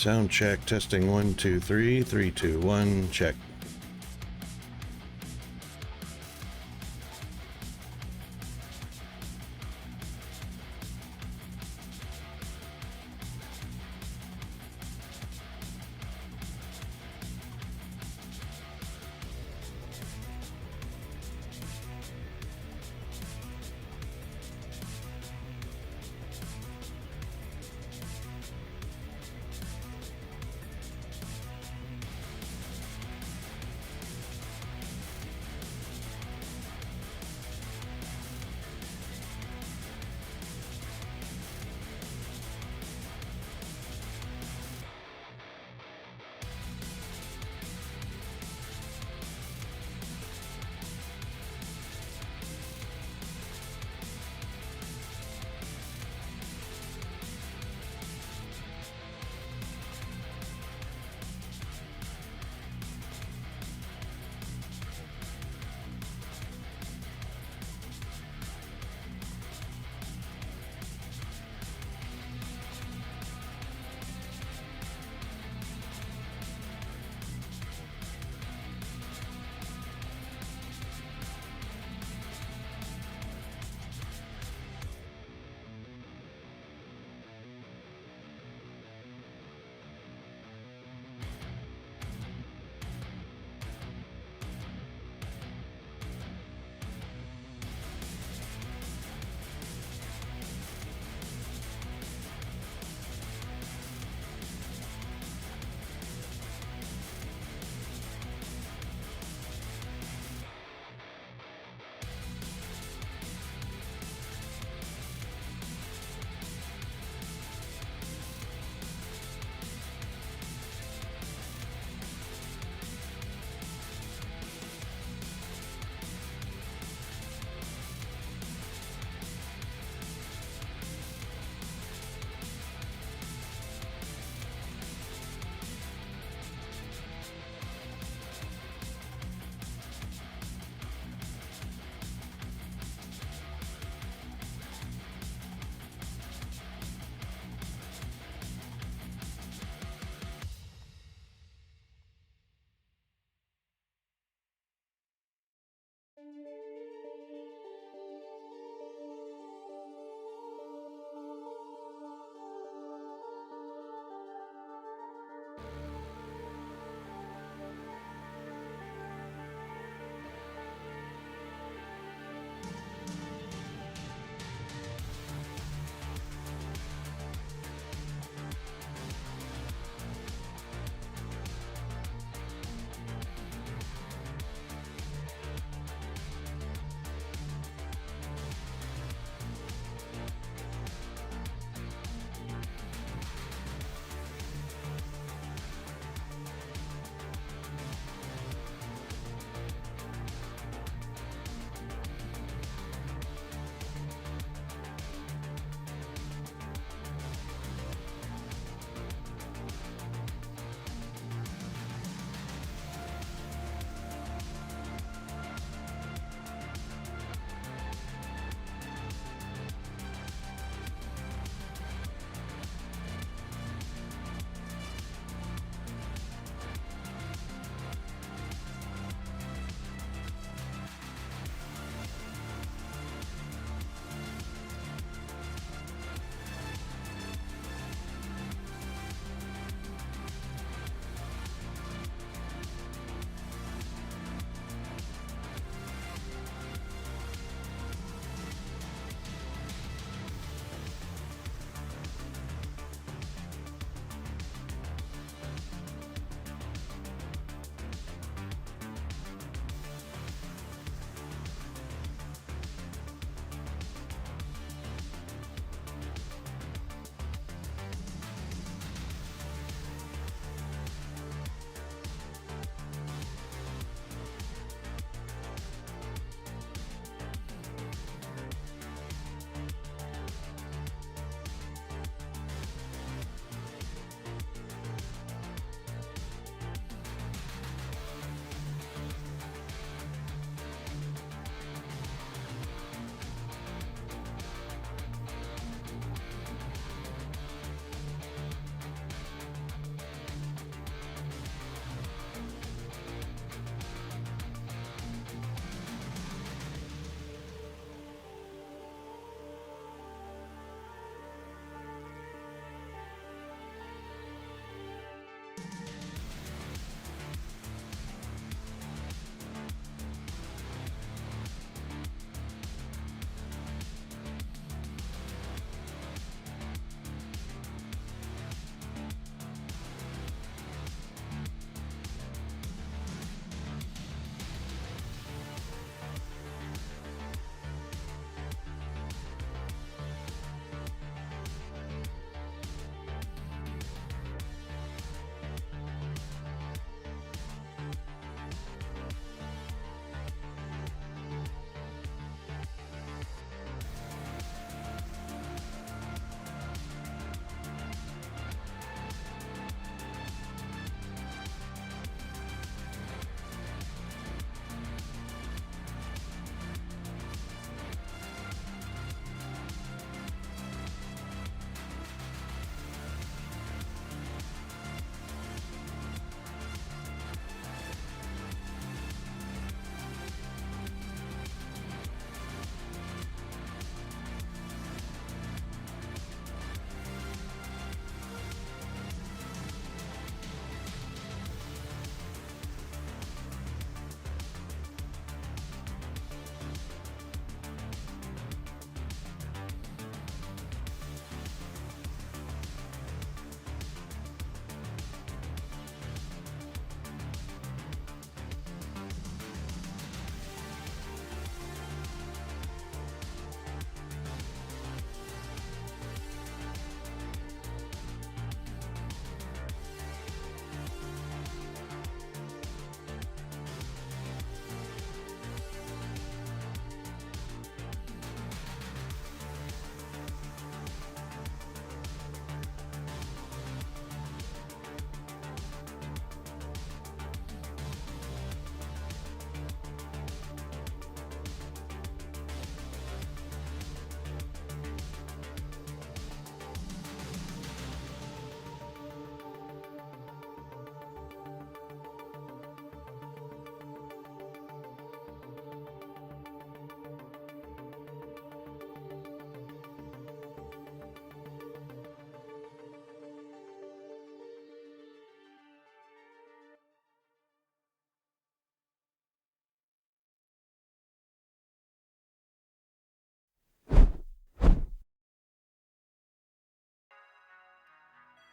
Sound check, testing 1, 2, 3, 3, 2, 1, check.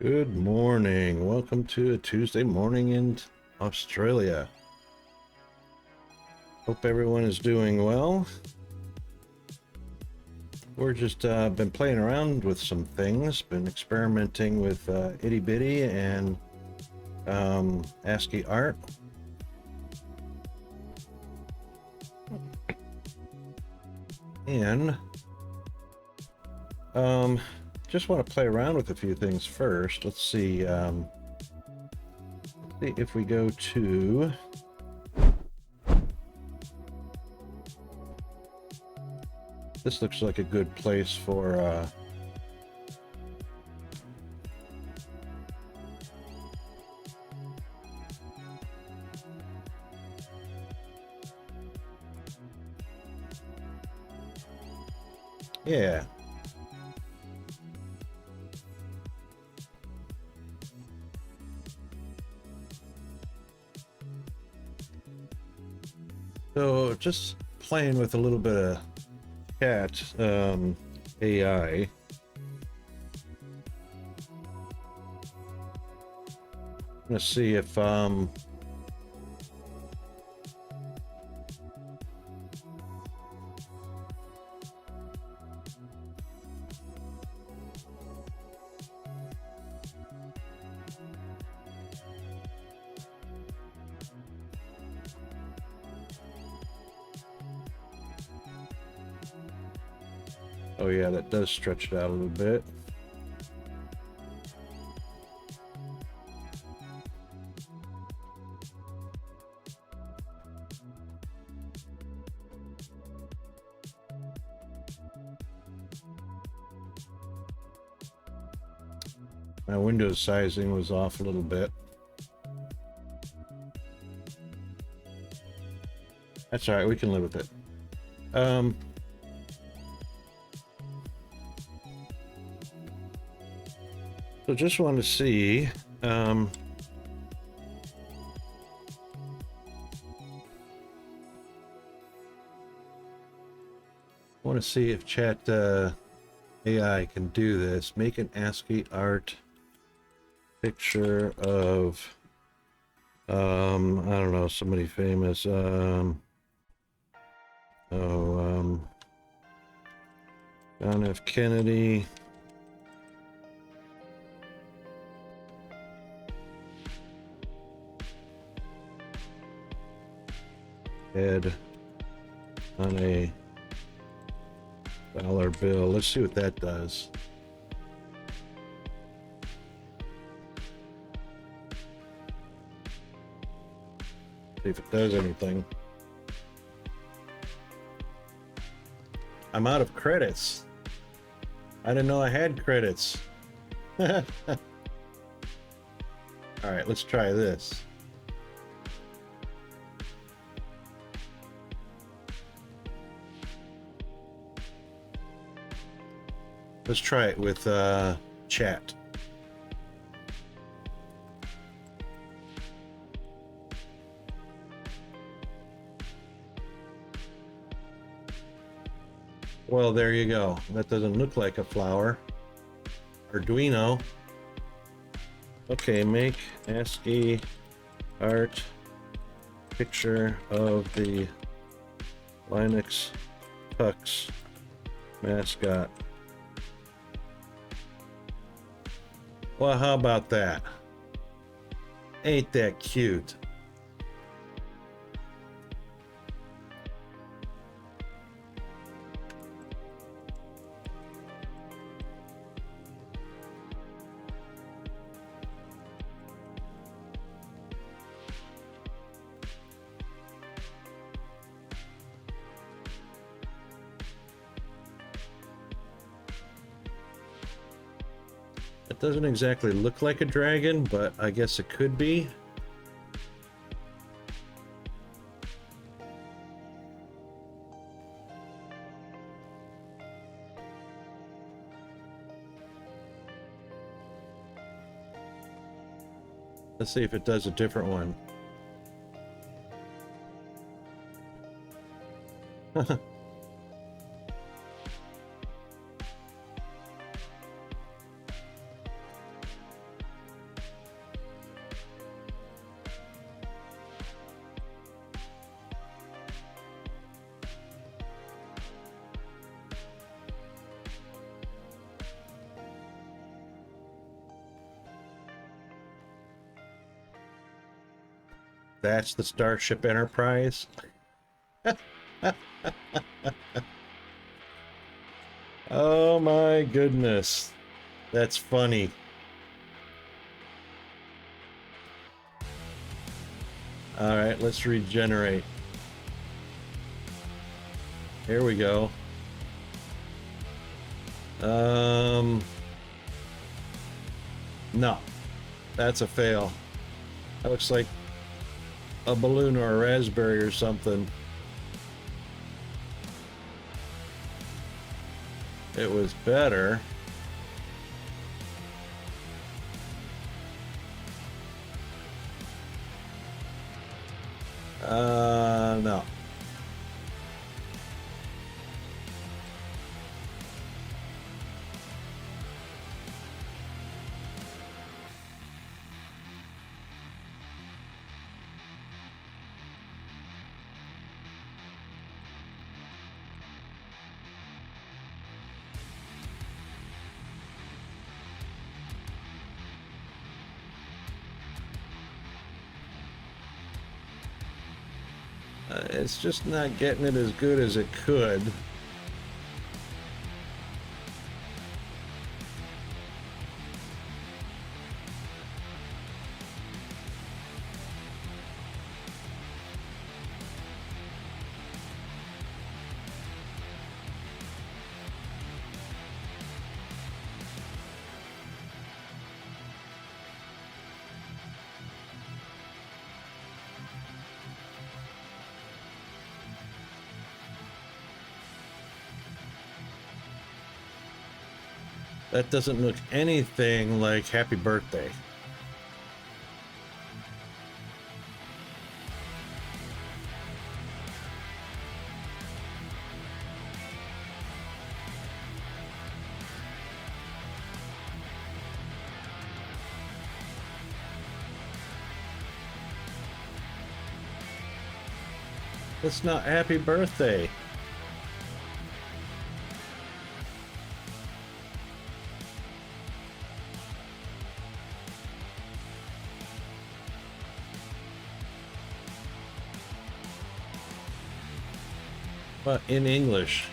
Good morning. Welcome to a Tuesday morning in Australia. Hope everyone is doing well. We're just been playing around with some things, been experimenting with itty bitty and ASCII art. And just want to play around with a few things first. Let's see if we go to this. Looks like a good place for yeah. So just playing with a little bit of chat AI. I'm gonna see if oh yeah, that does stretch it out a little bit. My Windows sizing was off a little bit. That's all right, we can live with it. So just want to see if chat AI can do this. Make an ASCII art picture of I don't know, somebody famous. John F. Kennedy. Head on a dollar bill. Let's see what that does. See if it does anything. I'm out of credits. I didn't know I had credits. All right, let's try this. Let's try it with chat. Well, there you go. That doesn't look like a flower. Arduino. Okay, make ASCII art picture of the Linux Tux mascot. Well, how about that? Ain't that cute? It doesn't exactly look like a dragon, but I guess it could be. Let's see if it does a different one. That's the Starship Enterprise. Oh my goodness. That's funny. All right, let's regenerate. Here we go. No, that's a fail. That looks like a balloon or a raspberry or something. It was better. No. It's just not getting it as good as it could. That doesn't look anything like Happy Birthday. It's not Happy Birthday. But in English.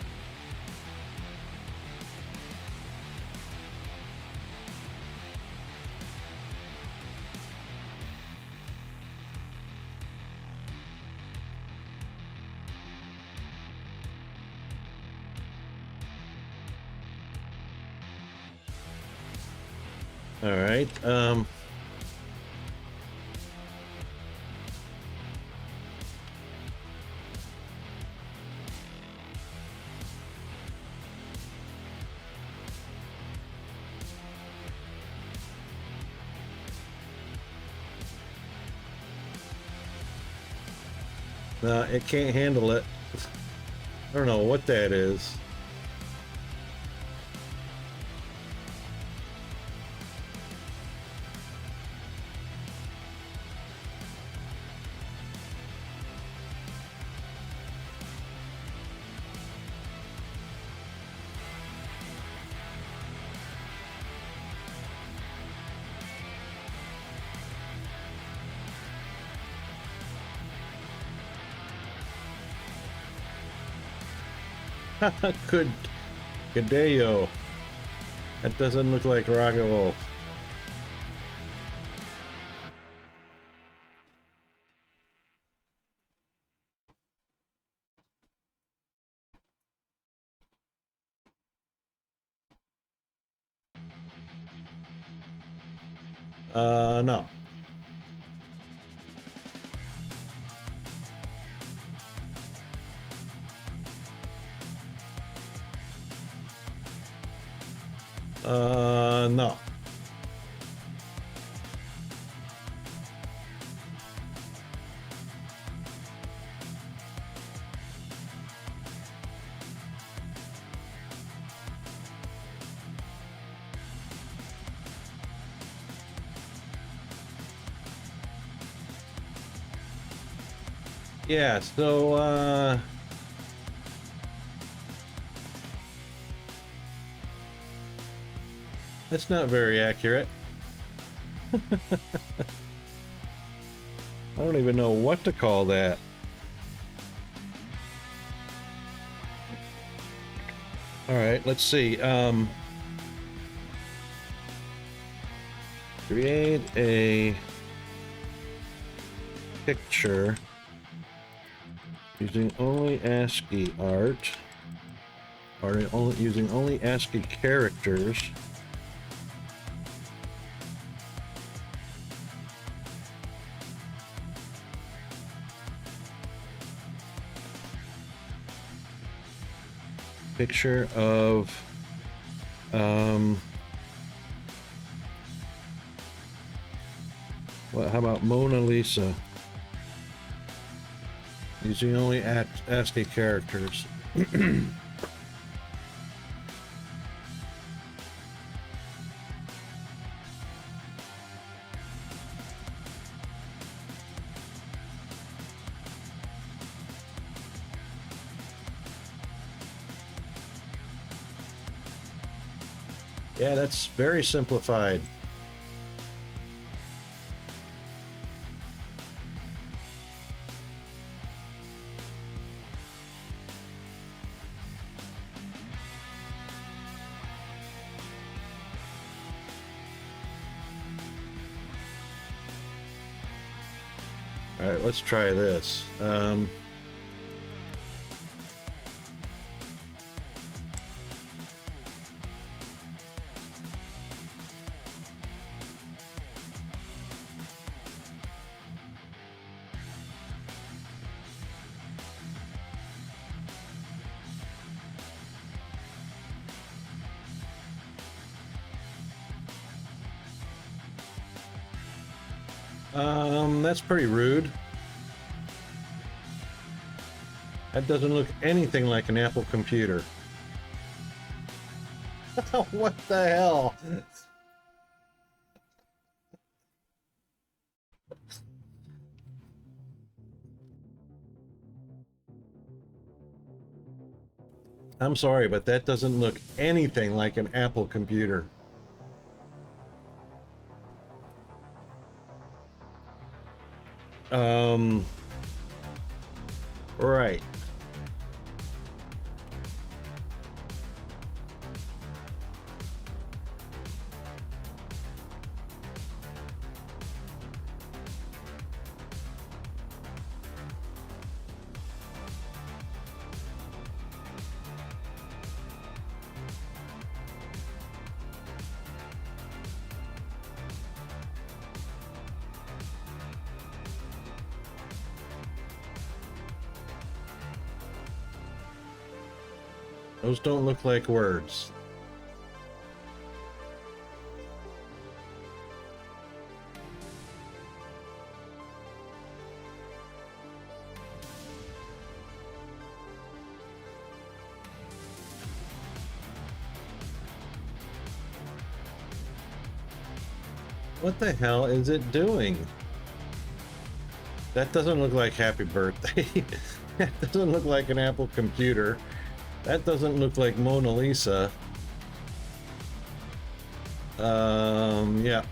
All right. No, it can't handle it. I don't know what that is. Good day, yo. That doesn't look like RocketWolf. No. No. Yeah, so, that's not very accurate. I don't even know what to call that. All right, let's see. Create a picture using only ASCII art, or using only ASCII characters. Picture of what, how about Mona Lisa? Using only ASCII characters. Yeah, that's very simplified. All right, let's try this. That's pretty rude. That doesn't look anything like an Apple computer. What the hell? I'm sorry, but that doesn't look anything like an Apple computer. Right. Those don't look like words. What the hell is it doing? That doesn't look like Happy Birthday. That doesn't look like an Apple computer. That doesn't look like Mona Lisa. Yeah.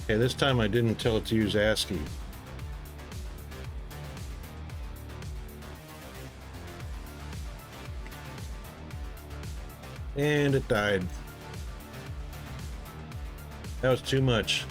Okay, this time I didn't tell it to use ASCII. And it died. That was too much.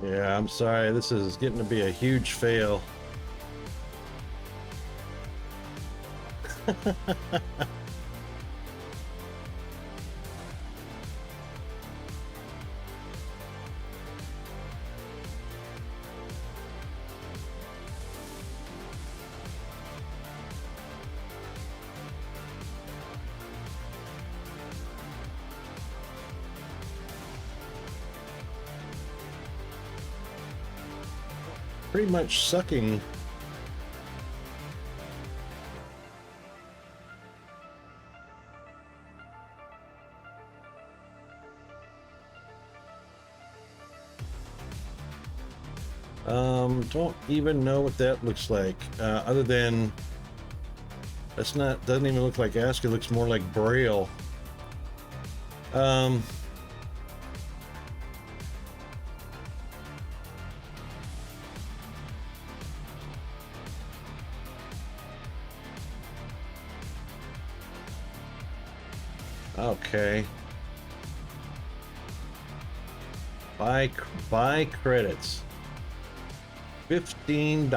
Yeah, I'm sorry. This is getting to be a huge fail. pretty much sucking. Don't even know what that looks like. Other than that's not, doesn't even look like ASCII, it looks more like Braille. Okay. Buy credits. $15.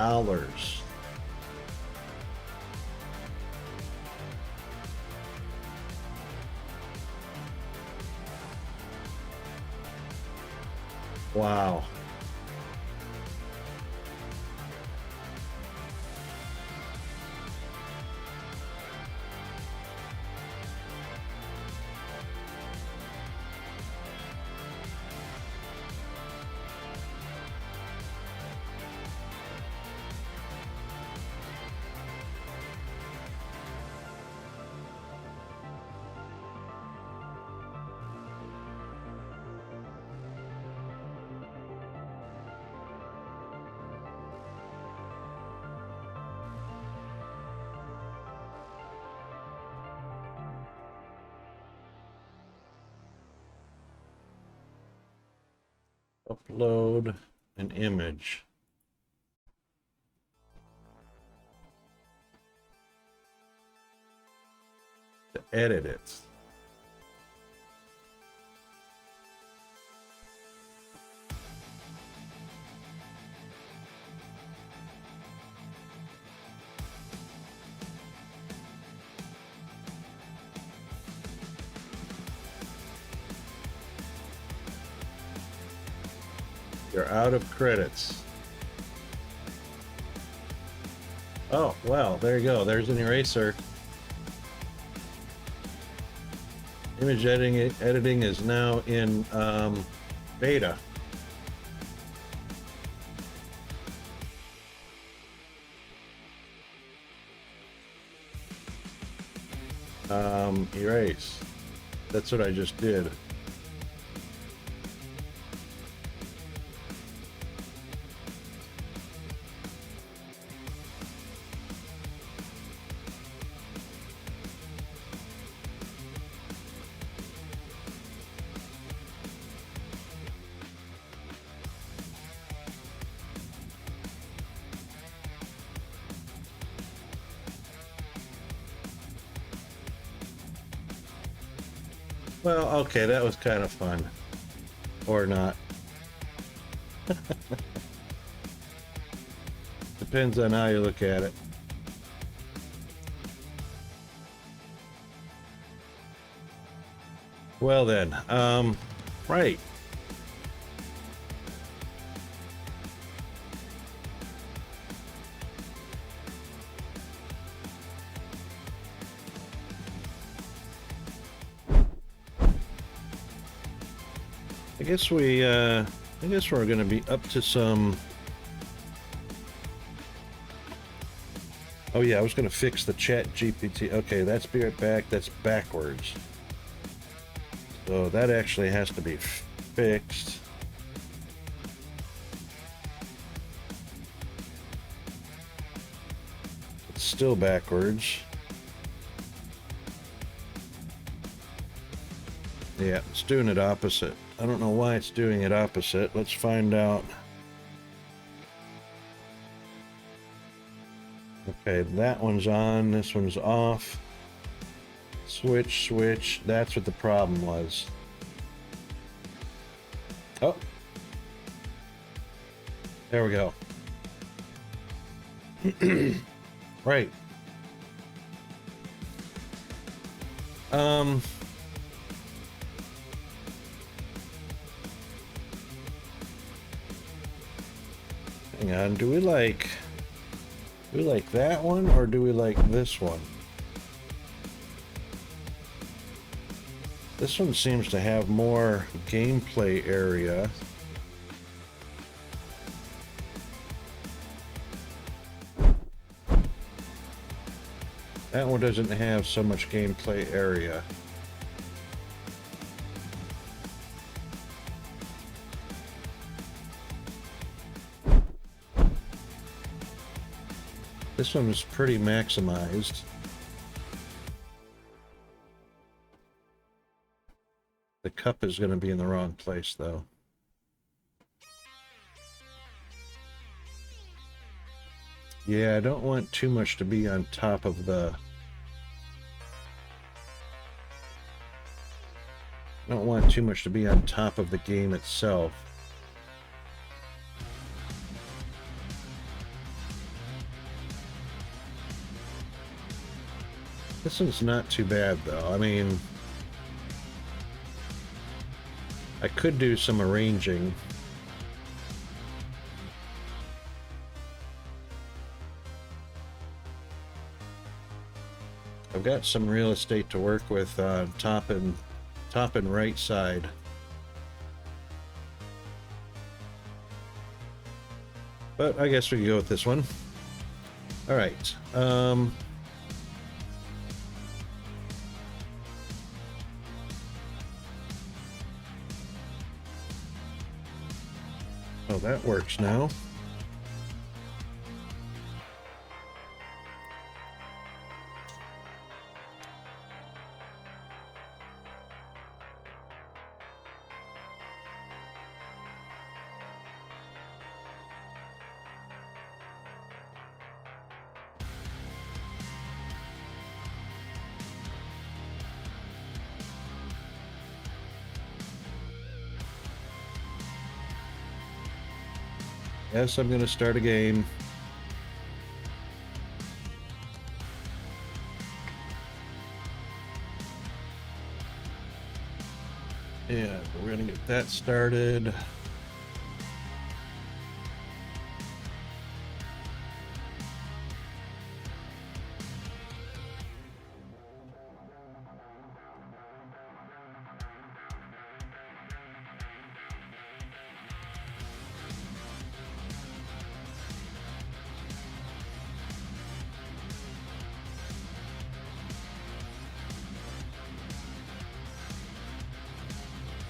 Wow. Upload an image. To edit it. You're out of credits. Oh, well, there you go. There's an eraser. Image editing is now in beta. Erase. That's what I just did. Well, okay, that was kind of fun. Or not. Depends on how you look at it. Well then, right. I guess we're going to be up to some. Oh yeah, I was going to fix the chat GPT. Okay, that's be right back. That's backwards. So that actually has to be fixed. It's still backwards. Yeah, it's doing it opposite. I don't know why it's doing it opposite. Let's find out. Okay, that one's on, this one's off. Switch, switch. That's what the problem was. Oh. There we go. Right. Hang on, do we like that one or do we like this one? This one seems to have more gameplay area. That one doesn't have so much gameplay area. This one was pretty maximized. The cup is going to be in the wrong place, though. Yeah, I don't want too much to be on top of the... I don't want too much to be on top of the game itself. This one's not too bad, though. I mean, I could do some arranging. I've got some real estate to work with on top and right side. But I guess we can go with this one. All right. Oh, that works now. Yes, I'm going to start a game. Yeah, we're going to get that started.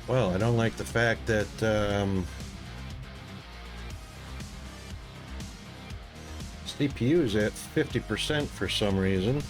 Well, I don't like the fact that CPU is at 50% for some reason.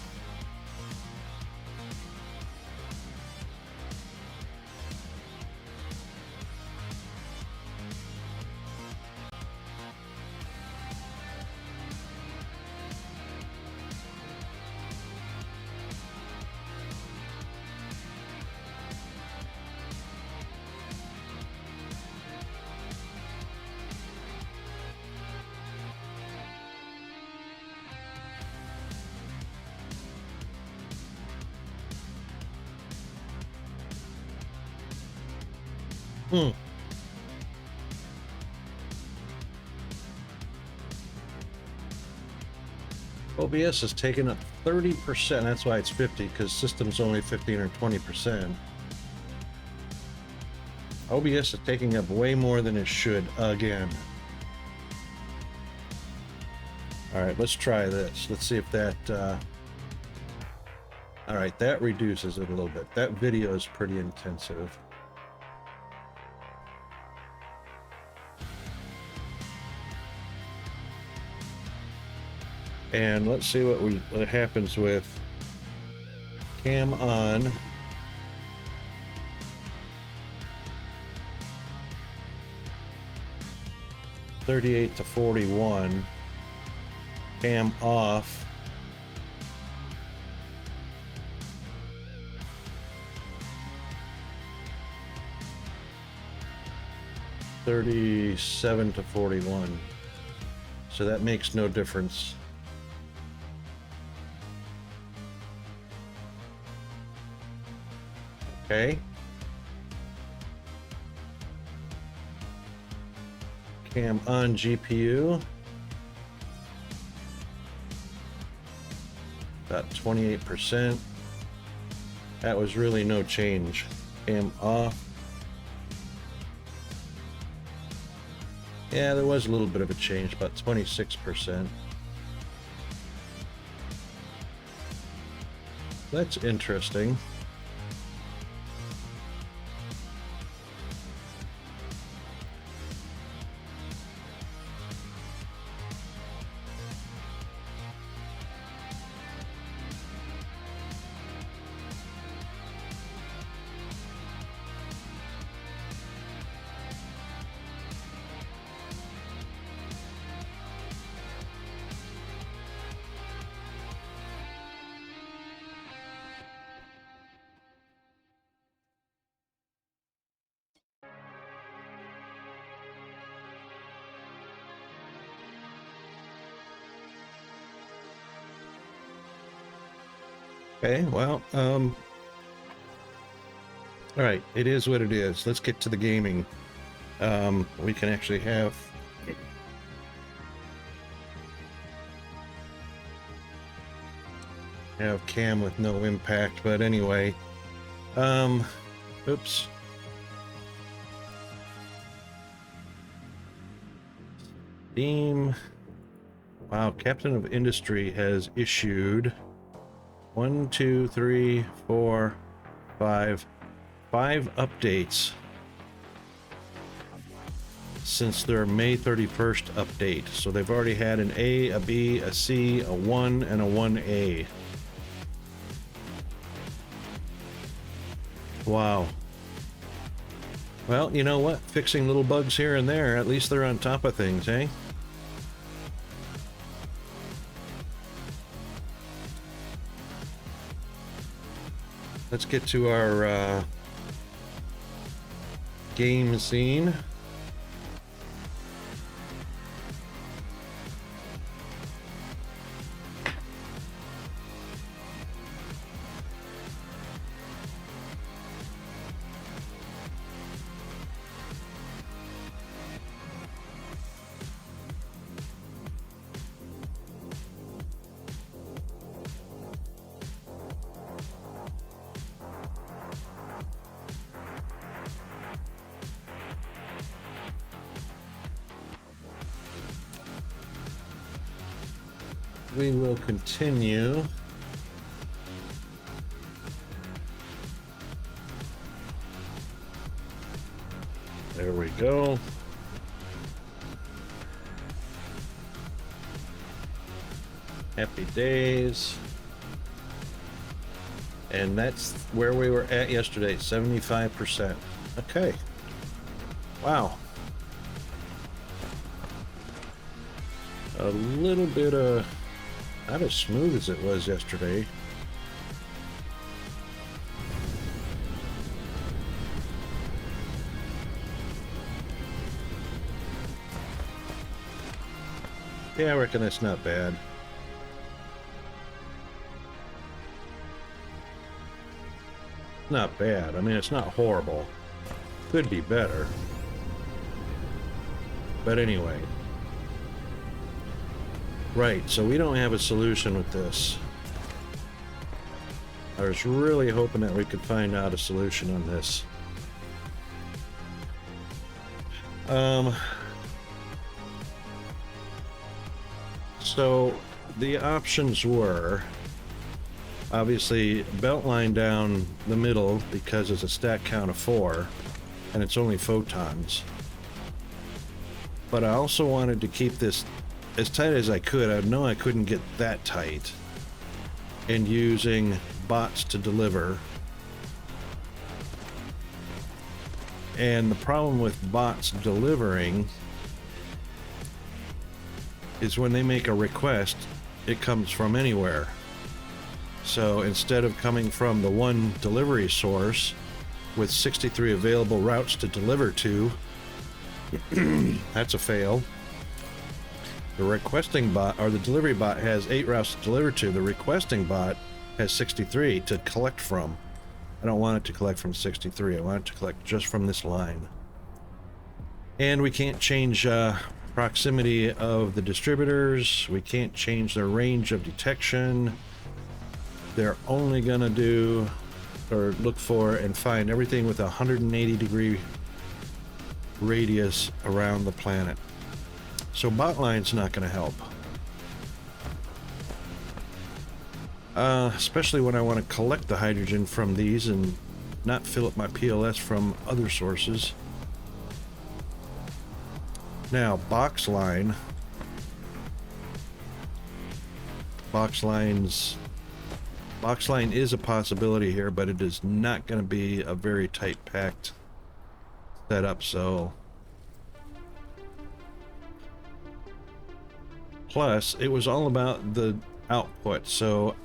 OBS is taking up 30%. That's why it's 50, because system's only 15 or 20%. OBS is taking up way more than it should again. All right, let's try this. Let's see if that... All right, that reduces it a little bit. That video is pretty intensive. And let's see what happens with cam on. $38 to $41. Cam off. $37 to $41. So that makes no difference. Okay. Cam on GPU. About 28%. That was really no change. Cam off. Yeah, there was a little bit of a change, about 26%. That's interesting. Okay, well, all right, it is what it is. Let's get to the gaming. We can actually have cam with no impact, but anyway. Oops. Steam. Wow, Captain of Industry has issued 1, 2, 3, 4, 5 updates since their May 31st update. So they've already had an A, a B, a C, a 1, and a 1A. Wow. Well, you know what? Fixing little bugs here and there, at least they're on top of things, eh? Let's get to our game scene. We will continue. There we go. Happy days. And that's where we were at yesterday, 75%. Okay. Wow. A little bit not as smooth as it was yesterday. Yeah, I reckon that's not bad. Not bad. I mean, it's not horrible. Could be better. But anyway. Right, so we don't have a solution with this. I was really hoping that we could find out a solution on this. So the options were obviously belt line down the middle because it's a stack count of 4 and it's only photons. But I also wanted to keep this as tight as I could. I know I couldn't get that tight, and using bots to deliver. And the problem with bots delivering is when they make a request, it comes from anywhere. So instead of coming from the one delivery source with 63 available routes to deliver to, that's a fail. The requesting bot, or the delivery bot, has 8 routes to deliver to. The requesting bot has 63 to collect from. I don't want it to collect from 63. I want it to collect just from this line. And we can't change proximity of the distributors. We can't change their range of detection. They're only gonna do or look for and find everything with a 180-degree radius around the planet. So botline's not going to help. Especially when I want to collect the hydrogen from these and not fill up my PLS from other sources. Now, box line. Box line is a possibility here, but it is not going to be a very tight packed setup, so. Plus, it was all about the output. So,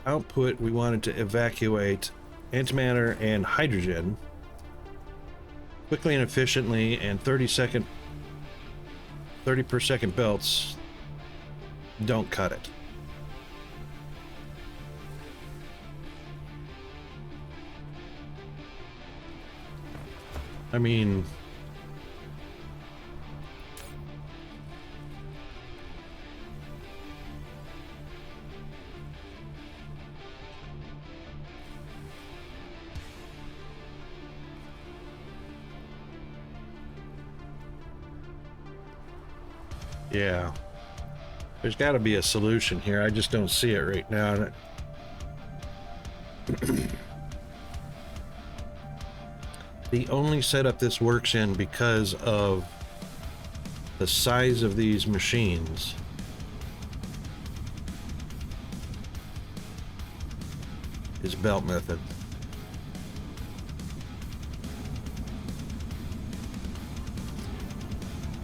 output, we wanted to evacuate antimatter and hydrogen quickly and efficiently, and 30 per second belts don't cut it. I mean, yeah, there's got to be a solution here. I just don't see it right now. The only setup this works in, because of the size of these machines, is belt method.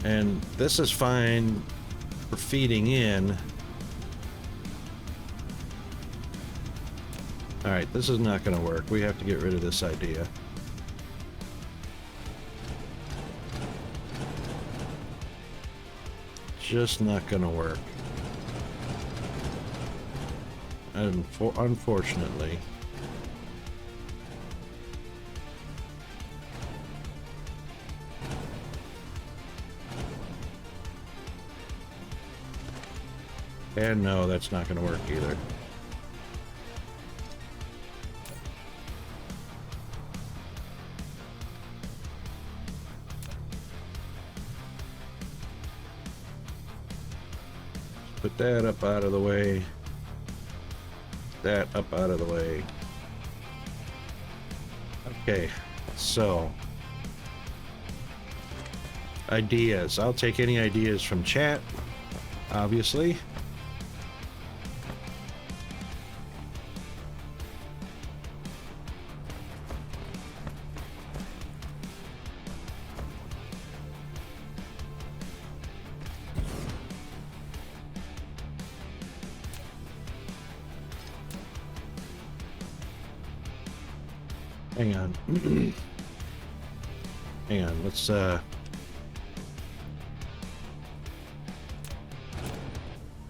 And this is fine for feeding in. Alright, this is not going to work. We have to get rid of this idea. Just not going to work. And unfortunately. And no, that's not going to work either. Put that up out of the way. That up out of the way. Okay, so ideas. I'll take any ideas from chat, obviously. Hang on. Hang on, let's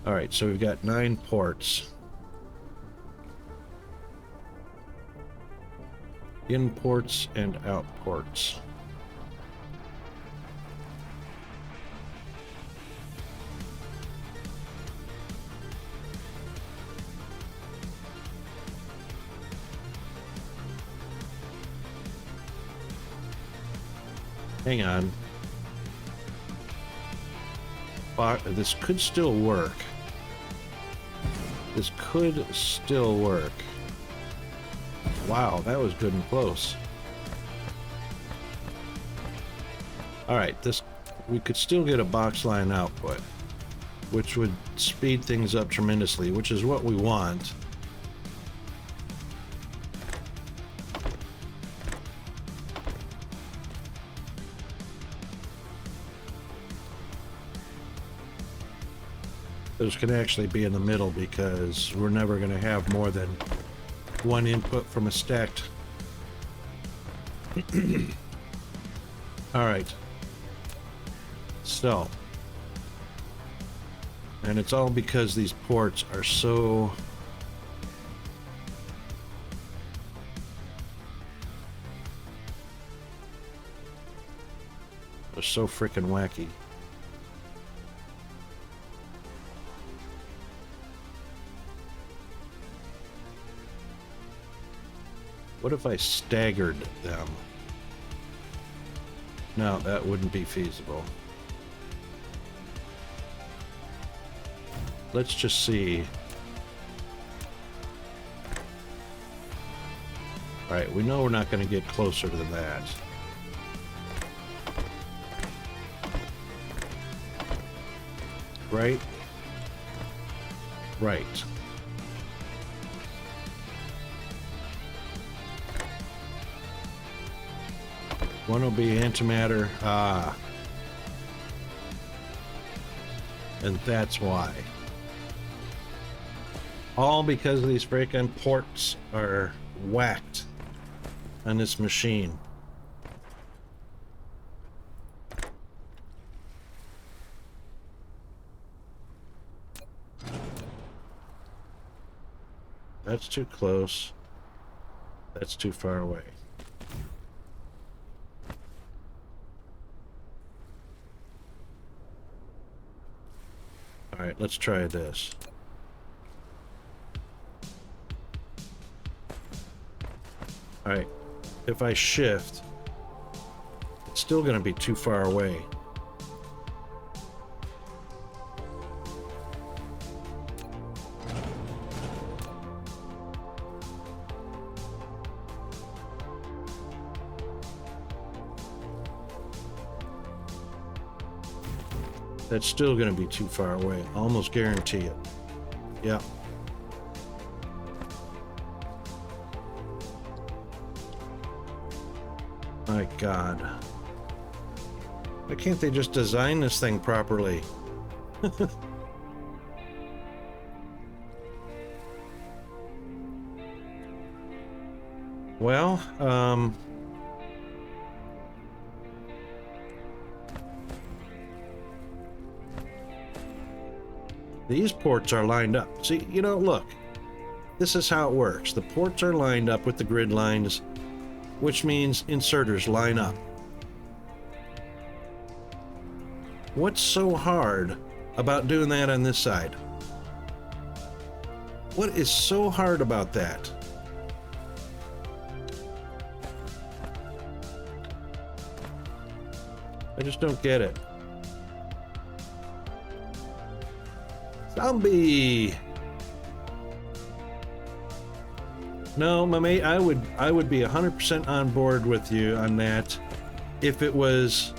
Alright, so we've got 9 ports. In ports and out ports. Hang on. This could still work. This could still work. Wow, that was good and close. Alright, we could still get a box line output, which would speed things up tremendously, which is what we want. Those can actually be in the middle, because we're never going to have more than one input from a stacked. Alright. So. And it's all because these ports are so... they're so freaking wacky. What if I staggered them? No, that wouldn't be feasible. Let's just see. Alright, we know we're not going to get closer to that. Right? Right. One will be antimatter. Ah. And that's why. All because these freaking ports are whacked on this machine. That's too close. That's too far away. All right, let's try this. All right, if I shift, it's still going to be too far away. That's still going to be too far away. Almost guarantee it. Yeah. My God. Why can't they just design this thing properly? Well, these ports are lined up. See, you know, look. This is how it works. The ports are lined up with the grid lines, which means inserters line up. What's so hard about doing that on this side? What is so hard about that? I just don't get it. Zombie! No, my mate, I would be 100% on board with you on that if it was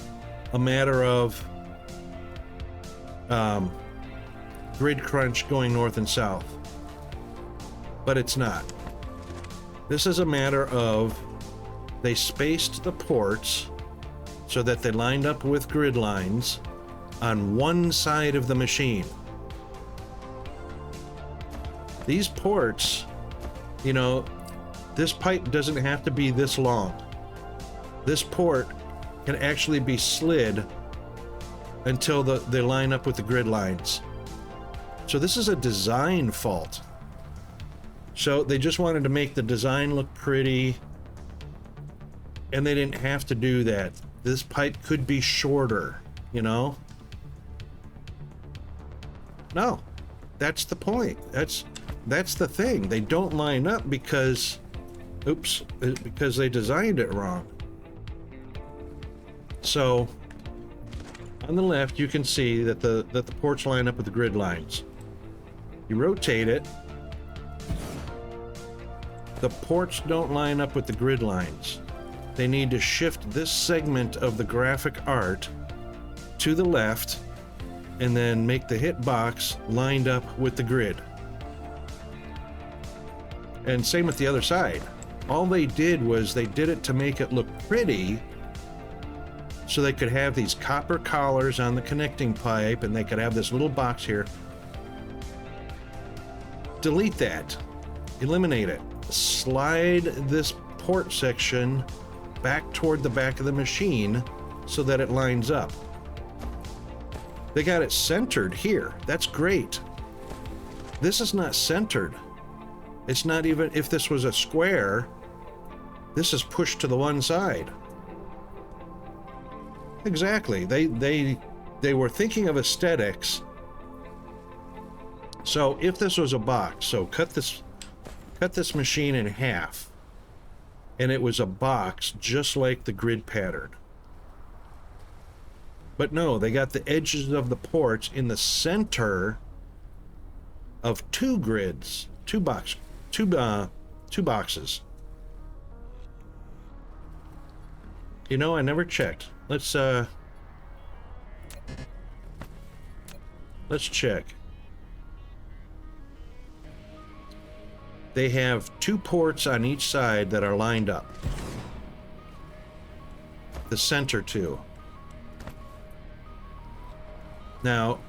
a matter of grid crunch going north and south. But it's not. This is a matter of they spaced the ports so that they lined up with grid lines on one side of the machine. These ports, you know, this pipe doesn't have to be this long. This port can actually be slid until they line up with the grid lines. So this is a design fault. So they just wanted to make the design look pretty, and they didn't have to do that. This pipe could be shorter, you know? No, that's the point. That's the thing. They don't line up because, oops, because they designed it wrong. So on the left, you can see that the ports line up with the grid lines. You rotate it. The ports don't line up with the grid lines. They need to shift this segment of the graphic art to the left and then make the hitbox lined up with the grid. And same with the other side. All they did was they did it to make it look pretty so they could have these copper collars on the connecting pipe and they could have this little box here. Delete that. Eliminate it. Slide this port section back toward the back of the machine so that it lines up. They got it centered here. That's great. This is not centered. It's not even, if this was a square, this is pushed to the one side. Exactly. They were thinking of aesthetics. So if this was a box, so cut this machine in half, and it was a box just like the grid pattern. But no, they got the edges of the ports in the center of two grids, two boxes. You know, I never checked. Let's check. They have 2 ports on each side that are lined up. The center 2. Now,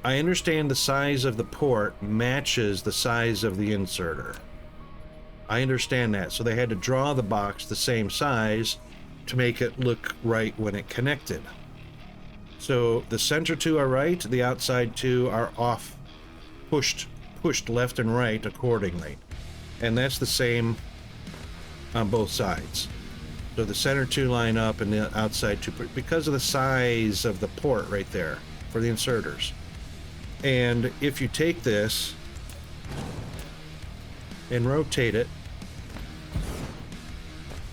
I understand the size of the port matches the size of the inserter. I understand that. So they had to draw the box the same size to make it look right when it connected. So the center 2 are right, the outside 2 are off, pushed left and right accordingly. And that's the same on both sides. So the center 2 line up and the outside 2, because of the size of the port right there for the inserters. And if you take this and rotate it,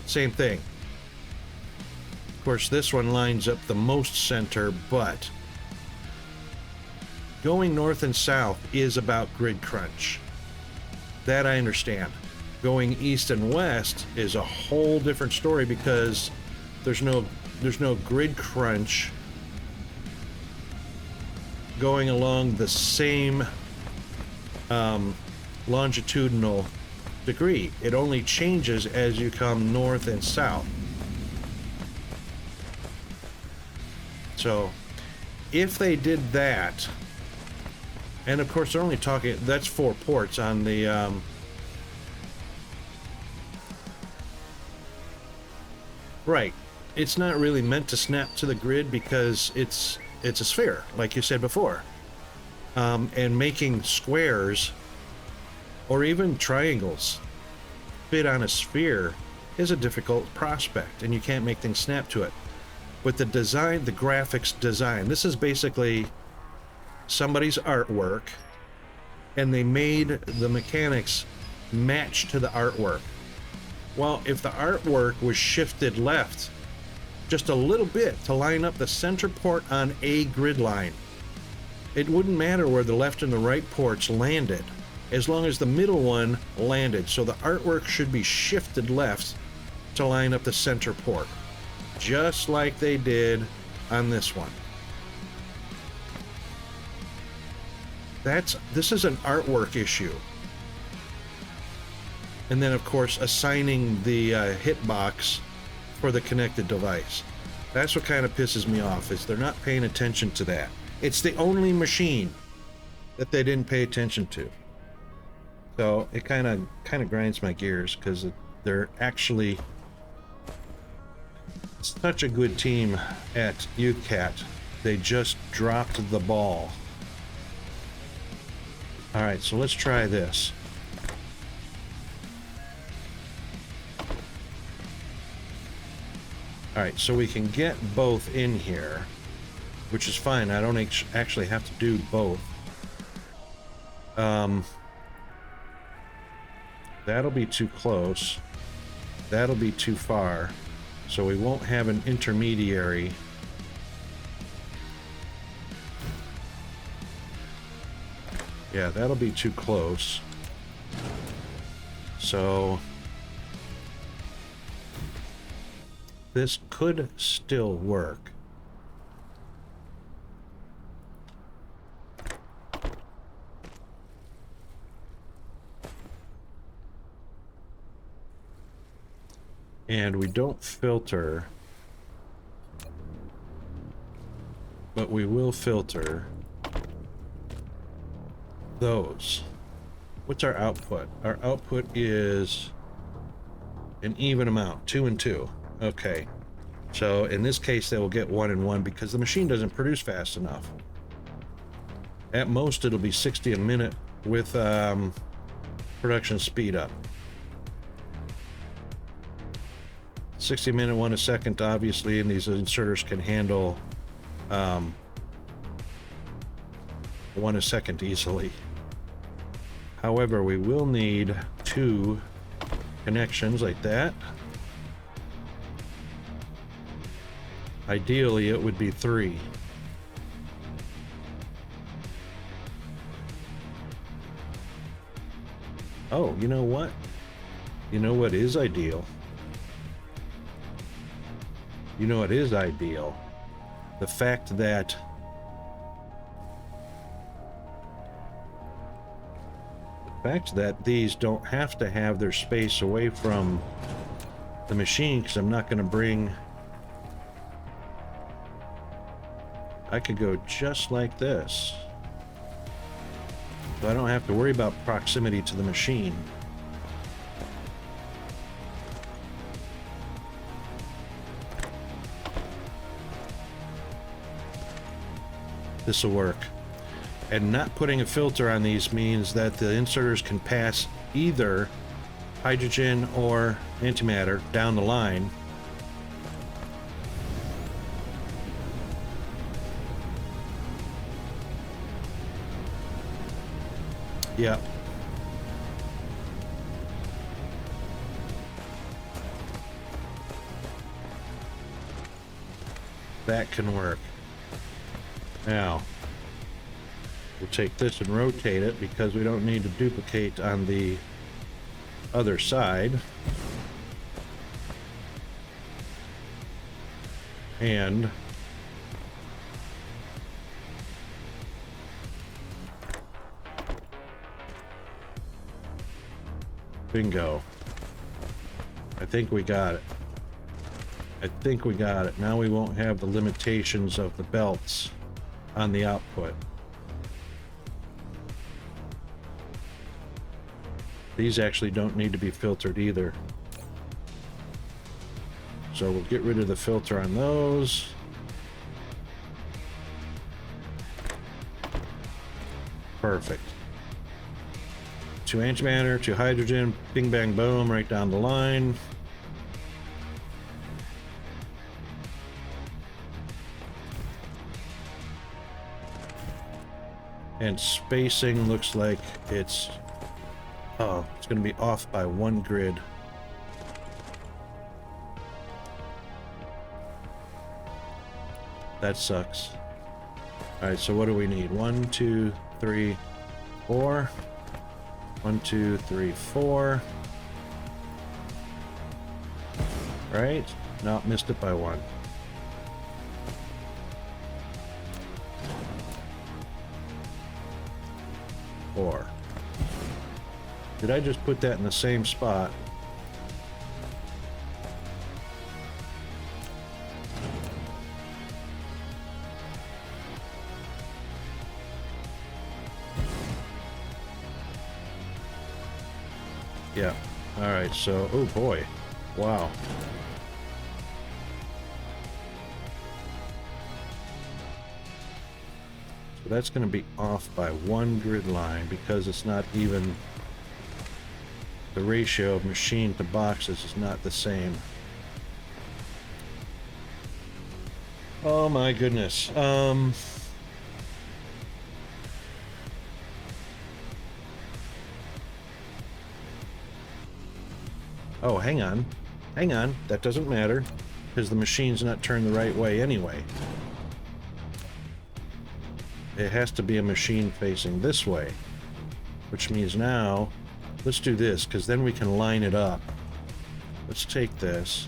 same thing. Of course, this one lines up the most center, but going north and south is about grid crunch. That I understand. Going east and west is a whole different story because there's no grid crunch going along the same longitudinal degree. It only changes as you come north and south. So if they did that, and of course they're only talking, that's 4 ports on the right. It's not really meant to snap to the grid because it's a sphere, like you said before. And making squares or even triangles fit on a sphere is a difficult prospect, and you can't make things snap to it. With the design, the graphics design, this is basically somebody's artwork, and they made the mechanics match to the artwork. Well, if the artwork was shifted left just a little bit to line up the center port on a grid line, it wouldn't matter where the left and the right ports landed, as long as the middle one landed. So the artwork should be shifted left to line up the center port, just like they did on this one. This is an artwork issue. And then, of course, assigning the hitbox for the connected device. That's what kind of pisses me off, is they're not paying attention to that. It's the only machine that they didn't pay attention to. So it kind of grinds my gears, because they're actually such a good team at UCAT. They just dropped the ball. All right, so let's try this. All right, so we can get both in here, which is fine. I don't actually have to do both. That'll be too close. That'll be too far. So we won't have an intermediary. Yeah, that'll be too close. So this could still work. And we don't filter, but we will filter those. What's our output? Our output is an even amount, 2 and 2. Okay, so in this case they will get 1 and 1 because the machine doesn't produce fast enough. At most it'll be 60 a minute with production speed up. 60 minute, 1 a second, obviously, and these inserters can handle 1 a second easily. However, we will need 2 connections like that. Ideally, it would be 3. Oh, you know what? You know what is ideal? You know, it is ideal. The fact that these don't have to have their space away from the machine, because I'm not going to bring... I could go just like this. So I don't have to worry about proximity to the machine. This will work. And not putting a filter on these means that the inserters can pass either hydrogen or antimatter down the line. Yeah. That can work. Now, we'll take this and rotate it because we don't need to duplicate on the other side. And bingo. I think we got it. I think we got it. Now we won't have the limitations of the belts on the output. These actually don't need to be filtered either. So we'll get rid of the filter on those. Perfect. 2 antimatter, 2 hydrogen, bing bang boom, right down the line. And spacing looks like it's... oh, it's going to be off by 1 grid. That sucks. Alright, so what do we need? 1, 2, 3, 4. 1, 2, 3, 4. Right? No, missed it by 1. Did I just put that in the same spot? Yeah. All right, so, oh boy. Wow. So that's going to be off by 1 grid line because it's not even... the ratio of machine to boxes is not the same. Oh my goodness. Oh, hang on. Hang on. That doesn't matter because the machine's not turned the right way anyway. It has to be a machine facing this way, which means now let's do this, because then we can line it up. Let's take this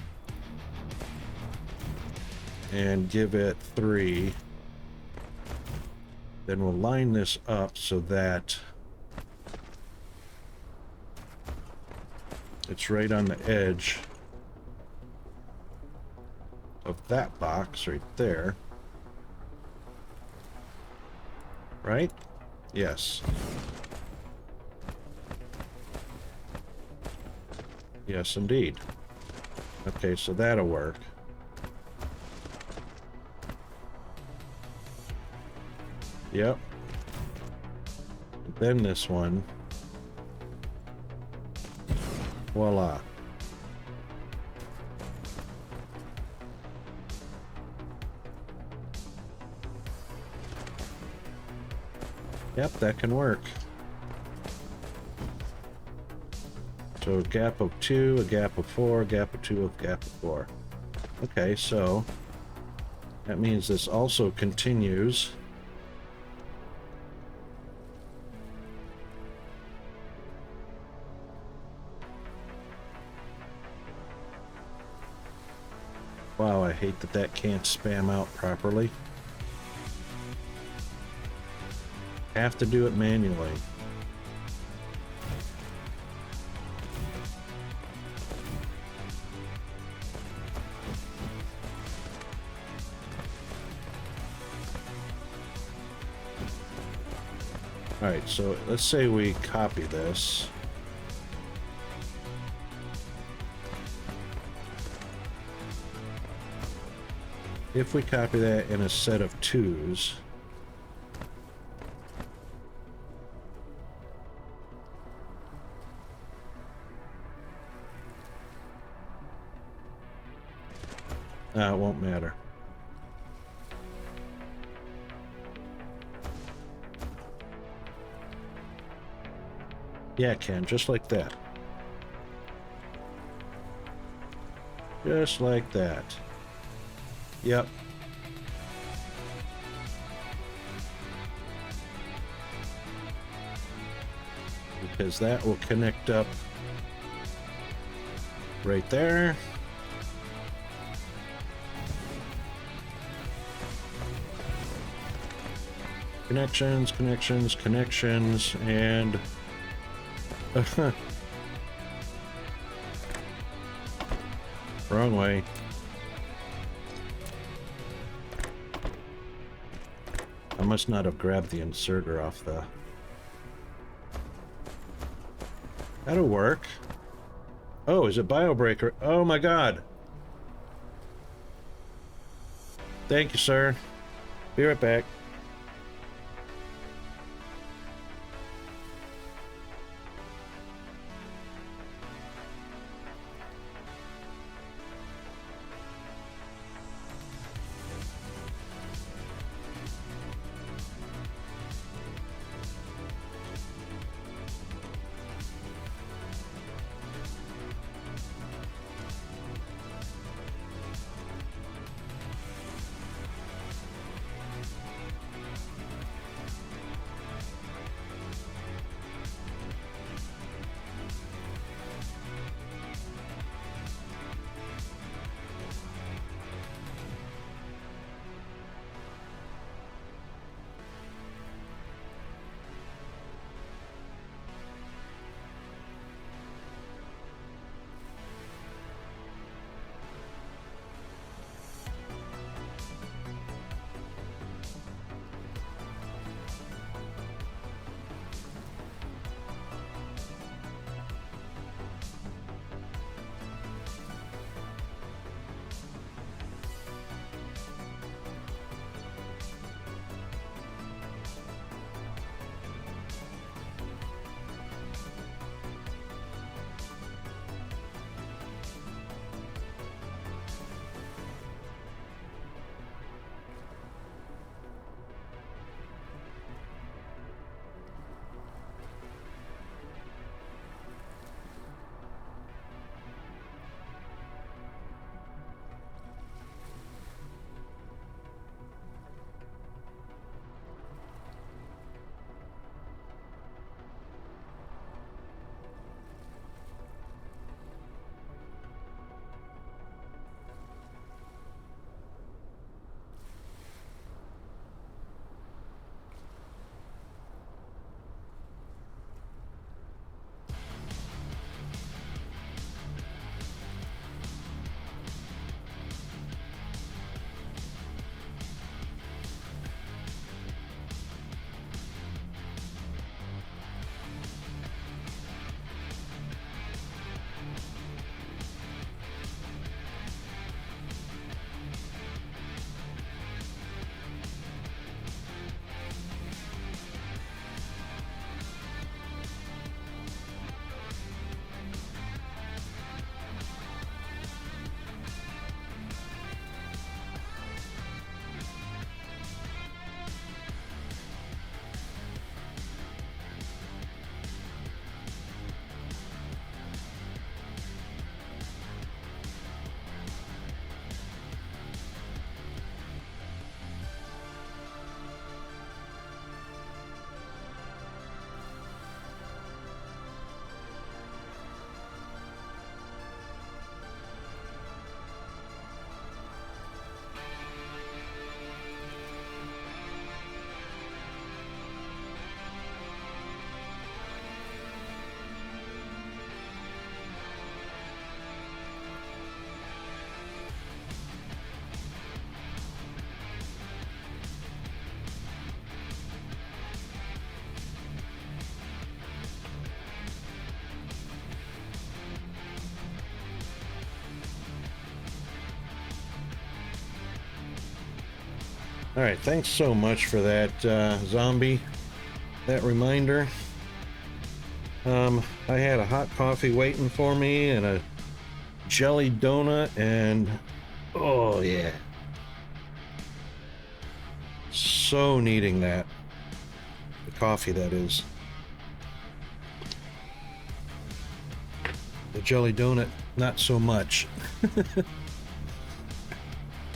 and give it 3. Then we'll line this up so that it's right on the edge of that box right there. Right? Yes. Yes, indeed. Okay, so that'll work. Yep. Then this one. Voila. Yep, that can work. So a gap of 2, a gap of 4, a gap of 2, a gap of 4. Okay, so that means this also continues. Wow, I hate that that can't spam out properly. Have to do it manually. Alright, so let's say we copy this. If we copy that in a set of 2s, it won't matter. Yeah, it can, just like that. Just like that. Yep. Because that will connect up right there. Connections, connections, connections, and wrong way. I must not have grabbed the inserter off the... That'll work. Oh, is it BioBreaker? Oh my god. Thank you, sir. Be right back. All right, thanks so much for that, zombie. That reminder. I had a hot coffee waiting for me and a jelly donut, and oh yeah, so needing that. The coffee, that is. The jelly donut, not so much.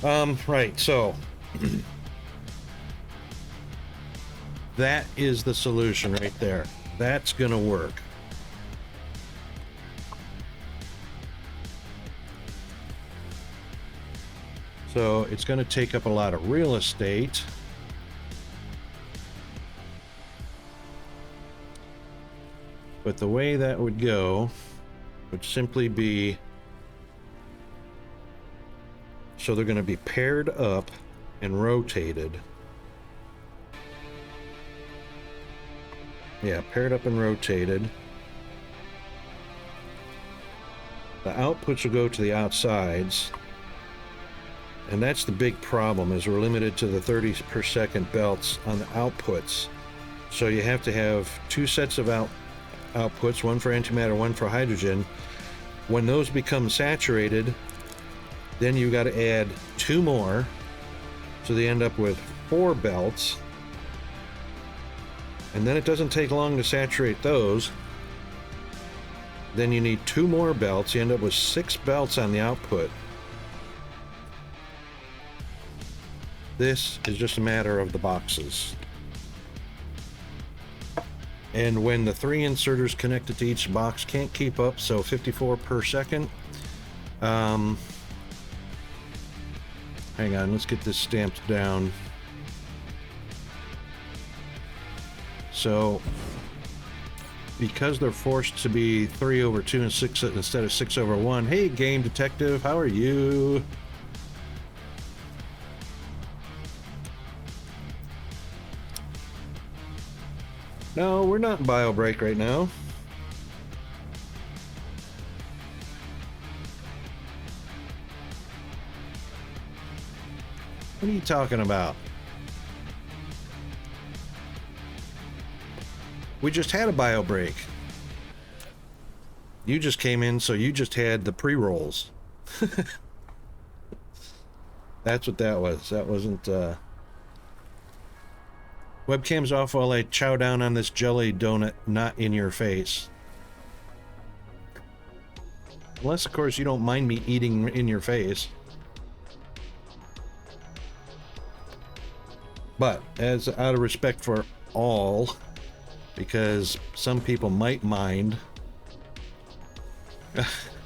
Right, so that is the solution right there. That's gonna work. So it's gonna take up a lot of real estate. But the way that would go would simply be, so they're going to be paired up and rotated. Yeah, paired up and rotated. The outputs will go to the outsides. And that's the big problem, is we're limited to the 30 per second belts on the outputs. So you have to have two sets of outputs, one for antimatter, one for hydrogen. When those become saturated, then you got to add two more, so they end up with 4 belts. And then it doesn't take long to saturate those. Then you need 2 more belts. You end up with 6 belts on the output. This is just a matter of the boxes. And when the 3 inserters connected to each box can't keep up, so 54 per second. Hang on, let's get this stamped down. So, because they're forced to be 3/2 and 6 instead of 6/1. Hey, Game Detective, how are you? No, we're not in bio break right now. What are you talking about? We just had a bio break. You just came in, so you just had the pre-rolls. That's what that was. That wasn't, Webcam's off while I chow down on this jelly donut not in your face. Unless, of course, you don't mind me eating in your face. But, as out of respect for all, because some people might mind.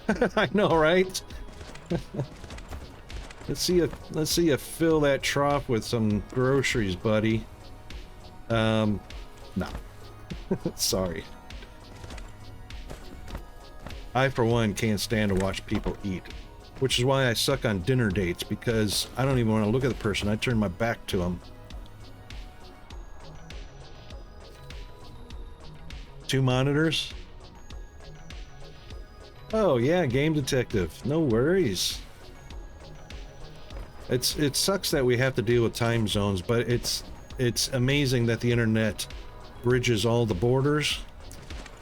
I know, right? Let's see you fill that trough with some groceries, buddy. No. Sorry. I, for one, can't stand to watch people eat. Which is why I suck on dinner dates, because I don't even want to look at the person. I turn my back to them. 2 monitors? Oh yeah, Game Detective. No worries. It sucks that we have to deal with time zones, but it's amazing that the internet bridges all the borders.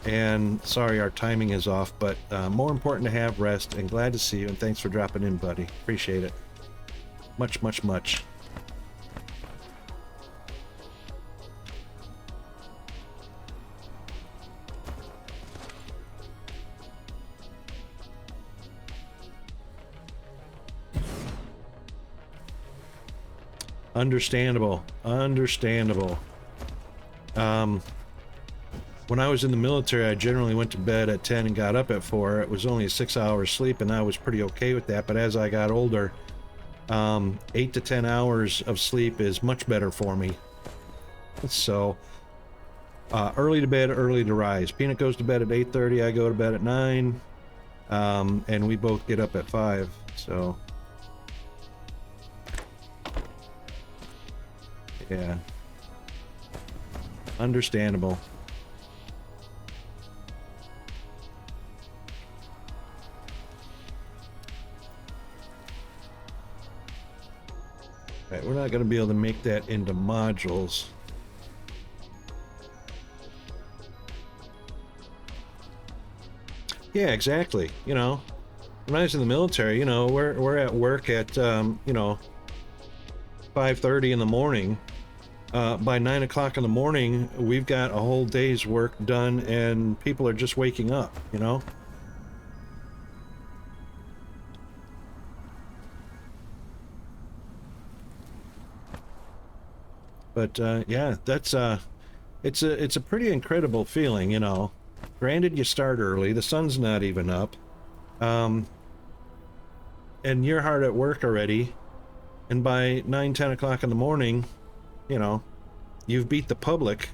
And sorry, our timing is off, but more important to have rest, and glad to see you, and thanks for dropping in, buddy. Appreciate it. Much, much, much. Understandable. Understandable. When I was in the military, I generally went to bed at 10 and got up at 4. It was only a 6 hours sleep, and I was pretty okay with that. But as I got older, 8 to 10 hours of sleep is much better for me. So, early to bed, early to rise. Peanut goes to bed at 8:30. I go to bed at 9. And we both get up at 5. So, yeah. Understandable. Right, we're we're not going to be able to make that into modules. Yeah, exactly. You know, when I was in the military, you know, we're at work at, you know, 5:30 in the morning. By 9 o'clock in the morning, we've got a whole day's work done and people are just waking up, you know? But, yeah, that's, it's a pretty incredible feeling, you know? Granted, you start early, the sun's not even up, and you're hard at work already, and by 9, 10 o'clock in the morning, you know, you've beat the public,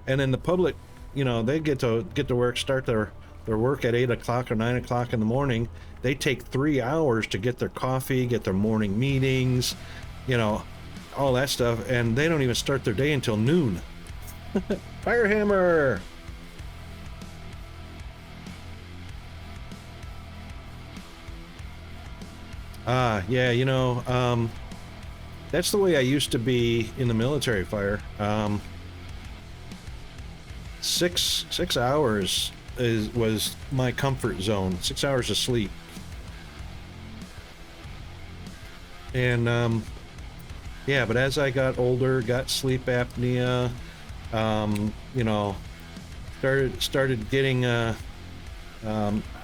and then the public, you know, they get to work, start their work at 8 o'clock or 9 o'clock in the morning. They take 3 hours to get their coffee, get their morning meetings, you know, all that stuff, and they don't even start their day until noon. Firehammer! Yeah, you know, that's the way I used to be in the military, fire. 6 hours was my comfort zone. 6 hours of sleep. And, yeah, but as I got older, got sleep apnea, you know, started getting, out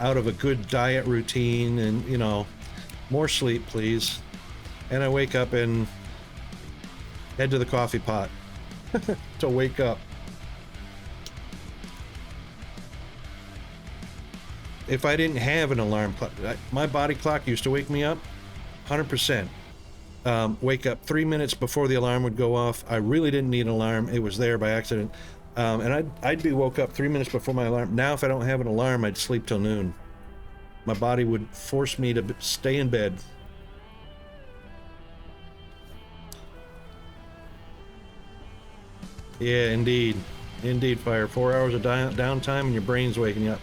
of a good diet routine and, you know, more sleep, please. And I wake up and head to the coffee pot to wake up. If I didn't have an alarm clock, my body clock used to wake me up 100%. Wake up 3 minutes before the alarm would go off. I really didn't need an alarm. It was there by accident. And I'd be woke up 3 minutes before my alarm. Now, if I don't have an alarm, I'd sleep till noon. My body would force me to stay in bed. Yeah, indeed. Indeed, fire. 4 hours of downtime and your brain's waking up.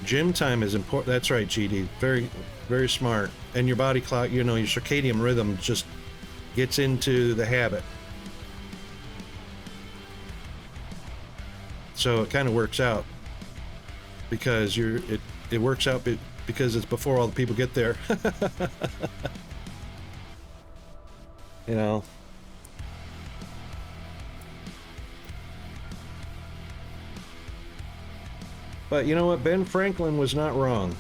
Gym time is important. That's right, GD. Very, very smart. And your body clock, you know, your circadian rhythm just gets into the habit. So it kind of works out because it works out because it's before all the people get there. You know. But you know what? Ben Franklin was not wrong.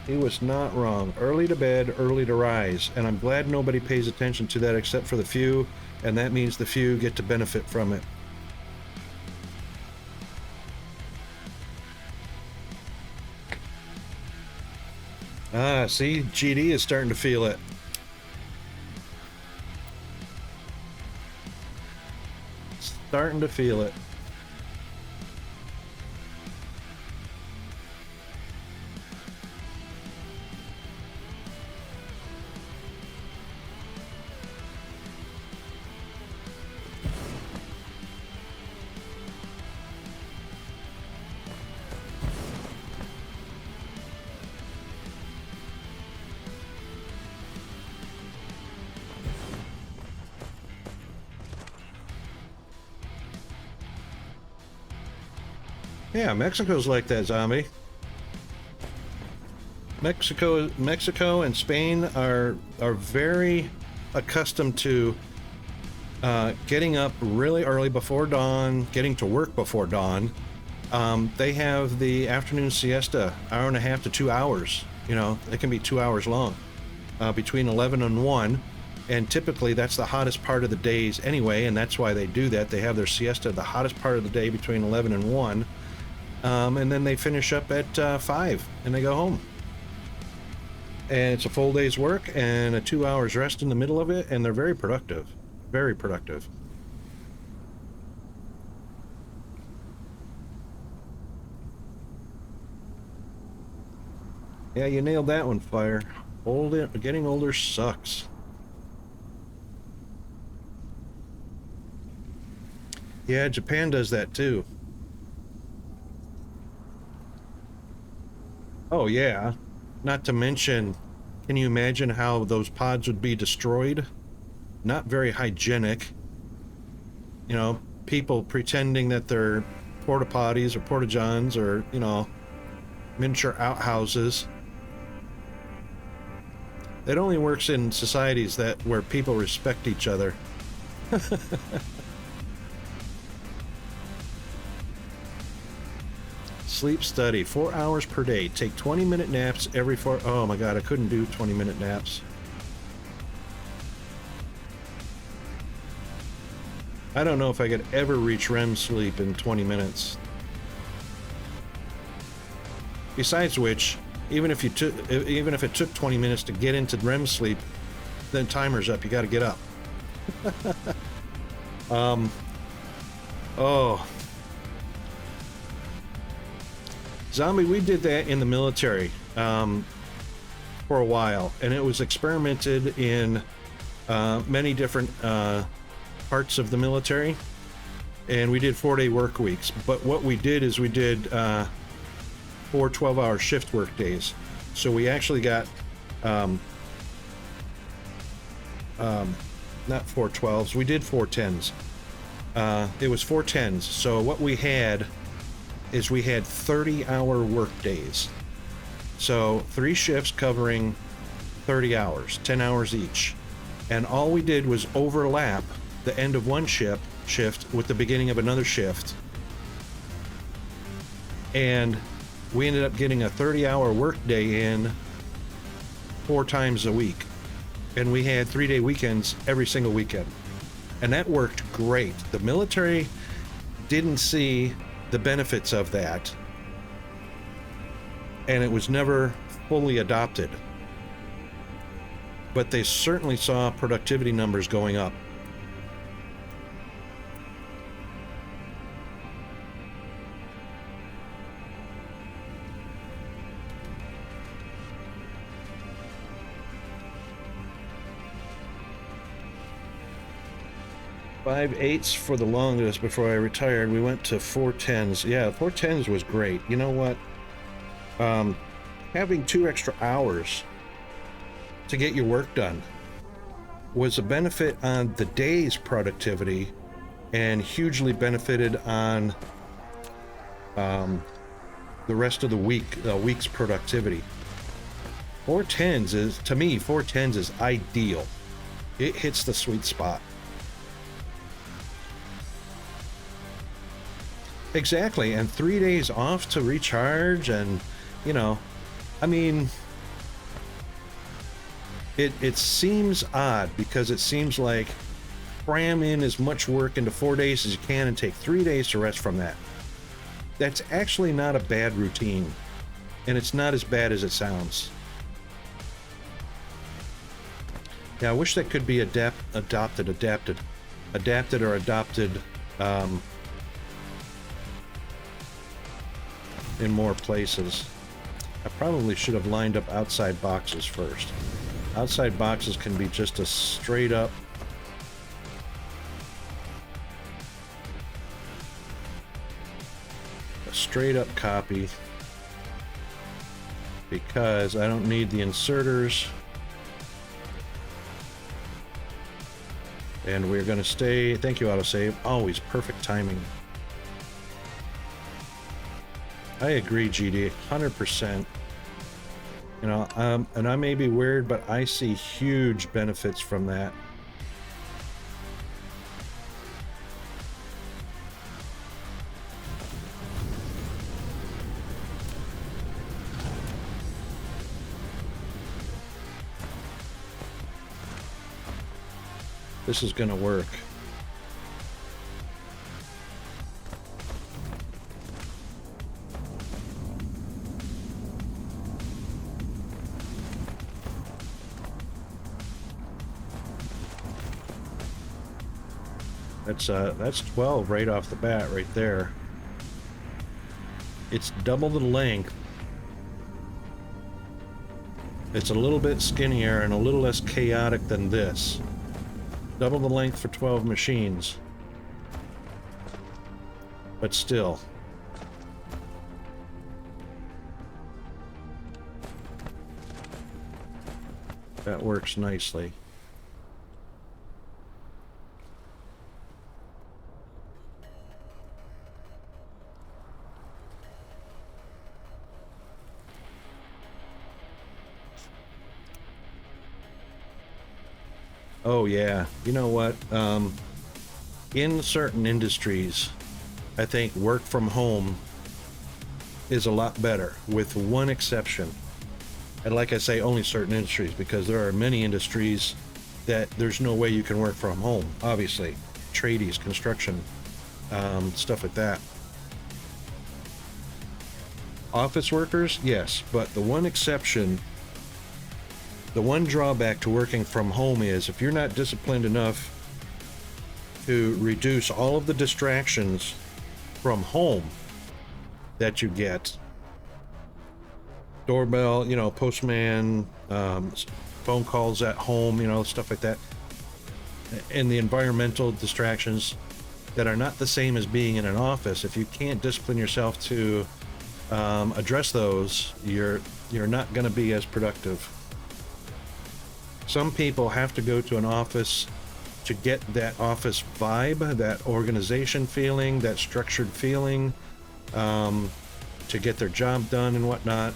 He was not wrong. Early to bed, early to rise. And I'm glad nobody pays attention to that except for the few, and that means the few get to benefit from it. Ah, see? GD is starting to feel it. Starting to feel it. Yeah, Mexico's like that, zombie. Mexico and Spain are very accustomed to getting up really early before dawn, getting to work before dawn. They have the afternoon siesta, hour and a half to 2 hours. You know, it can be 2 hours long, between 11 and 1. And typically that's the hottest part of the days anyway, and that's why they do that. They have their siesta the hottest part of the day between 11 and 1. And then they finish up at 5 and they go home. And it's a full day's work and a 2 hours rest in the middle of it, and they're very productive. Very productive. Yeah, you nailed that one, Fire. Getting older sucks. Yeah, Japan does that too. Oh yeah. Not to mention, can you imagine how those pods would be destroyed? Not very hygienic. You know, people pretending that they're porta potties or porta johns or, you know, miniature outhouses. It only works in societies that where people respect each other. Sleep study, 4 hours per day. Take 20-minute naps every 4. Oh my God, I couldn't do 20-minute naps. I don't know if I could ever reach REM sleep in 20 minutes. Besides which, even if it took 20 minutes to get into REM sleep, then timer's up. You got to get up. Oh, zombie. We did that in the military for a while, and it was experimented in many different parts of the military, and we did 4-day work weeks. But what we did is we did 4 12-hour shift work days. So we actually got not 4 12s, we did 4 10s. It was 4 10s. So what we had is we had 30-hour work days. So 3 shifts covering 30 hours, 10 hours each. And all we did was overlap the end of one shift with the beginning of another shift. And we ended up getting a 30-hour work day in 4 times a week. And we had 3-day weekends every single weekend. And that worked great. The military didn't see the benefits of that. And it was never fully adopted. But they certainly saw productivity numbers going up. Five 8s for the longest before I retired. We went to 4 10s. Yeah, 4 10s was great. You know what? Having 2 extra hours to get your work done was a benefit on the day's productivity and hugely benefited on the rest of the week's productivity. 4 10s is, to me, 4 10s is ideal. It hits the sweet spot. Exactly, and 3 days off to recharge, and you know, I mean, it seems odd because it seems like cram in as much work into 4 days as you can and take 3 days to rest from that. That's actually not a bad routine, and it's not as bad as it sounds. Yeah, I wish that could be adapted in more places. I probably should have lined up outside boxes first. Outside boxes can be just a straight up copy, because I don't need the inserters. And we're going to stay, thank you autosave, always perfect timing. I agree, GD, 100%. You know, and I may be weird, but I see huge benefits from that. This is going to work. That's 12 right off the bat right there. It's double the length. It's a little bit skinnier and a little less chaotic than this. Double the length for 12 machines. But still. That works nicely. Oh yeah, you know what? In certain industries, I think work from home is a lot better, with one exception. And like I say, only certain industries, because there are many industries that there's no way you can work from home, obviously. Tradies, construction, stuff like that. Office workers, yes, but the one exception, the one drawback to working from home is if you're not disciplined enough to reduce all of the distractions from home that you get, doorbell, you know, postman, phone calls at home, you know, stuff like that, and the environmental distractions that are not the same as being in an office. If you can't discipline yourself to address those, you're not going to be as productive. Some people have to go to an office to get that office vibe, that organization feeling, that structured feeling, to get their job done and whatnot.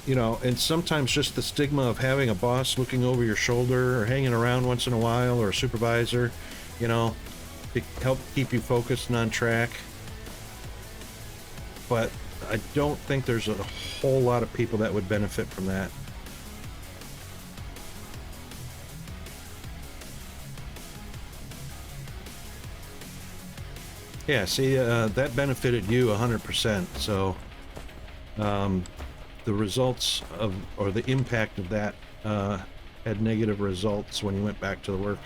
You know, and sometimes just the stigma of having a boss looking over your shoulder or hanging around once in a while, or a supervisor, you know, to help keep you focused and on track. But I don't think there's a whole lot of people that would benefit from that. Yeah, see, that benefited you 100%. So, the results of, or the impact of that, had negative results when you went back to the work.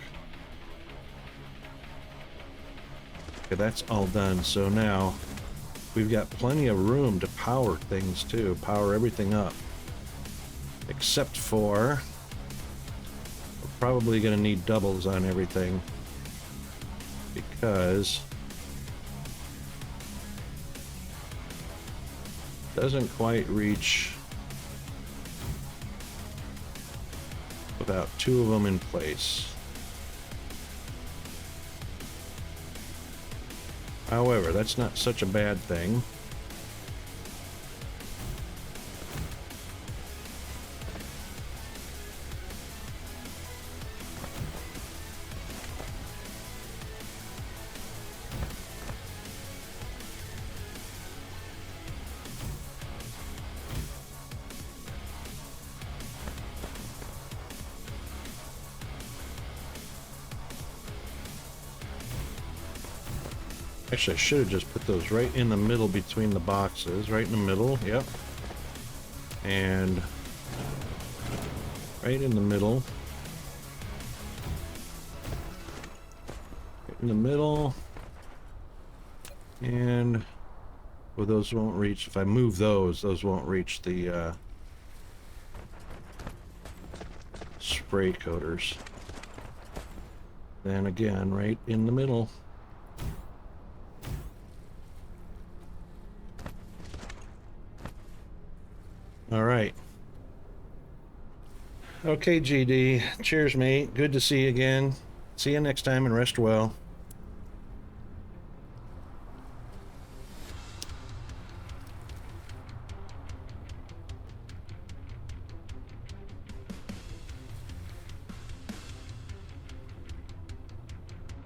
Okay, that's all done. So now we've got plenty of room to power things too, power everything up. Except for, we're probably going to need doubles on everything, because it doesn't quite reach without two of them in place. However, that's not such a bad thing. Actually, I should have just put those right in the middle between the boxes. Right in the middle, yep. And right in the middle. Right in the middle. And, well, those won't reach. If I move those won't reach the spray coaters. Then again, right in the middle. All right. Okay, GD. Cheers, mate. Good to see you again. See you next time, and rest well.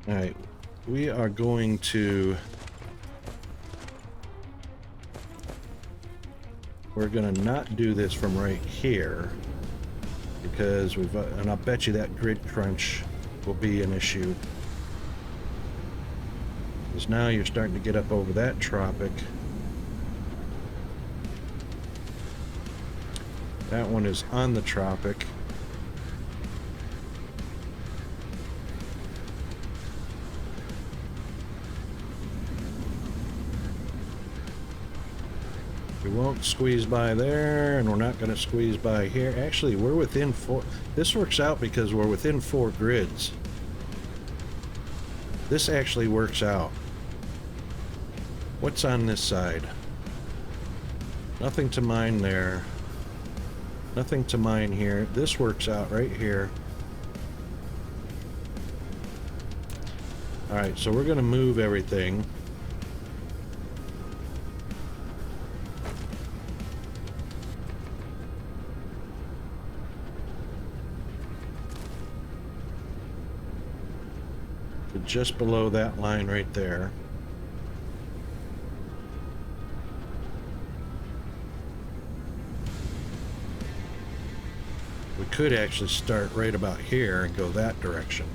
All right. We are going to... We're gonna not do this from right here, because we've, and I'll bet you that grid crunch will be an issue. Because now you're starting to get up over that tropic. That one is on the tropic. We won't squeeze by there, and we're not going to squeeze by here. Actually, we're within 4. This works out because we're within 4 grids. This actually works out. What's on this side? Nothing to mine there. Nothing to mine here. This works out right here. Alright, so we're going to move everything. To just below that line right there. We could actually start right about here and go that direction.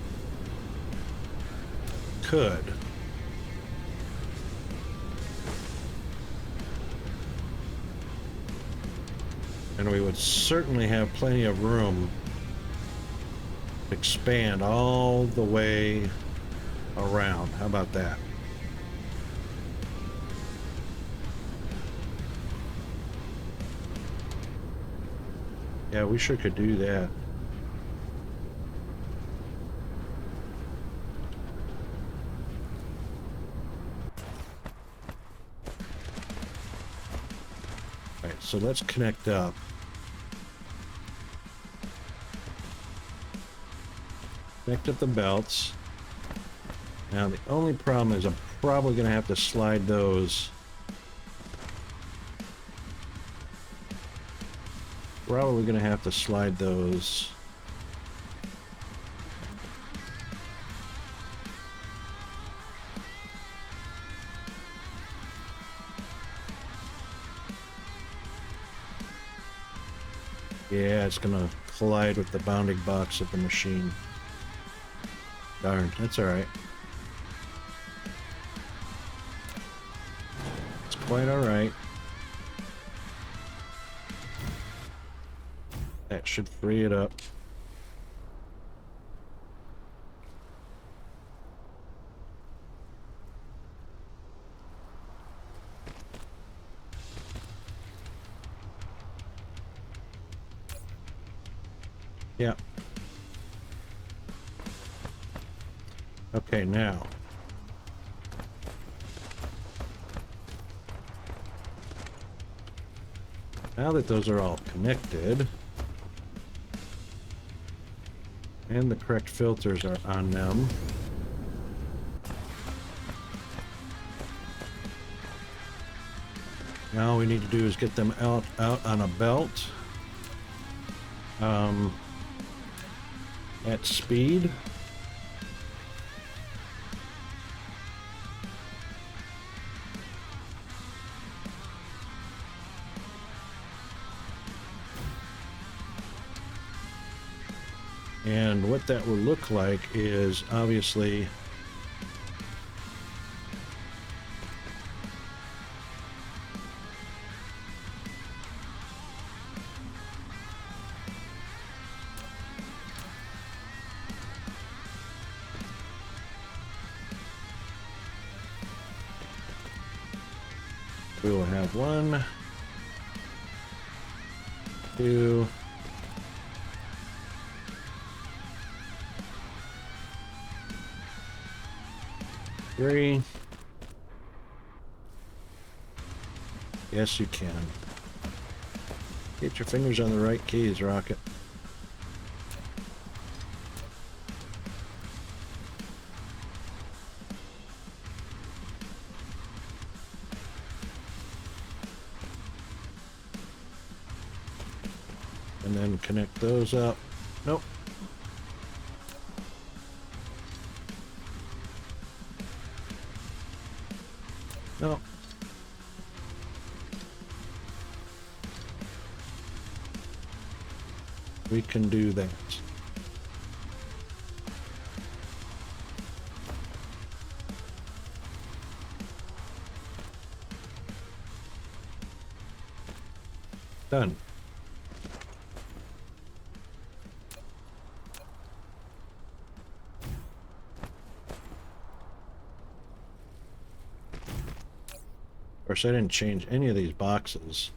Could. And we would certainly have plenty of room to expand all the way around. How about that? Yeah, we sure could do that. Alright, so let's connect up. Connect up the belts. Now the only problem is I'm probably going to have to slide those. Probably going to have to slide those. Yeah, it's going to collide with the bounding box of the machine. Darn, that's alright. It's quite alright. That should free it up. Yeah. Okay, now. Now that those are all connected, and the correct filters are on them, now all we need to do is get them out on a belt at speed. And what that will look like is obviously we will have 1, 2, 3. Yes, you can. Get your fingers on the right keys, Rocket. And then connect those up. Nope. No. We can do that. Done. Of course, I didn't change any of these boxes.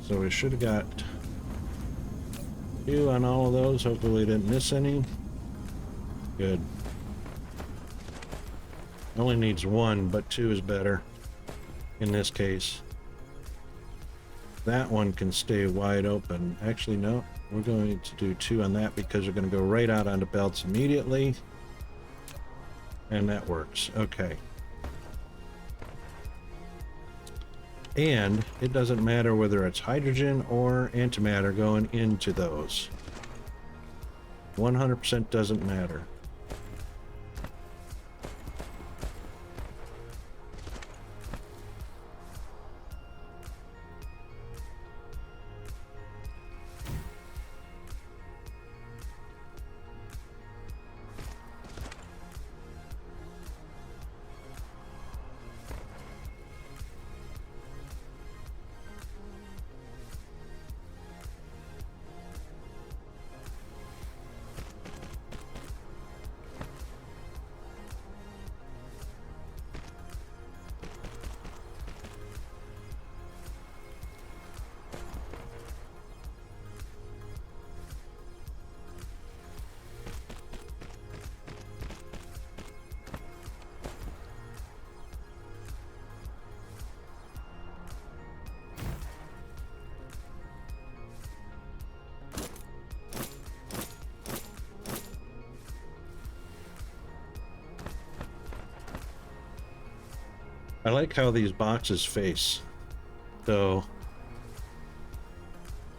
So we should have got 2 on all of those. Hopefully we didn't miss any. Good. Only needs 1, but 2 is better in this case. That one can stay wide open. Actually, no. We're going to do 2 on that because we're going to go right out onto belts immediately. And that works. Okay. And it doesn't matter whether it's hydrogen or antimatter going into those. 100% doesn't matter. I like how these boxes face. So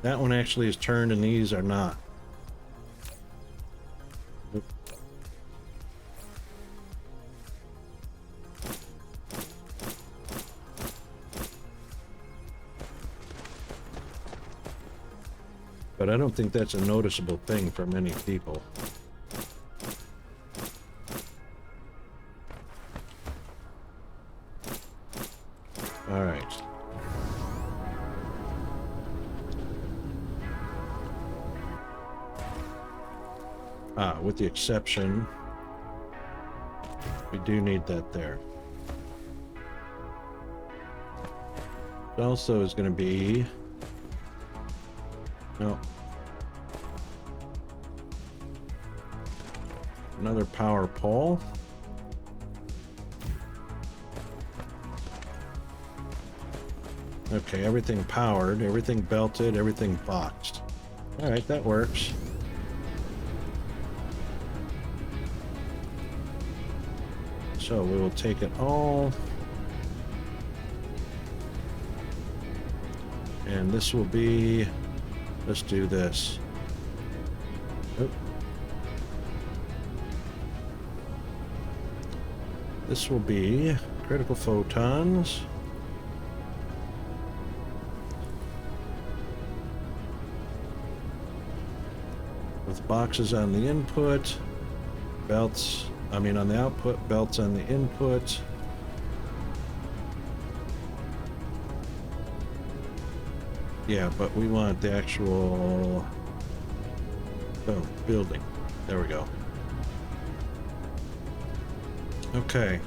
that one actually is turned and these are not. But I don't think that's a noticeable thing for many people. All right. With the exception, we do need that there. It also is going to be, no, another power pole. Okay, everything powered, everything belted, everything boxed. All right, that works. So we will take it all. And this will be, let's do this. Oh. This will be critical photons. With boxes on the input, belts, I mean on the output, belts on the input. Yeah, but we want the actual building. There we go. Okay.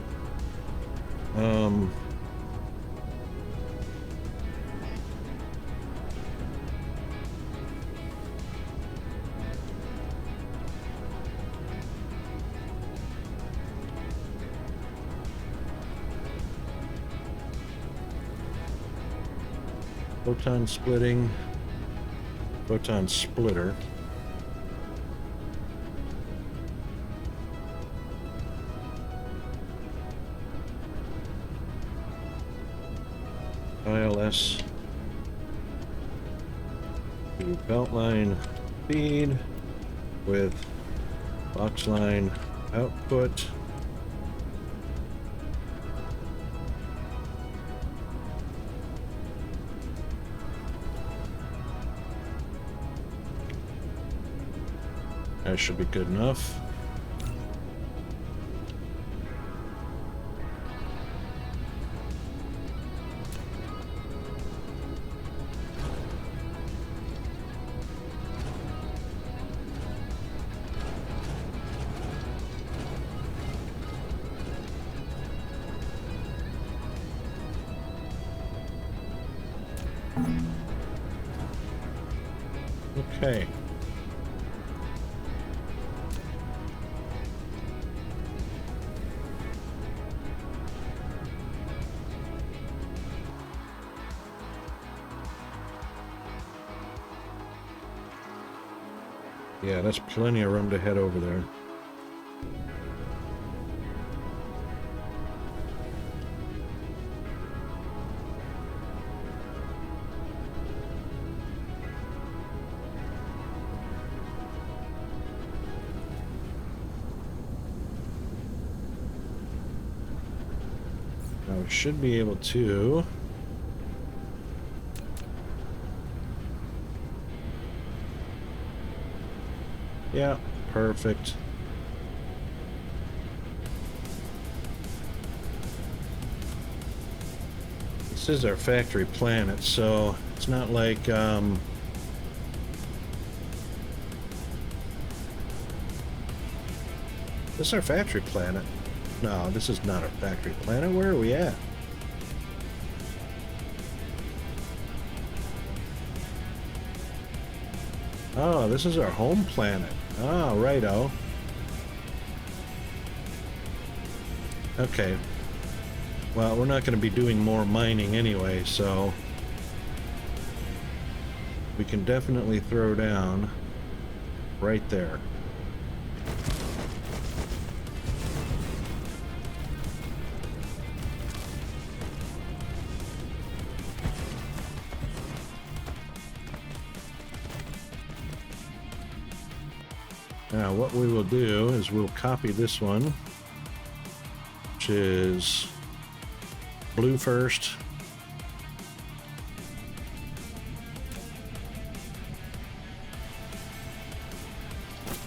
Photon splitting, photon splitter. ILS to belt line feed with box line output. That should be good enough. Okay. Yeah, that's plenty of room to head over there. Now we should be able to... Yeah, perfect. This is our factory planet, so it's not like, this is our factory planet. No, this is not our factory planet. Where are we at? Oh, this is our home planet. Oh, righto. Okay. Well, we're not going to be doing more mining anyway, so we can definitely throw down right there. Now what we will do is we'll copy this one, which is blue first.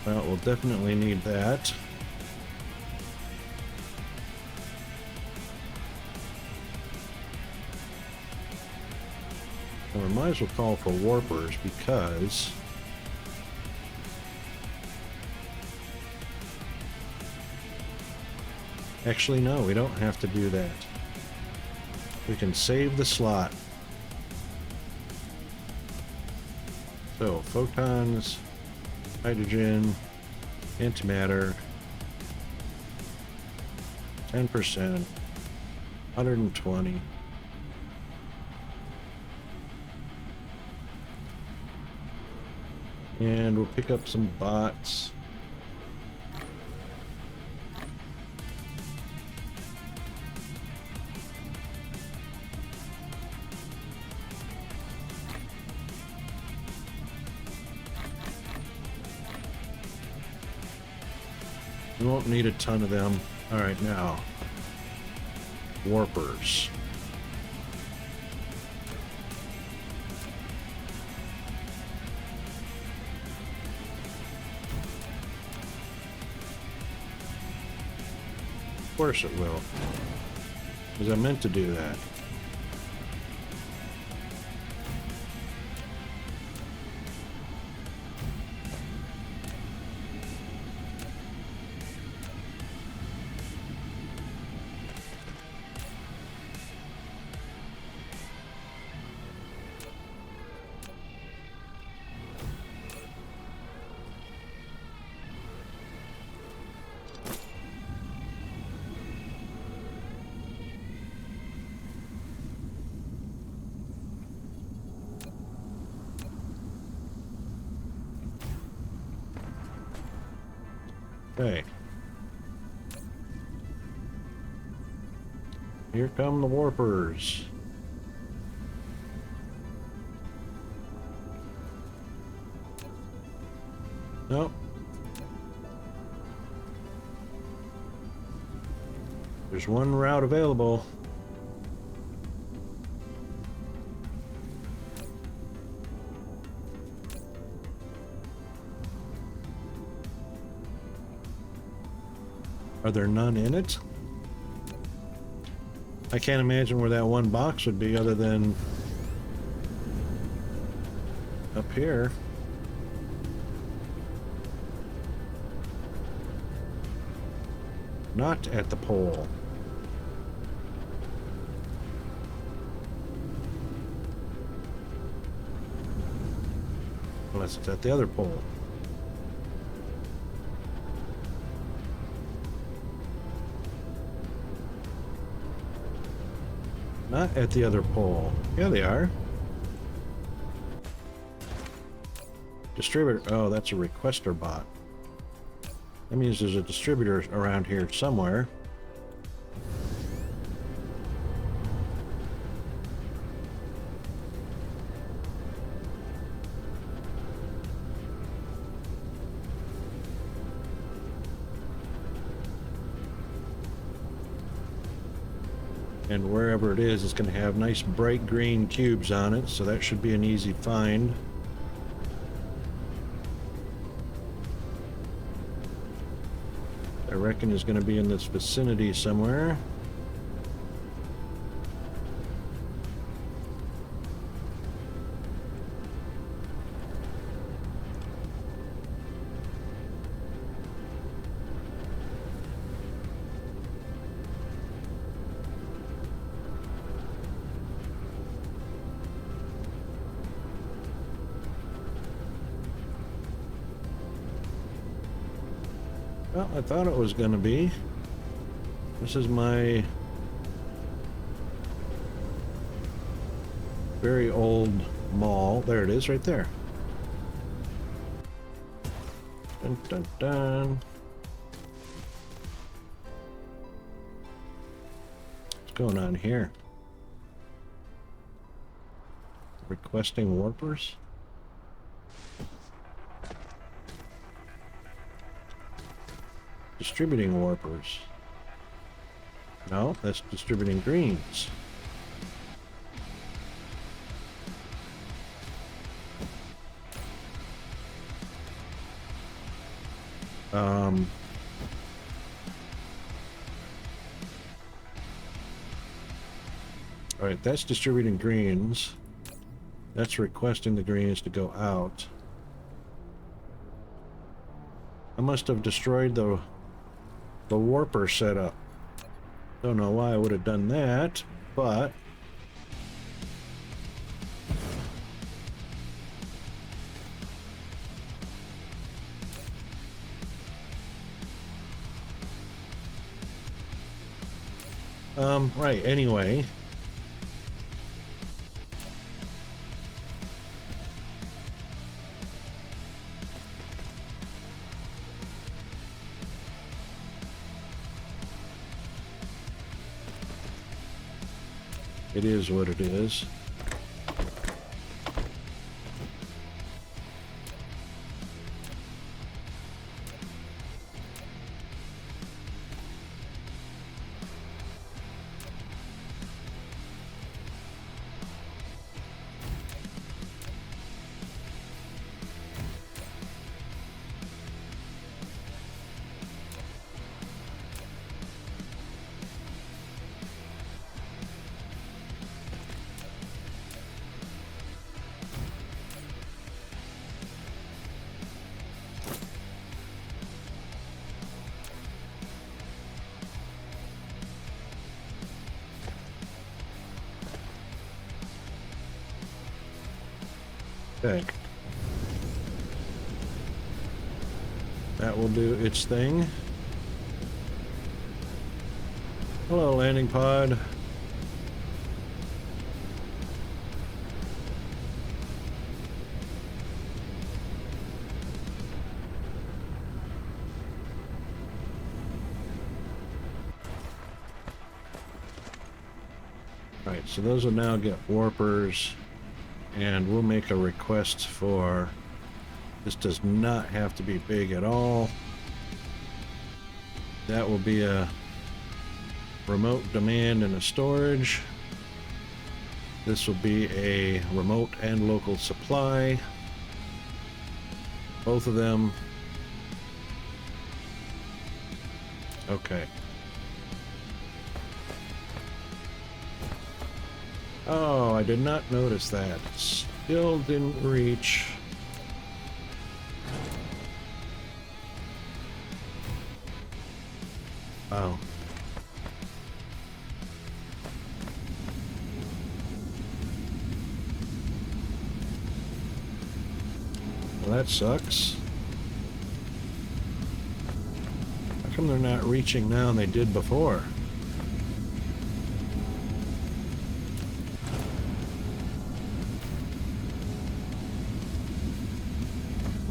Well, we'll definitely need that. And we might as well call for warpers because actually, no, we don't have to do that. We can save the slot. So, photons, hydrogen, antimatter, 10%, 120. And we'll pick up some bots. We won't need a ton of them. All right, now, warpers. Of course it will, because I meant to do that. Okay. Here come the warpers. Nope. There's one route available. Are there none in it? I can't imagine where that one box would be other than up here. Not at the pole. unless it's at the other pole. Not at the other pole. Yeah, they are. Distributor. Oh, that's a requester bot. That means there's a distributor around here somewhere. And wherever it is, it's going to have nice bright green cubes on it, so that should be an easy find. I reckon is going to be in this vicinity somewhere. Well, I thought it was going to be. This is my very old mall. There it is, right there. Dun, dun, dun. What's going on here? Requesting warpers? Distributing warpers. No, that's distributing greens. All right, that's distributing greens. That's requesting the greens to go out. I must have destroyed the warper setup. Don't know why I would have done that, but right, anyway. It is what it is. Okay. That will do its thing. Hello, landing pod. Right, so those will now get warpers. And we'll make a request for, this does not have to be big at all. That will be a remote demand and a storage. This will be a remote and local supply. Both of them. Okay. Oh, I did not notice that. Still didn't reach. Oh. that sucks. How come they're not reaching now and they did before?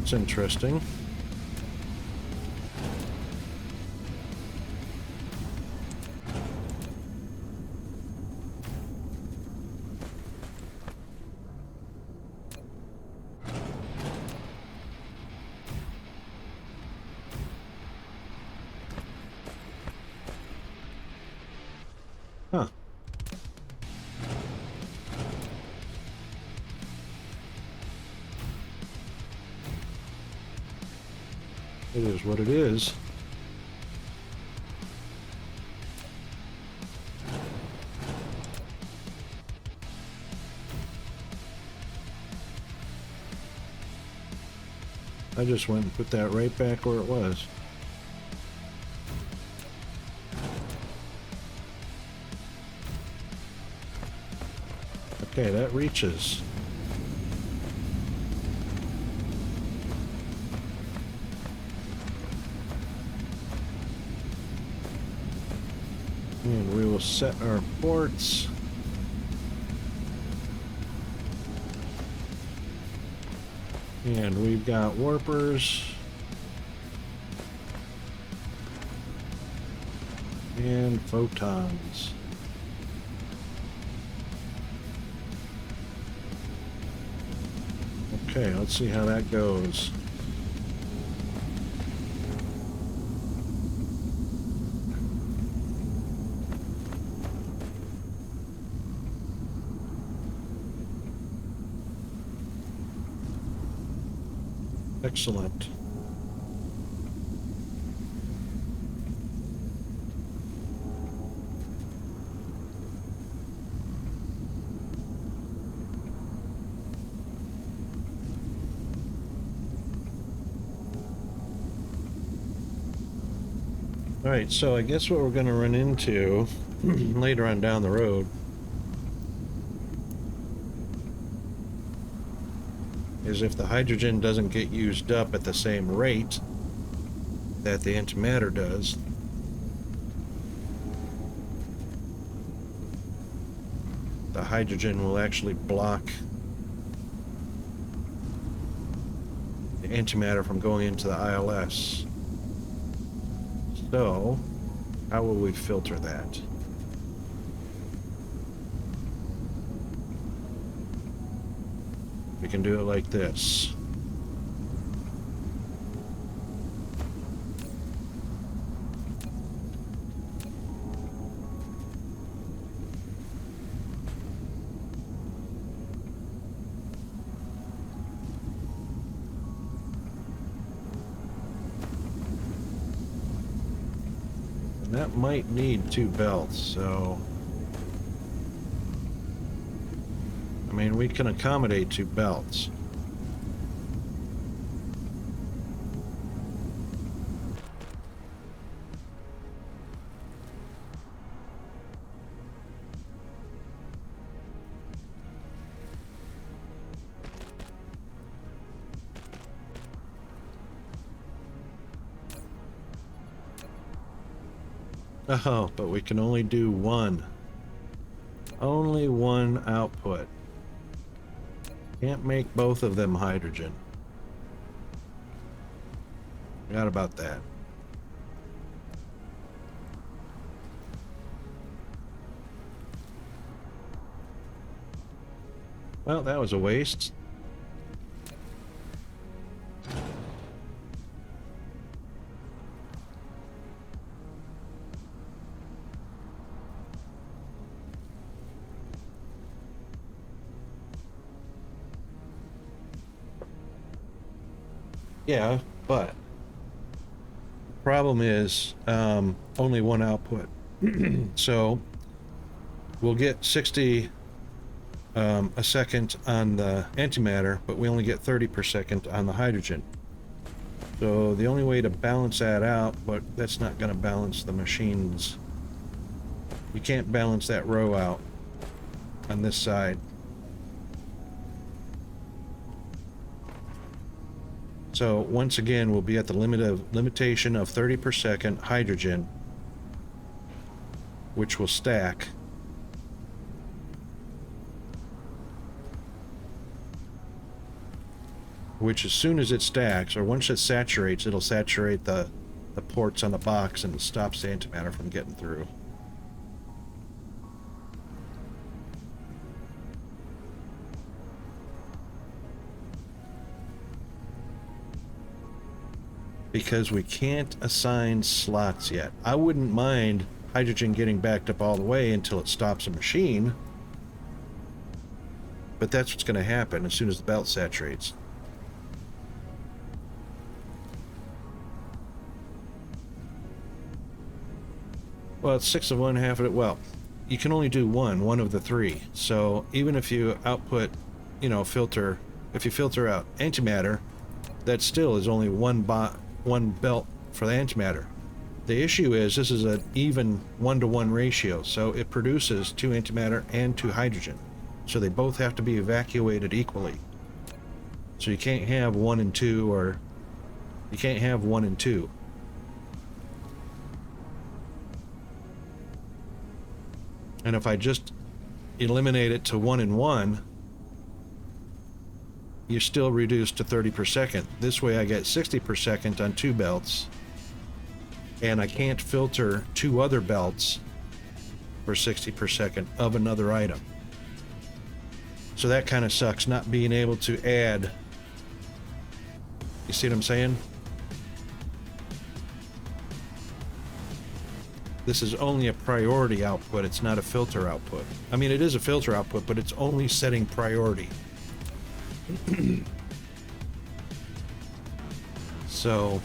It's interesting. Huh. It is what it is. I just went and put that right back where it was. Okay, that reaches. And we will set our ports. And we've got warpers. And photons. Okay, let's see how that goes. Excellent. All right, so I guess what we're going to run into later on down the road is if the hydrogen doesn't get used up at the same rate that the antimatter does, the hydrogen will actually block the antimatter from going into the ILS. So, how will we filter that? We can do it like this. And that might need 2 belts, so I mean, we can accommodate 2 belts. Oh, but we can only do 1. Only 1 output. Can't make both of them hydrogen. Forgot about that. Well, that was a waste. Yeah, but the problem is only 1 output. So we'll get 60 a second on the antimatter, but we only get 30 per second on the hydrogen. So the only way to balance that out, but that's not going to balance the machines. You can't balance that row out on this side. So once again, we'll be at the limitation of 30 per second hydrogen, which will stack. Which as soon as it stacks, or once it saturates, it'll saturate the ports on the box and stops the antimatter from getting through. Because we can't assign slots yet. I wouldn't mind hydrogen getting backed up all the way until it stops a machine, but that's what's going to happen as soon as the belt saturates. Well, it's 6 of one, half of it. Well, you can only do one of the three. So even if you output, you know, filter, if you filter out antimatter, that still is only one belt for the antimatter. The issue is this is an even 1-to-1 ratio, so it produces 2 antimatter and 2 hydrogen. So they both have to be evacuated equally. So you can't have 1 and 2, or you can't have 1 and 2. And if I just eliminate it to 1 and 1, you're still reduced to 30 per second. This way I get 60 per second on 2 belts, and I can't filter 2 other belts for 60 per second of another item. So that kind of sucks, not being able to add. You see what I'm saying? This is only a priority output, it's not a filter output. I mean, it is a filter output, but it's only setting priority. So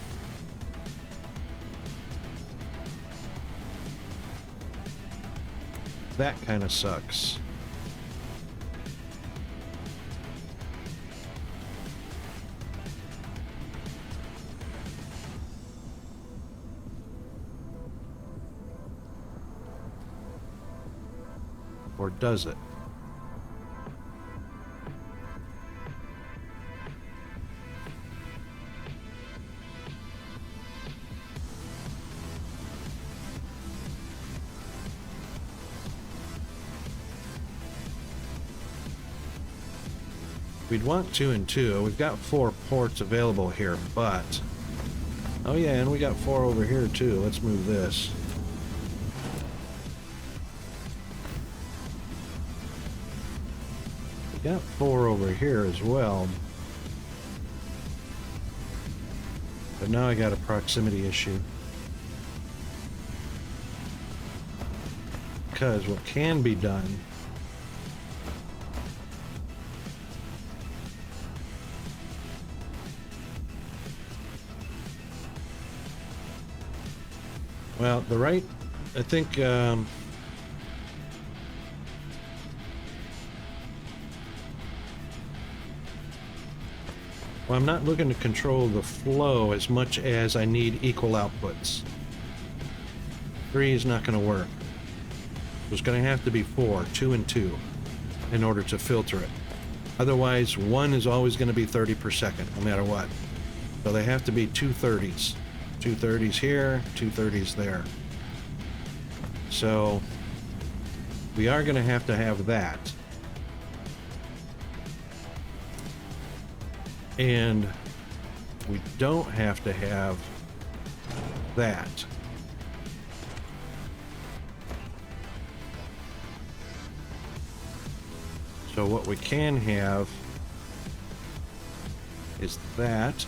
that kind of sucks. Or does it? We'd want 2 and 2. We've got 4 ports available here, but... Oh yeah, and we got 4 over here too. Let's move this. We got 4 over here as well. But now I got a proximity issue. Because what can be done... Well, the right, I think, well, I'm not looking to control the flow as much as I need equal outputs. 3 is not going to work. There's going to have to be 4, 2 and 2, in order to filter it. Otherwise, 1 is always going to be 30 per second, no matter what. So they have to be 2 30s. 2 30s here, 2 30s there. So we are going to have that. And we don't have to have that. So what we can have is that.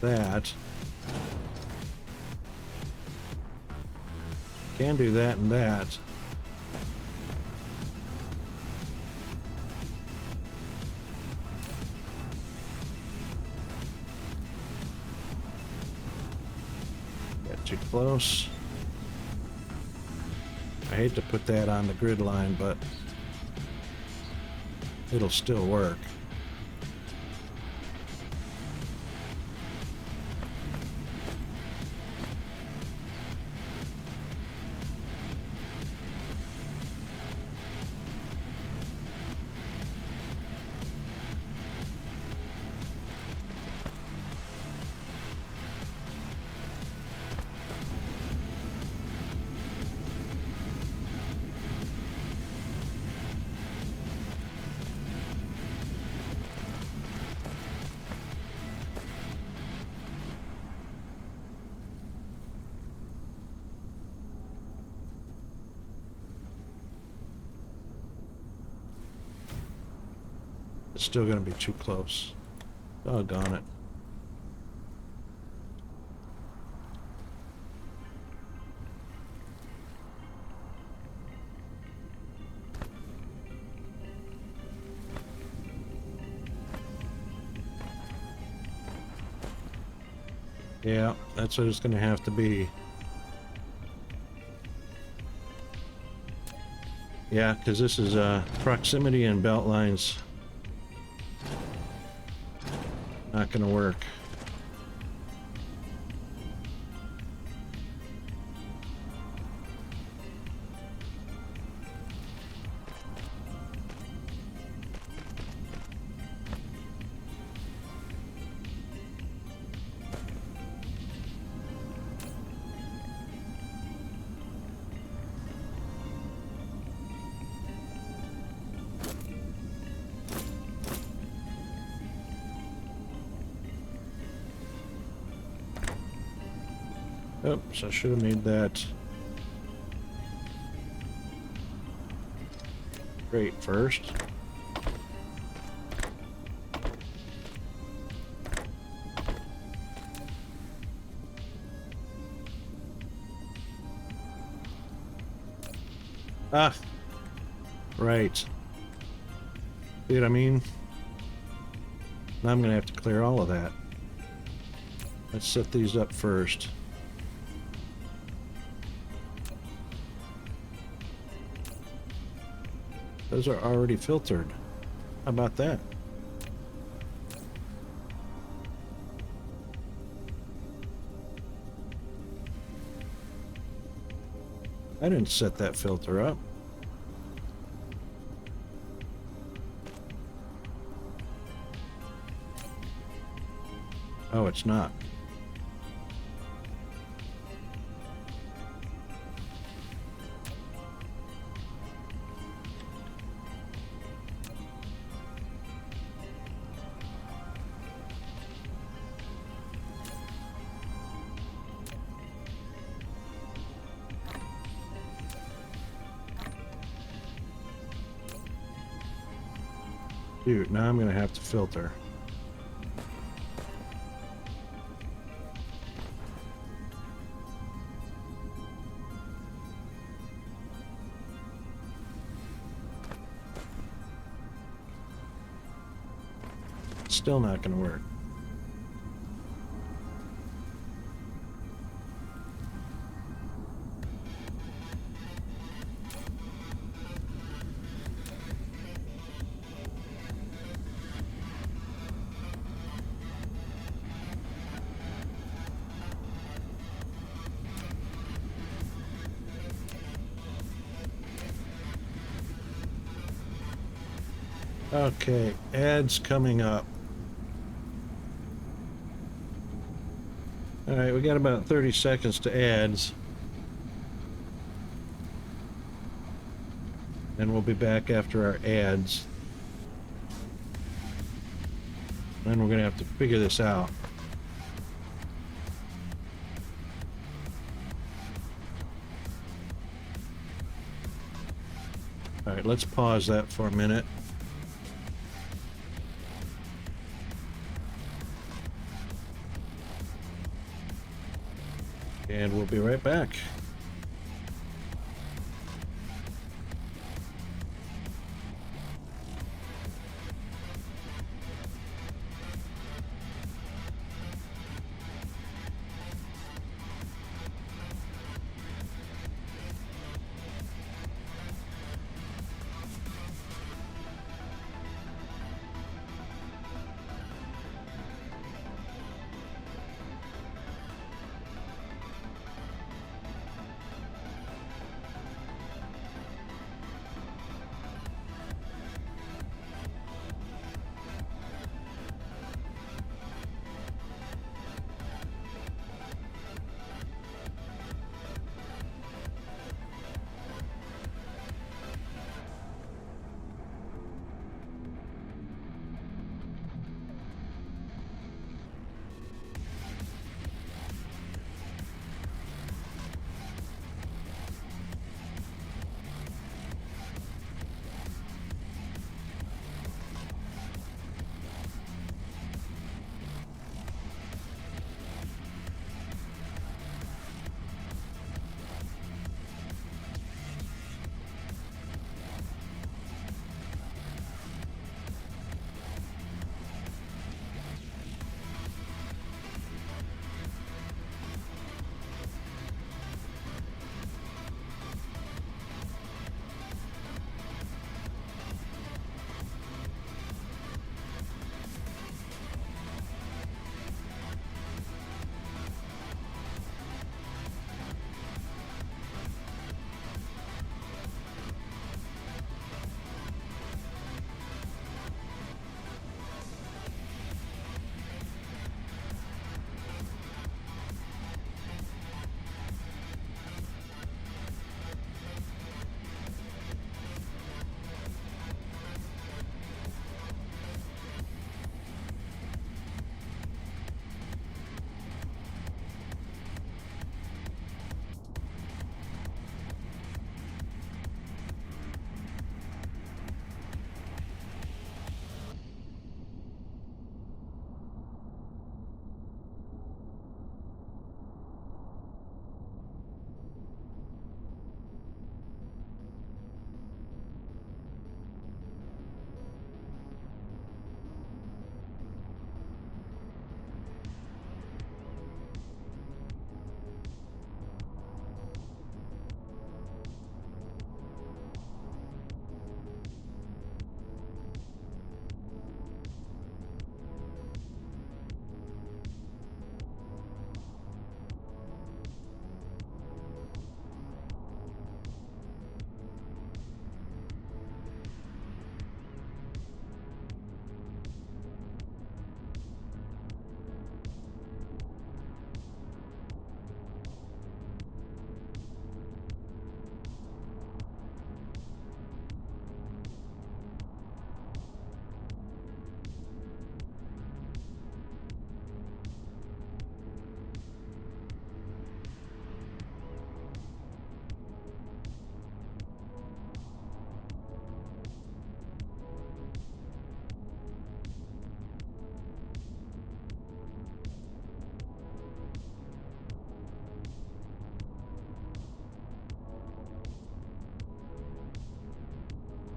That. Can do that and that. you close. I hate to put that on the grid line, but it'll still work. It's still going to be too close. Doggone it. Yeah, that's what it's going to have to be. Yeah, because this is proximity and belt lines. Not going to work. Oops, I should have made that straight first. Ah, right. See what I mean? Now I'm gonna have to clear all of that. Let's set these up first. Those are already filtered. How about that? I didn't set that filter up. Oh, it's not. Shoot, now I'm gonna have to filter. Still not gonna work. Okay, ads coming up. All right, we got about 30 seconds to ads. And we'll be back after our ads. Then we're gonna have to figure this out. All right, let's pause that for a minute. And we'll be right back.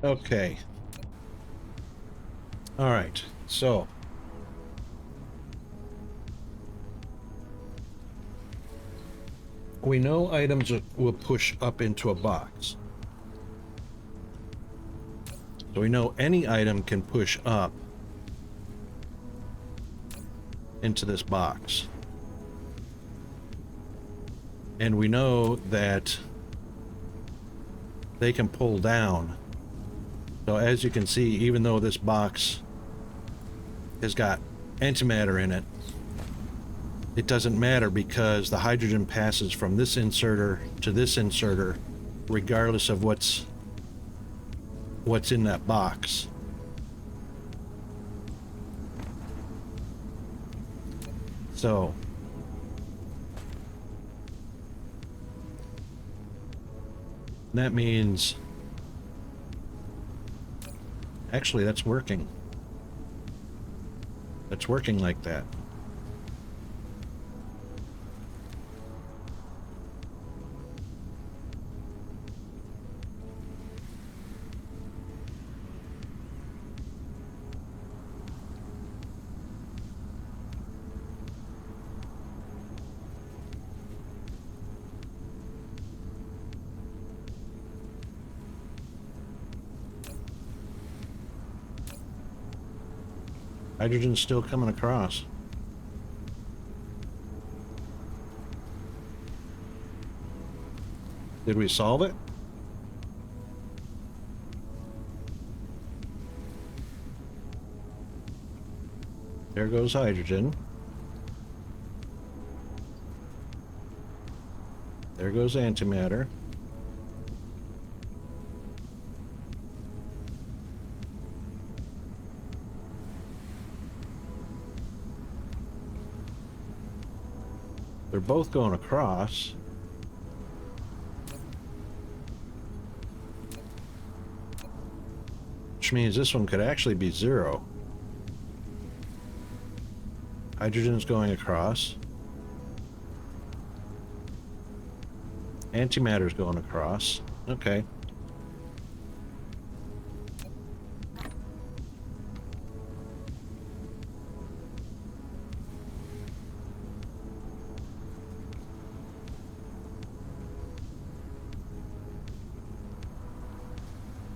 Okay. All right. So we know items will push up into a box. So we know any item can push up into this box. And we know that they can pull down. So as you can see, even though this box has got antimatter in it, it doesn't matter because the hydrogen passes from this inserter to this inserter regardless of what's in that box. So that means actually that's working. That's working like that. Hydrogen's still coming across. Did we solve it? There goes hydrogen. There goes antimatter. They're both going across. Which means this one could actually be 0. Hydrogen's going across. Antimatter's going across. Okay.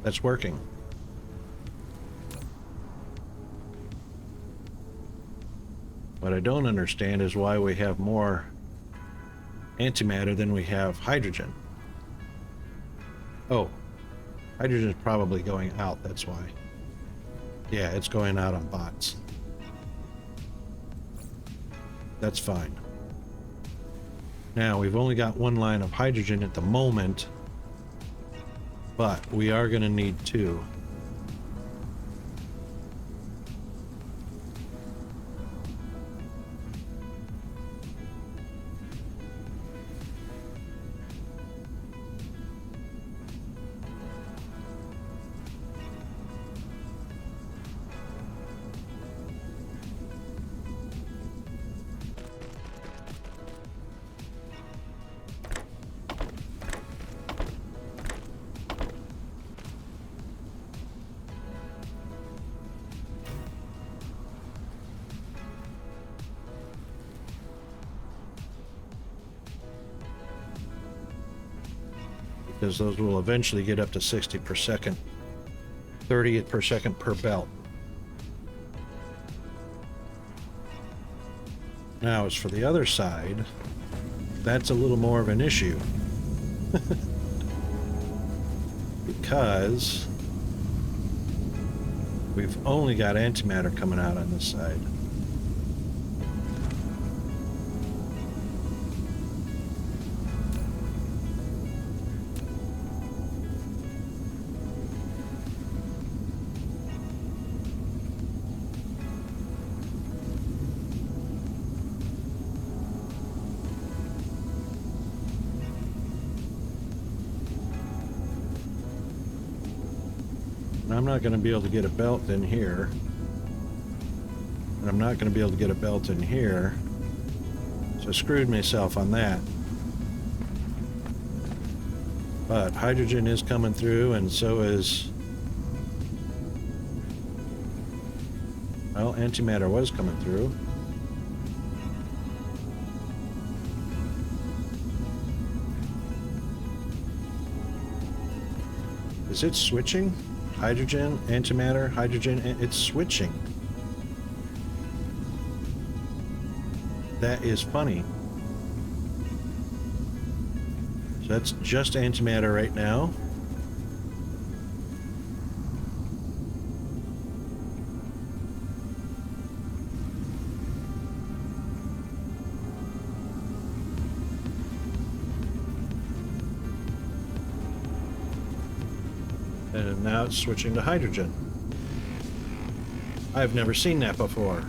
That's working. What I don't understand is why we have more antimatter than we have hydrogen. Oh, hydrogen's probably going out, that's why. Yeah, it's going out on bots. That's fine. Now, we've only got one line of hydrogen at the moment, but we are going to need 2. Because those will eventually get up to 60 per second, 30 per second per belt. Now, as for the other side, that's a little more of an issue. Because we've only got antimatter coming out on this side. I'm not going to be able to get a belt in here. And I'm not going to be able to get a belt in here. So I screwed myself on that. But hydrogen is coming through, and so is Well, antimatter was coming through. Is it switching? Hydrogen, antimatter, hydrogen, it's switching. That is funny. So that's just antimatter right now. And now it's switching to hydrogen. I've never seen that before.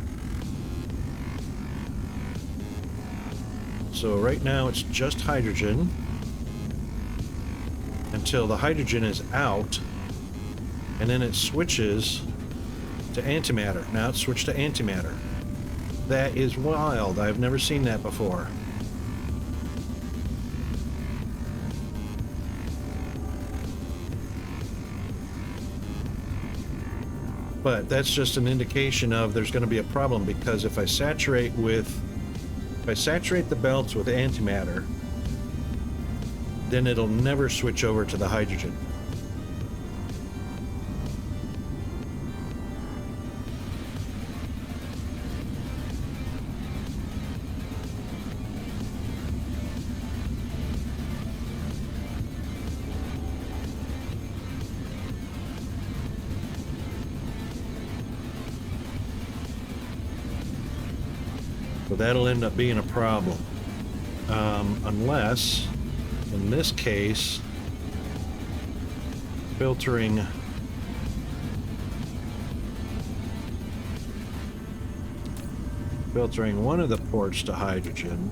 So right now it's just hydrogen until the hydrogen is out, and then it switches to antimatter. Now it's switched to antimatter. That is wild. I've never seen that before. But that's just an indication of there's going to be a problem, because if I saturate the belts with antimatter, then it'll never switch over to the hydrogen. So that'll end up being a problem. Unless, in this case, filtering one of the ports to hydrogen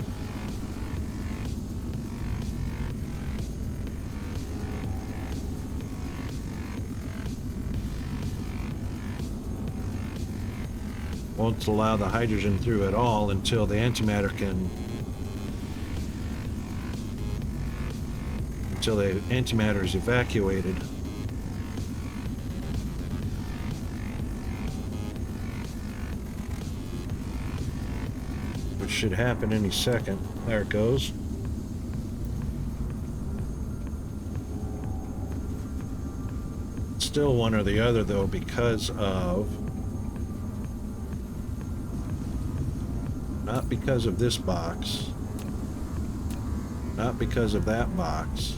won't allow the hydrogen through at all until the antimatter until the antimatter is evacuated. Which should happen any second. There it goes. Still one or the other though, because of not because of this box, not because of that box.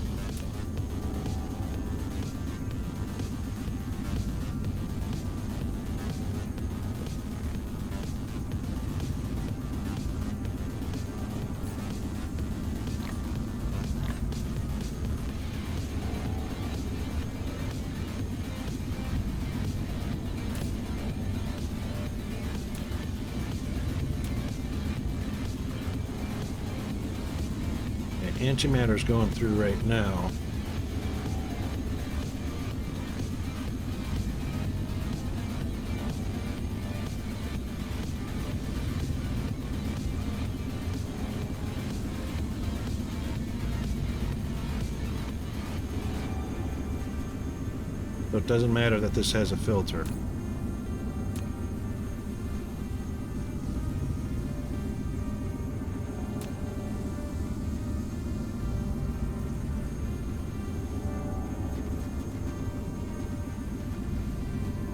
Antimatter's going through right now. So it doesn't matter that this has a filter.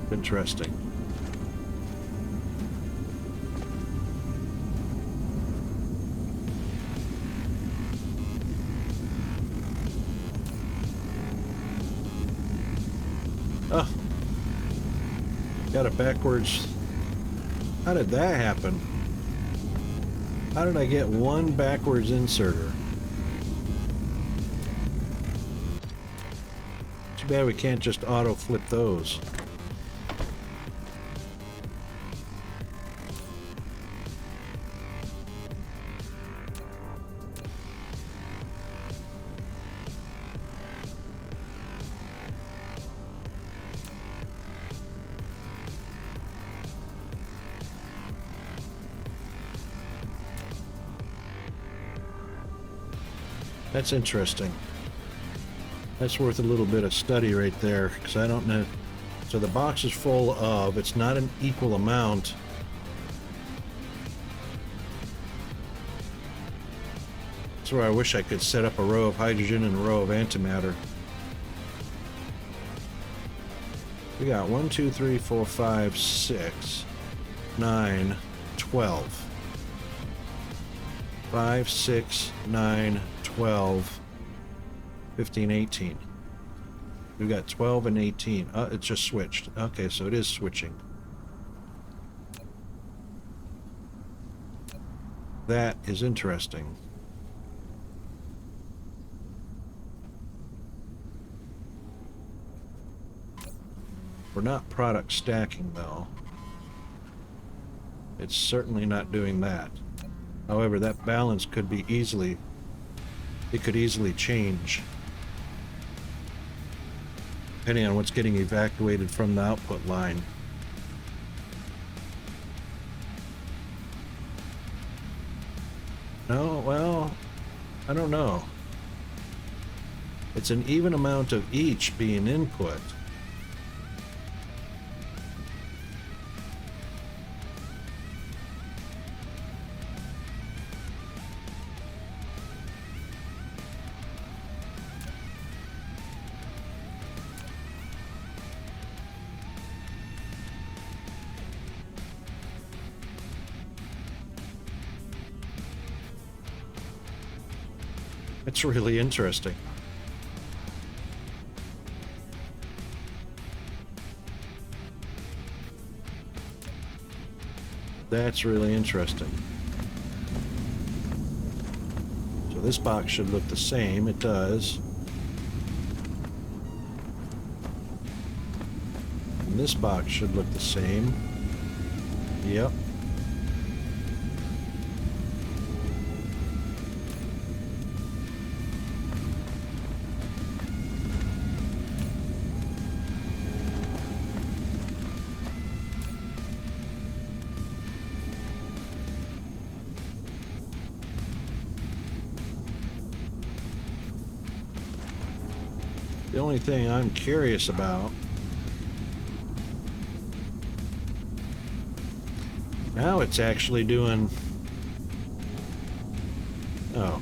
Interesting. Oh, got it backwards. How did that happen? How did I get one backwards inserter? Too bad we can't just auto flip those. That's interesting. That's worth a little bit of study right there, because I don't know. So the box is full of, it's not an equal amount. That's where I wish I could set up a row of hydrogen and a row of antimatter. We got 1, 2, 3, 4, 5, 6, 9, 12. 5, 6, 9, 12, 15, 18. We've got 12 and 18. It just switched. Okay, so it is switching. That is interesting. We're not product stacking, though. It's certainly not doing that. However, that balance could be easily, it could easily change depending on what's getting evacuated from the output line. No, well, I don't know. It's an even amount of each being input. It's really interesting. That's really interesting. So this box should look the same. It does. And this box should look the same. Yep. The only thing I'm curious about, now it's actually doing, oh.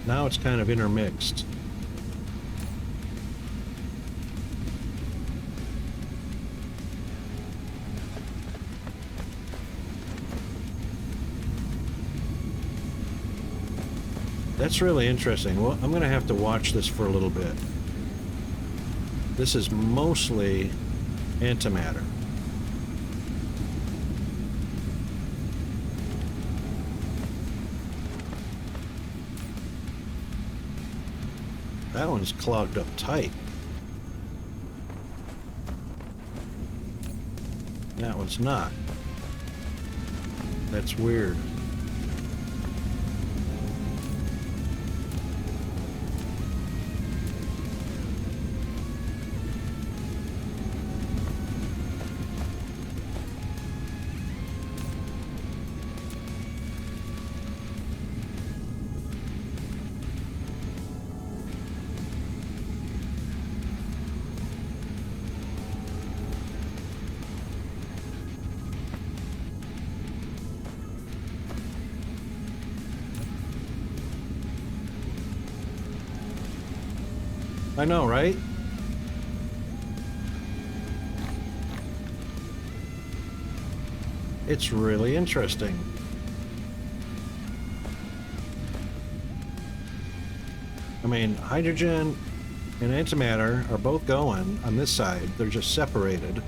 Now it's kind of intermixed. That's really interesting. Well, I'm going to have to watch this for a little bit. This is mostly antimatter. That one's clogged up tight. That one's not. That's weird. I know, right? It's really interesting. I mean, hydrogen and antimatter are both going on this side. They're just separated.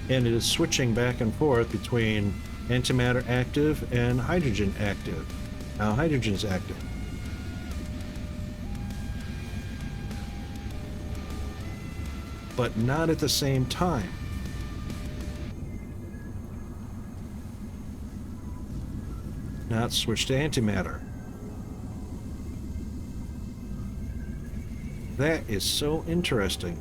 And it is switching back and forth between antimatter active and hydrogen active. Now hydrogen's active. But not at the same time. Now it's switched to antimatter. That is so interesting.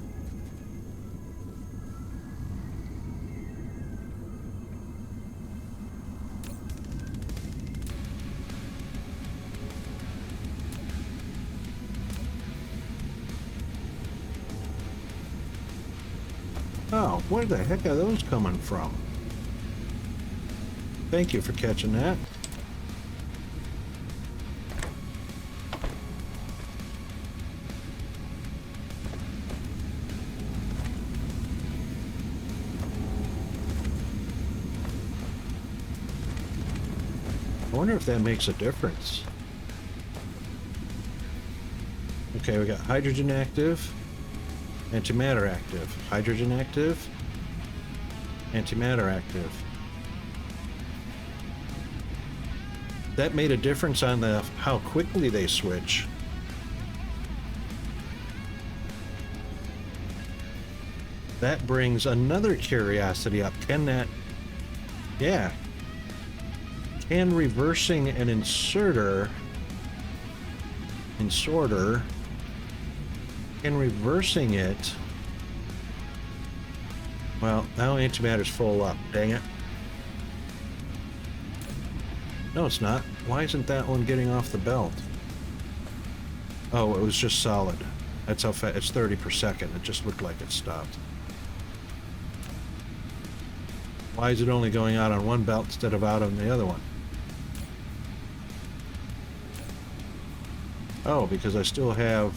Oh, where the heck are those coming from? Thank you for catching that. I wonder if that makes a difference. Okay, we got hydrogen active, antimatter active, hydrogen active, antimatter active. That made a difference on the how quickly they switch. That brings another curiosity up. Can that... Yeah. Can reversing an inserter... Can reversing it... Well, now antimatter's full up. Dang it. No, it's not. Why isn't that one getting off the belt? Oh, it was just solid. That's how fast... It's 30 per second. It just looked like it stopped. Why is it only going out on one belt instead of out on the other one? Oh, because I still have...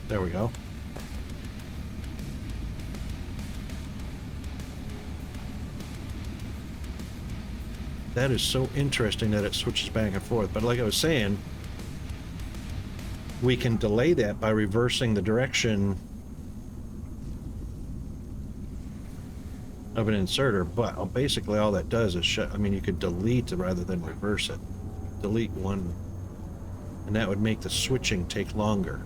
There we go. That is so interesting that it switches back and forth. But like I was saying, we can delay that by reversing the direction of an inserter. But basically all that does is shut... I mean, you could delete rather than reverse it. Delete one, and that would make the switching take longer.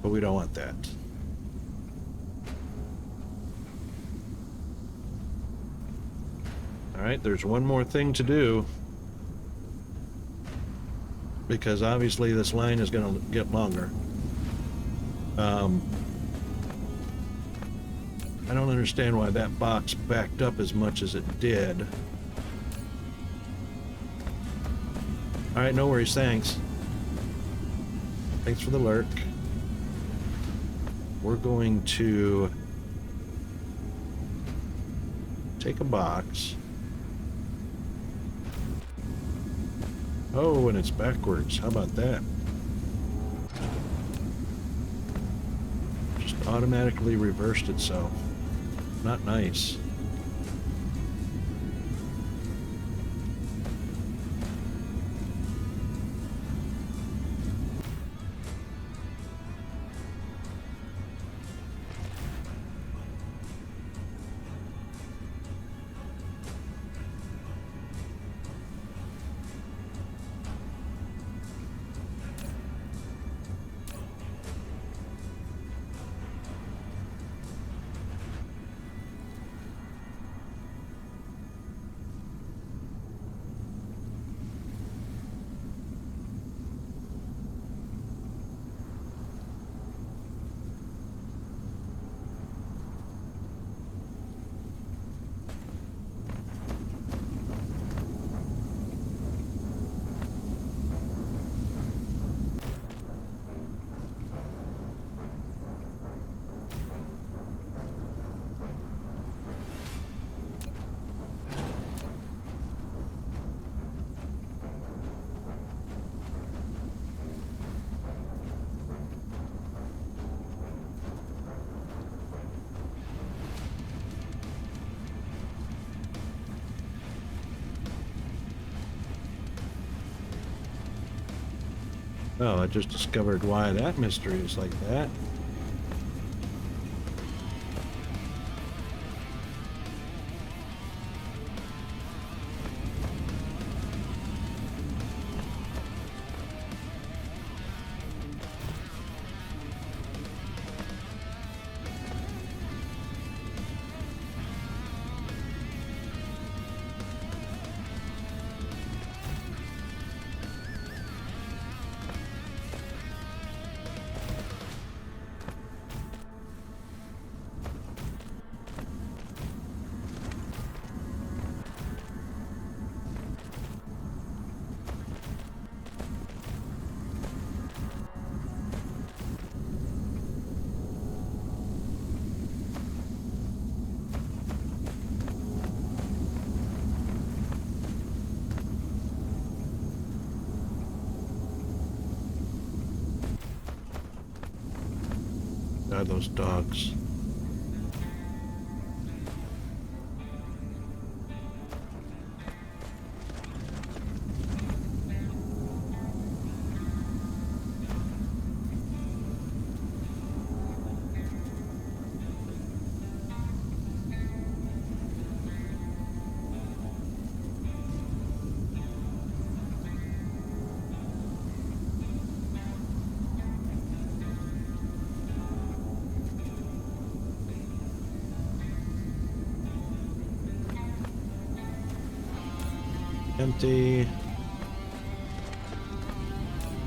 But we don't want that. Alright, there's one more thing to do. Because obviously this line is going to get longer. I don't understand why that box backed up as much as it did. Alright, no worries, thanks. Thanks for the lurk. We're going to take a box. Oh, and it's backwards. How about that? Just automatically reversed itself. Not nice. Oh, I just discovered why that mystery is like that. by those dogs. Empty.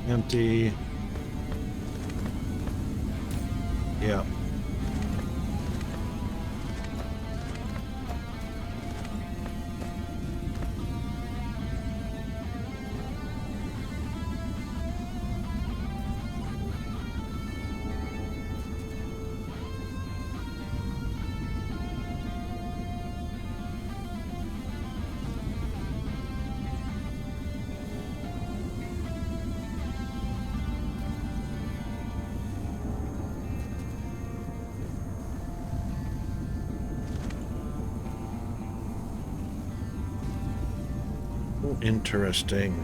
Empty. Yeah. Interesting.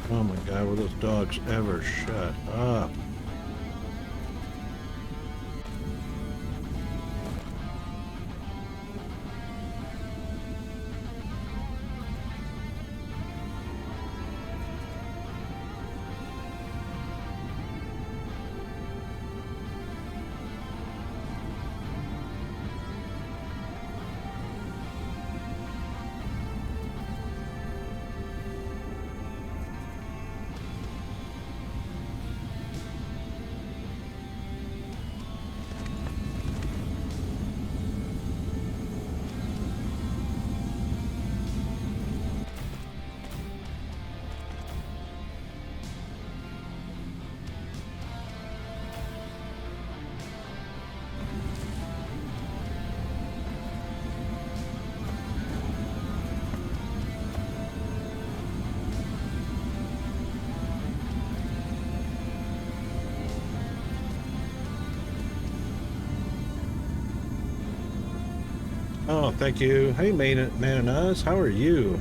Oh my God, will those dogs ever shut up? Oh, thank you. Hey, Man and Us, how are you?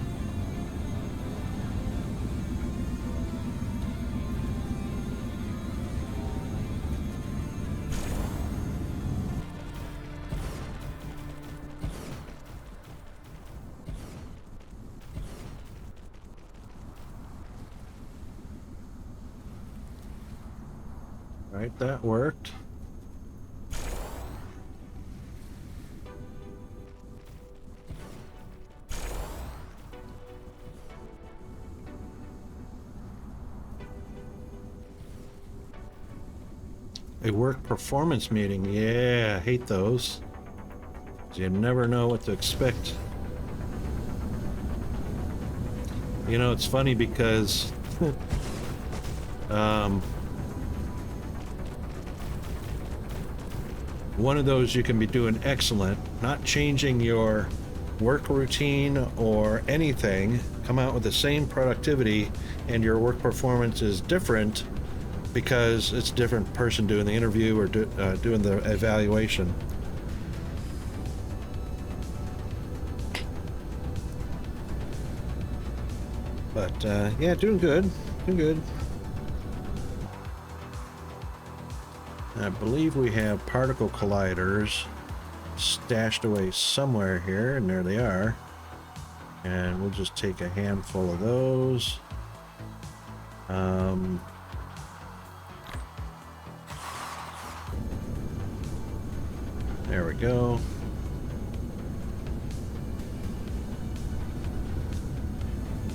Right, that worked. A work performance meeting. Yeah, I hate those. You never know what to expect. You know, it's funny because um, one of those you can be doing excellent, not changing your work routine or anything, come out with the same productivity, and your work performance is different because it's a different person doing the interview or doing the evaluation. But yeah, doing good, doing good. I believe we have particle colliders stashed away somewhere here, and there they are. And we'll just take a handful of those. There we go.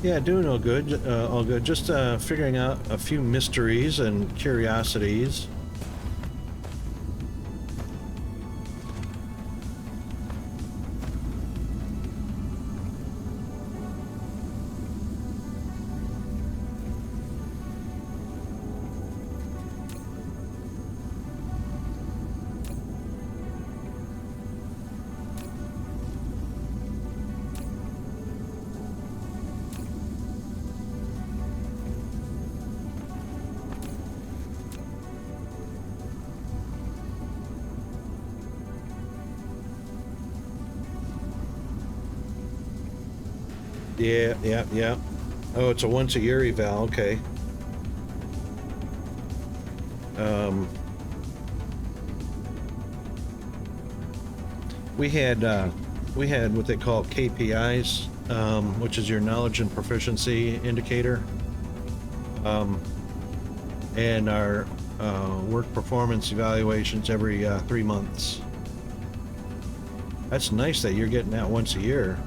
Yeah, doing all good. All good. Just figuring out a few mysteries and curiosities. Yeah, yeah, yeah. Oh, it's a once a year eval. Okay. Um, we had what they call KPIs, which is your knowledge and proficiency indicator, and our work performance evaluations every 3 months. That's nice that you're getting that once a year.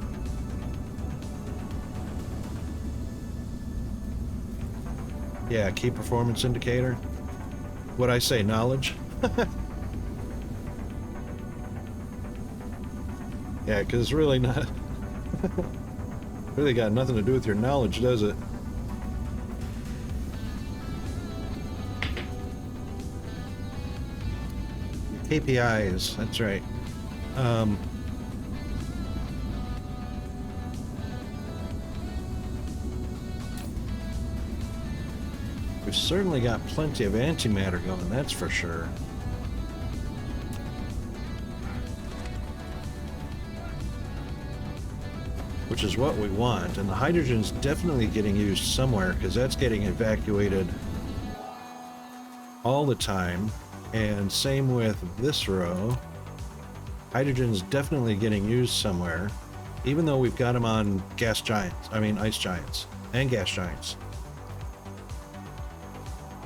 Yeah, key performance indicator. What'd I say, knowledge? Yeah, because it's really not... really got nothing to do with your knowledge, does it? KPIs, that's right. We've certainly got plenty of antimatter going, that's for sure. Which is what we want, and the hydrogen's definitely getting used somewhere because that's getting evacuated all the time. And same with this row. Hydrogen's definitely getting used somewhere, even though we've got them on ice giants and gas giants.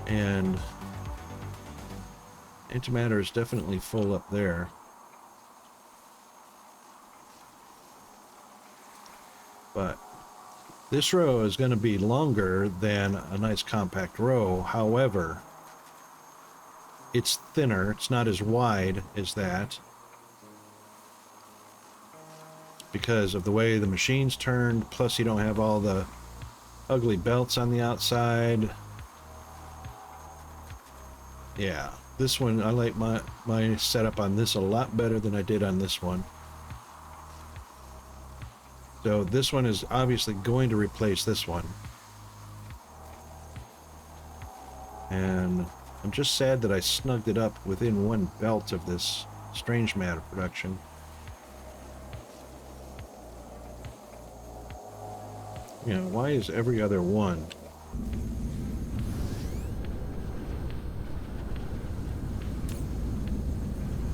And antimatter is definitely full up there. But this row is going to be longer than a nice compact row. However, it's thinner. It's not as wide as that because of the way the machine's turned. Plus, you don't have all the ugly belts on the outside. Yeah, this one, I like my setup on this a lot better than I did on this one. So this one is obviously going to replace this one. And I'm just sad that I snugged it up within one belt of this strange matter production. You know, why is every other one?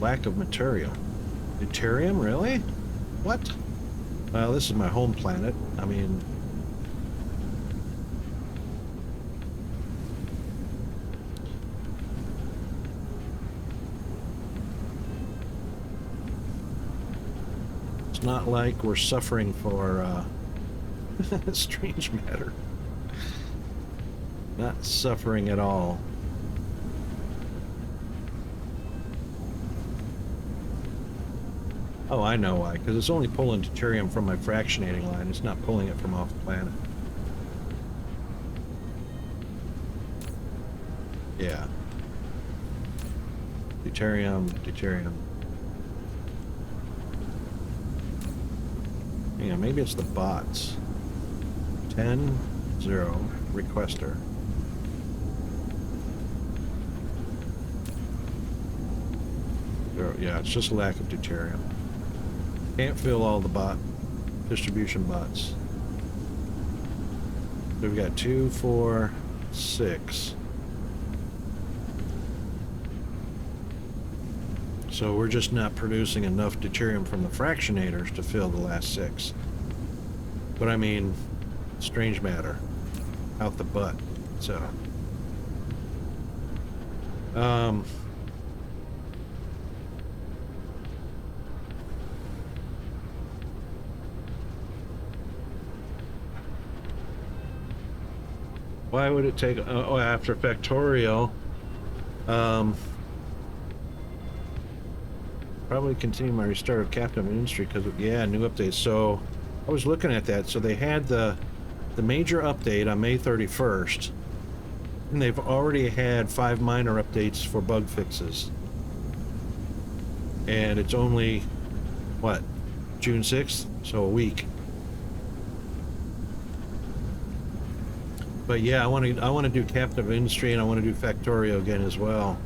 Lack of material. Deuterium, really? What? Well, this is my home planet. I mean... it's not like we're suffering for, strange matter. Not suffering at all. Oh, I know why. Because it's only pulling deuterium from my fractionating line. It's not pulling it from off the planet. Yeah. Deuterium, deuterium. Hang on, maybe it's the bots. 10, 0, requester. Yeah, it's just a lack of deuterium. Can't fill all the bot distribution bots. So we've got 2, 4, 6. So we're just not producing enough deuterium from the fractionators to fill the last 6. But I mean, strange matter. Out the butt. So. Why would it take, after factorial, probably continue my restart of captive industry because, yeah, new updates. So I was looking at that. So they had the major update on May 31st, and they've already had 5 minor updates for bug fixes. And it's only, what, June 6th? So a week. But yeah, I want to do captive industry, and I want to do Factorio again as well.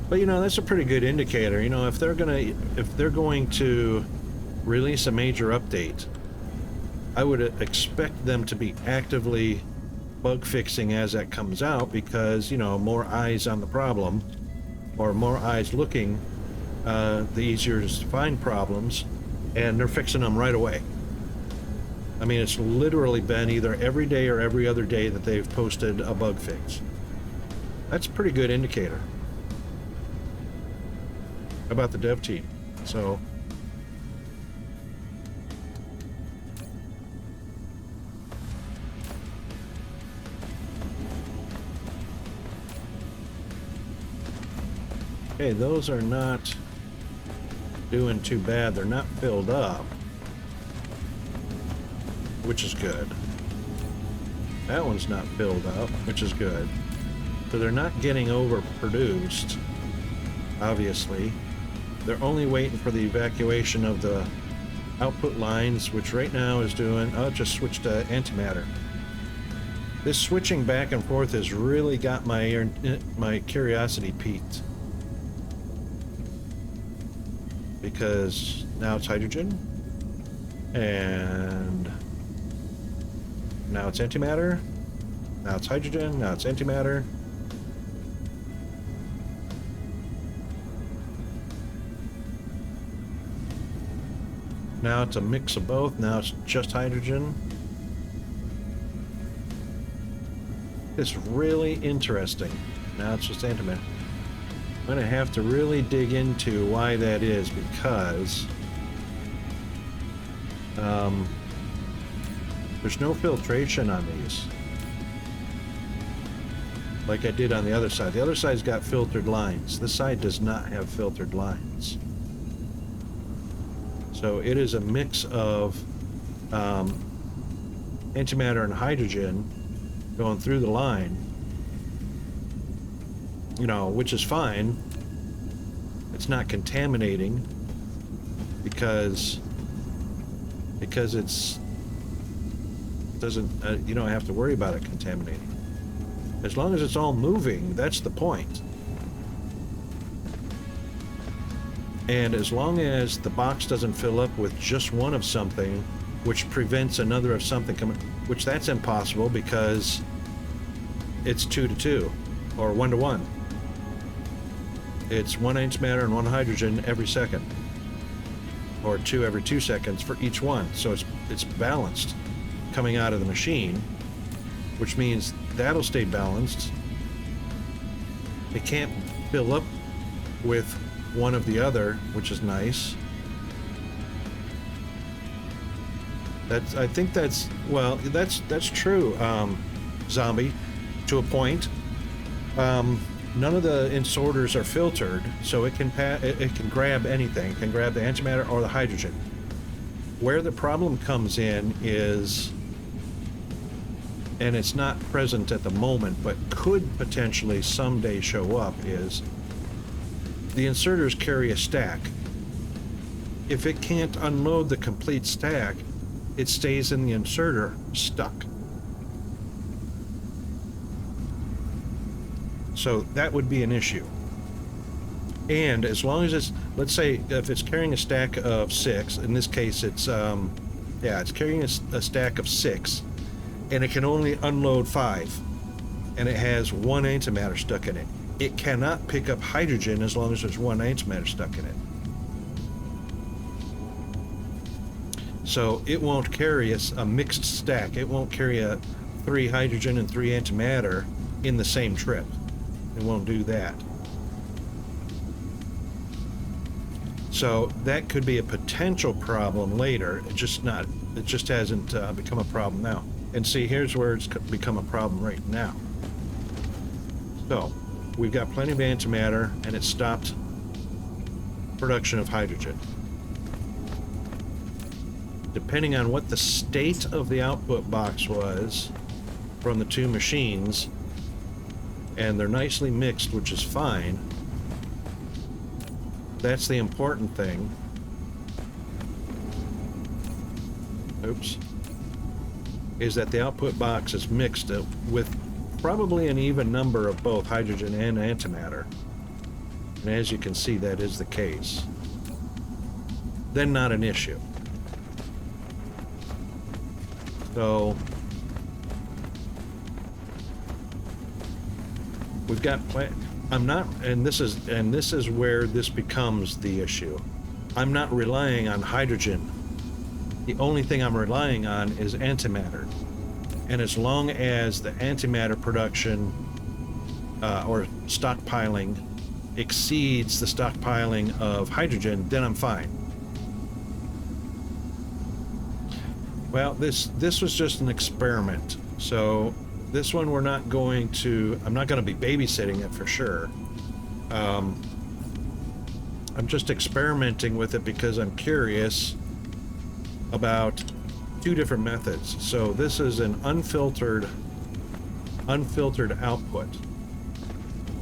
But you know, that's a pretty good indicator. You know, if they're going to release a major update, I would expect them to be actively bug fixing as that comes out, because, you know, more eyes on the problem, or more eyes looking, the easier it is to find problems. And they're fixing them right away. I mean, it's literally been either every day or every other day that they've posted a bug fix. That's a pretty good indicator about the dev team. So, okay, those are not doing too bad. They're not filled up, which is good. That one's not filled up, which is good. So they're not getting overproduced, obviously. They're only waiting for the evacuation of the output lines, which right now is doing, oh, just switched to antimatter. This switching back and forth has really got my curiosity piqued. Because now it's hydrogen, and now it's antimatter, now it's hydrogen, now it's antimatter. Now it's a mix of both, now it's just hydrogen. It's really interesting. Now it's just antimatter. I'm going to have to really dig into why that is, because there's no filtration on these like I did on the other side. The other side's got filtered lines. This side does not have filtered lines. So it is a mix of antimatter and hydrogen going through the line. You know, which is fine. It's not contaminating because it's doesn't you don't have to worry about it contaminating. As long as it's all moving, that's the point. And as long as the box doesn't fill up with just one of something, which prevents another of something coming, which that's impossible because it's 2 to 2 or 1 to 1. It's 1 antimatter and 1 hydrogen every second, or 2 every 2 seconds for each one. So it's balanced coming out of the machine, which means that'll stay balanced. It can't fill up with one of the other, which is nice. I think that's, well, that's true, Zombie, to a point. None of the insorters are filtered, so it can grab anything. It can grab the antimatter or the hydrogen. Where the problem comes in is, and it's not present at the moment, but could potentially someday show up, is the inserters carry a stack. If it can't unload the complete stack, it stays in the inserter stuck. So that would be an issue. And as long as it's, let's say if it's carrying a stack of 6, in this case it's it's carrying a stack of 6, and it can only unload 5, and it has 1 antimatter stuck in it. It cannot pick up hydrogen as long as there's 1 antimatter stuck in it. So it won't carry a mixed stack. It won't carry a 3 hydrogen and 3 antimatter in the same trip. It won't do that. So that could be a potential problem later. It just hasn't become a problem now. And see, here's where it's become a problem right now. So we've got plenty of antimatter, and it stopped production of hydrogen. Depending on what the state of the output box was from the 2 machines, and they're nicely mixed, which is fine. That's the important thing. Oops. Is that the output box is mixed with probably an even number of both hydrogen and antimatter. And as you can see, that is the case. Then not an issue. So we've got this is where this becomes the issue. I'm not relying on hydrogen. The only thing I'm relying on is antimatter. And as long as the antimatter production or stockpiling exceeds the stockpiling of hydrogen, then I'm fine. Well, this was just an experiment. So this one I'm not going to be babysitting it for sure. I'm just experimenting with it because I'm curious about 2 different methods. So this is an unfiltered output.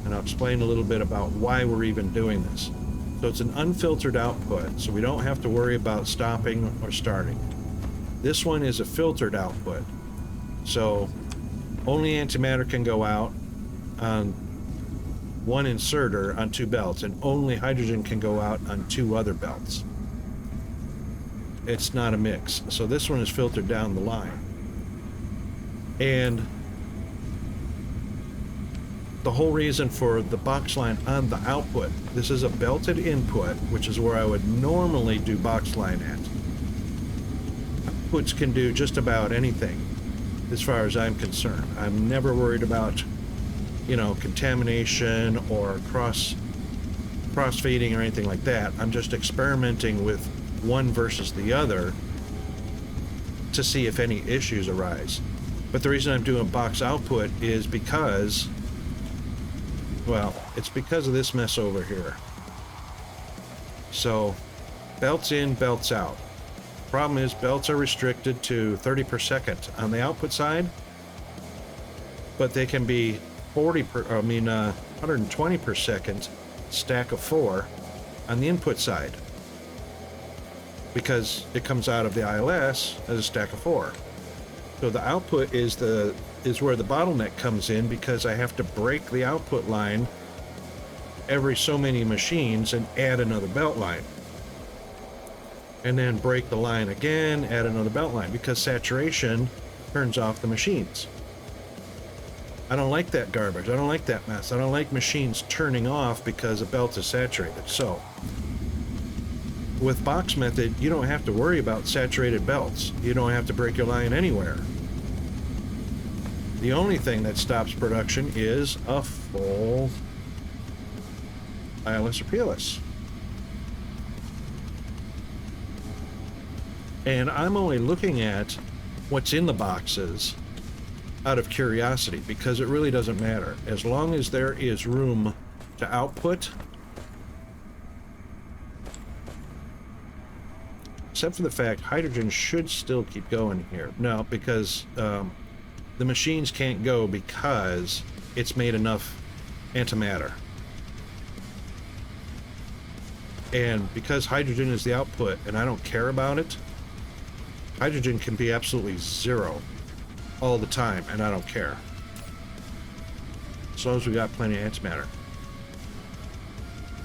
And I'll explain a little bit about why we're even doing this. So it's an unfiltered output, so we don't have to worry about stopping or starting. This one is a filtered output. So only antimatter can go out on 1 inserter on 2 belts, and only hydrogen can go out on 2 other belts. It's not a mix. So this one is filtered down the line. And the whole reason for the box line on the output, this is a belted input, which is where I would normally do box line at. Outputs can do just about anything as far as I'm concerned. I'm never worried about, contamination or cross-feeding or anything like that. I'm just experimenting with one versus the other to see if any issues arise. But the reason I'm doing box output is because, it's because of this mess over here. So belts in, belts out. Problem is, belts are restricted to 30 per second on the output side, but they can be 120 per second stack of 4 on the input side, because it comes out of the ILS as a stack of 4. So the output is where the bottleneck comes in, because I have to break the output line every so many machines and add another belt line. And then break the line again, add another belt line, because saturation turns off the machines. I don't like that garbage. I don't like that mess. I don't like machines turning off because a belt is saturated. So with box method, you don't have to worry about saturated belts. You don't have to break your line anywhere. The only thing that stops production is a full ILS or PLS. And I'm only looking at what's in the boxes out of curiosity, because it really doesn't matter. As long as there is room to output. except for the fact hydrogen should still keep going here. No, because the machines can't go because it's made enough antimatter. And because hydrogen is the output and I don't care about it, hydrogen can be absolutely zero all the time and I don't care. As long as we got plenty of antimatter.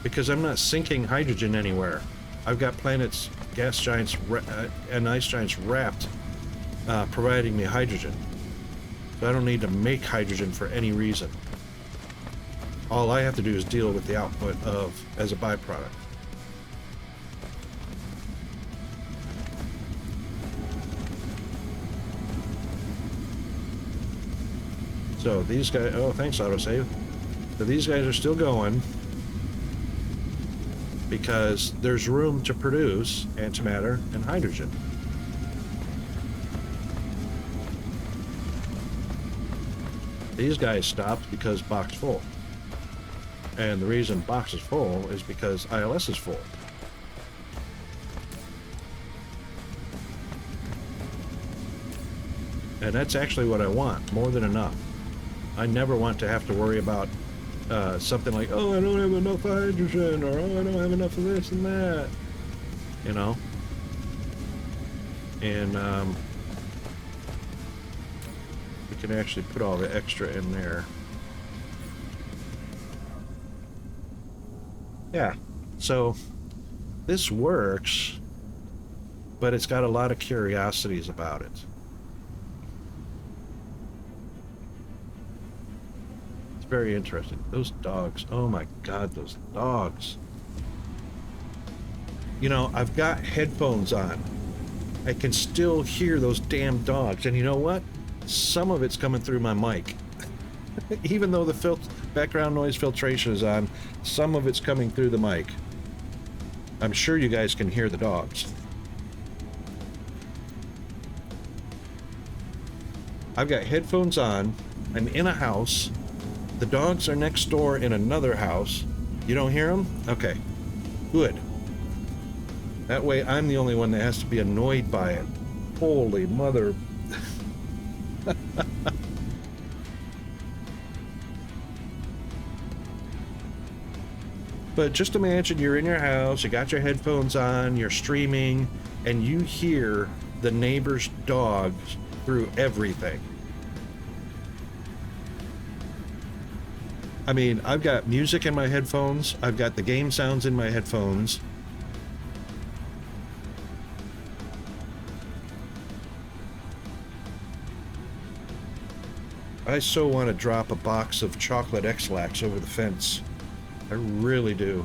Because I'm not sinking hydrogen anywhere. I've got planets, gas giants, and ice giants wrapped, providing me hydrogen. So I don't need to make hydrogen for any reason. All I have to do is deal with the output of as a byproduct. So these guys, oh, thanks, autosave. So these guys are still going because there's room to produce antimatter and hydrogen. These guys stopped because box full. And the reason box is full is because ILS is full. And that's actually what I want, more than enough. I never want to have to worry about something like, oh, I don't have enough hydrogen, or oh, I don't have enough of this and that, you know? And we can actually put all the extra in there. Yeah, so this works, but it's got a lot of curiosities about it. Very interesting. Those dogs, oh my god, those dogs. You know, I've got headphones on. I can still hear those damn dogs, and you know what? Some of it's coming through my mic. Even though the background noise filtration is on, some of it's coming through the mic. I'm sure you guys can hear the dogs. I've got headphones on. I'm in a house. The dogs are next door in another house. You don't hear them? Okay, good. That way I'm the only one that has to be annoyed by it. Holy mother. But just imagine you're in your house, you got your headphones on, you're streaming, and you hear the neighbor's dogs through everything. I mean, I've got music in my headphones, I've got the game sounds in my headphones. I so want to drop a box of chocolate X-Lax over the fence. I really do.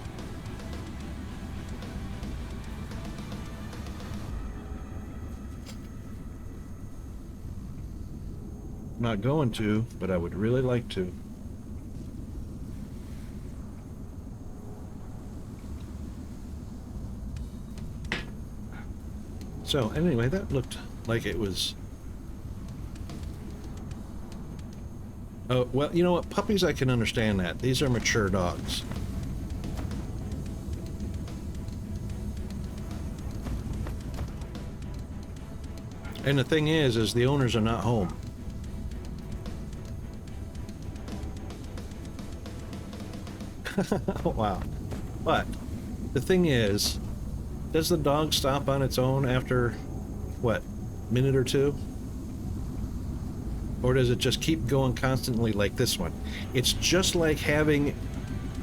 I'm not going to, but I would really like to. So anyway, that looked like it was... Oh, well, you know what? Puppies, I can understand that. These are mature dogs. And the thing is the owners are not home. Wow. But the thing is, does the dog stop on its own after, what, minute or two? Or does it just keep going constantly like this one? It's just like having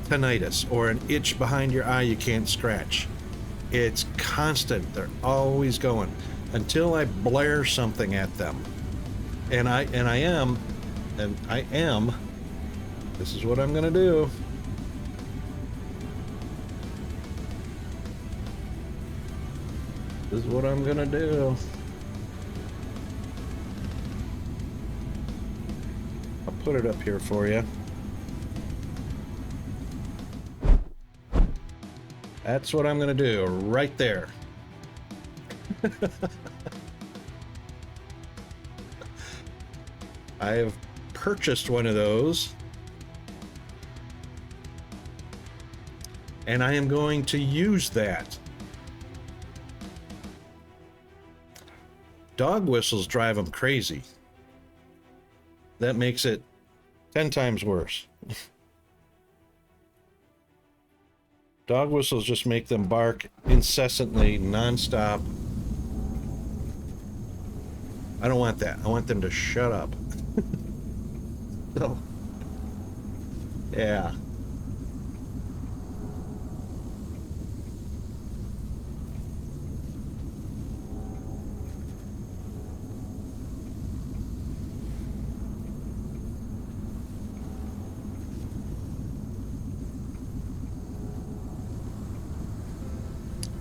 tinnitus or an itch behind your eye you can't scratch. It's constant. They're always going until I blare something at them. And I am, this is what I'm gonna do. This is what I'm gonna do. I'll put it up here for you. That's what I'm gonna do, right there. I have purchased one of those. And I am going to use that. Dog whistles drive them crazy. That makes it 10 times worse. Dog whistles just make them bark incessantly, nonstop. I don't want that. I want them to shut up. So, yeah.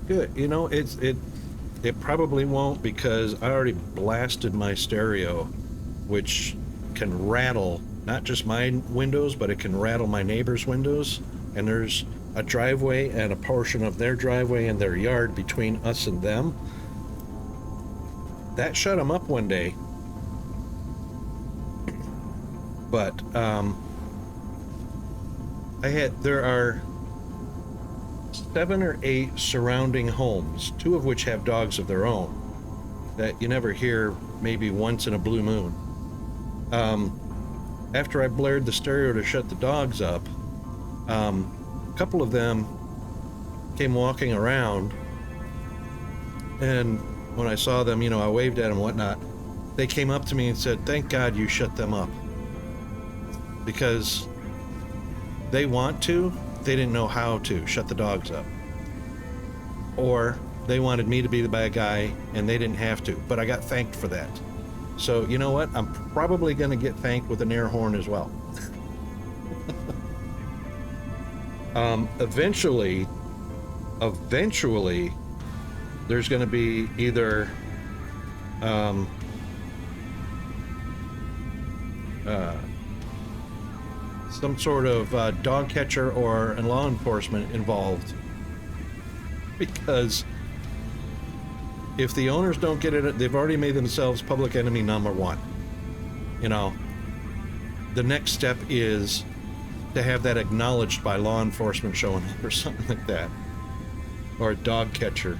Good. You know, it probably won't, because I already blasted my stereo, which can rattle not just my windows, but it can rattle my neighbor's windows. And there's a driveway and a portion of their driveway and their yard between us and them. That shut them up one day. But there are 7 or 8 surrounding homes, 2 of which have dogs of their own, that you never hear, maybe once in a blue moon. After I blared the stereo to shut the dogs up, a couple of them came walking around, and when I saw them, you know, I waved at them and whatnot. They came up to me and said, "Thank God you shut them up." Because they want to, they didn't know how to shut the dogs up. Or they wanted me to be the bad guy and they didn't have to, but I got thanked for that. So you know what? I'm probably going to get thanked with an air horn as well. Eventually, there's going to be either some sort of dog catcher or law enforcement involved, because if the owners don't get it, they've already made themselves public enemy number 1. You know, the next step is to have that acknowledged by law enforcement showing up or something like that, or a dog catcher.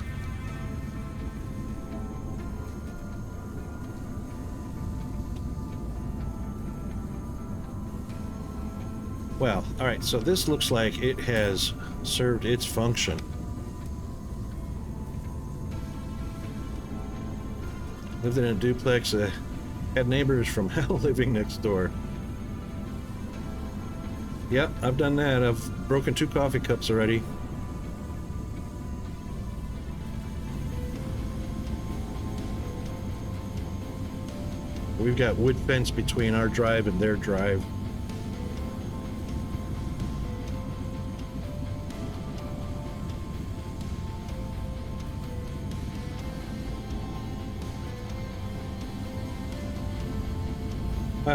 Well, all right, so this looks like it has served its function. Lived in a duplex, had neighbors from hell living next door. Yep, I've done that. I've broken 2 coffee cups already. We've got wood fence between our drive and their drive.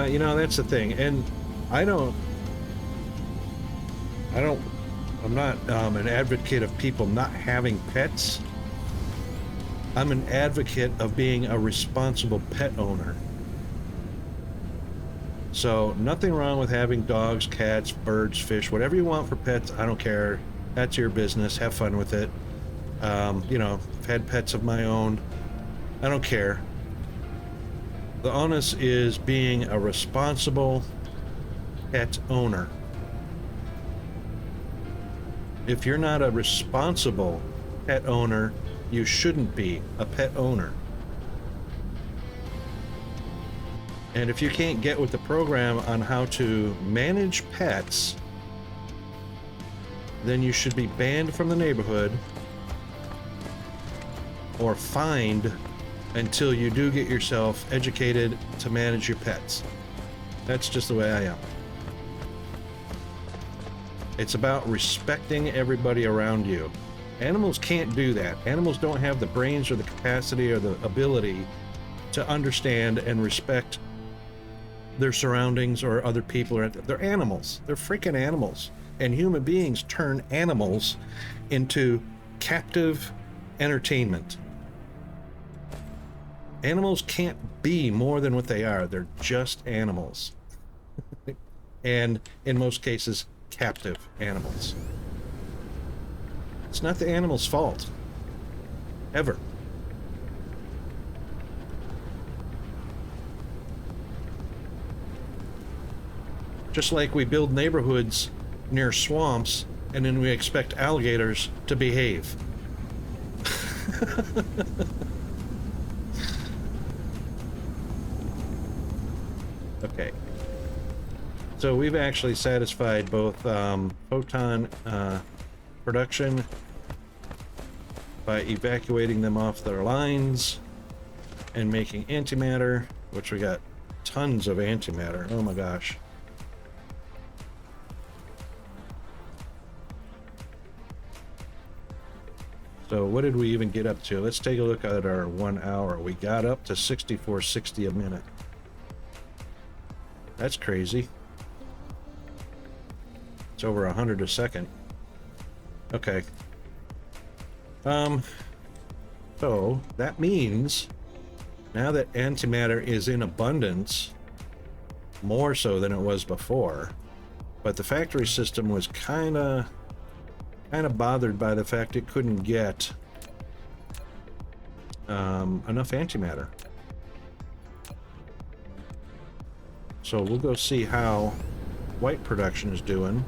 You know, that's the thing, and I'm not an advocate of people not having pets. I'm an advocate of being a responsible pet owner. So nothing wrong with having dogs, cats, birds, fish, whatever you want for pets. I don't care. That's your business. Have fun with it. You know, I've had pets of my own. I don't care. The onus is being a responsible pet owner. If you're not a responsible pet owner, you shouldn't be a pet owner. And if you can't get with the program on how to manage pets, then you should be banned from the neighborhood or fined until you do get yourself educated to manage your pets. That's just the way I am. It's about respecting everybody around you. Animals can't do that. Animals don't have the brains or the capacity or the ability to understand and respect their surroundings or other people. They're animals. They're freaking animals. And human beings turn animals into captive entertainment. Animals can't be more than what they are. They're just animals. And in most cases, captive animals. It's not the animal's fault. Ever. Just like we build neighborhoods near swamps and then we expect alligators to behave. Okay. So we've actually satisfied both photon production by evacuating them off their lines and making antimatter, which we got tons of antimatter. Oh my gosh. So what did we even get up to? Let's take a look at our 1 hour. We got up to 6460 a minute. That's crazy. It's over 100 a second. Okay. So that means now that antimatter is in abundance, more so than it was before, but the factory system was kind of bothered by the fact it couldn't get enough antimatter. So we'll go see how white production is doing.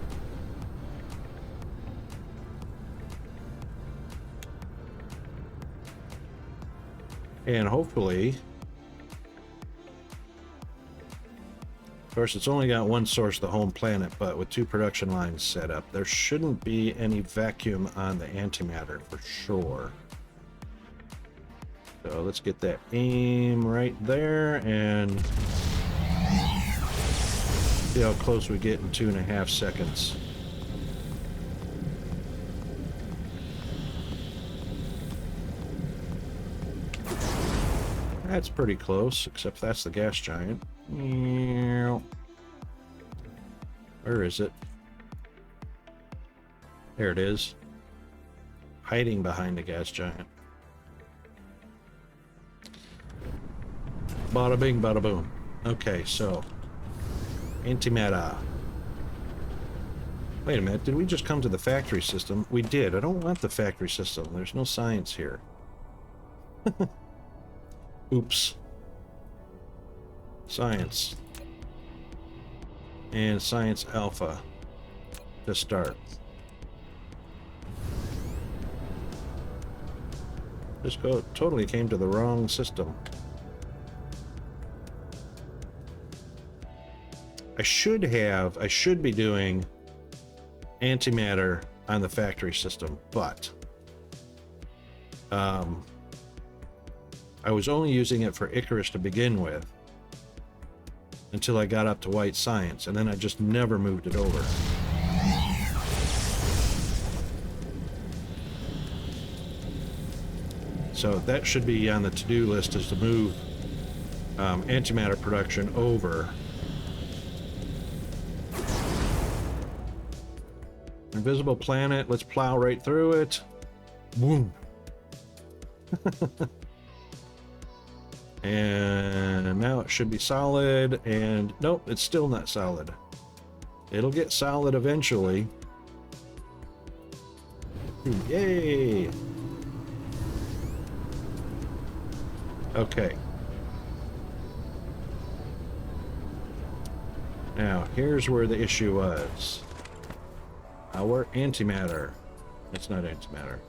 And hopefully, of course, it's only got one source, the home planet, but with 2 production lines set up, there shouldn't be any vacuum on the antimatter for sure. So let's get that aim right there and see how close we get in 2.5 seconds. That's pretty close, except that's the gas giant. Where is it? There it is. Hiding behind the gas giant. Bada bing, bada boom. Okay, so antimatter. Wait a minute, did we just come to the factory system? We did. I don't want the factory system. There's no science here. Oops. Science. And science alpha to start. Just totally came to the wrong system. I should be doing antimatter on the factory system, but I was only using it for Icarus to begin with until I got up to white science, and then I just never moved it over. So that should be on the to-do list, is to move antimatter production over. Invisible planet, let's plow right through it. Boom. And now it should be solid, and nope, it's still not solid. It'll get solid eventually. Yay! Okay. Now, here's where the issue was. Our antimatter. It's not antimatter.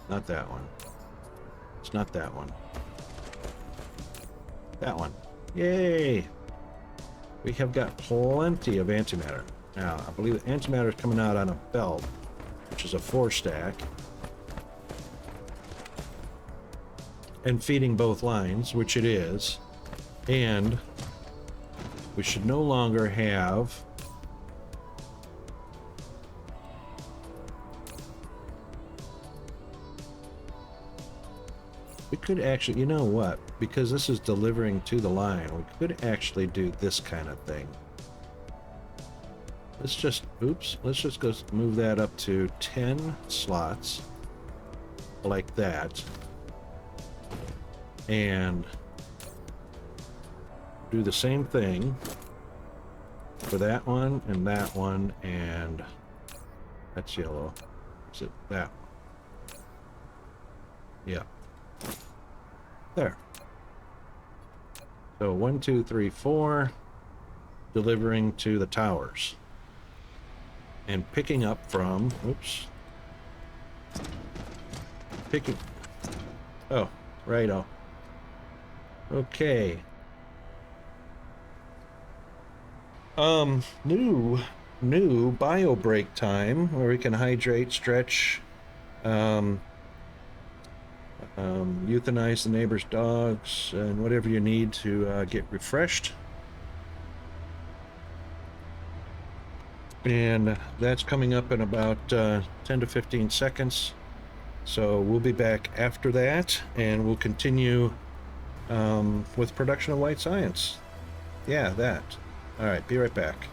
Not that one. It's not that one. That one. Yay! We have got plenty of antimatter. Now, I believe the antimatter is coming out on a belt, which is a 4-stack. And feeding both lines, which it is. And we should no longer have we could actually, you know what, because this is delivering to the line, we could actually do this kind of thing. Let's just, oops, let's just go move that up to 10 slots like that, and do the same thing for that one, and that's yellow. Is it that one? Yeah. There. So 1, 2, 3, 4. delivering to the towers. And picking up from, oops. Oh, righto. Okay. New bio break time where we can hydrate, stretch, euthanize the neighbor's dogs, and whatever you need to get refreshed. And that's coming up in about 10 to 15 seconds. So we'll be back after that, and we'll continue with production of white science. Yeah, that. All right, be right back.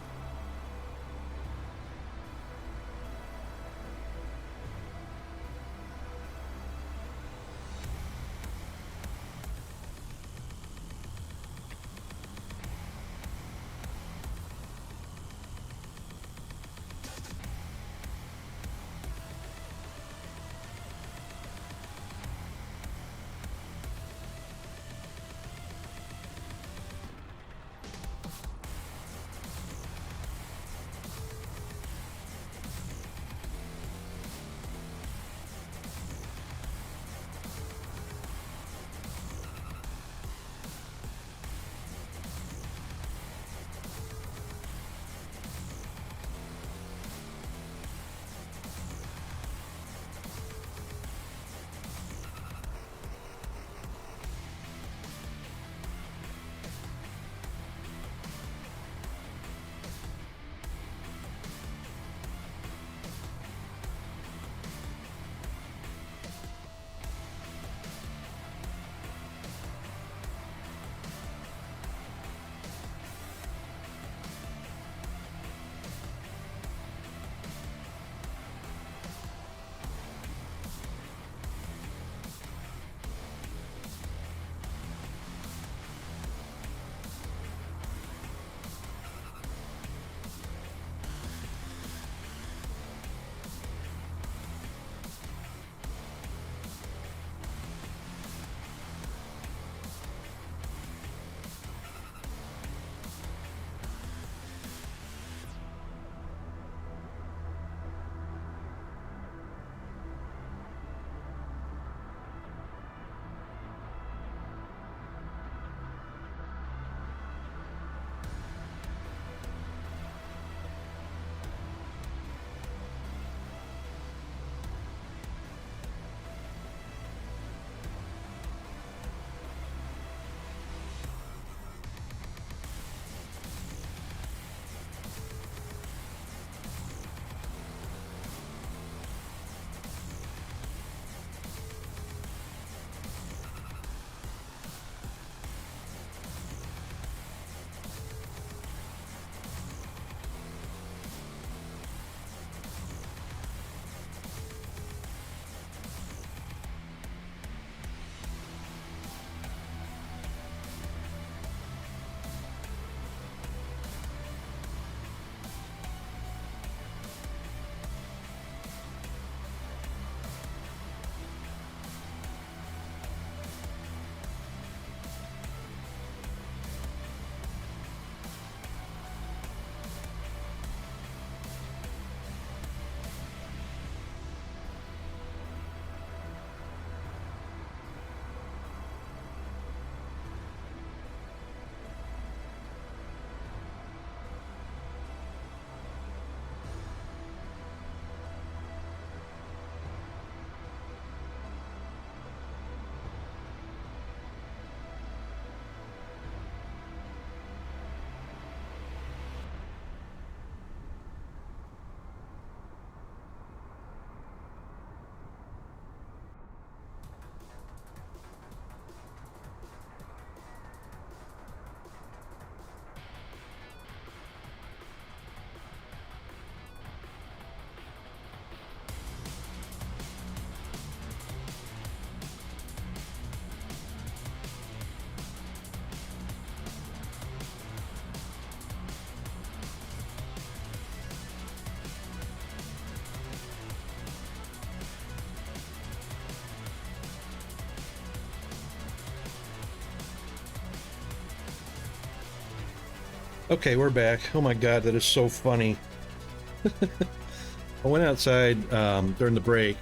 Okay, we're back. Oh my god, that is so funny. I went outside during the break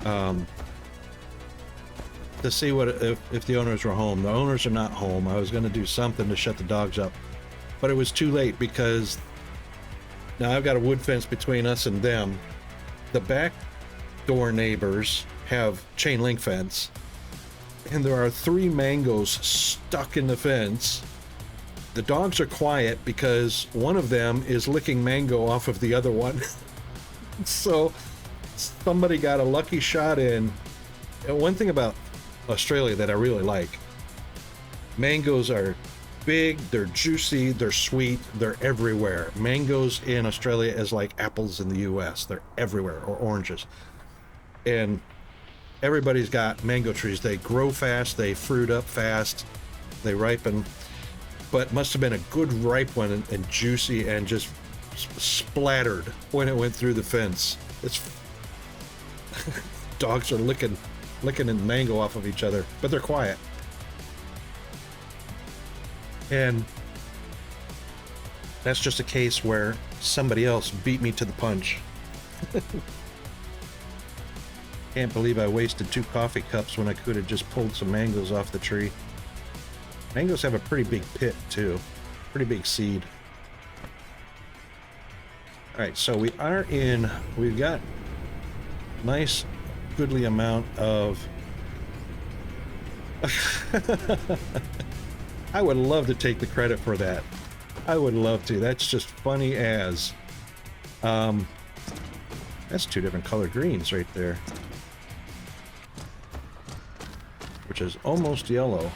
to see what if the owners were home. The owners are not home. I was going to do something to shut the dogs up, but it was too late because now I've got a wood fence between us and them. The back door neighbors have chain link fence, and there are 3 mangoes stuck in the fence. The dogs are quiet because one of them is licking mango off of the other one. So somebody got a lucky shot in. And one thing about Australia that I really like, mangoes are big, they're juicy, they're sweet, they're everywhere. Mangoes in Australia is like apples in the US. They're everywhere, or oranges. And everybody's got mango trees. They grow fast, they fruit up fast, they ripen. But must have been a good ripe one and juicy and just splattered when it went through the fence. It's dogs are licking and mango off of each other, but they're quiet. And that's just a case where somebody else beat me to the punch. Can't believe I wasted 2 coffee cups when I could have just pulled some mangoes off the tree. Mangoes have a pretty big pit too, pretty big seed. All right, so we've got nice goodly amount of I would love to take the credit for that. I would love to. That's just funny as that's 2 different color greens right there, which is almost yellow.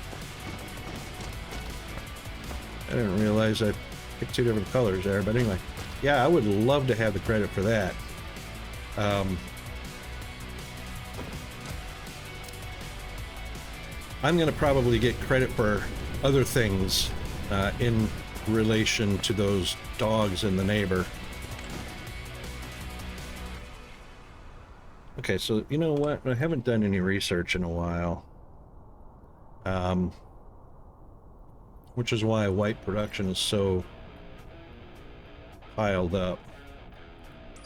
I didn't realize I picked 2 different colors there, but anyway, yeah, I would love to have the credit for that. I'm going to probably get credit for other things in relation to those dogs and the neighbor. Okay, so you know what? I haven't done any research in a while. Which is why white production is so piled up.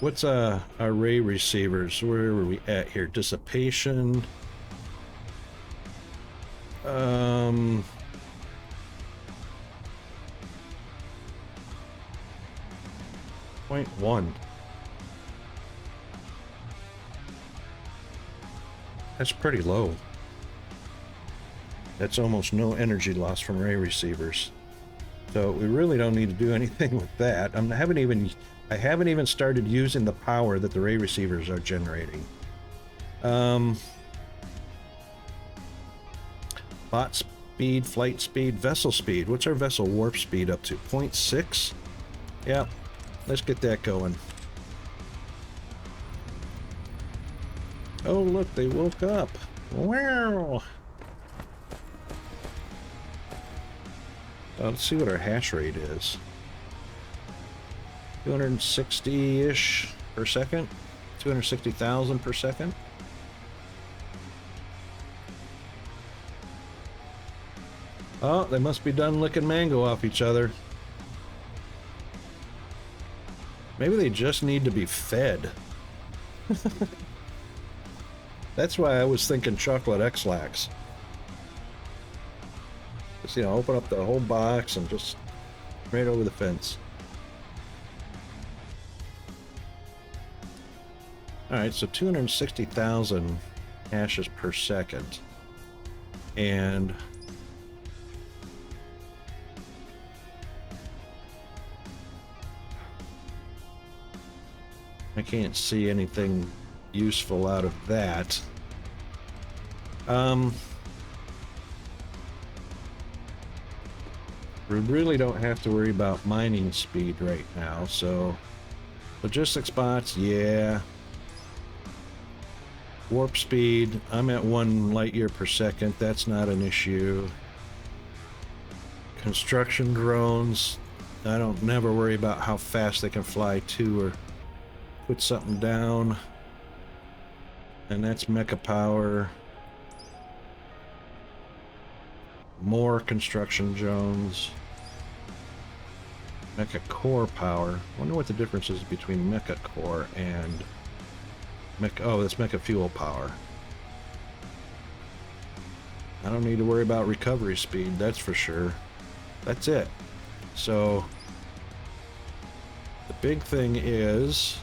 What's our ray receivers? Where are we at here? Dissipation. 0.1. That's pretty low. That's almost no energy loss from ray receivers. So we really don't need to do anything with that. I haven't even started using the power that the ray receivers are generating. Bot speed, flight speed, vessel speed. What's our vessel warp speed up to? 0.6? Yeah, let's get that going. Oh, look, they woke up. Wow. Let's see what our hash rate is. 260-ish per second. 260,000 per second. Oh, they must be done licking mango off each other. Maybe they just need to be fed. That's why I was thinking chocolate X-Lax. Just, you know, open up the whole box and just right over the fence. Alright, so 260,000 hashes per second. And I can't see anything useful out of that. We really don't have to worry about mining speed right now, so logistics bots, yeah. Warp speed, I'm at 1 light year per second, that's not an issue. Construction drones, I don't never worry about how fast they can fly to or put something down. And that's mecha power. More construction drones. Mecha core power. Wonder what the difference is between mecha core and mecha. Oh, that's mecha fuel power. I don't need to worry about recovery speed, that's for sure. That's it. So the big thing is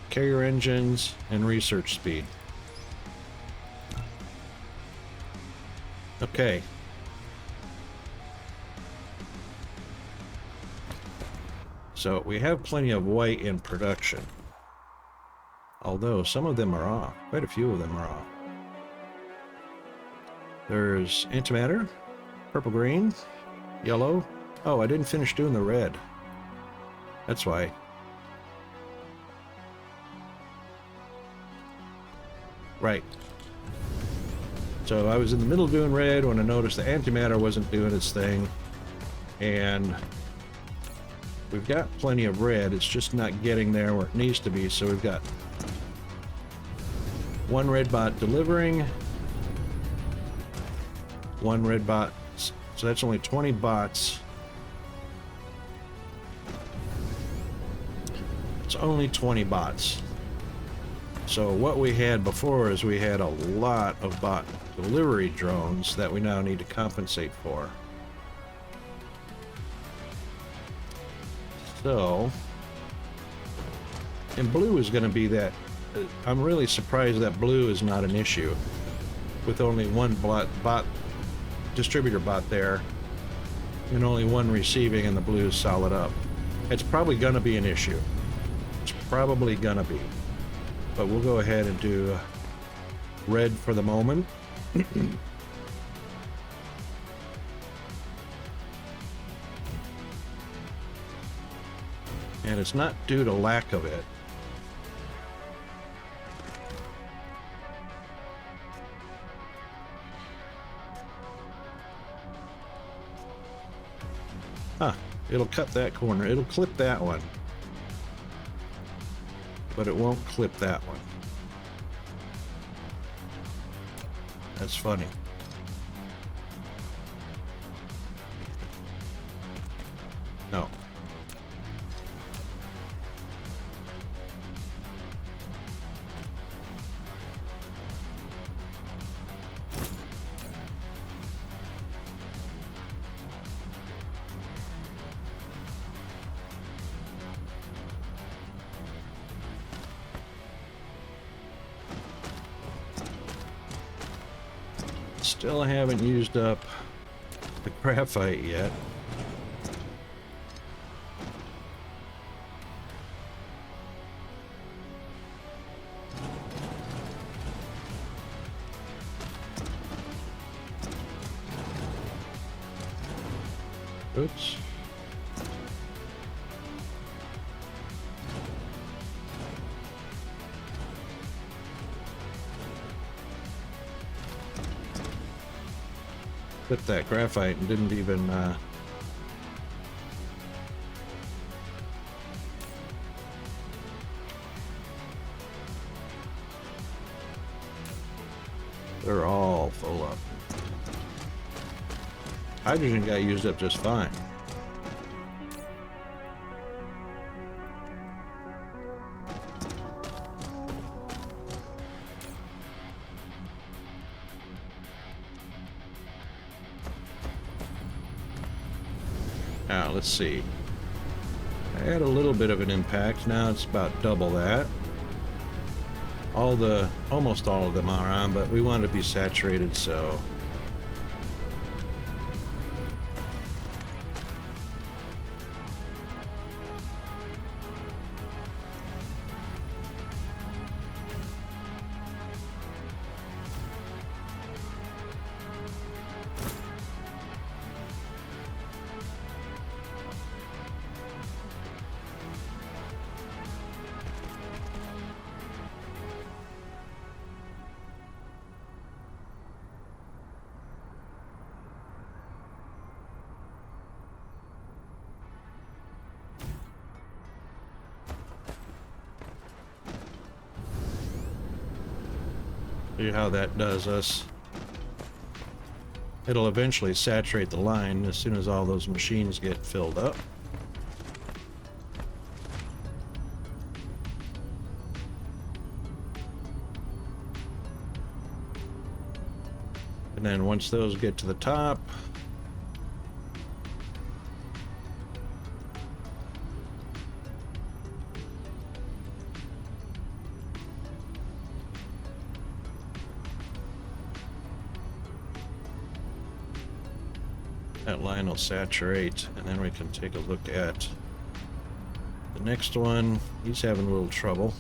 carrier engines and research speed. Okay. So we have plenty of white in production. Although some of them are off. Quite a few of them are off. There's antimatter, purple green, yellow. Oh, I didn't finish doing the red. That's why. Right. So I was in the middle of doing red when I noticed the antimatter wasn't doing its thing. And we've got plenty of red, it's just not getting there where it needs to be, so we've got one red bot delivering, one red bot, so that's only 20 bots. It's only 20 bots. So what we had before is we had a lot of bot delivery drones that we now need to compensate for. So, and blue is going to be that. I'm really surprised that blue is not an issue with only one bot distributor bot there and only one receiving and the blue is solid up. It's probably going to be an issue. It's probably going to be. But we'll go ahead and do red for the moment. And it's not due to lack of it. Huh, it'll cut that corner. It'll clip that one. But it won't clip that one. That's funny. No. Still haven't used up the graphite yet. Oops. Clipped that graphite and didn't even they're all full up. Hydrogen got used up just fine. Now, let's see. I had a little bit of an impact. Now it's about double that. Almost all of them are on, but we want to be saturated, so. See how that does us. It'll eventually saturate the line as soon as all those machines get filled up. And then once those get to the top, that line will saturate, and then we can take a look at the next one. He's having a little trouble.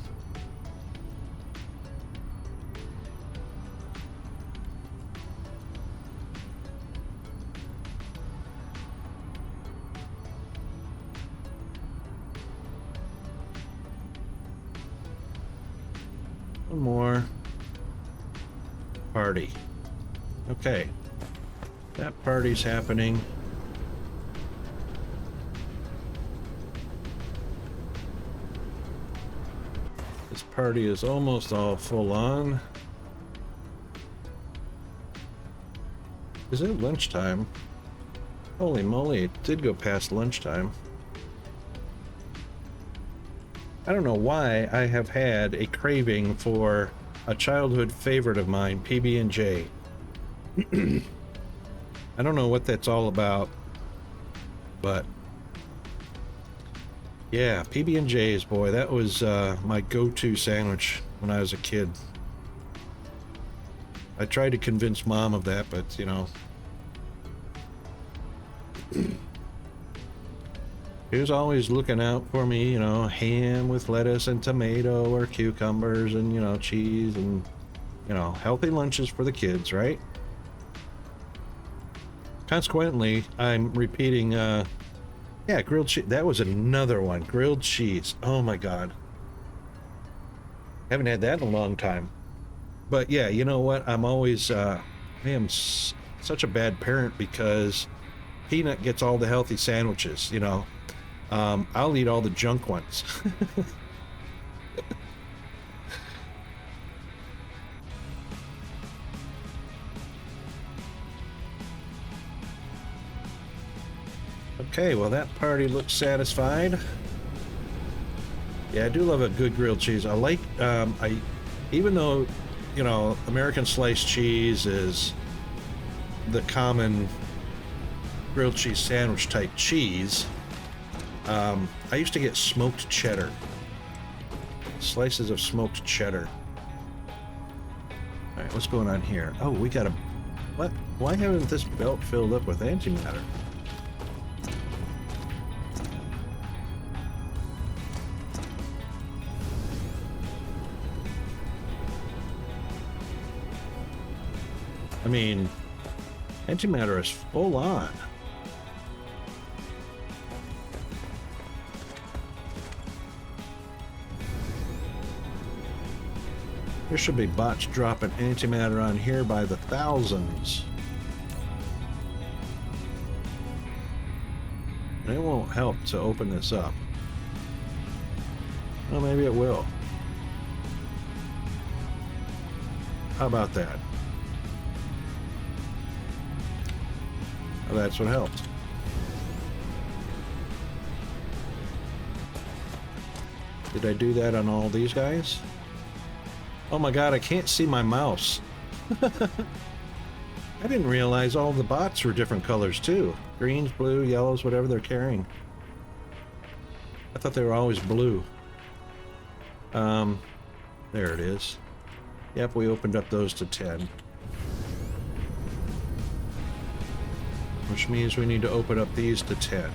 One more. Party. Okay. That party's happening. This party is almost all full on. Is it lunchtime? Holy moly, it did go past lunchtime. I don't know why I have had a craving for a childhood favorite of mine, PB&J. I don't know what that's all about, but yeah, PB&J's, boy, that was my go-to sandwich when I was a kid. I tried to convince Mom of that, but you know, he was always looking out for me, you know, ham with lettuce and tomato or cucumbers and, you know, cheese and, you know, healthy lunches for the kids, right? Consequently, I'm repeating, yeah, grilled cheese. That was another one, grilled cheese. Oh my God. Haven't had that in a long time. But yeah, you know what? I'm always, I am such a bad parent because Peanut gets all the healthy sandwiches, you know. I'll eat all the junk ones. Okay, well that party looks satisfied. Yeah, I do love a good grilled cheese. I like, even though, you know, American sliced cheese is the common grilled cheese sandwich type cheese, I used to get smoked cheddar. Slices of smoked cheddar. Alright, what's going on here? Oh, we got a... What? Why haven't this belt filled up with antimatter? I mean, antimatter is full on. There should be bots dropping antimatter on here by the thousands. And it won't help to open this up. Well, maybe it will. How about that? Well, that's what helped. Did I do that on all these guys? Oh my God, I can't see my mouse. I didn't realize all the bots were different colors too. Greens, blue, yellows, whatever they're carrying. I thought they were always blue. There it is. Yep, we opened up those to 10. Which means we need to open up these to 10.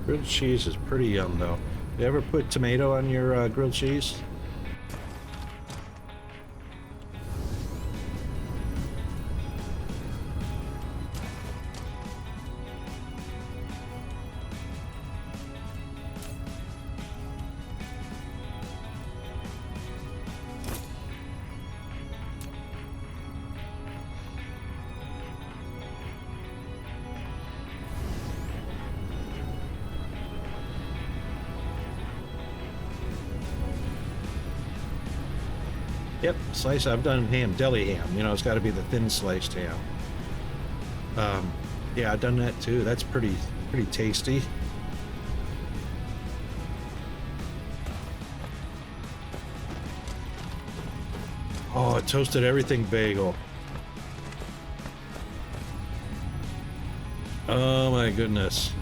Grilled cheese is pretty yum though. You ever put tomato on your grilled cheese? Yep, slice. I've done ham, deli ham. You know, it's got to be the thin sliced ham. Yeah, I've done that too. That's pretty tasty. Oh, a toasted everything bagel. Oh my goodness.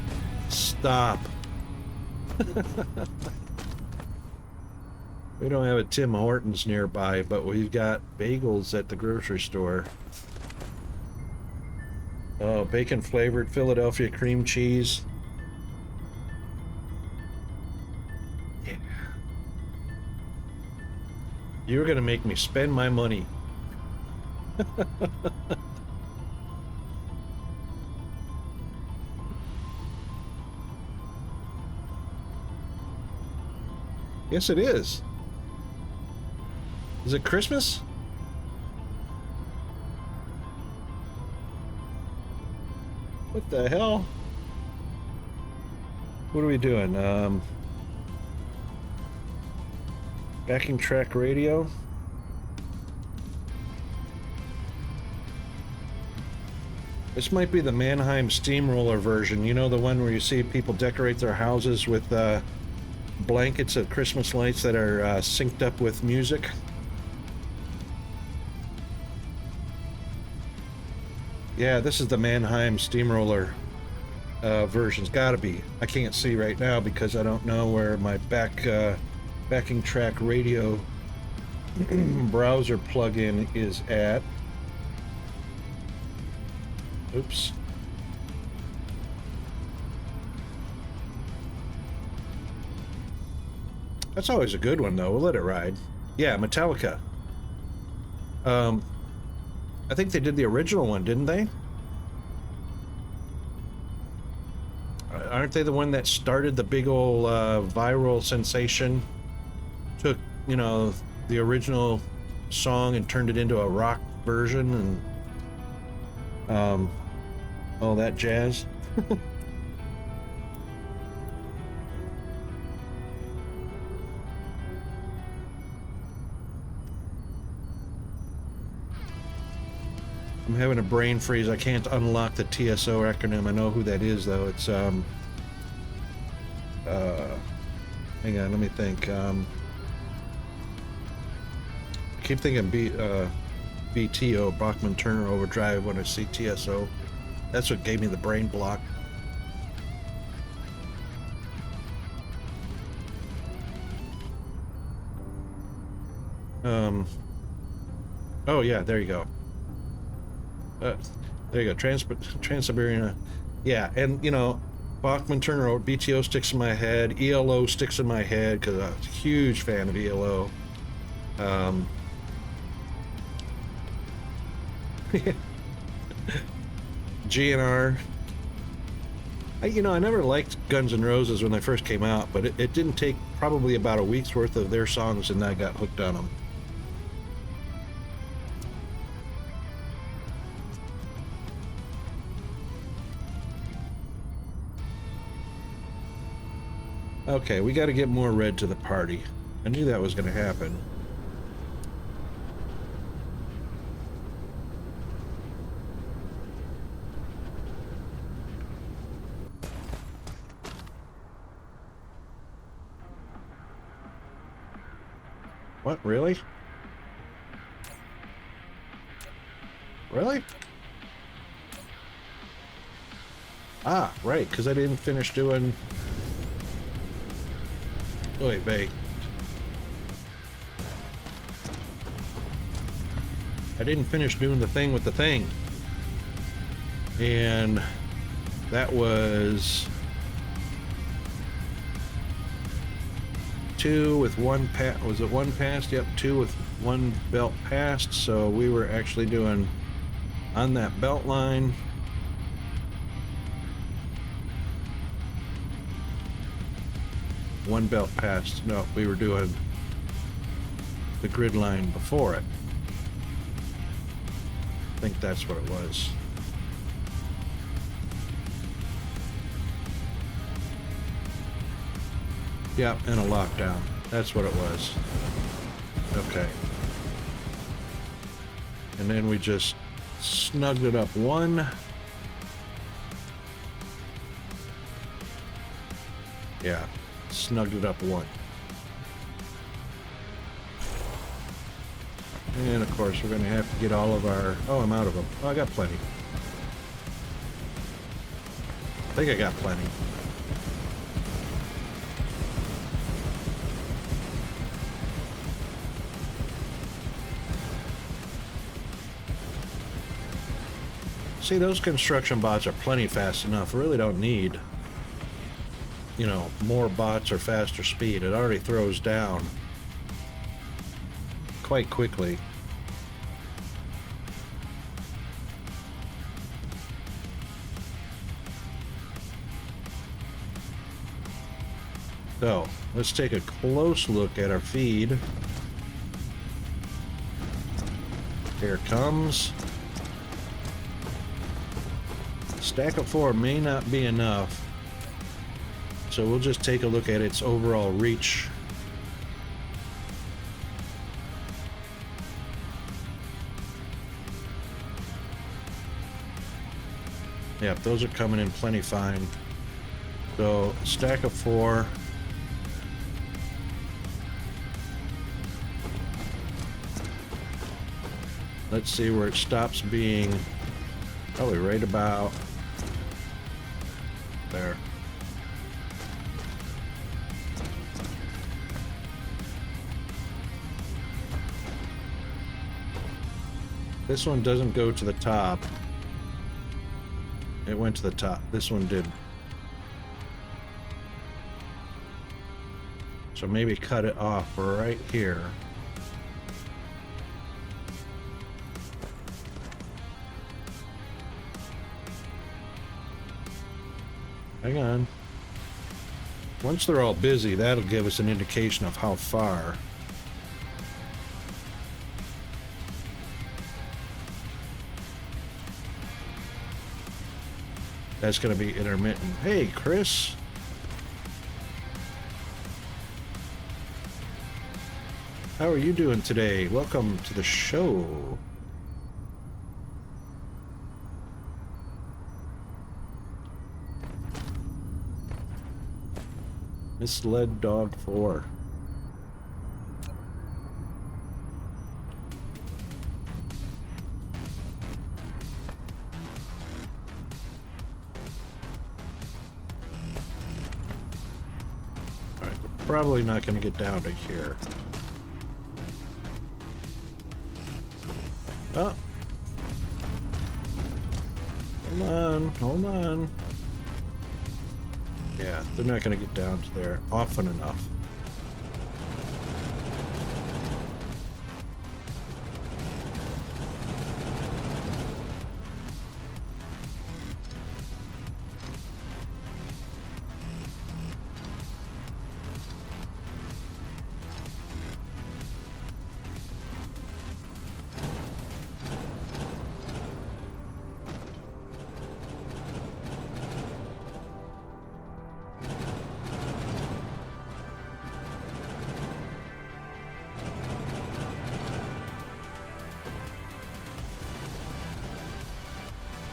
Stop. We don't have a Tim Hortons nearby, but we've got bagels at the grocery store. Oh, bacon flavored Philadelphia cream cheese. Yeah. You're gonna make me spend my money. Yes, it is. Is it Christmas? What the hell? What are we doing? Backing track radio? This might be the Mannheim Steamroller version. You know, the one where you see people decorate their houses with blankets of Christmas lights that are synced up with music? Yeah, this is the Mannheim Steamroller version's gotta be. I can't see right now because I don't know where my backing track radio browser plugin is at. Oops. That's always a good one, though. We'll let it ride. Yeah, Metallica. I think they did the original one, didn't they? Aren't they the one that started the big old viral sensation? Took, you know, the original song and turned it into a rock version and all that jazz. I'm having a brain freeze. I can't unlock the TSO acronym. I know who that is, though. It's hang on, let me think. I keep thinking BTO, Bachman Turner Overdrive, when I see TSO. That's what gave me the brain block. Oh yeah, there you go. There you go, Trans-Siberian. Yeah, and you know, Bachman Turner, BTO sticks in my head. ELO sticks in my head because I'm a huge fan of ELO. GNR. You know, I never liked Guns N' Roses when they first came out, but it didn't take probably about a week's worth of their songs and I got hooked on them. Okay, we got to get more red to the party. I knew that was going to happen. What, really? Really? Ah, right, because I didn't finish doing... Oy vey. I didn't finish doing the thing with the thing. And that was 2 with 1 pass. Was it 1 passed? Yep, 2 with 1 belt passed. So we were actually doing on that belt line. One belt passed. No, we were doing the grid line before it. I think that's what it was. Yeah, and a lockdown. That's what it was. Okay. And then we just snugged it up one. Yeah, snugged it up one. And of course, we're going to have to get all of our... Oh, I'm out of them. Oh, I got plenty. I think I got plenty. See, those construction bots are plenty fast enough. I really don't need, you know, more bots or faster speed. It already throws down quite quickly. So, let's take a close look at our feed. Here it comes. Stack of 4 may not be enough, so we'll just take a look at its overall reach. Yep, those are coming in plenty fine. So, stack of 4. Let's see where it stops being. Probably right about there. This one doesn't go to the top. It went to the top. This one did. So maybe cut it off right here. Hang on. Once they're all busy, that'll give us an indication of how far. That's going to be intermittent. Hey, Chris. How are you doing today? Welcome to the show. Misled Dog 4. Alright, we're probably not going to get down to here. Oh. Hold on, hold on. Yeah, they're not going to get down to there often enough.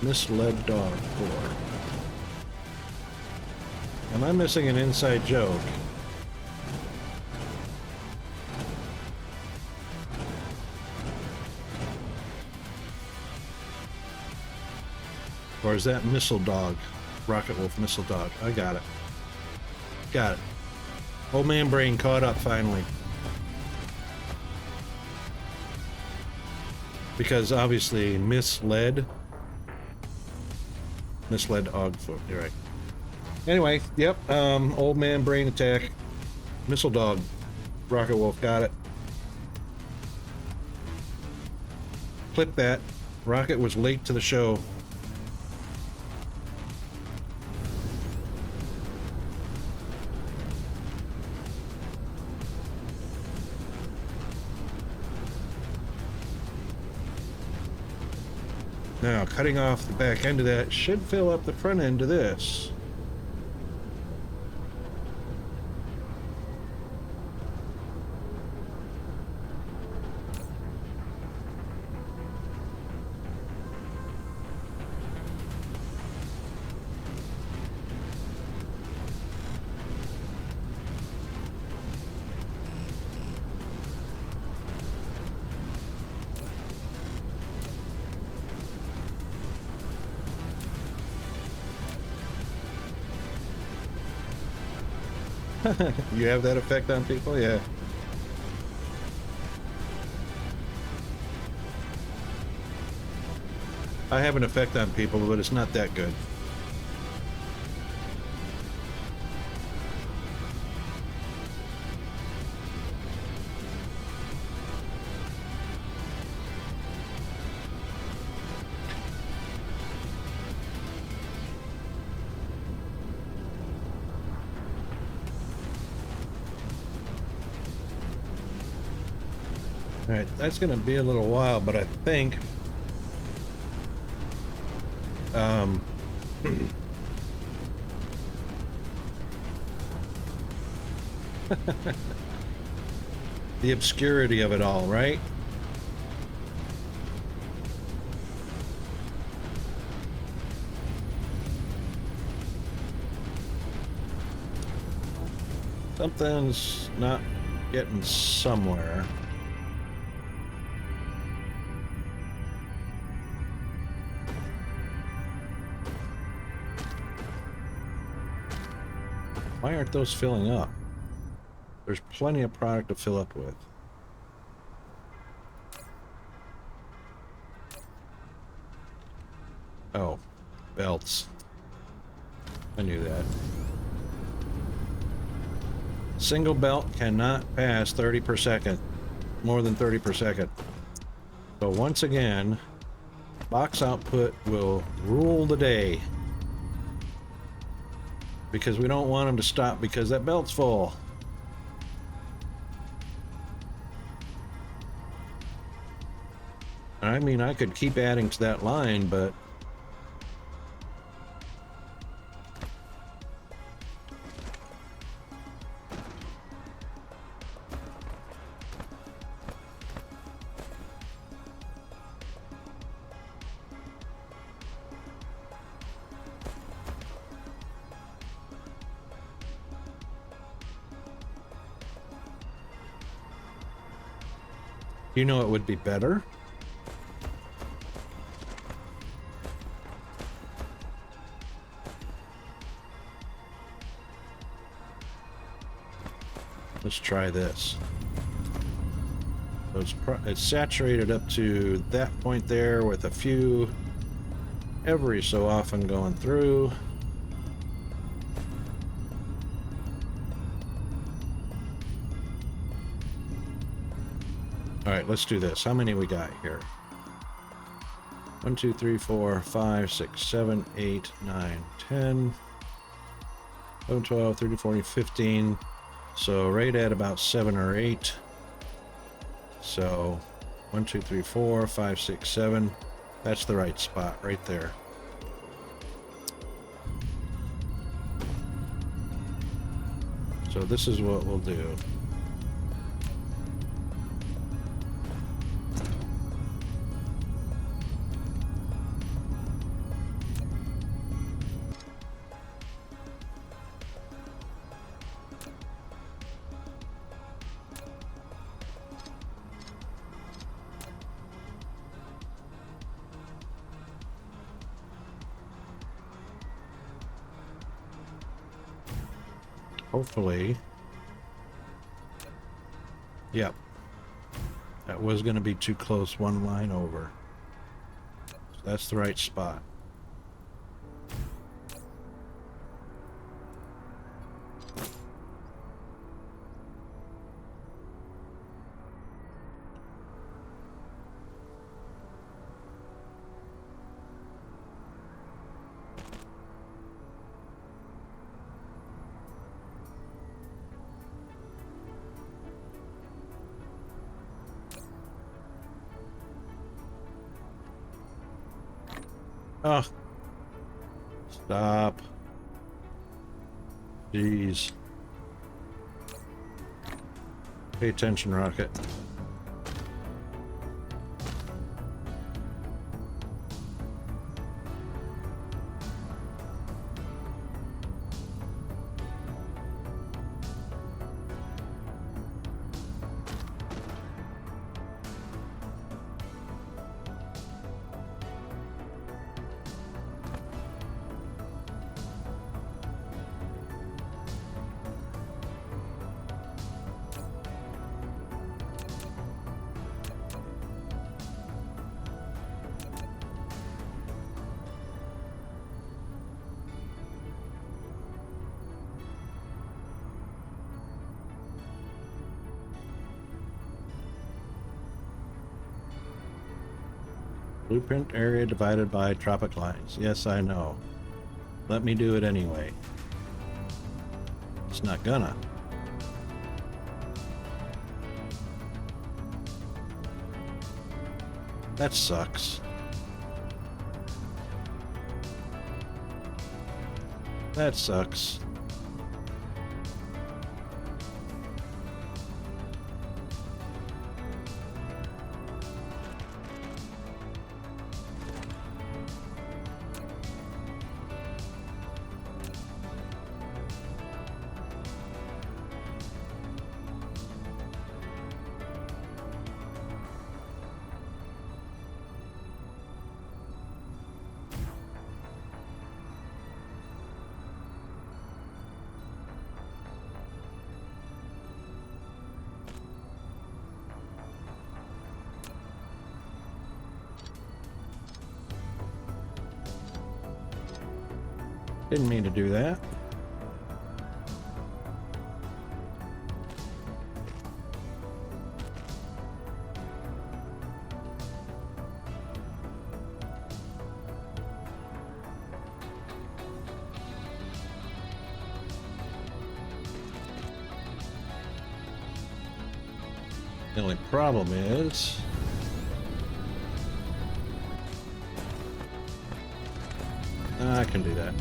Misled Dog 4. Am I missing an inside joke? Or is that Missile Dog? RocketWolf Missile Dog. I got it. Got it. Old man brain caught up finally. Because obviously misled Dog 4. You're right. Anyway, yep. Old man brain attack. Missile Dog. RocketWolf got it. Clip that. Rocket was late to the show. Now, cutting off the back end of that should fill up the front end of this. You have that effect on people? Yeah. I have an effect on people, but it's not that good. All right, that's going to be a little while, but I think the obscurity of it all, right? Something's not getting somewhere. Why aren't those filling up? There's plenty of product to fill up with. Oh, belts. I knew that. Single belt cannot pass 30 per second. More than 30 per second. So once again, box output will rule the day. Because we don't want them to stop because that belt's full. I mean, I could keep adding to that line, but you know it would be better. Let's try this. So it's saturated up to that point there with a few every so often going through. All right, let's do this. How many we got here? 1, 2, 3, 4, 5, 6, 7, 8, 9, 10, 11, 12, 13, 14, 15. So right at about 7 or 8. So 1, 2, 3, 4, 5, 6, 7. That's the right spot right there. So this is what we'll do. Hopefully. Yep. That was going to be too close, one line over. So that's the right spot. Oh. Stop. Jeez. Pay attention, Rocket. Blueprint area divided by tropic lines. Yes, I know. Let me do it anyway. It's not gonna. That sucks. That sucks. Didn't mean to do that. The only problem is I can do that.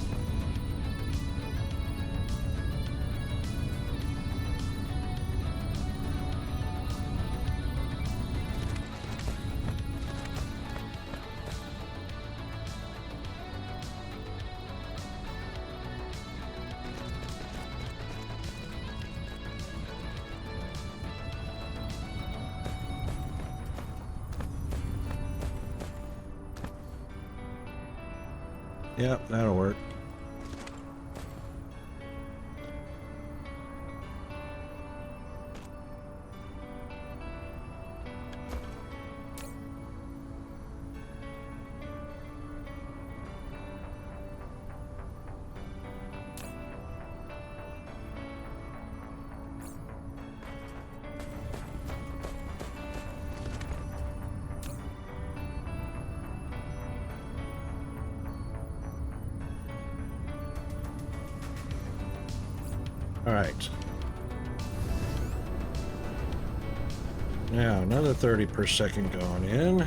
Yep, that'll work. All right. Now another 30 per second going in.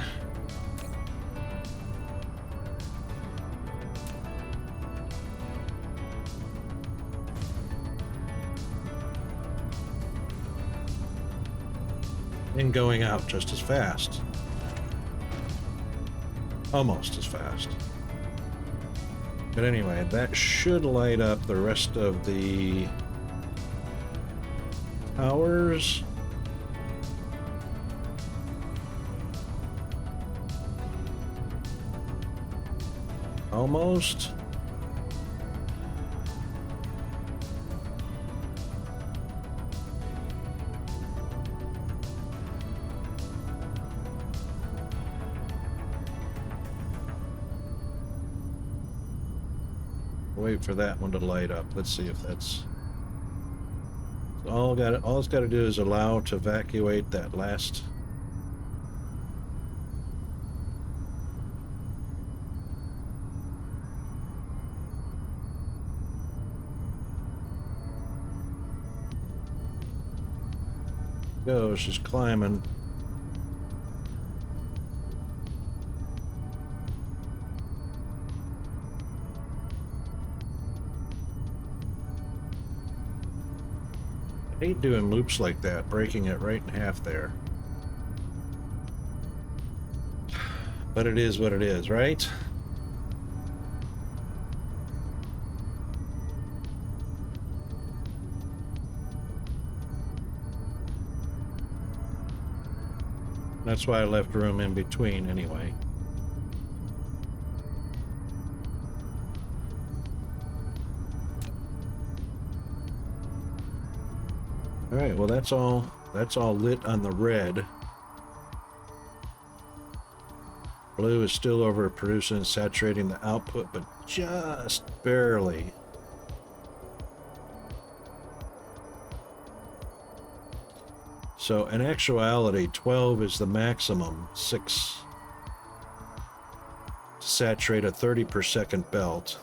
And going out just as fast. Almost as fast. But anyway, that should light up the rest of the towers. Almost. Wait for that one to light up. Let's see if that's all it's got to do is allow to evacuate that last. Go, she's climbing. I hate doing loops like that, breaking it right in half there. But it is what it is, right? That's why I left room in between anyway. All right, well that's all lit on the red. Blue is still overproducing and saturating the output, but just barely. So in actuality, 12 is the maximum. 6 saturate a 30 per second belt,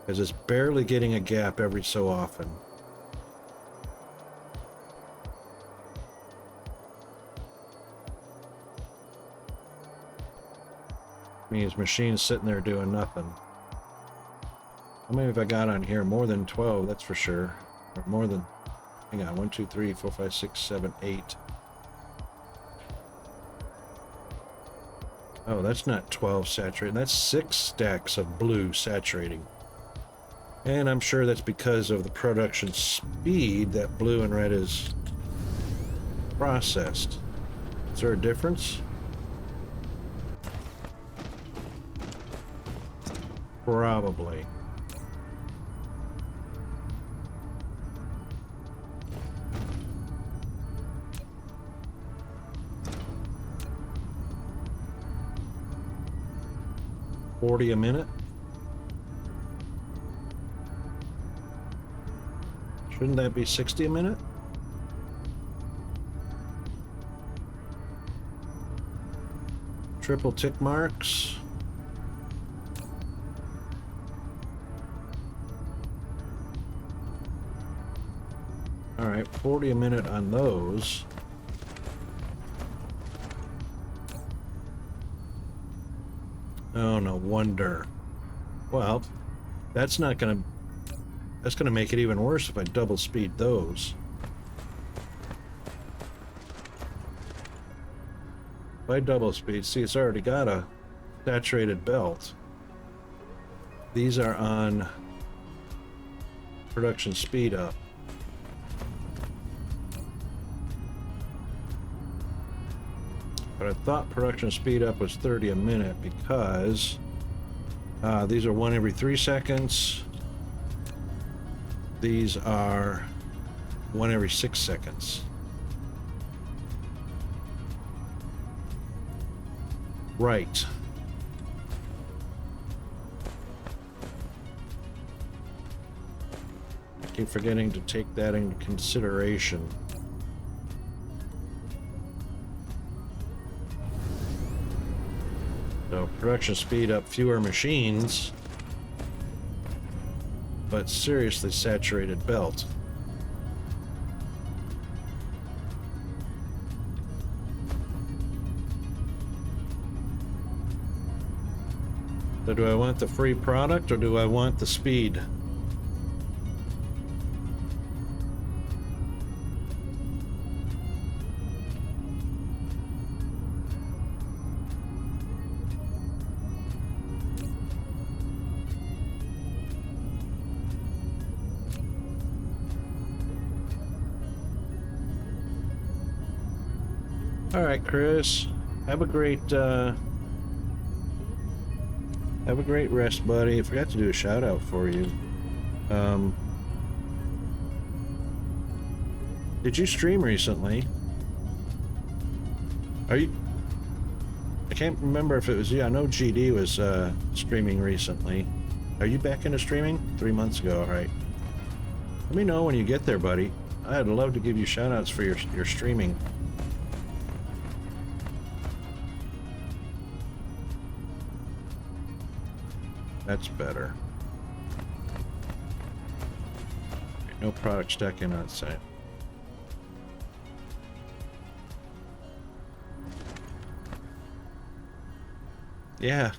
because it's barely getting a gap every so often. Means machine's sitting there doing nothing. How many have I got on here? More than 12, that's for sure. Or more than, hang on, 1, 2, 3, 4, 5, 6, 7, 8. Oh, that's not 12 saturating. That's 6 stacks of blue saturating. And I'm sure that's because of the production speed that blue and red is processed. Is there a difference? Probably. $40 a minute? Shouldn't that be 60 a minute? Triple tick marks. All right, 40 a minute on those. Oh, no wonder. Well, that's gonna make it even worse if I double speed those. If I double speed, see, it's already got a saturated belt. These are on production speed up. But I thought production speed up was 30 a minute because these are 1 every 3 seconds. These are 1 every 6 seconds. Right. I keep forgetting to take that into consideration. So production speed up, fewer machines, but seriously saturated belt. So do I want the free product or do I want the speed? All right, Chris. Have a great rest, buddy. I forgot to do a shout out for you. Did you stream recently? I can't remember if it was you. I know GD was streaming recently. Are you back into streaming? 3 months ago, right? Let me know when you get there, buddy. I'd love to give you shout outs for your streaming. That's better. No product stacking on site. Yeah.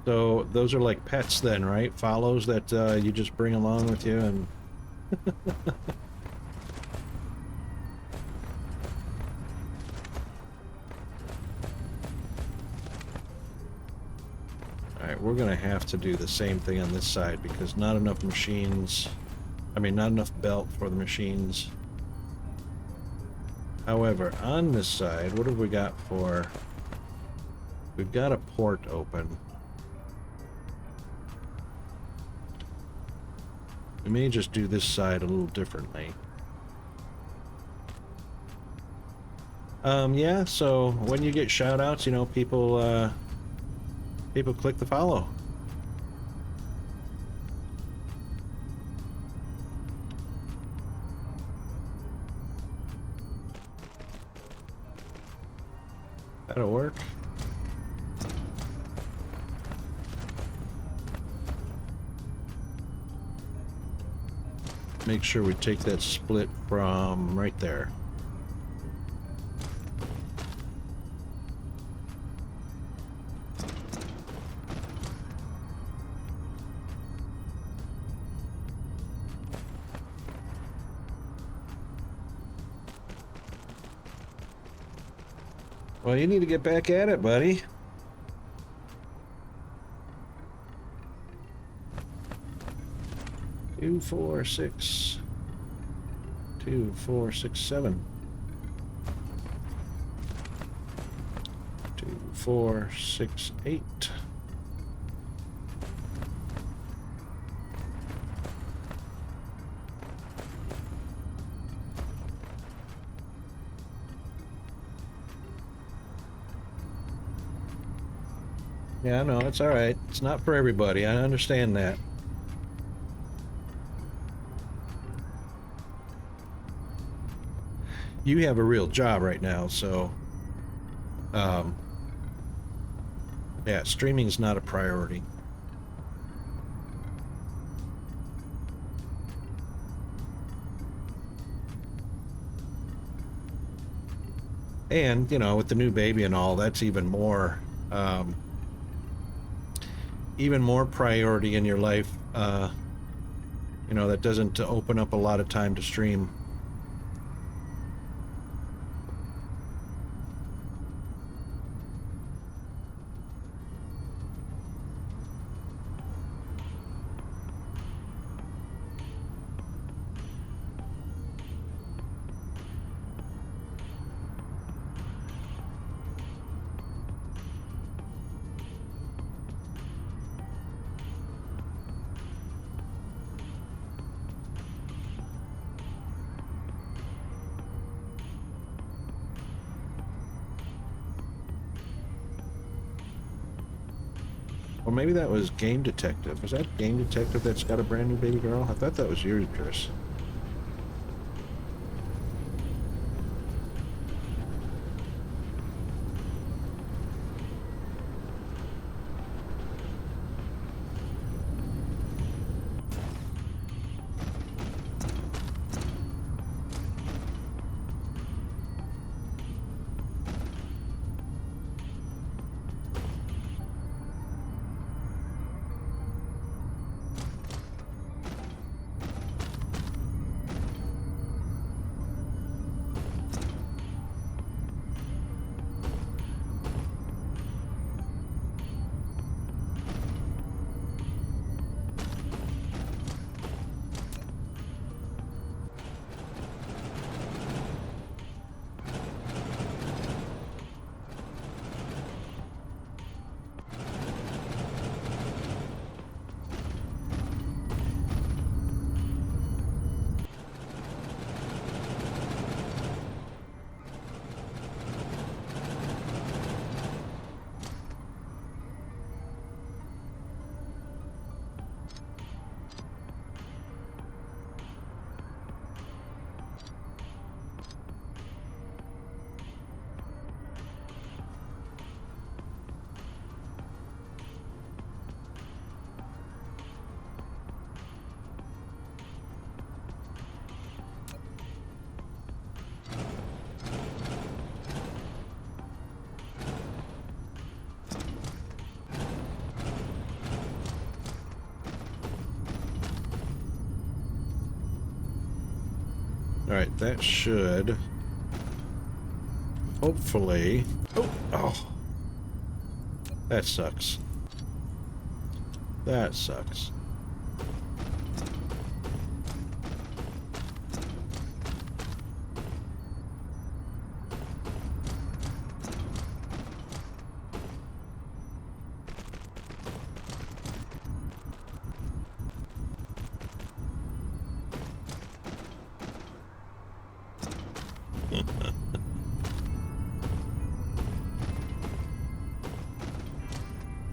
So those are like pets then, right? Follows that you just bring along with you and... We're gonna have to do the same thing on this side because not enough machines, not enough belt for the machines. However, on this side, what have we got for? We've got a port open. We may just do this side a little differently. Yeah, so when you get shout outs, you know, people click the follow. That'll work. make sure we take that split from right there. Well, you need to get back at it, buddy. Two, four, six. 2, 4, 6, 7. 2, 4, 6, 8. Yeah, no, it's all right. It's not for everybody. I understand that. You have a real job right now, so yeah, streaming is not a priority. And, you know, with the new baby and all, that's even more priority in your life. You know, that doesn't open up a lot of time to stream. Or maybe that was Game Detective. Was that Game Detective that's got a brand new baby girl? I thought that was yours, Chris. All right, that should hopefully... Oh, that sucks. That sucks.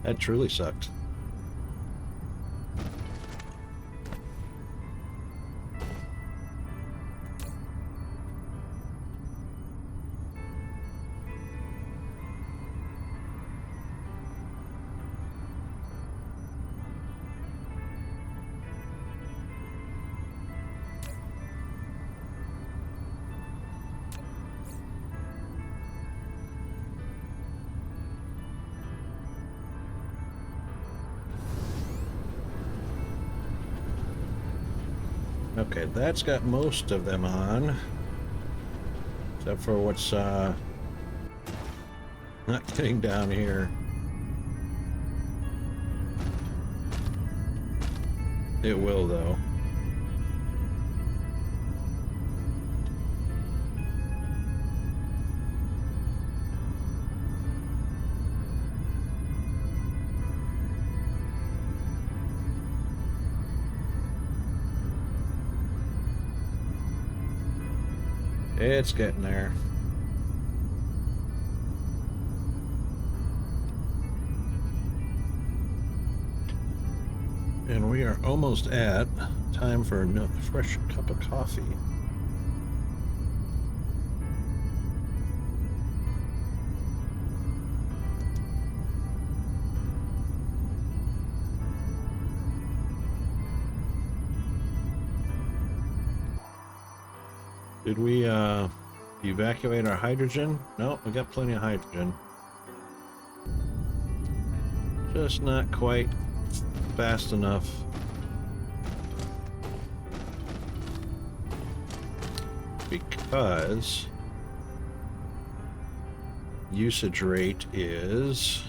That truly sucked. Okay, that's got most of them on. Except for what's not getting down here. It will, though. It's getting there. And we are almost at time for a fresh cup of coffee. Did we evacuate our hydrogen? No, we got plenty of hydrogen. Just not quite fast enough. Because usage rate is...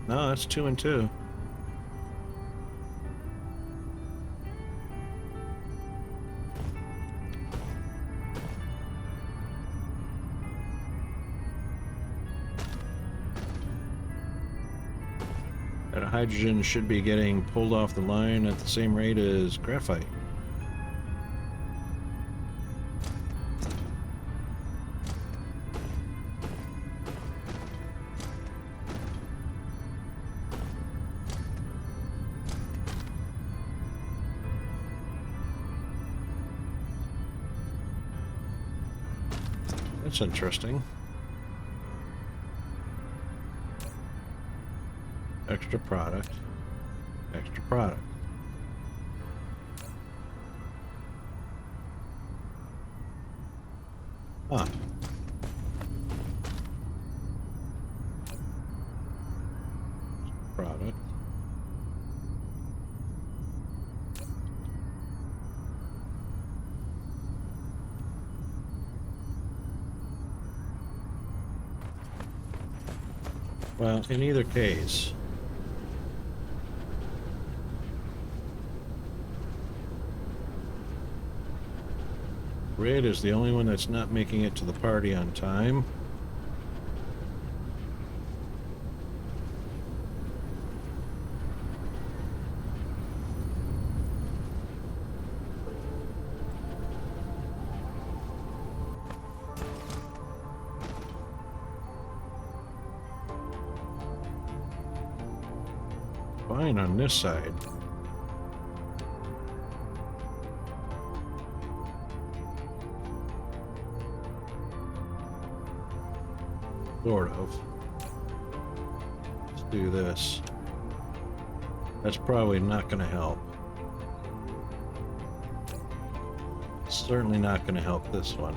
No, it's 2 and 2. That hydrogen should be getting pulled off the line at the same rate as graphite. That's interesting. Extra product. Extra product. Huh. Product. Well, in either case, red is the only one that's not making it to the party on time. Fine on this side. Sort of. Let's do this. That's probably not going to help. Certainly not going to help this one.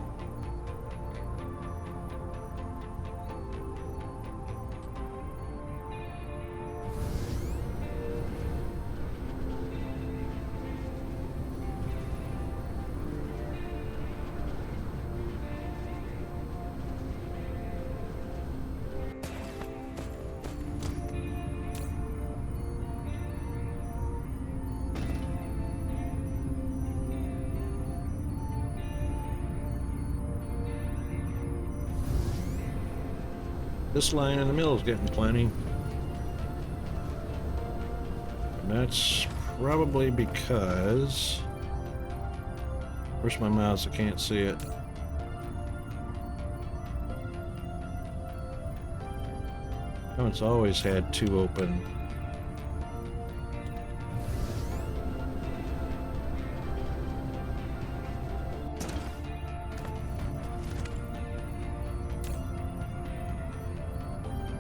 This line in the middle is getting plenty. And that's probably because... Where's my mouse? I can't see it. Oh, it's always had 2 open.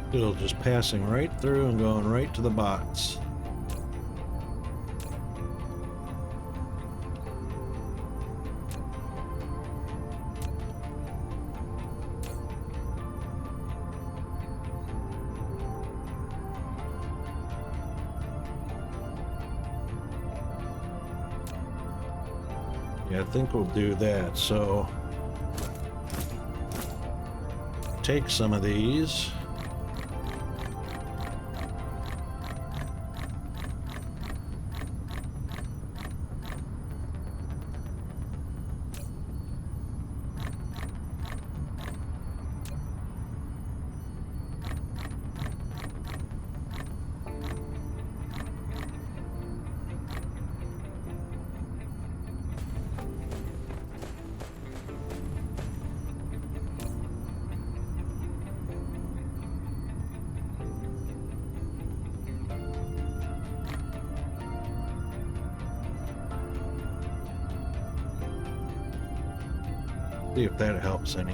Still just passing right through and going right to the bots. Yeah, I think we'll do that. So take some of these. See if that helps any.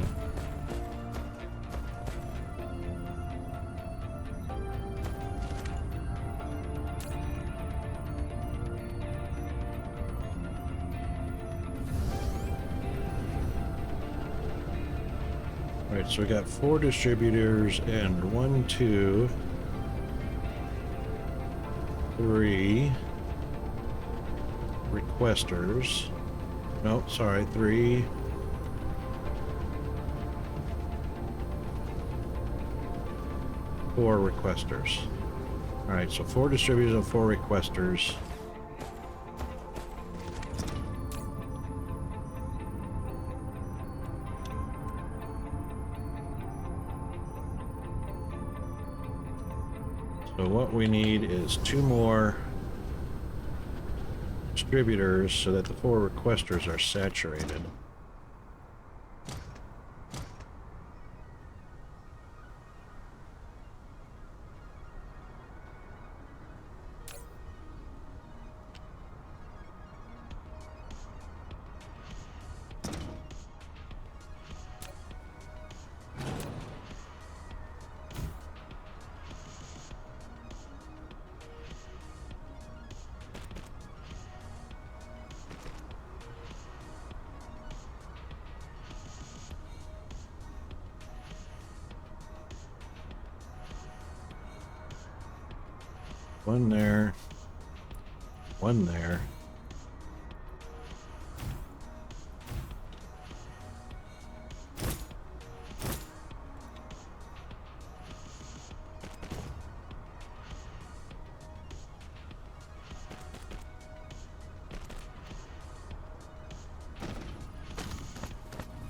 All right, so we got 4 distributors and 1, 2, 3 requesters. No, sorry, 3. 4 requesters. All right, so 4 distributors and 4 requesters. So what we need is 2 more distributors so that the 4 requesters are saturated. One there, 1 there.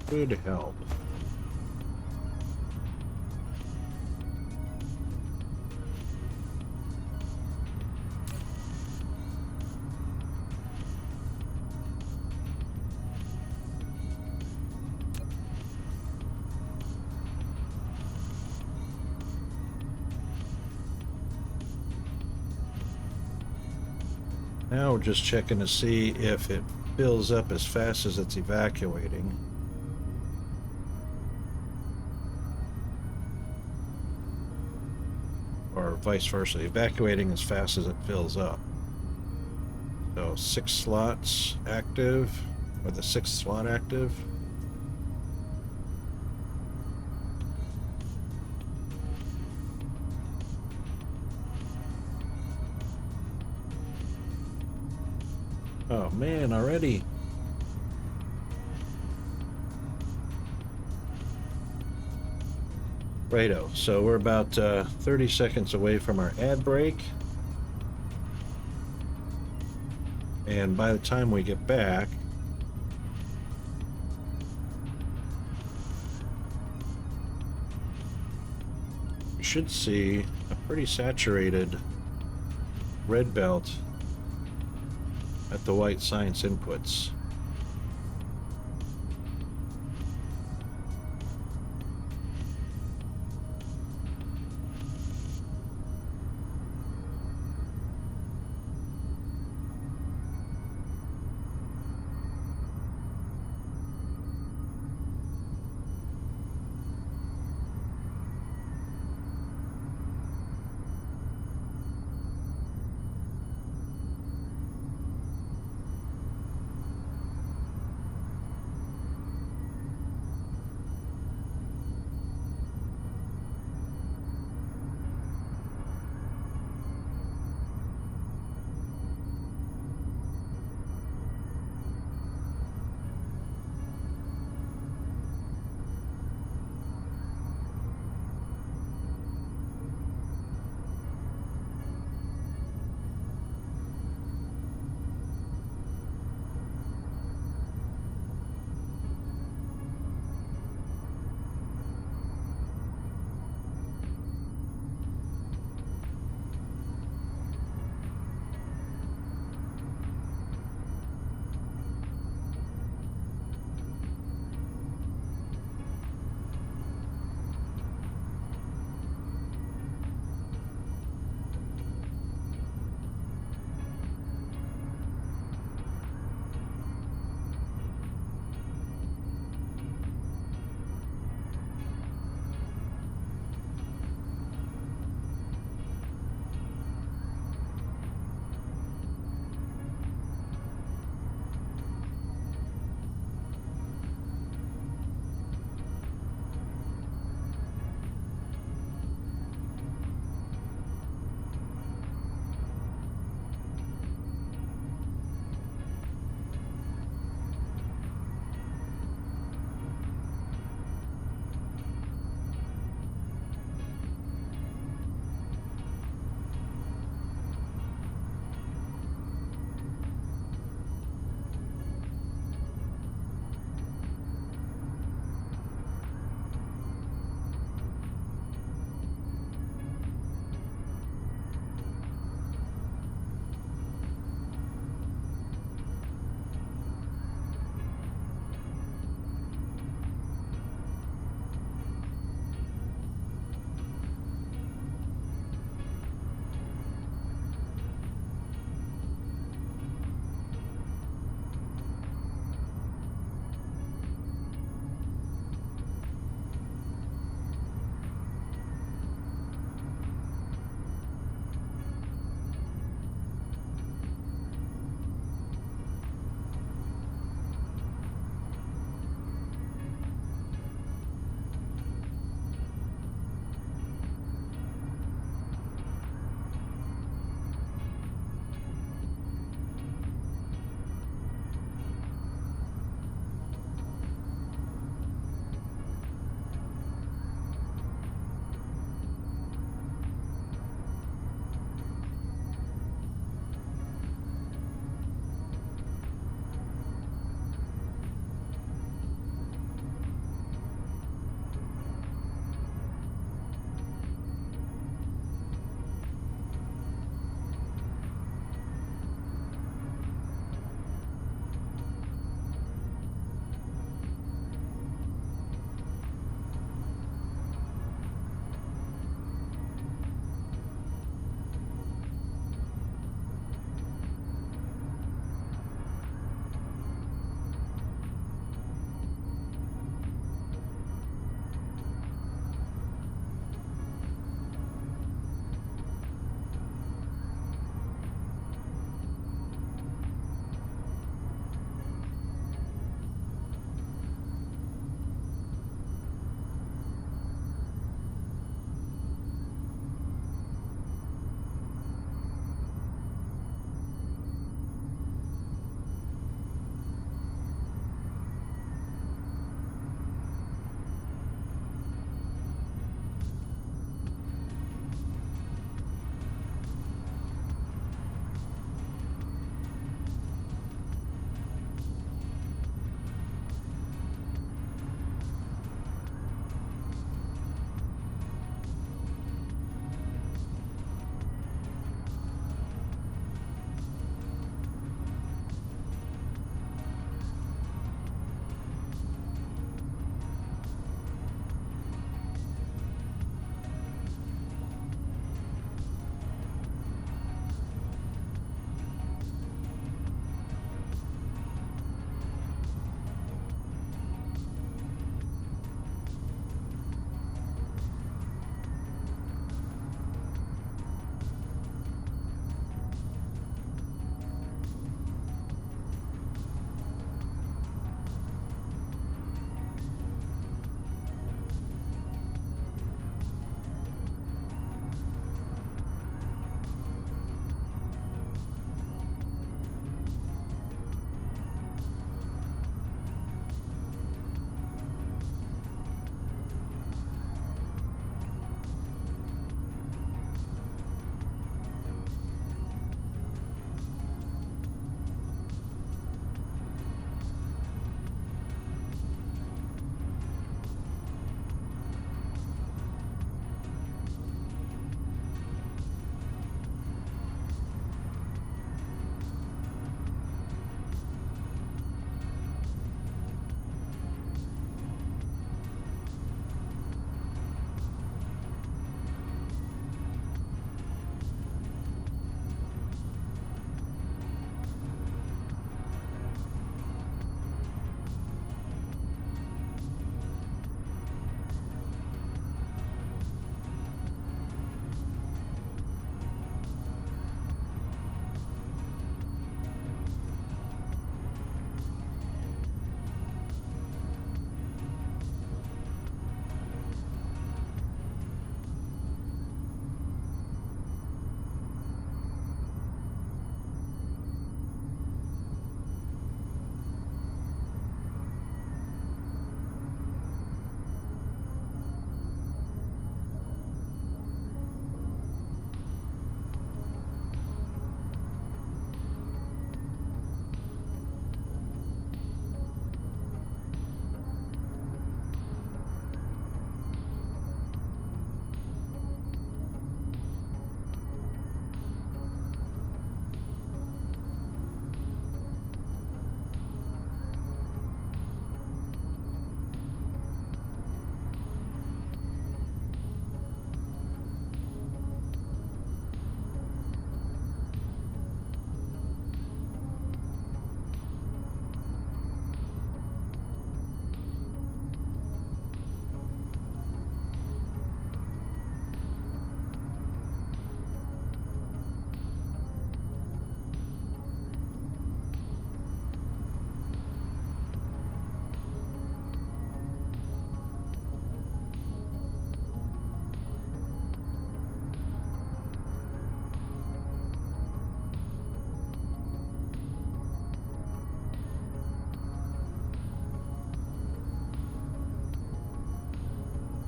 Good help. Now we're just checking to see if it fills up as fast as it's evacuating. Or vice versa, evacuating as fast as it fills up. So 6 slots active, or the 6th slot active. Oh man, already. Righto, so we're about 30 seconds away from our ad break. And by the time we get back, we should see a pretty saturated red belt at the white science inputs.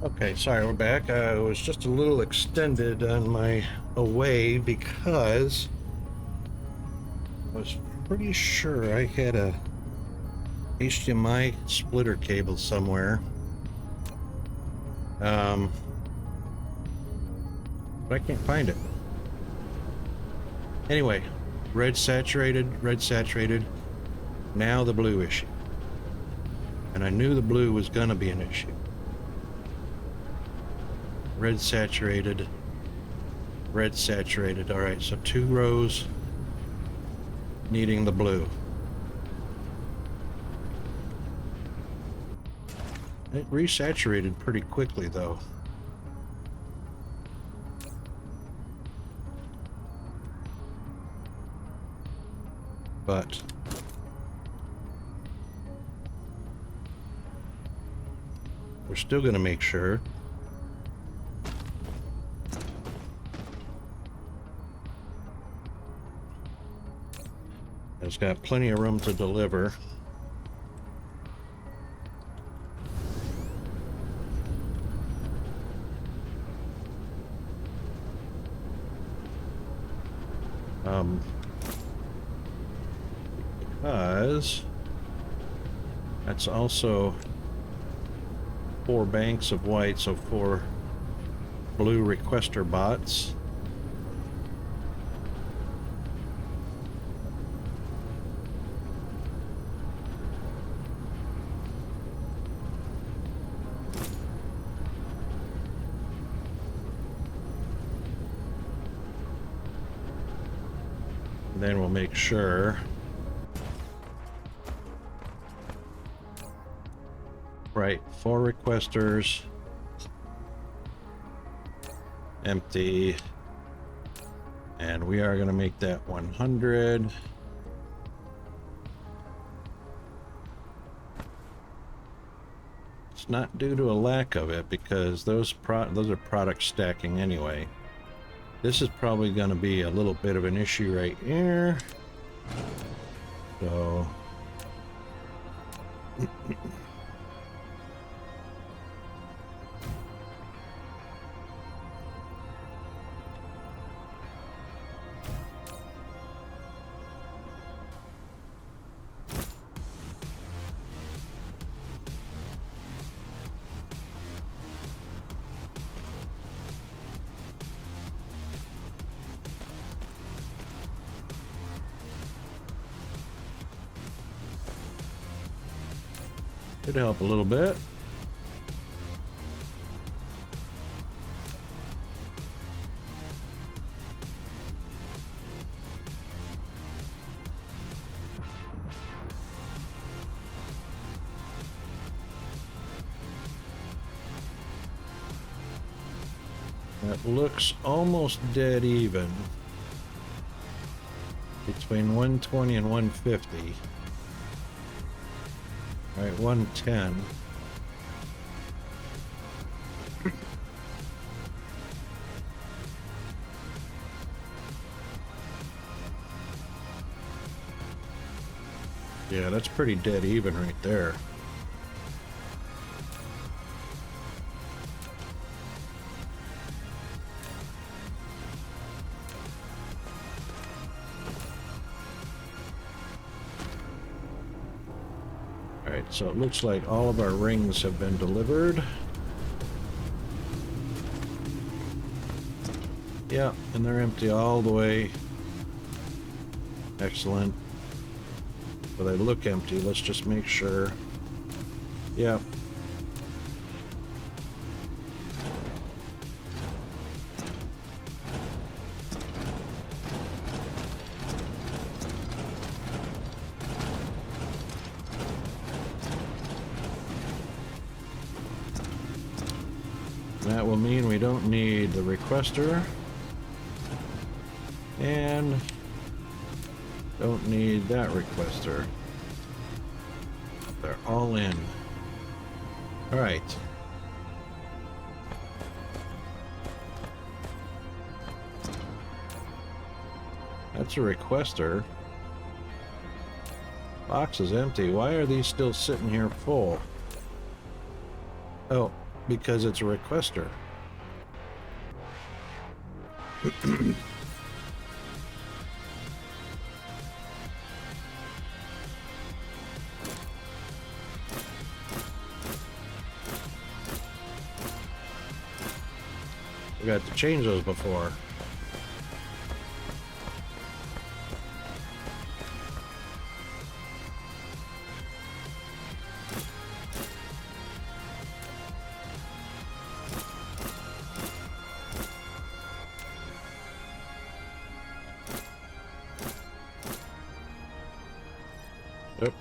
Okay, sorry, we're back. I was just a little extended on my away because I was pretty sure I had a HDMI splitter cable somewhere. But I can't find it. Anyway, red saturated. Now the blue issue. And I knew the blue was gonna be an issue. Red saturated. All right, so 2 rows needing the blue. It resaturated pretty quickly though. But we're still going to make sure. It's got plenty of room to deliver. Because that's also 4 banks of white, so 4 blue requester bots. And then we'll make sure. Right, 4 requesters, empty, and we are going to make that 100. It's not due to a lack of it because those are product stacking anyway. This is probably going to be a little bit of an issue right here. So could help a little bit. That looks almost dead even between 120 and 150. All right, 110. Yeah, that's pretty dead even right there. Alright, so it looks like all of our rings have been delivered. Yeah, and they're empty all the way. Excellent. But they look empty. Let's just make sure. Yeah. That will mean we don't need the requester. And don't need that requester. They're all in. All right. That's a requester. Box is empty. Why are these still sitting here full? Oh, because it's a requester. We got to change those before. Yep.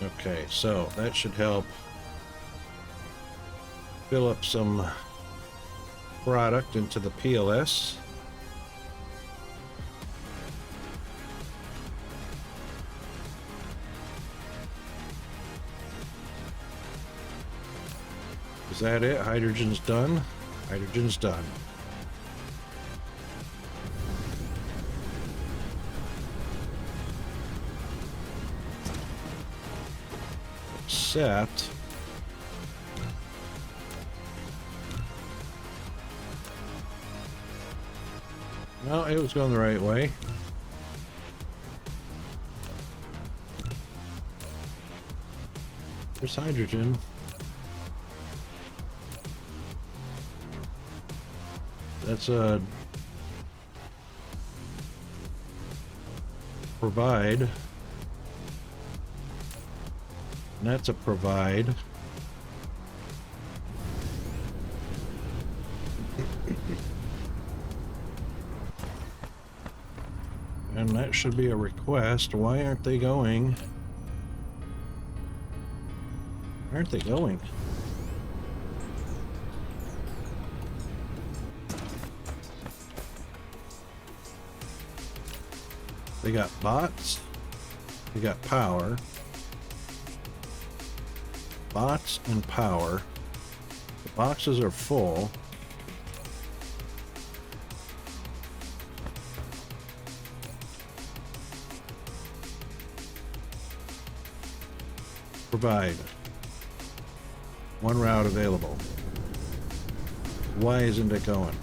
Okay, so that should help fill up some product into the PLS. Is that it? Hydrogen's done? Hydrogen's done. Except no, it was going the right way. There's hydrogen. That's a provide. And that's a provide. And that should be a request. Why aren't they going? Why aren't they going? They got bots. They got power. Bots and power. The boxes are full. Provide. One route available. Why isn't it going?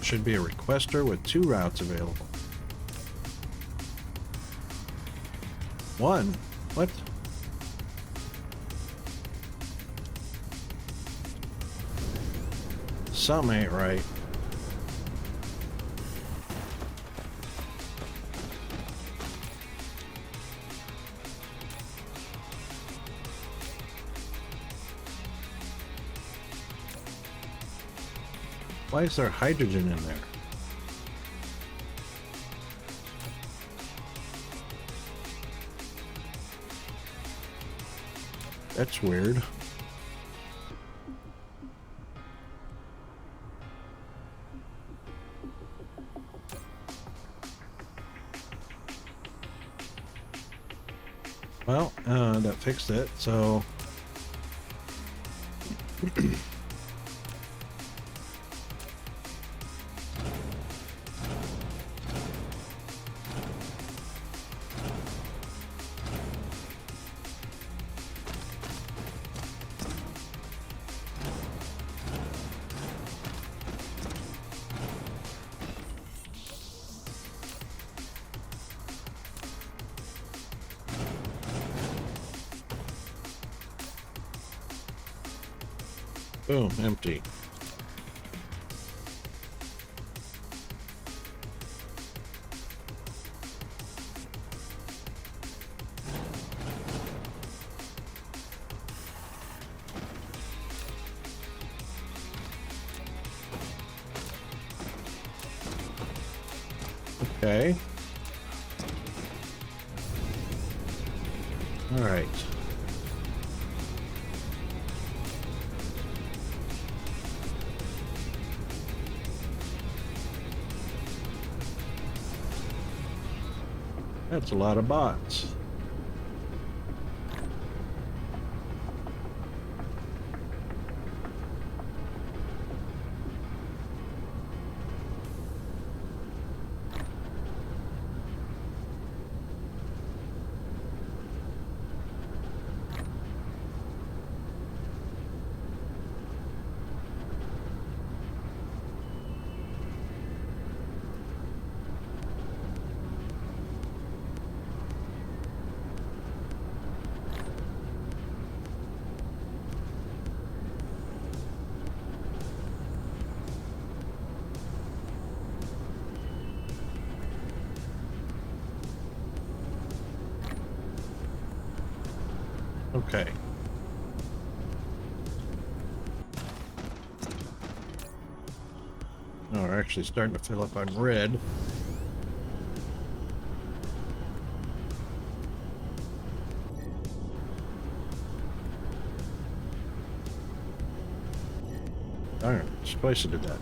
Should be a requester with 2 routes available. One? What? Something ain't right. Why is there hydrogen in there? That's weird. Well, that fixed it, so... Boom, empty. Okay. All right. That's a lot of bots. Okay. Oh, we're actually starting to fill up on red. Darn, twice I did that.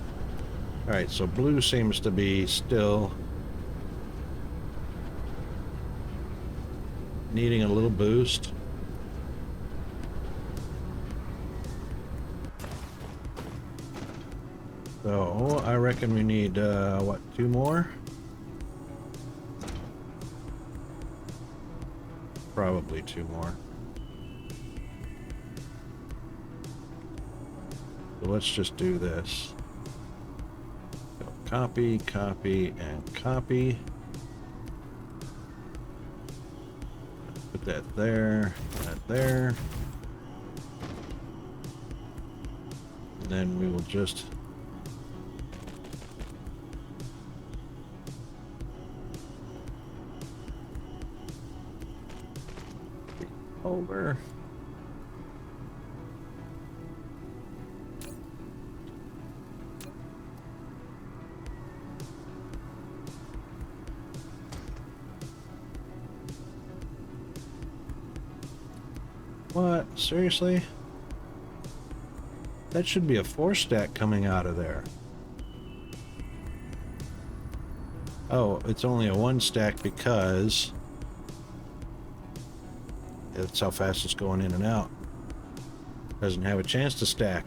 Alright, so blue seems to be still needing a little boost. So, I reckon we need, what, 2 more? Probably 2 more. So let's just do this. So copy, copy, and copy. Put that there, that there. And then we will just over. What? Seriously? That should be a 4-stack coming out of there. Oh, it's only a 1-stack because that's how fast it's going in and out. Doesn't have a chance to stack.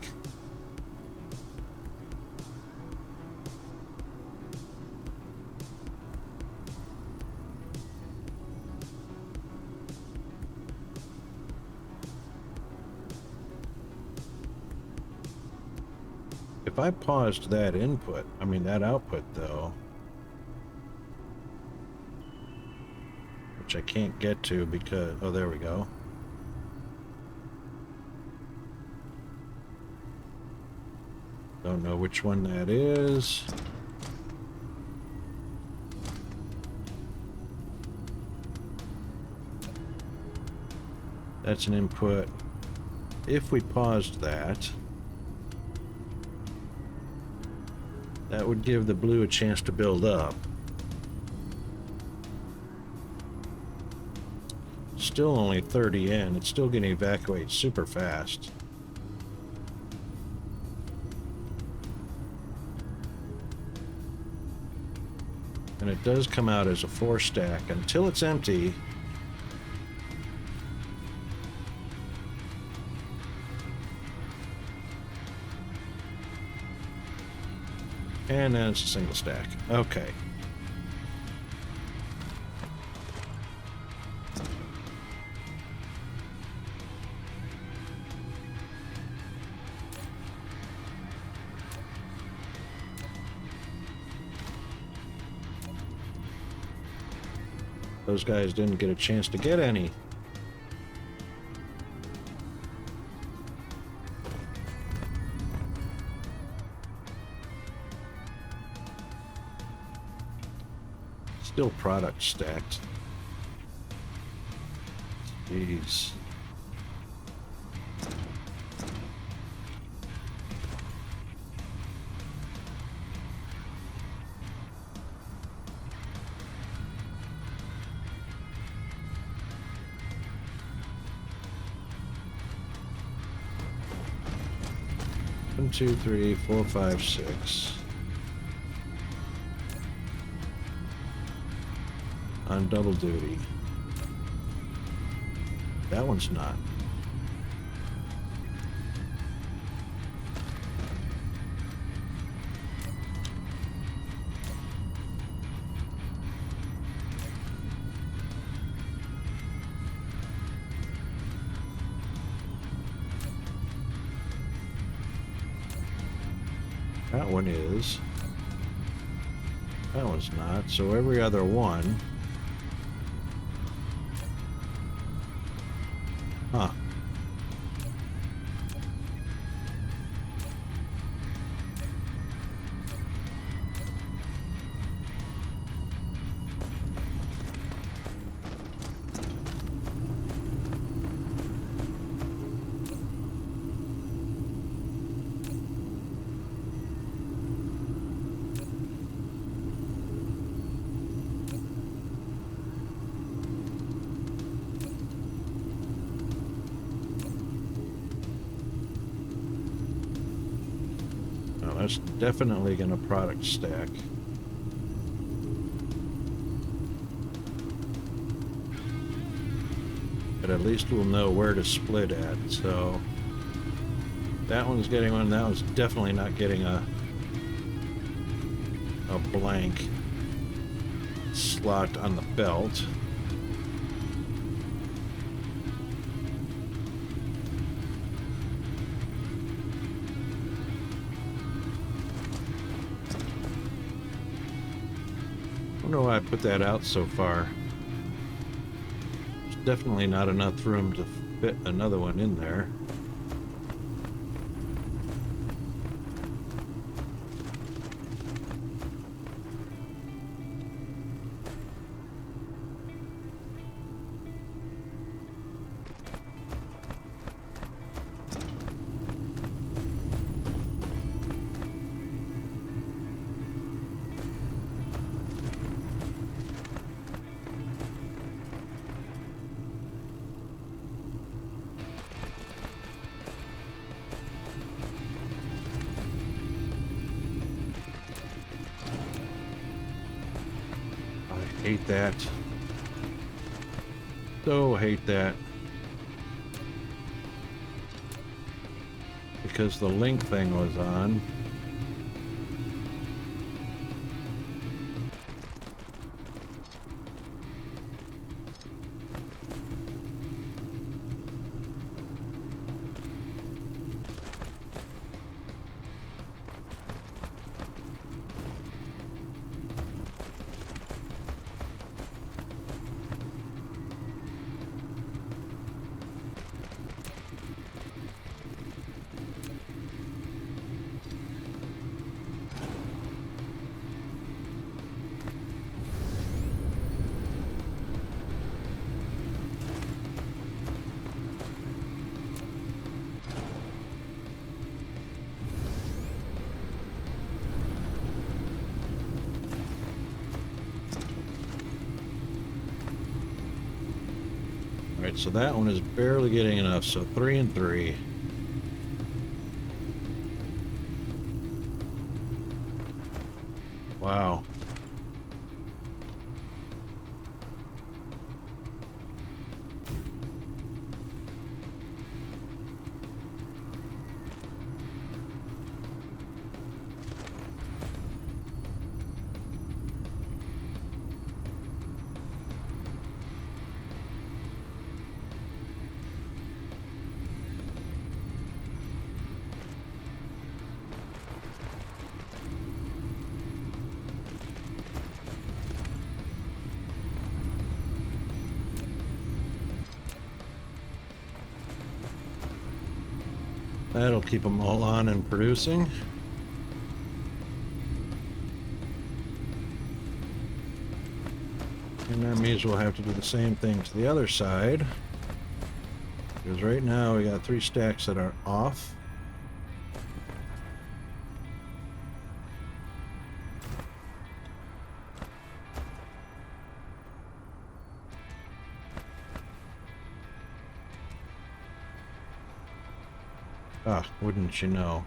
If I paused that input, I mean that output though, which I can't get to because, oh, there we go. Don't know which one that is. That's an input. If we paused that, that would give the blue a chance to build up. Still only 30 in. It's still going to evacuate super fast. And it does come out as a 4-stack until it's empty. And then it's a single stack. Okay. Those guys didn't get a chance to get any. Still product stacked. Jeez. One, two, three, four, five, six. On double duty. That one's not. That one is. That one's not. So every other one. Huh. it's definitely going to product stack. But at least we'll know where to split at. So that one's getting one. That one's definitely not getting a blank slot on the belt. I wonder why I put that out so far. There's definitely not enough room to fit another one in there. Hate that. So hate that. Because the link thing was on. Alright, so that one is barely getting enough, so 3 and 3. Wow. That'll keep them all on and producing. And that means we'll have to do the same thing to the other side. Because right now we got 3 stacks that are off. Ah, wouldn't you know?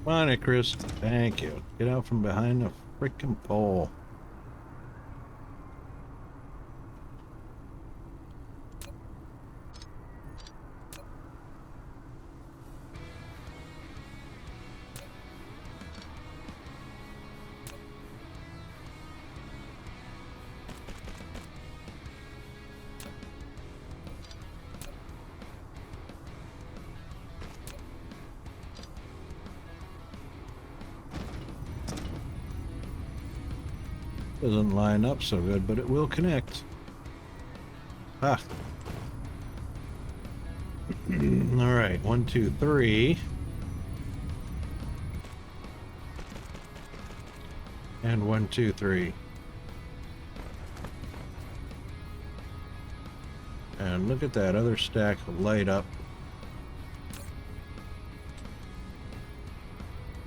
Come on, Icarus. Thank you. Get out from behind the freaking pole. Doesn't line up so good, but it will connect. Ah. All right, 1, 2, 3. And 1, 2, 3. And look at that other stack light up.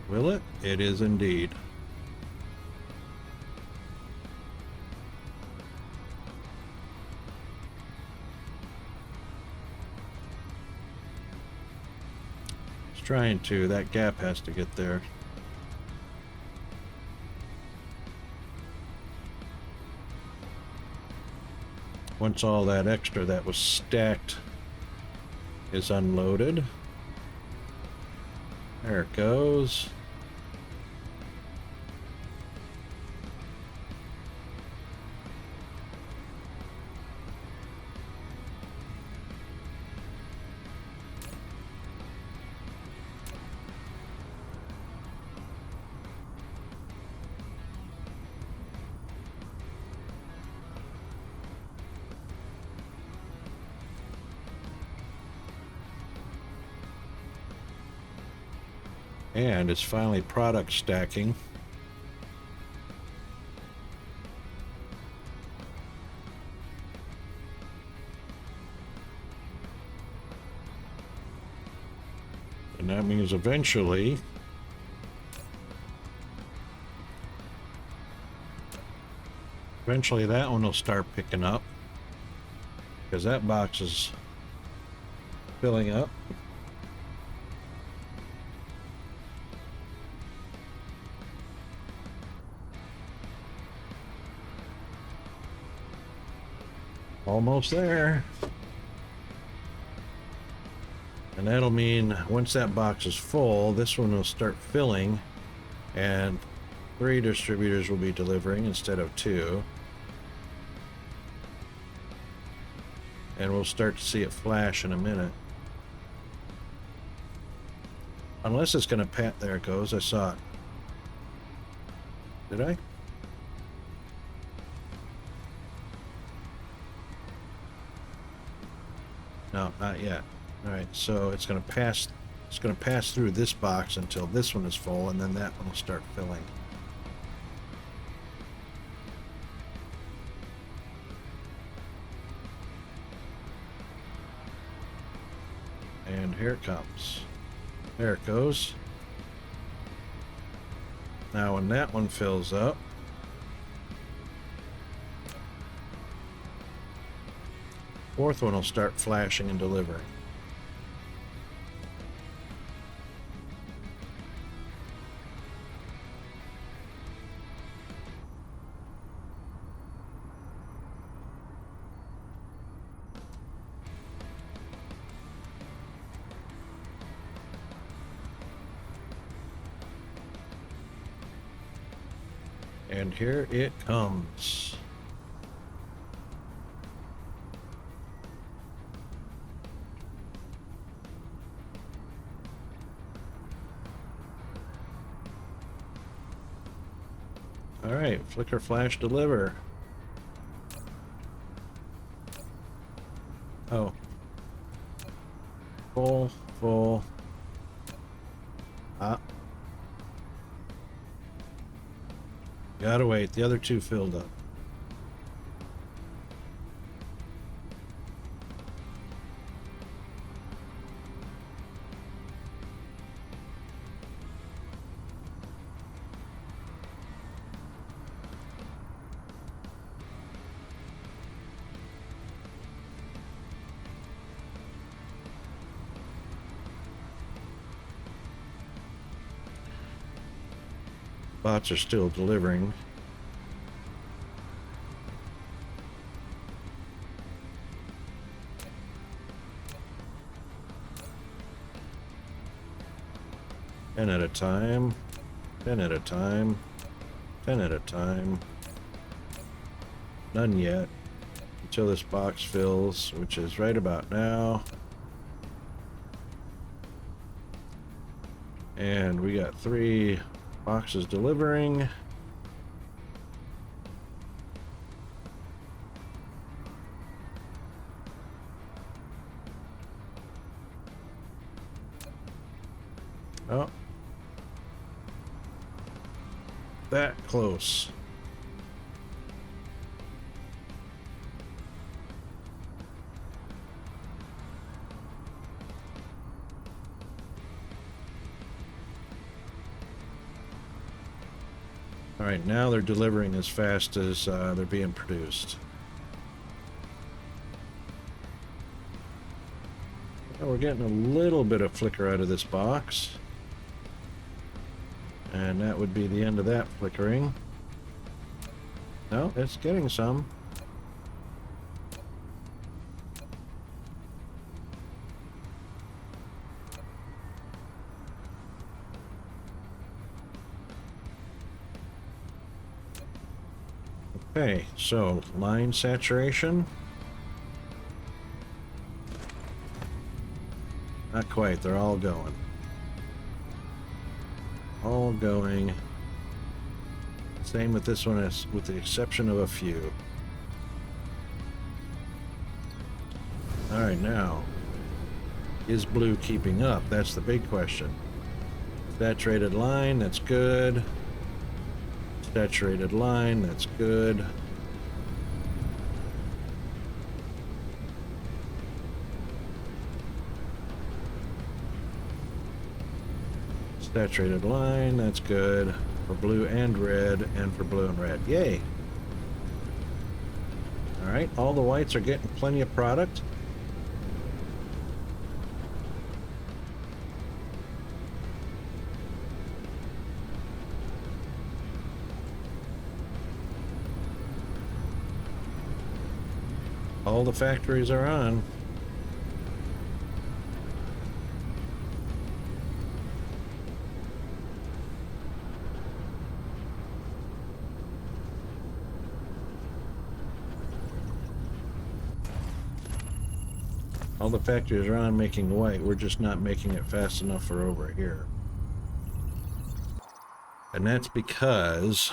Will it? It is indeed. It's trying to. That gap has to get there. Once all that extra that was stacked is unloaded. There it goes. And it's finally product stacking. And that means eventually that one will start picking up, because that box is filling up. Almost there. And that'll mean once that box is full, this one will start filling, and 3 distributors will be delivering instead of 2. And we'll start to see it flash in a minute. Unless it's going to there it goes. I saw it. Did I? No, not yet. All right, so it's going to pass through this box until this one is full, and then that one will start filling. And here it comes. There it goes. Now when that one fills up, fourth one will start flashing and delivering. And here it comes. All right, flicker, flash, deliver. Oh. Full. Ah. Gotta wait, the other 2 filled up. Bots are still delivering. Ten at a time. 10 at a time. 10 at a time. None yet. Until this box fills, which is right about now. And we got 3 boxes delivering. Oh. That close. All right, now they're delivering as fast as they're being produced. Well, we're getting a little bit of flicker out of this box. And that would be the end of that flickering. No, it's getting some. Okay, so line saturation. Not quite, they're all going. All going. Same with this one, as with the exception of a few. Alright, now, is blue keeping up? That's the big question. Saturated line, that's good. Saturated line, that's good. Saturated line, that's good. For blue and red, and for blue and red. Yay! Alright, all the whites are getting plenty of product. All the factories are on. All the factories are on making white. We're just not making it fast enough for over here. And that's because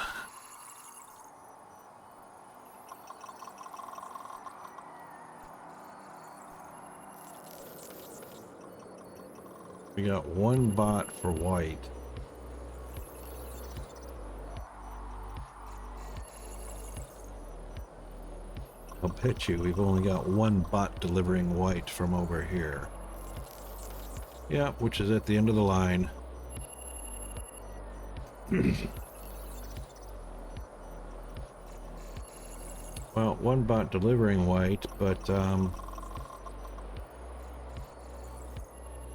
we got one bot for white. I'll bet you we've only got one bot delivering white from over here. Yeah, which is at the end of the line. Well, one bot delivering white, but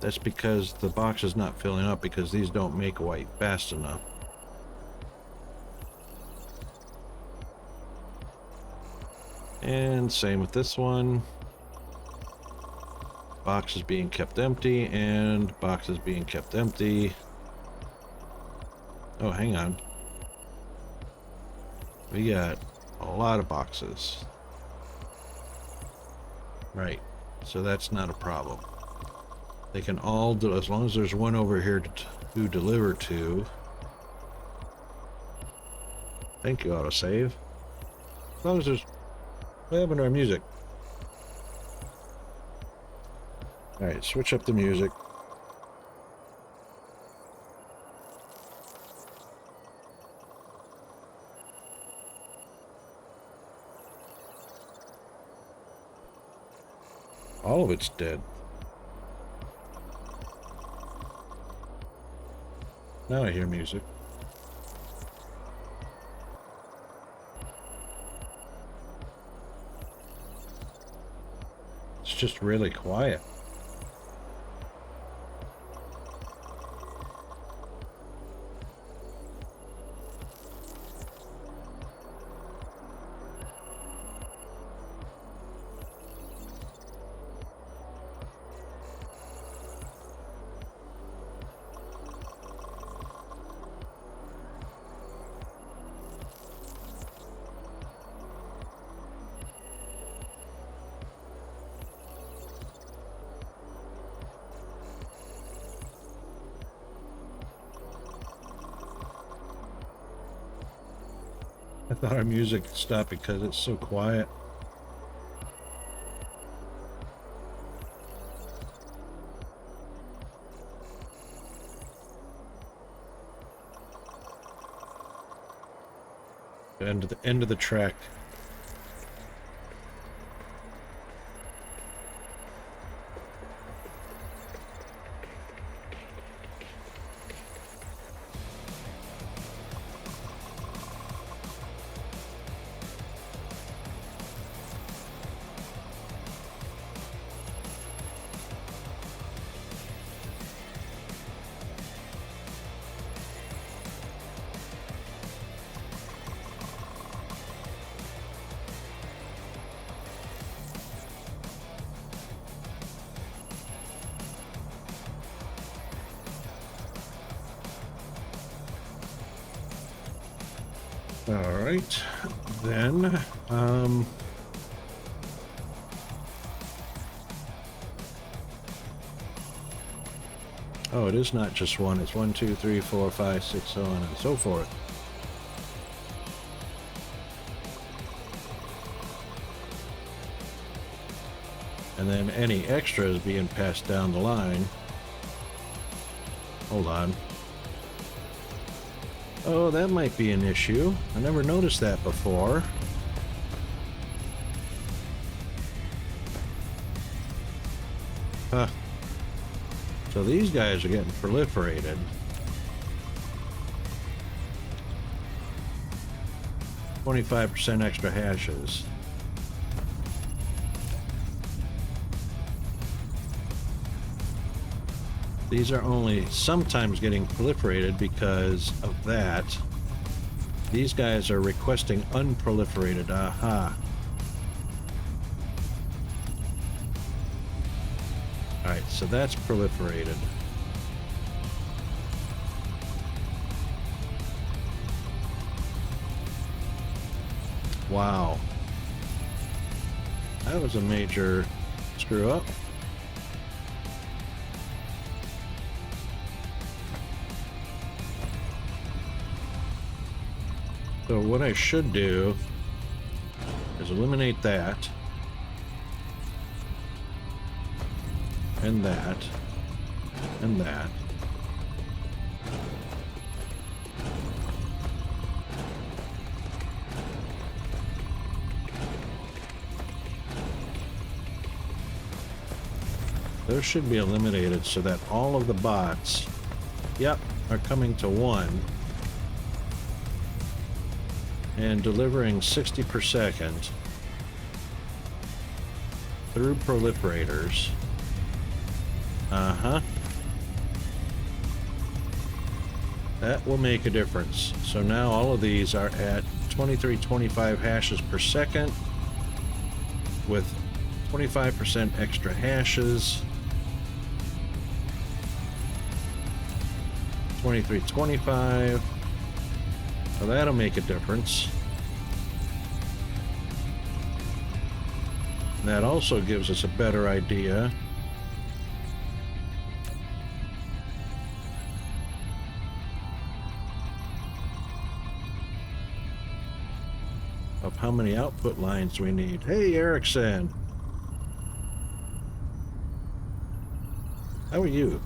that's because the box is not filling up because these don't make white fast enough. And same with this one. Box is being kept empty, and box is being kept empty. Oh, hang on. We got a lot of boxes. Right. So that's not a problem. They can all do, as long as there's one over here to deliver to. Thank you, autosave. As long as there's... What happened to our music? Alright, switch up the music. All of it's dead. Now I hear music. It's just really quiet. I thought our music stopped because it's so quiet. End of the track. All right, then, oh, it is not just one. It's 1, 2, 3, 4, 5, 6, so on and so forth. And then any extras being passed down the line. Hold on. Oh, that might be an issue. I never noticed that before. Huh. So these guys are getting proliferated. %, extra hashes. These are only sometimes getting proliferated because of that. These guys are requesting unproliferated. Aha. Alright, so that's proliferated. Wow. That was a major screw up. So what I should do is eliminate that, and that, and that. Those should be eliminated so that all of the bots, yep, are coming to 1. And delivering 60 per second through proliferators. That will make a difference. So now all of these are at 2325 hashes per second with 25% extra hashes. 2325. So that'll make a difference. And that also gives us a better idea of how many output lines we need. Hey, Erickson. How are you?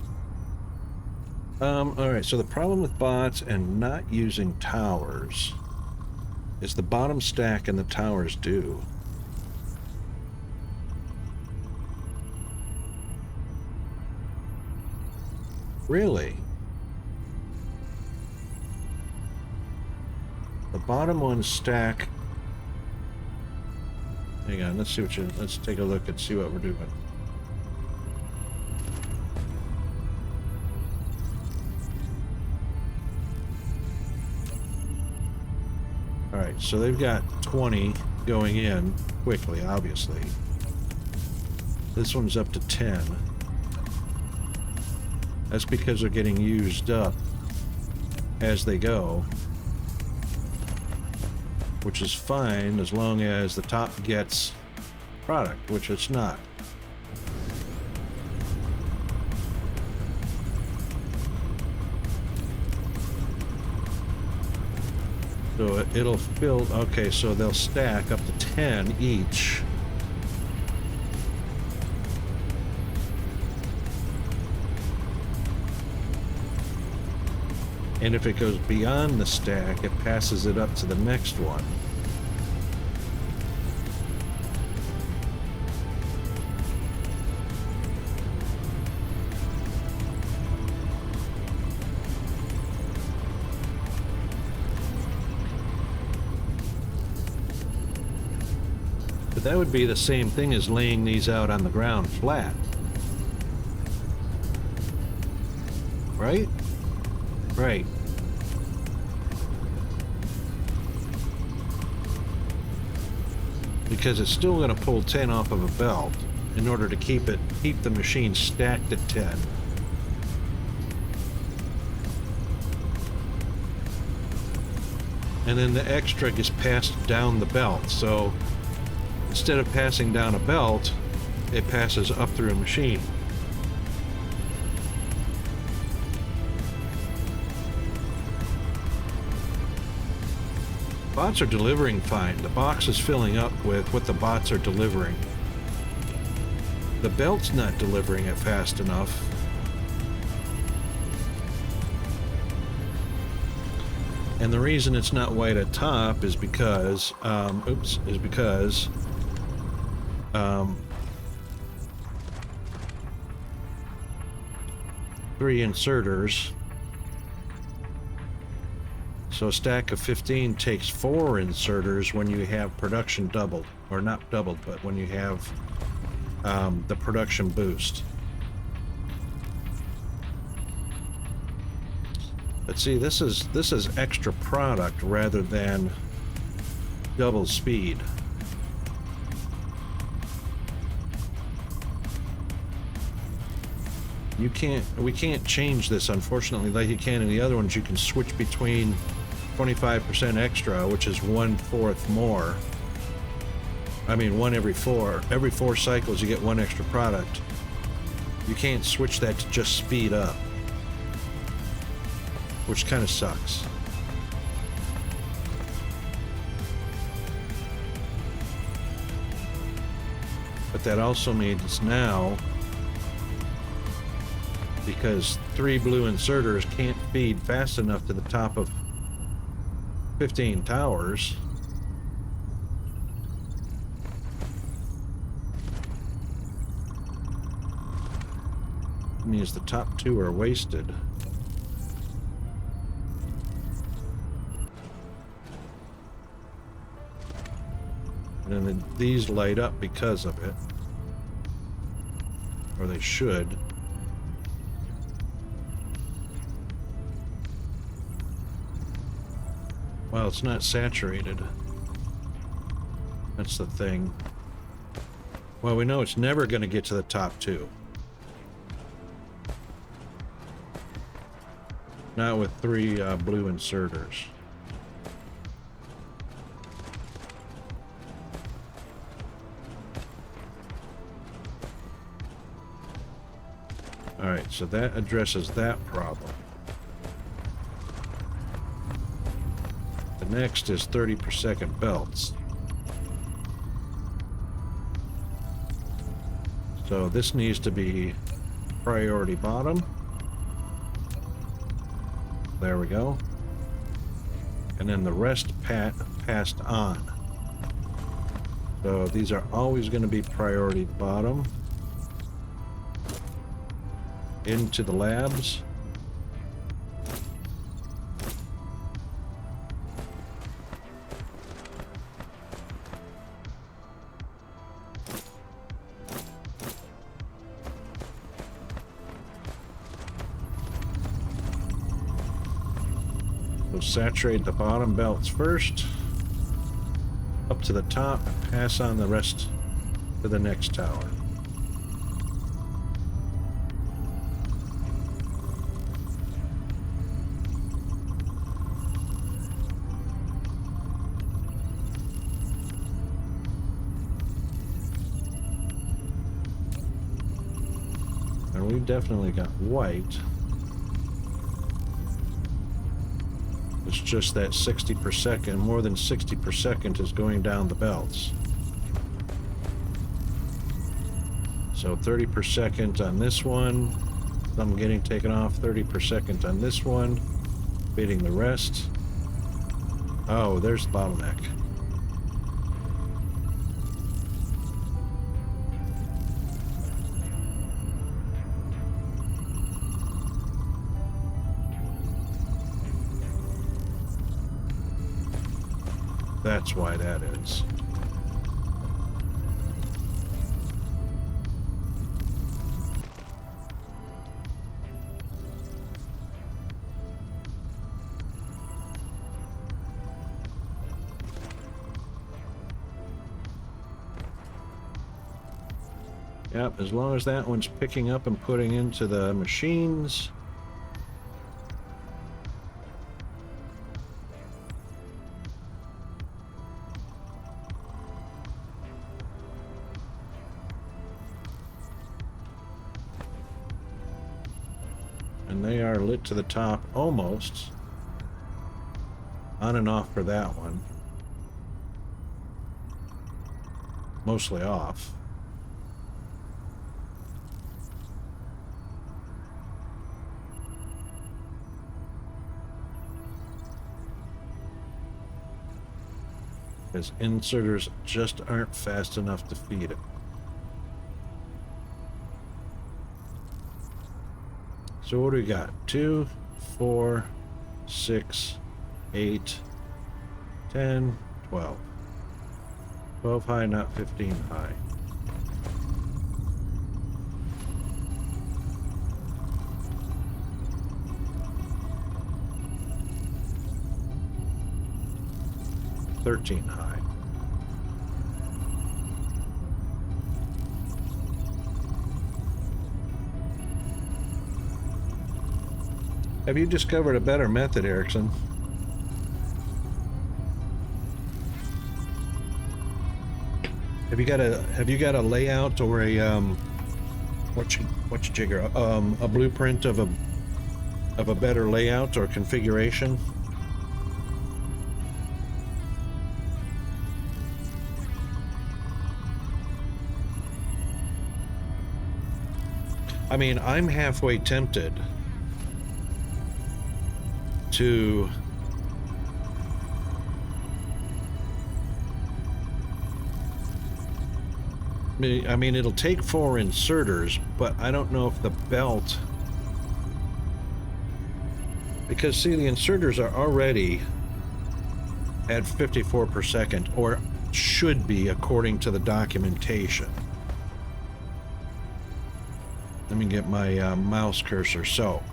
Alright, so the problem with bots and not using towers is the bottom stack and the towers do. Really? The bottom ones stack. Hang on, let's take a look and see what we're doing. Alright, so they've got 20 going in quickly, obviously. This one's up to 10. That's because they're getting used up as they go. Which is fine as long as the top gets product, which it's not. So it'll fill, okay, so they'll stack up to 10 each. And if it goes beyond the stack, it passes it up to the next one. But that would be the same thing as laying these out on the ground flat. Right? Right. Because it's still going to pull 10 off of a belt in order to keep the machine stacked at 10. And then the extra gets passed down the belt. So instead of passing down a belt, it passes up through a machine. Bots are delivering fine. The box is filling up with what the bots are delivering. The belt's not delivering it fast enough. And the reason it's not white at top is because, three inserters. So a stack of 15 takes 4 inserters when you have production doubled, or not doubled, but when you have the production boost. But see, this is extra product rather than double speed. We can't change this, unfortunately, like you can in the other ones. You can switch between 25% extra, which is 1/4 more. I mean, one every 4. Every 4 cycles, you get 1 extra product. You can't switch that to just speed up, which kind of sucks. But that also means now, because 3 blue inserters can't feed fast enough to the top of 15 towers, it means the top 2 are wasted. And then these light up because of it, or they should. Well, it's not saturated. That's the thing. Well, we know it's never going to get to the top 2. Not with 3 blue inserters. Alright, so that addresses that problem. Next is 30 per second belts. So this needs to be priority bottom. There we go. And then the rest passed on. So these are always going to be priority bottom. Into the labs. We'll saturate the bottom belts first, up to the top, and pass on the rest to the next tower. And we definitely got white. It's just that 60 per second, more than 60 per second is going down the belts. So 30 per second on this one. I'm getting taken off. 30 per second on this one. Feeding the rest. Oh, there's the bottleneck. That's why that is. Yep, as long as that one's picking up and putting into the machines. And they are lit to the top almost. On and off for that one. Mostly off. Because inserters just aren't fast enough to feed it. So what do we got? 2, 4, 6, 8, 10, 12. 12 high, not 15 high. High. Have you discovered a better method, Erickson? Have you got a layout or a what you jigger a blueprint of a better layout or configuration? I mean, I'm halfway tempted to I mean, it'll take 4 inserters, but I don't know if the belt, because see, the inserters are already at 54 per second, or should be according to the documentation. Let me get my mouse cursor. So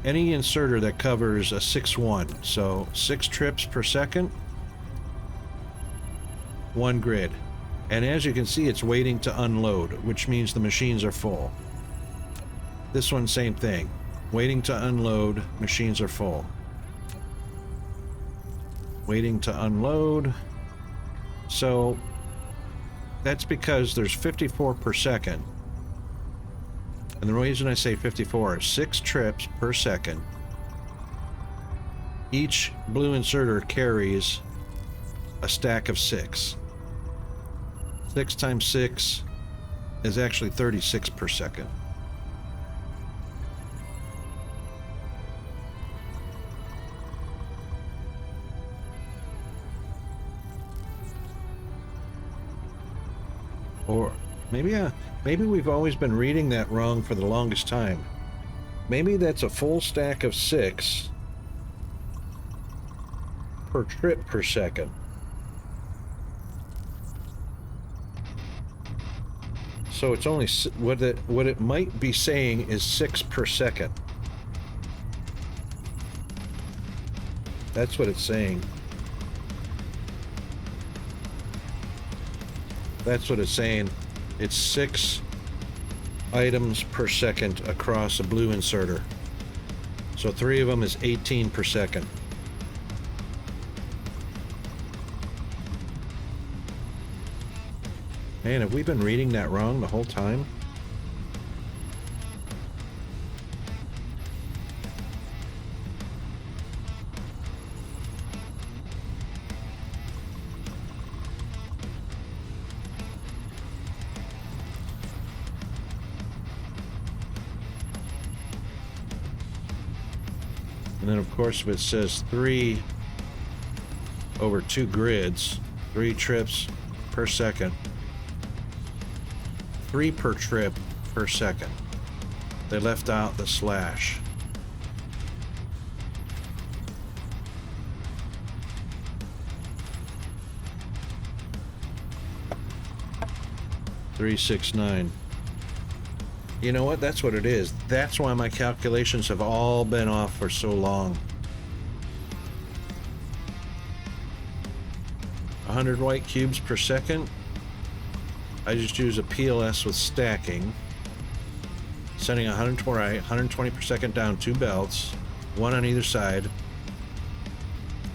any inserter that covers a 6-1, so 6 trips per second, 1 grid. And as you can see, it's waiting to unload, which means the machines are full. This one, same thing. Waiting to unload, machines are full. Waiting to unload. So that's because there's 54 per second. And the reason I say 54 is 6 trips per second. Each blue inserter carries a stack of 6. 6 times 6 is actually 36 per second. Or maybe we've always been reading that wrong for the longest time. Maybe that's a full stack of 6 per trip per second. So it's only what it might be saying is 6 per second. That's what it's saying. That's what it's saying. It's 6 items per second across a blue inserter. So 3 of them is 18 per second. Man, have we been reading that wrong the whole time? And then of course if it says 3 over 2 grids, 3 trips per second, 3 per trip per second. They left out the slash. $369. You know what? That's what it is. That's why my calculations have all been off for so long. 100 white cubes per second. I just use a PLS with stacking. Sending 120 per second down 2 belts, 1 on either side,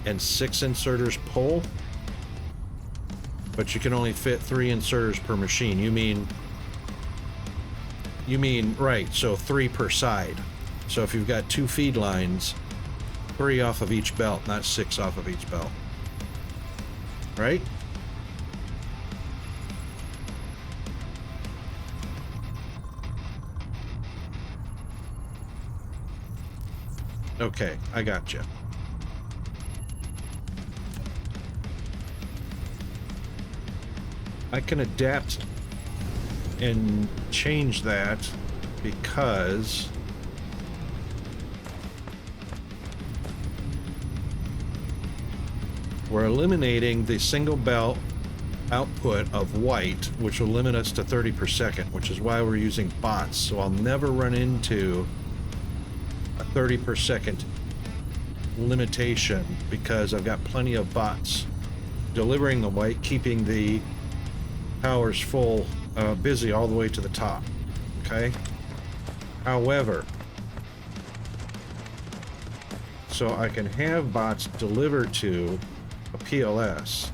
and 6 inserters pull. But you can only fit 3 inserters per machine. You mean, right, so 3 per side. So if you've got 2 feed lines, 3 off of each belt, not 6 off of each belt. Right? Okay, I got you. I can adapt and change that because we're eliminating the single belt output of white, which will limit us to 30 per second, which is why we're using bots. So I'll never run into a 30 per second limitation because I've got plenty of bots delivering the white, keeping the powers full, busy all the way to the top. Okay. However, so I can have bots delivered to a PLS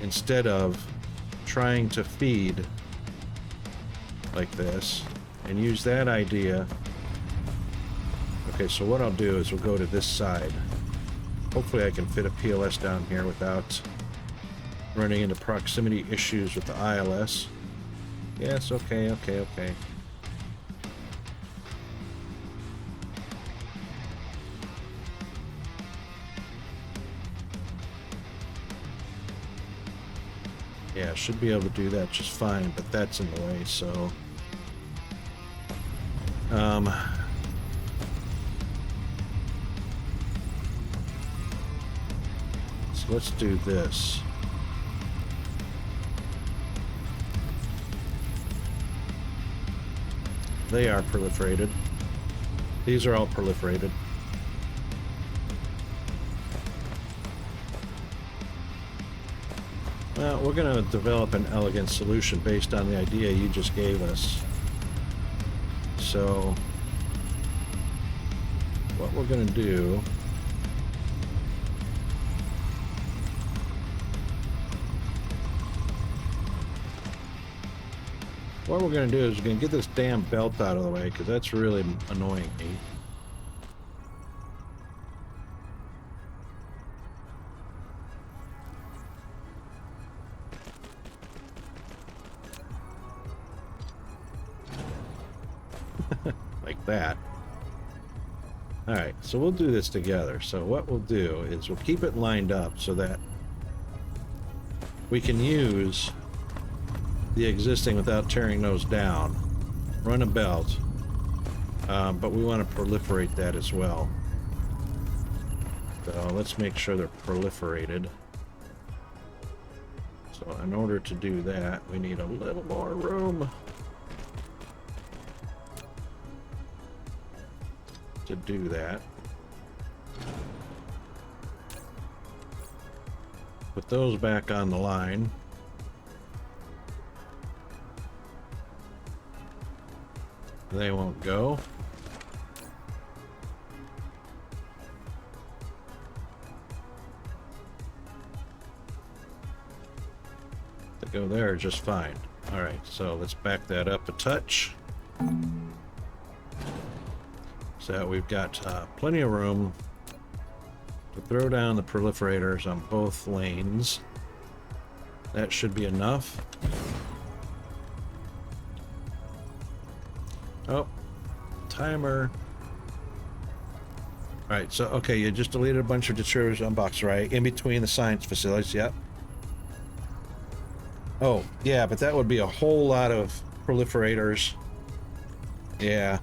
instead of trying to feed like this, and use that idea. Okay, so what I'll do is we'll go to this side. Hopefully I can fit a PLS down here without running into proximity issues with the ILS. Yes, okay. Yeah, should be able to do that just fine, but that's in the way, so so let's do this. They are proliferated. These are all proliferated. Well, we're going to develop an elegant solution based on the idea you just gave us. So, what we're going to do is we're going to get this damn belt out of the way, because that's really annoying me. Like that. Alright, so we'll do this together. So what we'll do is we'll keep it lined up so that we can use the existing without tearing those down. Run a belt, but we want to proliferate that as well. So let's make sure they're proliferated. So in order to do that, we need a little more room to do that. Put those back on the line. They won't go. They go there just fine. All right, so let's back that up a touch. So we've got plenty of room to throw down the proliferators on both lanes. That should be enough. Oh, timer. All right, so, okay, you just deleted a bunch of distributors on box, right? In between the science facilities, yep. Oh, yeah, but that would be a whole lot of proliferators. Yeah.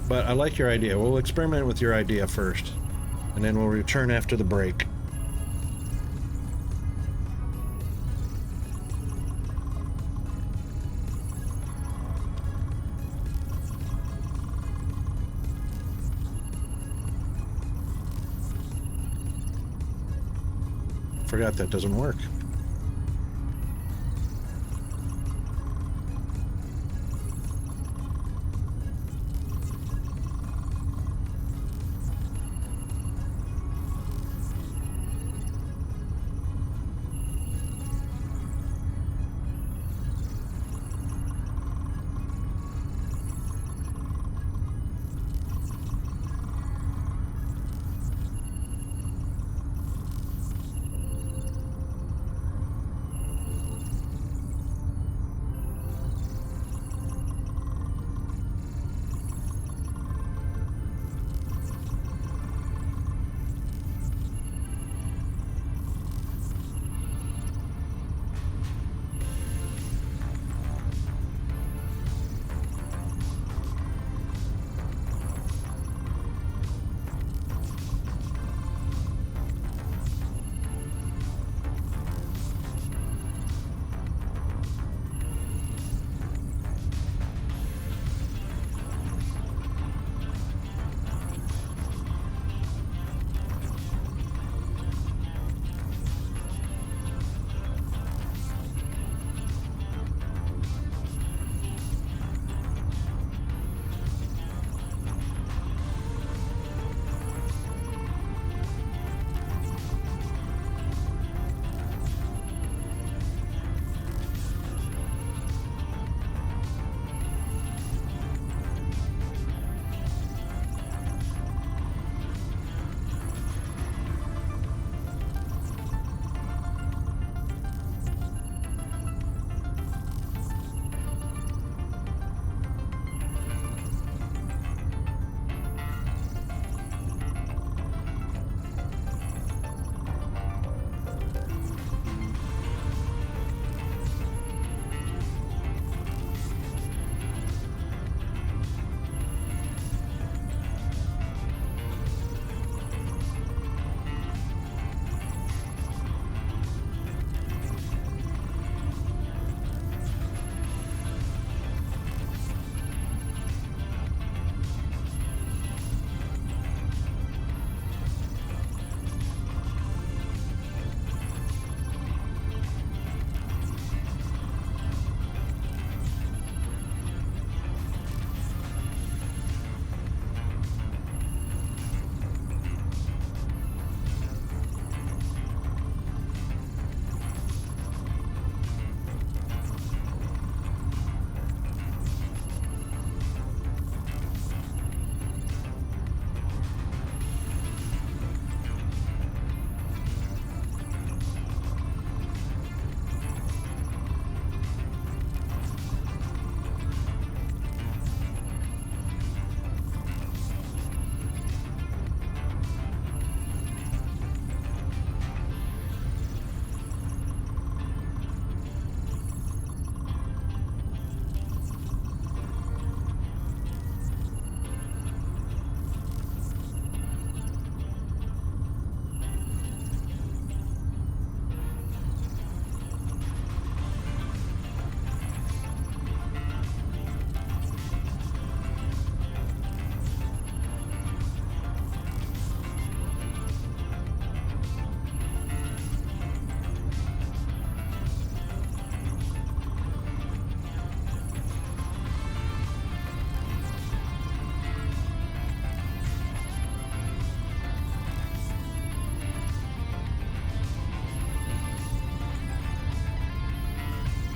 But I like your idea. We'll experiment with your idea first, and then we'll return after the break. Forgot that doesn't work.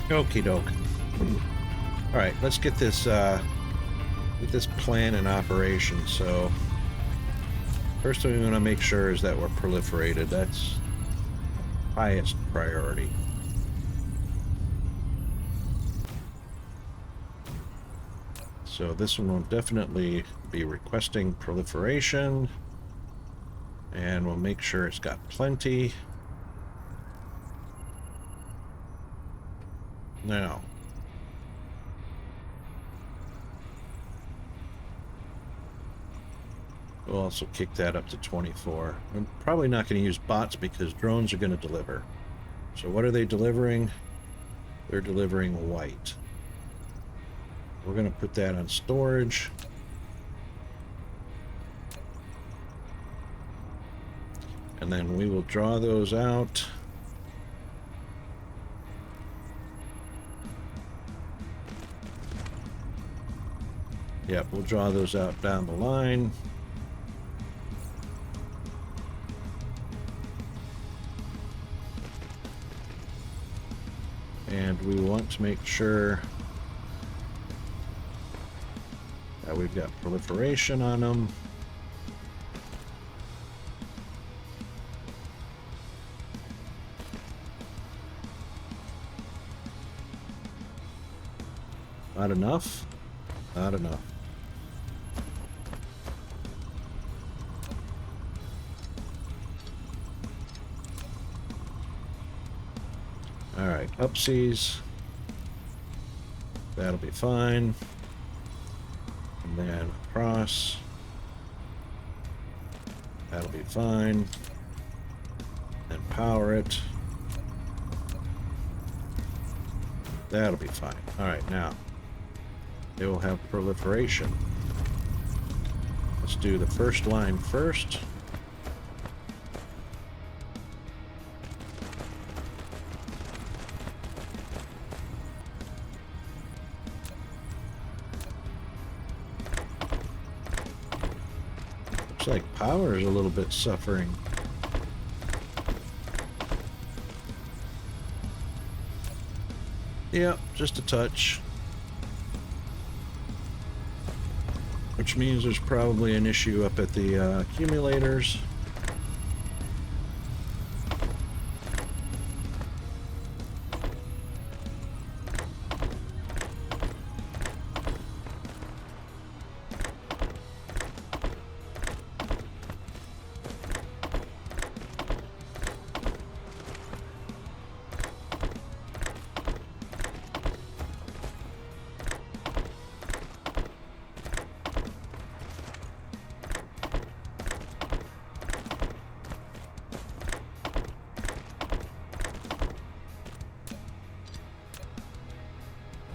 Okie doke. All right, let's get this plan in operation. So first thing we want to make sure is that we're proliferated. That's highest priority. So this one will definitely be requesting proliferation, and we'll make sure it's got plenty. Now, we'll also kick that up to 24. I'm probably not going to use bots because drones are going to deliver. So what are they delivering? They're delivering white. We're going to put that on storage. And then we will draw those out. Yep, we'll draw those out down the line. And we want to make sure that we've got proliferation on them. Not enough? Not enough. Alright, upsies. That'll be fine. And then across. That'll be fine. And power it. That'll be fine. Alright, now it will have proliferation. Let's do the first line first. Looks like power is a little bit suffering. Yep, just a touch. Which means there's probably an issue up at the accumulators.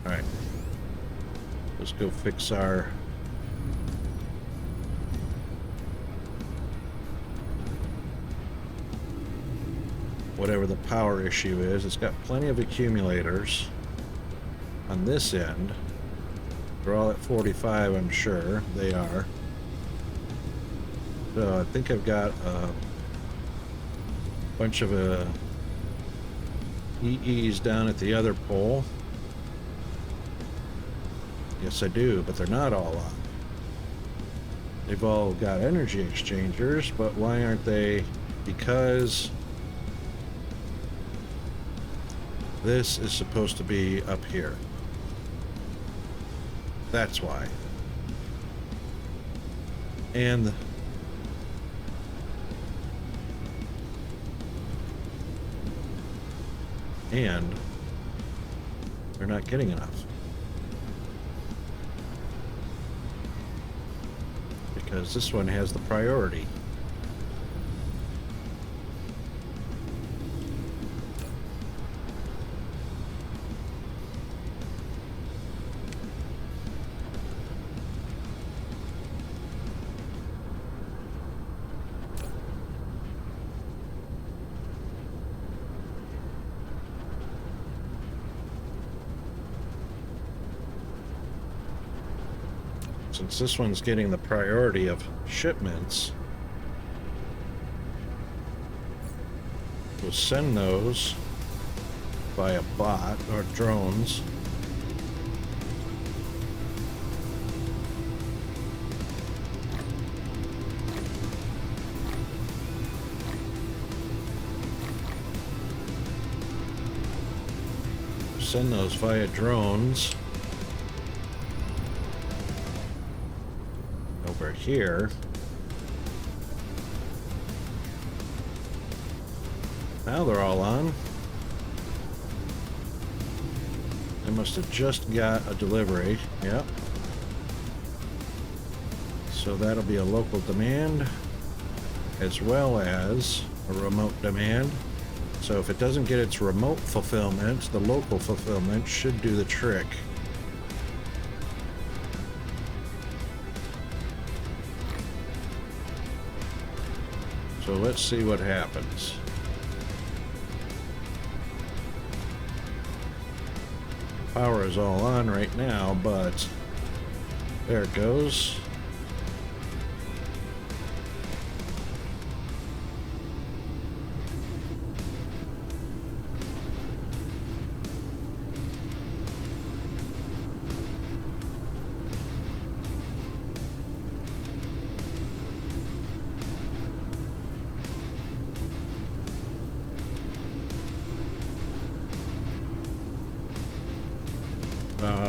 Alright. Let's go fix our whatever the power issue is. It's got plenty of accumulators on this end. They're all at 45, I'm sure. They are. So I think I've got a bunch of EEs down at the other pole. Yes, I do, but they're not all on. They've all got energy exchangers, but why aren't they? Because this is supposed to be up here. That's why. And they're not getting enough. Because this one has the priority. Since this one's getting the priority of shipments, we'll send those via bot or drones. Send those via drones. over here. Now they're all on. I must have just got a delivery. Yep. So that'll be a local demand as well as a remote demand. So if it doesn't get its remote fulfillment, the local fulfillment should do the trick. So let's see what happens. Power is all on right now, but there it goes.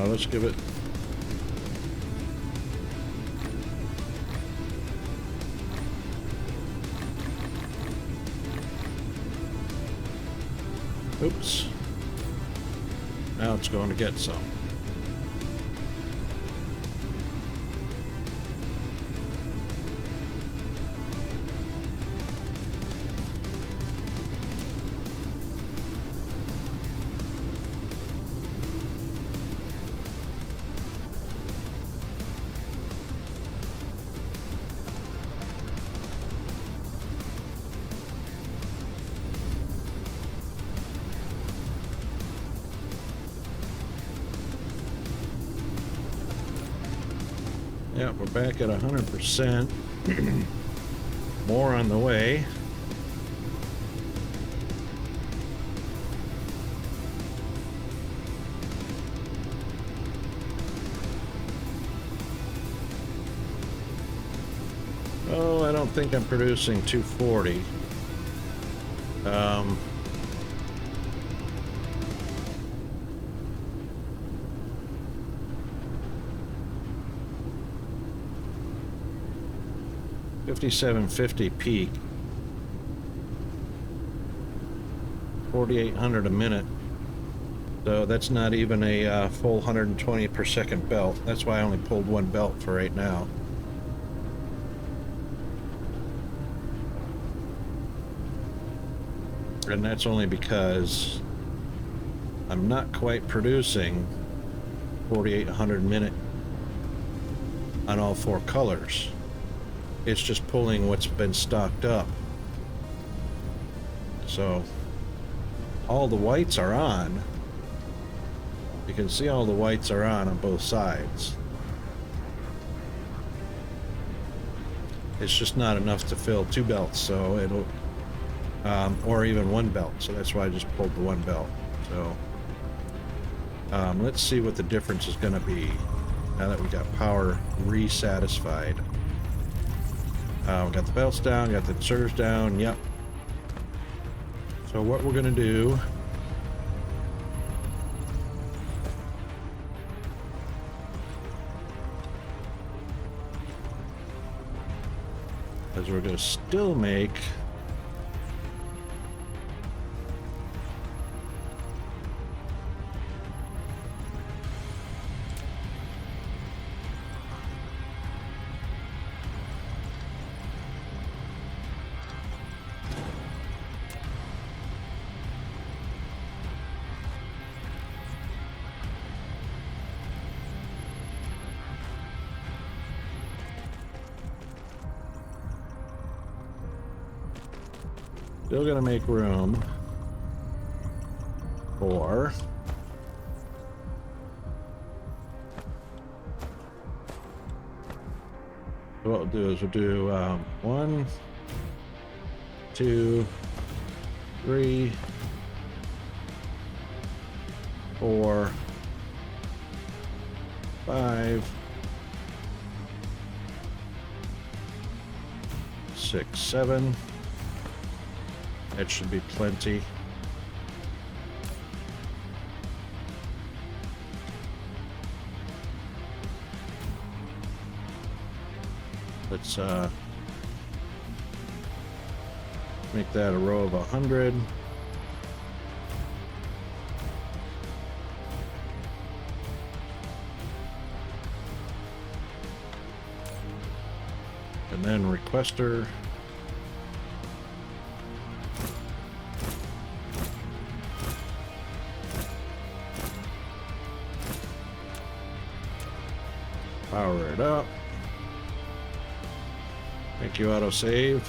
Let's give it. Oops. Now it's going to get some. Yeah, we're back at 100%. More on the way. Oh, I don't think I'm producing 240. 5750 peak, 4800 a minute, so that's not even a full 120 per second belt. That's why I only pulled one belt for right now. And that's only because I'm not quite producing 4800 a minute on all four colors. It's just pulling what's been stocked up. So all the whites are on. You can see all the whites are on both sides. It's just not enough to fill two belts, so it'll or even one belt. So that's why I just pulled the one belt. So let's see what the difference is going to be now that we got power resatisfied. We got the belts down, got the inserters down, yep. So what we're going to do is we're going to still make still gonna make room for what we'll do is we'll do 1, 2, 3, 4, 5, 6, 7. That should be plenty. Let's make that a row of 100. And then requester. Power it up. Thank you, autosave.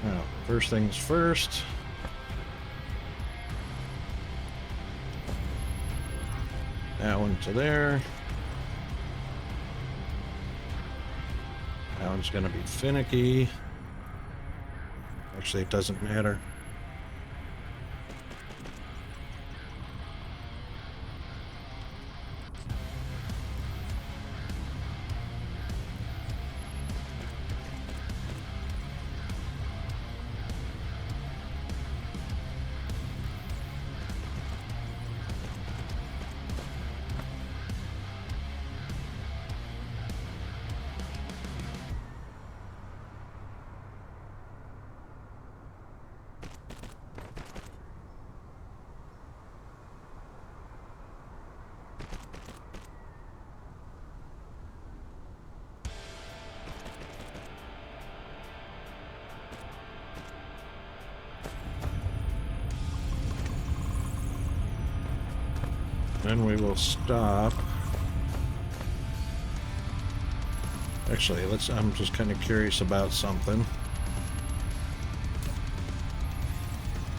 Now, first things first. That one to there. That one's going to be finicky. Actually, it doesn't matter. Then we will stop. Actually, I'm just kind of curious about something.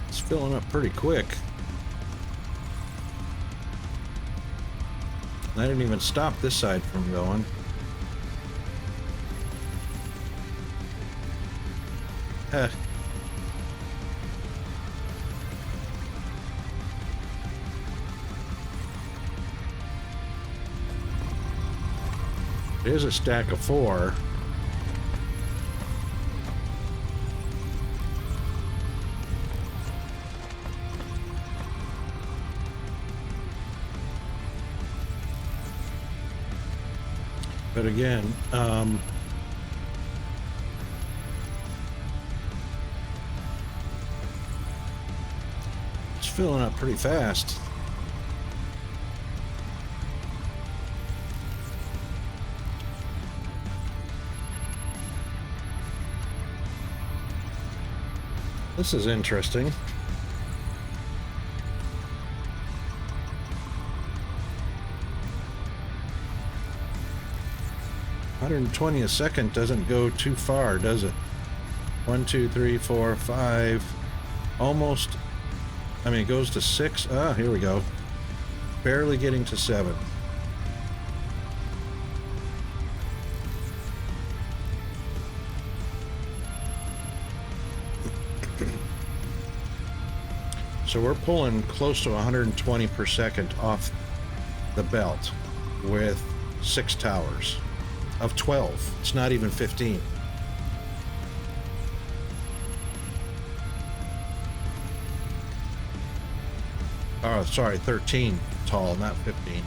It's filling up pretty quick. I didn't even stop this side from going. Heh. Here's a stack of 4. But again, it's filling up pretty fast. This is interesting. $120 a second doesn't go too far, does it? 1, 2, 3, 4, 5. Almost. I mean, it goes to 6. Ah, here we go. Barely getting to 7. So we're pulling close to 120 per second off the belt with 6 towers of 12. It's not even 15. Oh, sorry, 13 tall, not 15.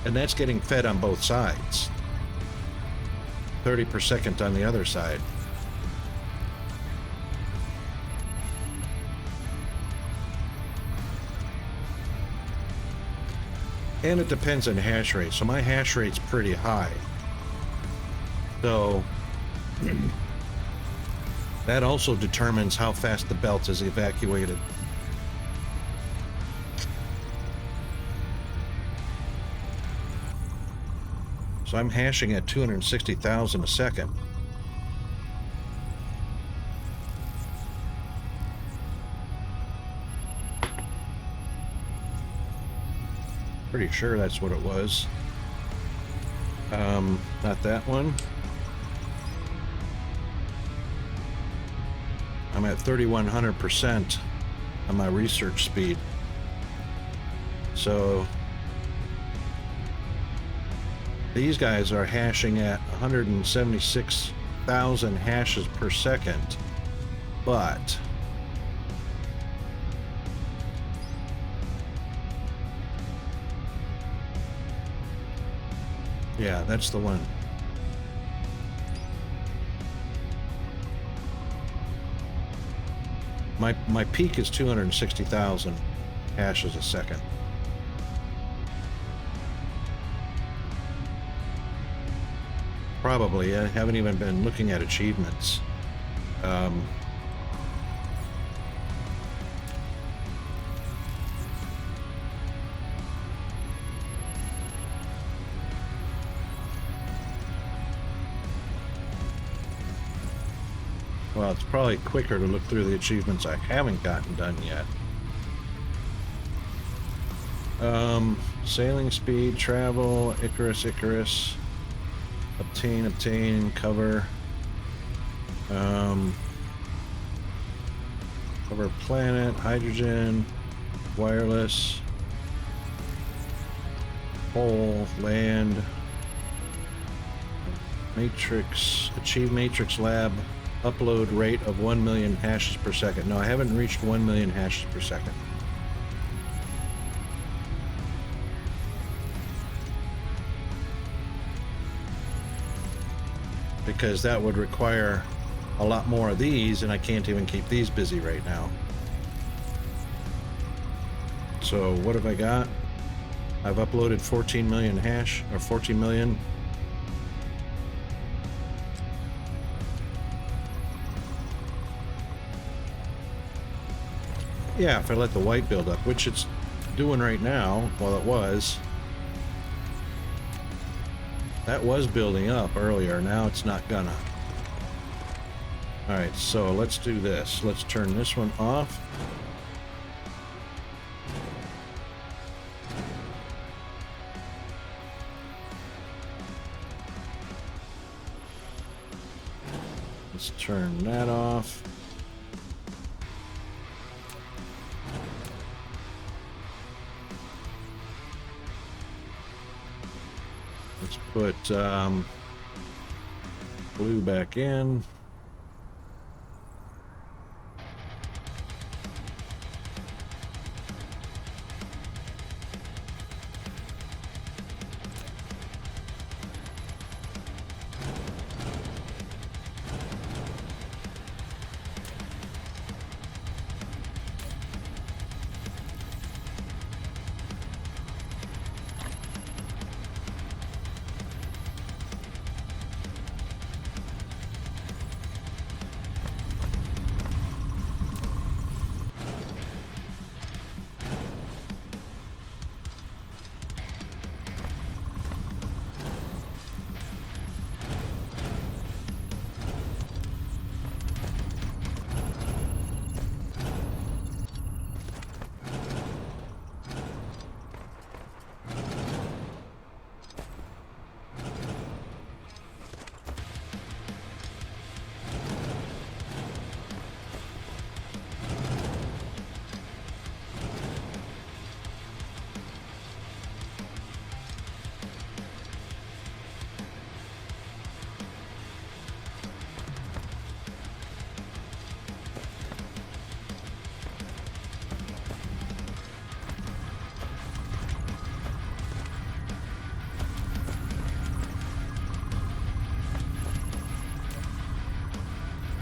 And that's getting fed on both sides. 30 per second on the other side. And it depends on hash rate. So my hash rate's pretty high. So that also determines how fast the belt is evacuated. So I'm hashing at 260,000 a second. Pretty sure that's what it was. Not that one. I'm at 3,100% on my research speed. So these guys are hashing at 176,000 hashes per second, but yeah, that's the one. My peak is 260,000 hashes a second. Probably. I haven't even been looking at achievements. Well, it's probably quicker to look through the achievements I haven't gotten done yet. Sailing speed, travel, Icarus, obtain, cover, cover planet, hydrogen, wireless, pole, land, matrix, achieve matrix lab, upload rate of 1 million hashes per second. No, I haven't reached 1 million hashes per second. Because that would require a lot more of these, and I can't even keep these busy right now. So what have I got? I've uploaded 14 million hash, or 14 million. Yeah, if I let the white build up, which it's doing right now, well, it was. That was building up earlier, now it's not gonna. Alright, so let's do this. Let's turn this one off. Let's turn that off. Let's put blue back in.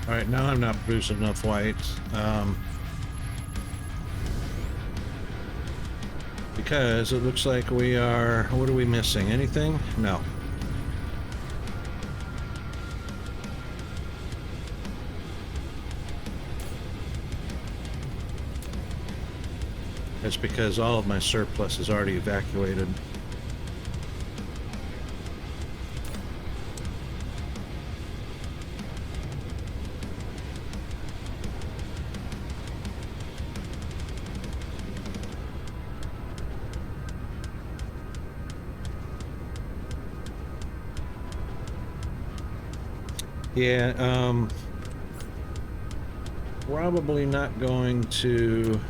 Alright, now I'm not producing enough whites. Because it looks like we are... What are we missing? Anything? No. It's because all of my surplus is already evacuated. Yeah, probably not going to...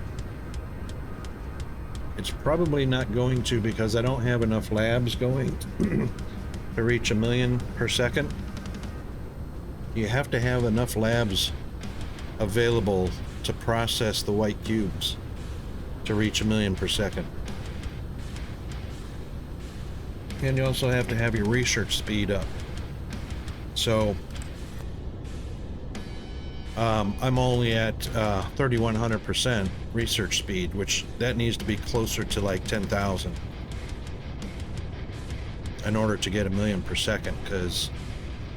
It's probably not going to, because I don't have enough labs going to reach 1 million per second. You have to have enough labs available to process the white cubes to reach 1 million per second. And you also have to have your research speed up. So I'm only at 3100% research speed, which that needs to be closer to like 10,000 in order to get 1 million per second, because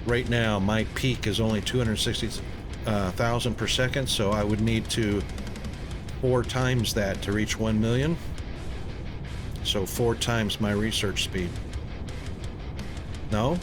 right now my peak is only 260,000 per second, so I would need to 4 times that to reach 1 million. So 4 times my research speed. No?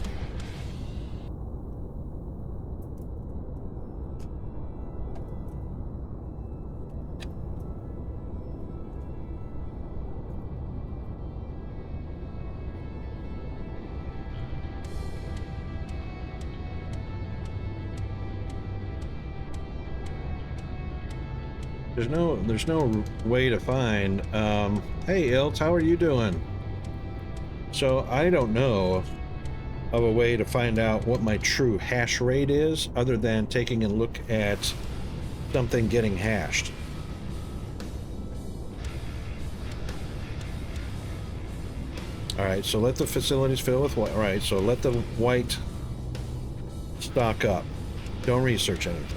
There's no way to find. Hey Ilt, how are you doing? So I don't know of a way to find out what my true hash rate is, other than taking a look at something getting hashed. All right, so let the facilities fill with white. All right, so let the white stock up. Don't research anything.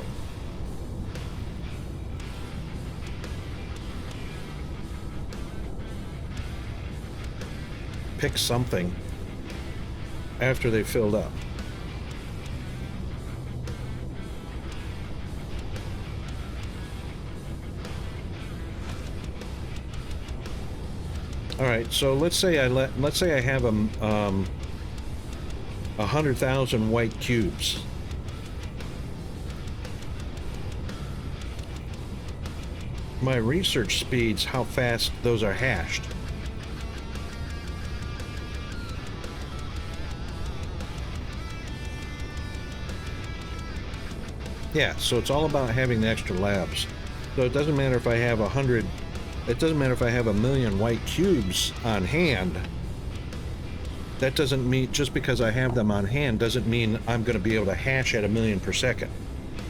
Pick something after they filled up. All right, so let's say I have 100,000 white cubes. My research speed's how fast those are hashed. Yeah, so it's all about having the extra labs. So it doesn't matter if I have 100, it doesn't matter if I have 1 million white cubes on hand. That doesn't mean, just because I have them on hand doesn't mean I'm going to be able to hash at 1 million per second.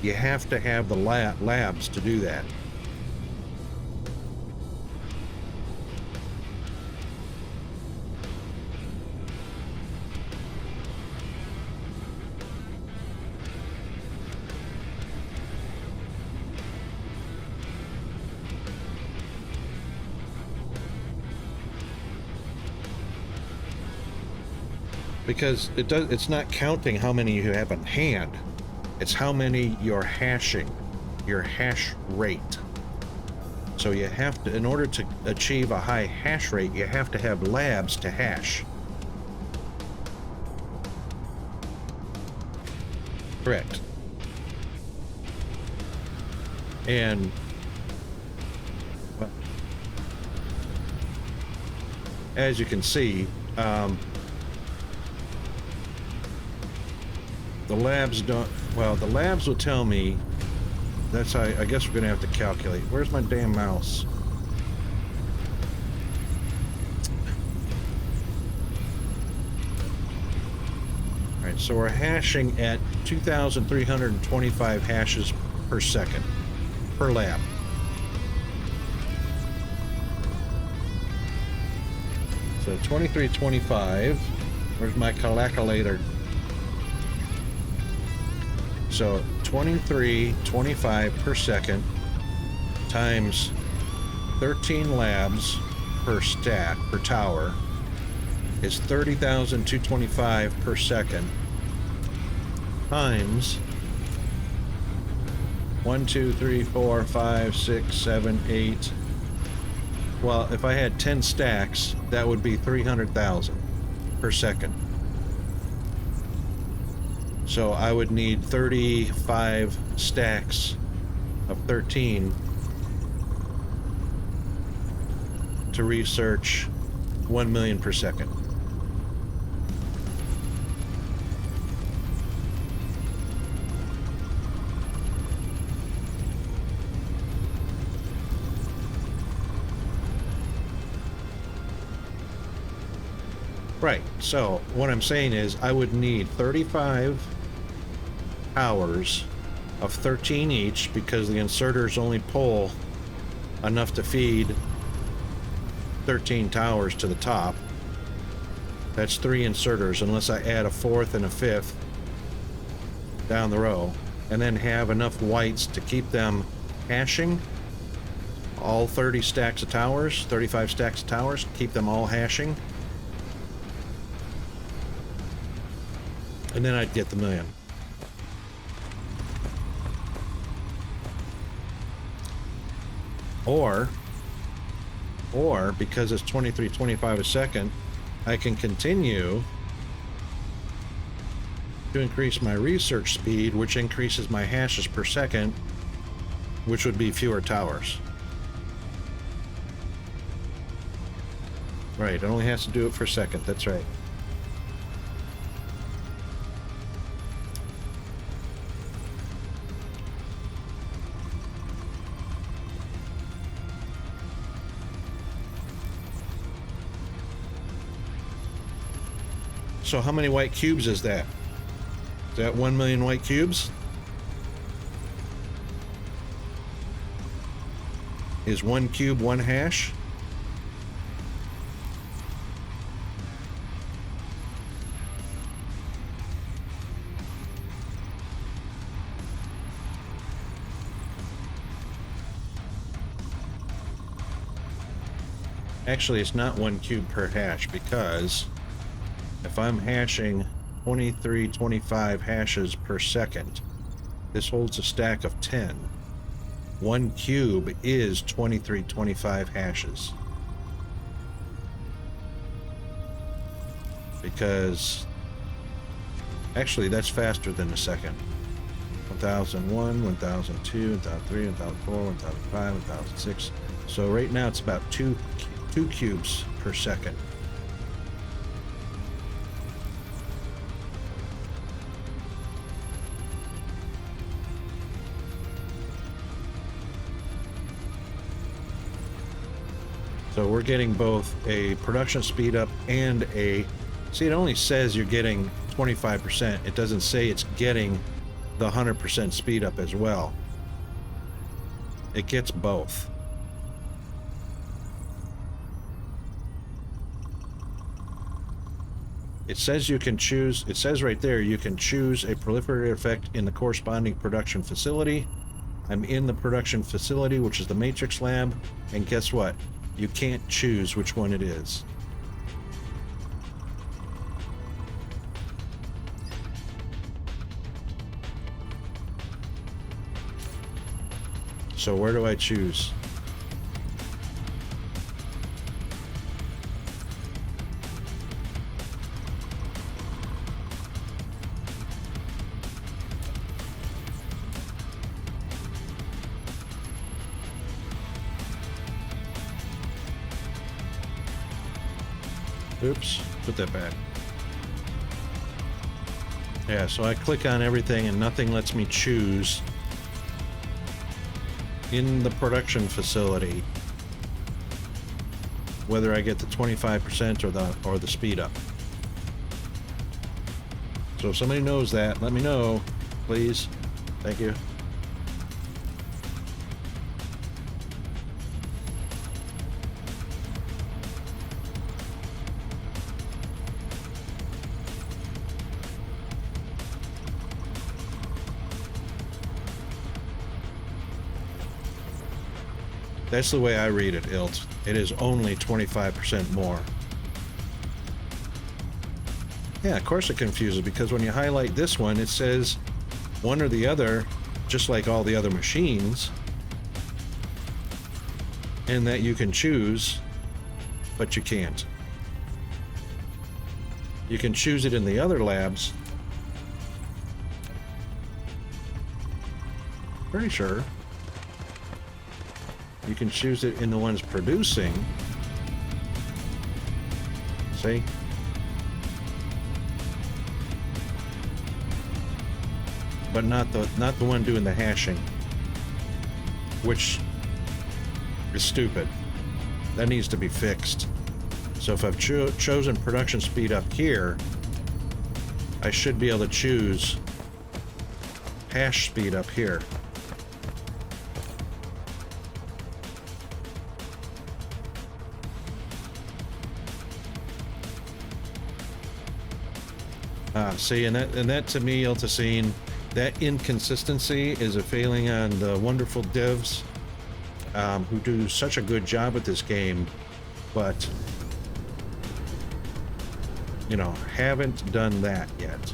You have to have the labs to do that. Because it's not counting how many you have on hand. It's how many you're hashing, your hash rate. So you have to, in order to achieve a high hash rate, you have to have labs to hash. Correct. And as you can see, the labs don't, well, the labs will tell me, that's how, I guess we're gonna have to calculate. Where's my damn mouse? All right, so we're hashing at 2,325 hashes per second, per lab. So 2325, where's my calculator? So 2325 per second times 13 labs per stack, per tower, is 30,225 per second times 1, 2, 3, 4, 5, 6, 7, 8. Well, if I had 10 stacks, that would be 300,000 per second. So I would need 35 stacks of 13 to research 1 million per second. Right. So what I'm saying is I would need 35 towers of 13 each because the inserters only pull enough to feed 13 towers to the top. That's 3 inserters unless I add a 4th and a 5th down the row, and then have enough whites to keep them hashing all 30 stacks of towers, 35 stacks of towers, keep them all hashing, and then I'd get the million. Or because it's 23.25 a second, I can continue to increase my research speed, which increases my hashes per second, which would be fewer towers. Right, it only has to do it for a second, that's right. So how many white cubes is that? Is that 1 million white cubes? Is 1 cube 1 hash? Actually, it's not 1 cube per hash, because if I'm hashing 23.25 hashes per second, this holds a stack of 10. 1 cube is 23.25 hashes. Because actually that's faster than a second. 1001, 1002, 1003, 1004, 1005, 1006. So right now it's about 2 cubes per second. So we're getting both a production speed up and a... See, it only says you're getting 25%. It doesn't say it's getting the 100% speed up as well. It gets both. It says you can choose... It says right there, you can choose a proliferator effect in the corresponding production facility. I'm in the production facility, which is the Matrix Lab, and guess what? You can't choose which one it is. So where do I choose? Oops, put that back. Yeah, so I click on everything and nothing lets me choose in the production facility whether I get the 25% or the speed up. So if somebody knows that, let me know, please. Thank you. That's the way I read it, Ilt. It is only 25% more. Yeah, of course it confuses, because when you highlight this one, it says one or the other, just like all the other machines, and that you can choose, but you can't. You can choose it in the other labs. Pretty sure. You can choose it in the ones producing. See? But not the one doing the hashing, which is stupid. That needs to be fixed. So if I've chosen production speed up here, I should be able to choose hash speed up here. See, and that to me, Iltacine, that inconsistency is a failing on the wonderful devs who do such a good job with this game, but you know, haven't done that yet.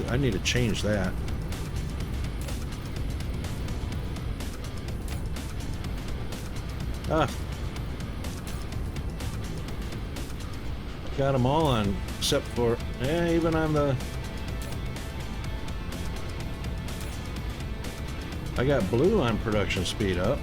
I need to change that. Got them all on, except for, even on the... I got blue on production speed up.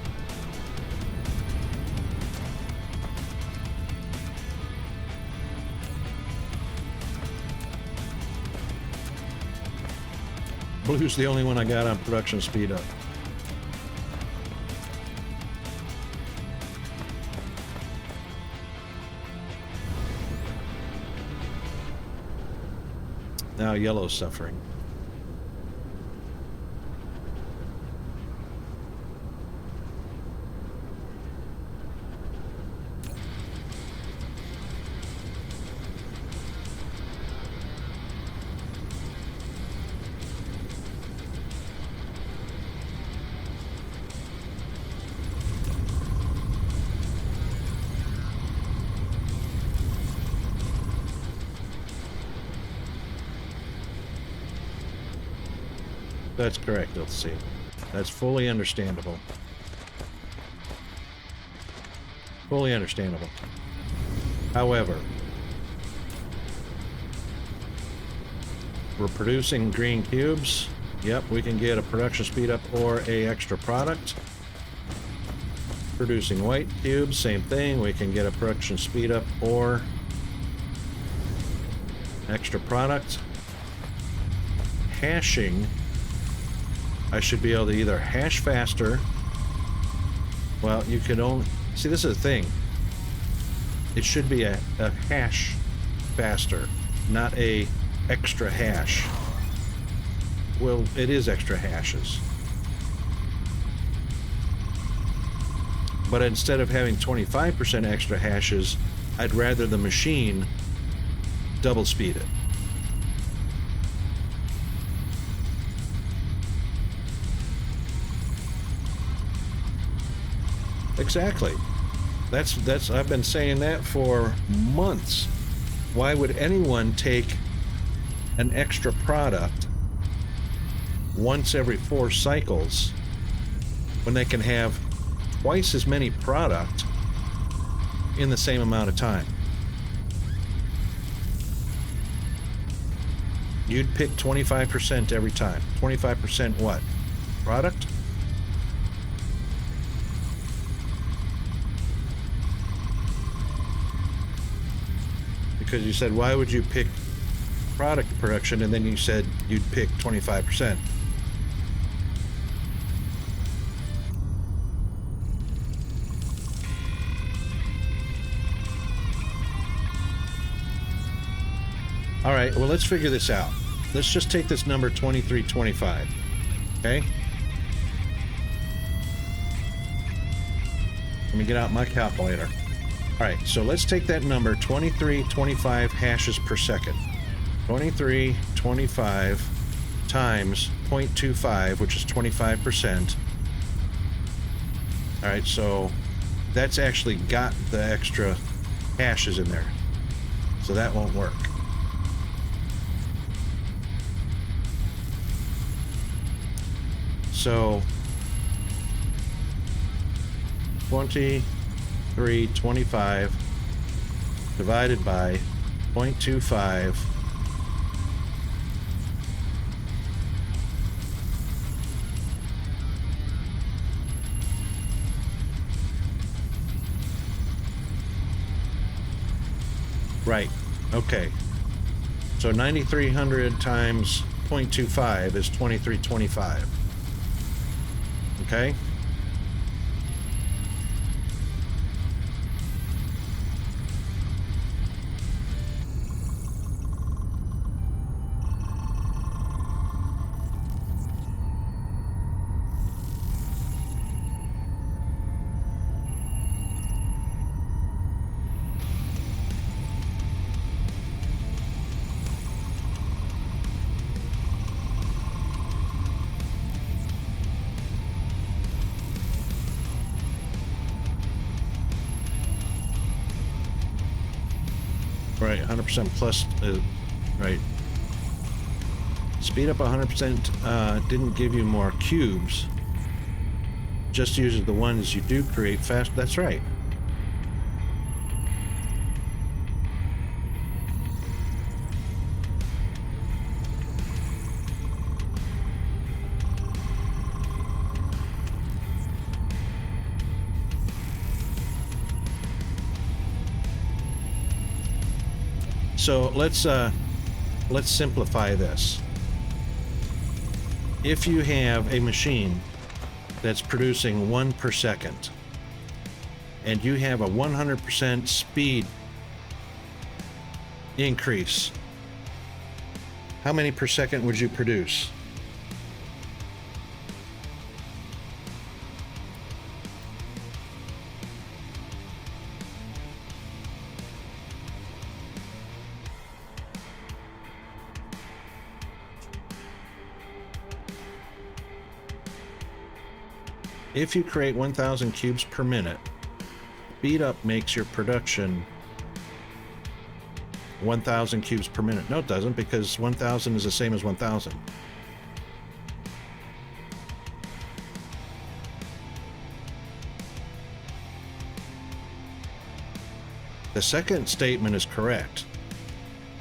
Blue's the only one I got on production speed up. Now yellow's suffering. That's correct, let's see. That's fully understandable. Fully understandable. However, we're producing green cubes. Yep, we can get a production speed up or a extra product. Producing white cubes, same thing. We can get a production speed up or extra product. Hashing, I should be able to either hash faster. Well, you can only... See, this is the thing. It should be a hash faster, not a extra hash. Well, it is extra hashes. But instead of having 25% extra hashes, I'd rather the machine double speed it. Exactly. That's I've been saying that for months. Why would anyone take an extra product once every 4 cycles when they can have twice as many product in the same amount of time? You'd pick 25% every time. 25% what? Product? Because you said, why would you pick product production? And then you said you'd pick 25%. All right, well, let's figure this out. Let's just take this number 2325, okay? Let me get out my calculator. All right, so let's take that number, 2325 hashes per second. 2325 times 0.25, which is 25%. All right, so that's actually got the extra hashes in there. So that won't work. So 2325 divided by 0.25 right, okay, so 9300 times 0.25 is 2325. Okay, Right, 100% plus, right. Speed up 100% didn't give you more cubes. Just uses the ones you do create fast. That's right. So let's simplify this. If you have a machine that's producing 1 per second, and you have a 100% speed increase, how many per second would you produce? If you create 1,000 cubes per minute, speed up makes your production 1,000 cubes per minute. No, it doesn't, because 1,000 is the same as 1,000. The second statement is correct.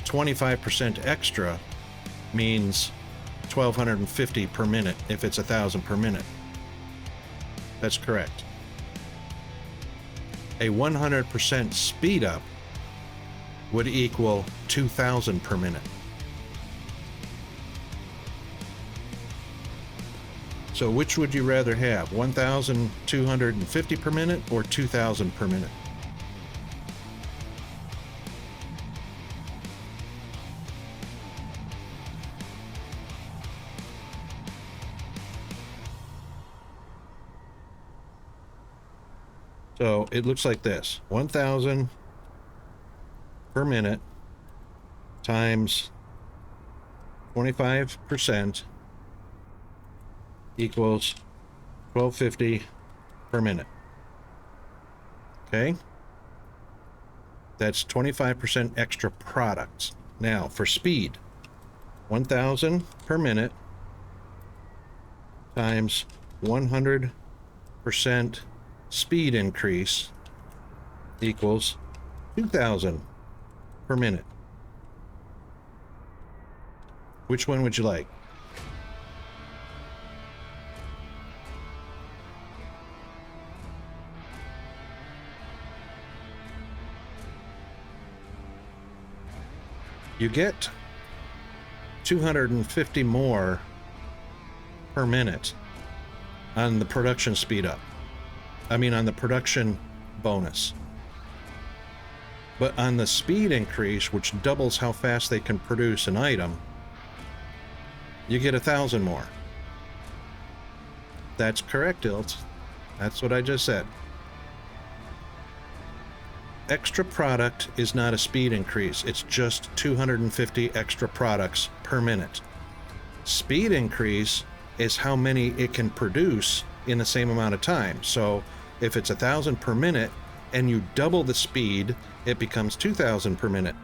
25% extra means 1,250 per minute if it's 1,000 per minute. That's correct. A 100% speed up would equal 2,000 per minute. So which would you rather have, 1,250 per minute or 2,000 per minute? So it looks like this: 1,000 per minute times 25% equals 1,250 per minute. Okay? That's 25% extra products. Now, for speed, 1,000 per minute times 100% speed increase equals 2,000 per minute. Which one would you like? You get 250 more per minute on the production speed up. On the production bonus. But on the speed increase, which doubles how fast they can produce an item, you get 1,000 more. That's correct, Ilt. That's what I just said. Extra product is not a speed increase. It's just 250 extra products per minute. Speed increase is how many it can produce in the same amount of time. So if it's 1,000 per minute and you double the speed, it becomes 2,000 per minute.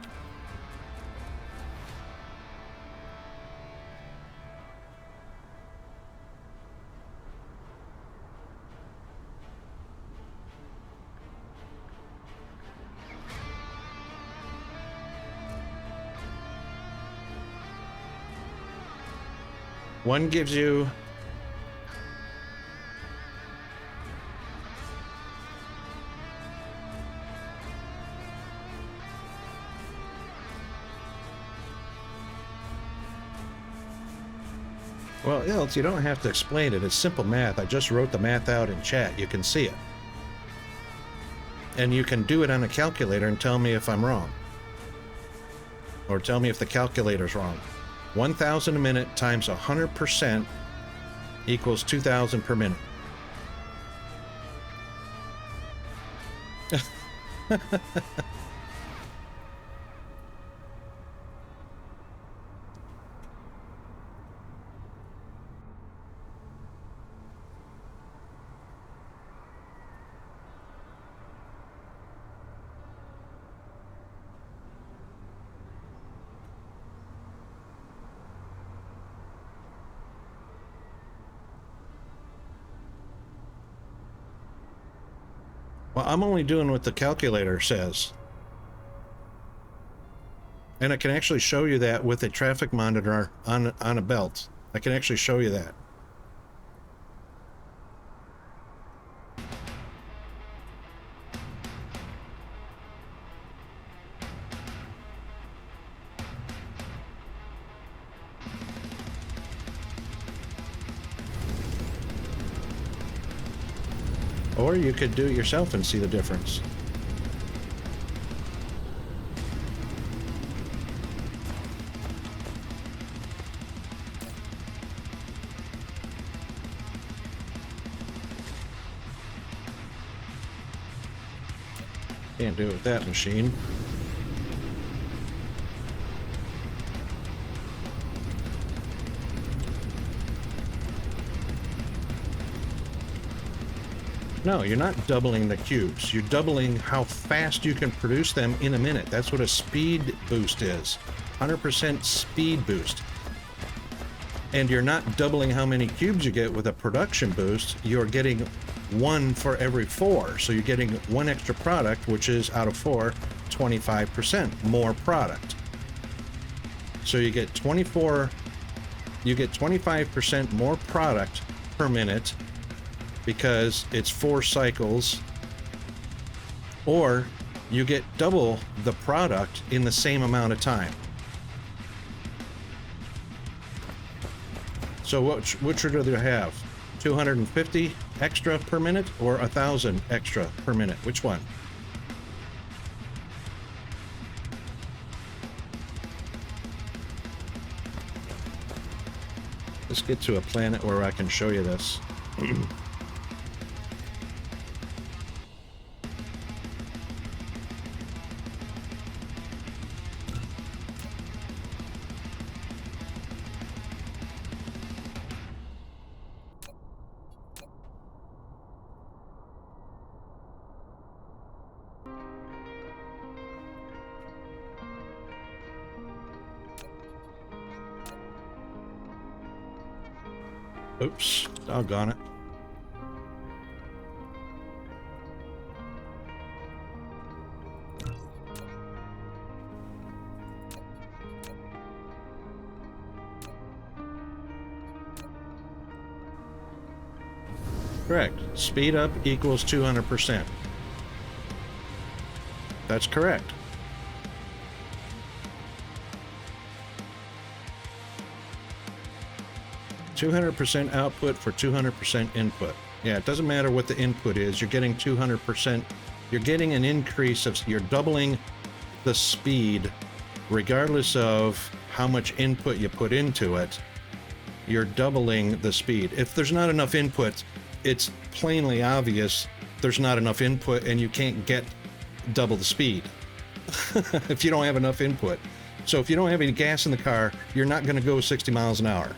One gives you well, Ilts, you don't have to explain it. It's simple math. I just wrote the math out in chat. You can see it. And you can do it on a calculator and tell me if I'm wrong. Or tell me if the calculator's wrong. 1,000 a minute times 100% equals 2,000 per minute. Well, I'm only doing what the calculator says. And I can actually show you that with a traffic monitor on a belt. I can actually show you that. Or you could do it yourself and see the difference. Can't do it with that machine. No, you're not doubling the cubes. You're doubling how fast you can produce them in a minute. That's what a speed boost is. 100% speed boost. And you're not doubling how many cubes you get with a production boost. You're getting 1 for every 4. So you're getting 1 extra product, which is out of 4, 25% more product. So you get 25% more product per minute, because it's 4 cycles, or you get double the product in the same amount of time. So which would you have? 250 extra per minute or 1,000 extra per minute? Which one? Let's get to a planet where I can show you this. Oops, doggone it. Correct. Speed up equals 200%. That's correct. %200 output for 200% input. Yeah, it doesn't matter what the input is. You're getting 200%. You're getting an increase of, you're doubling the speed regardless of how much input you put into it. You're doubling the speed. If there's not enough input, it's plainly obvious there's not enough input and you can't get double the speed if you don't have enough input. So if you don't have any gas in the car, you're not going to go 60 miles an hour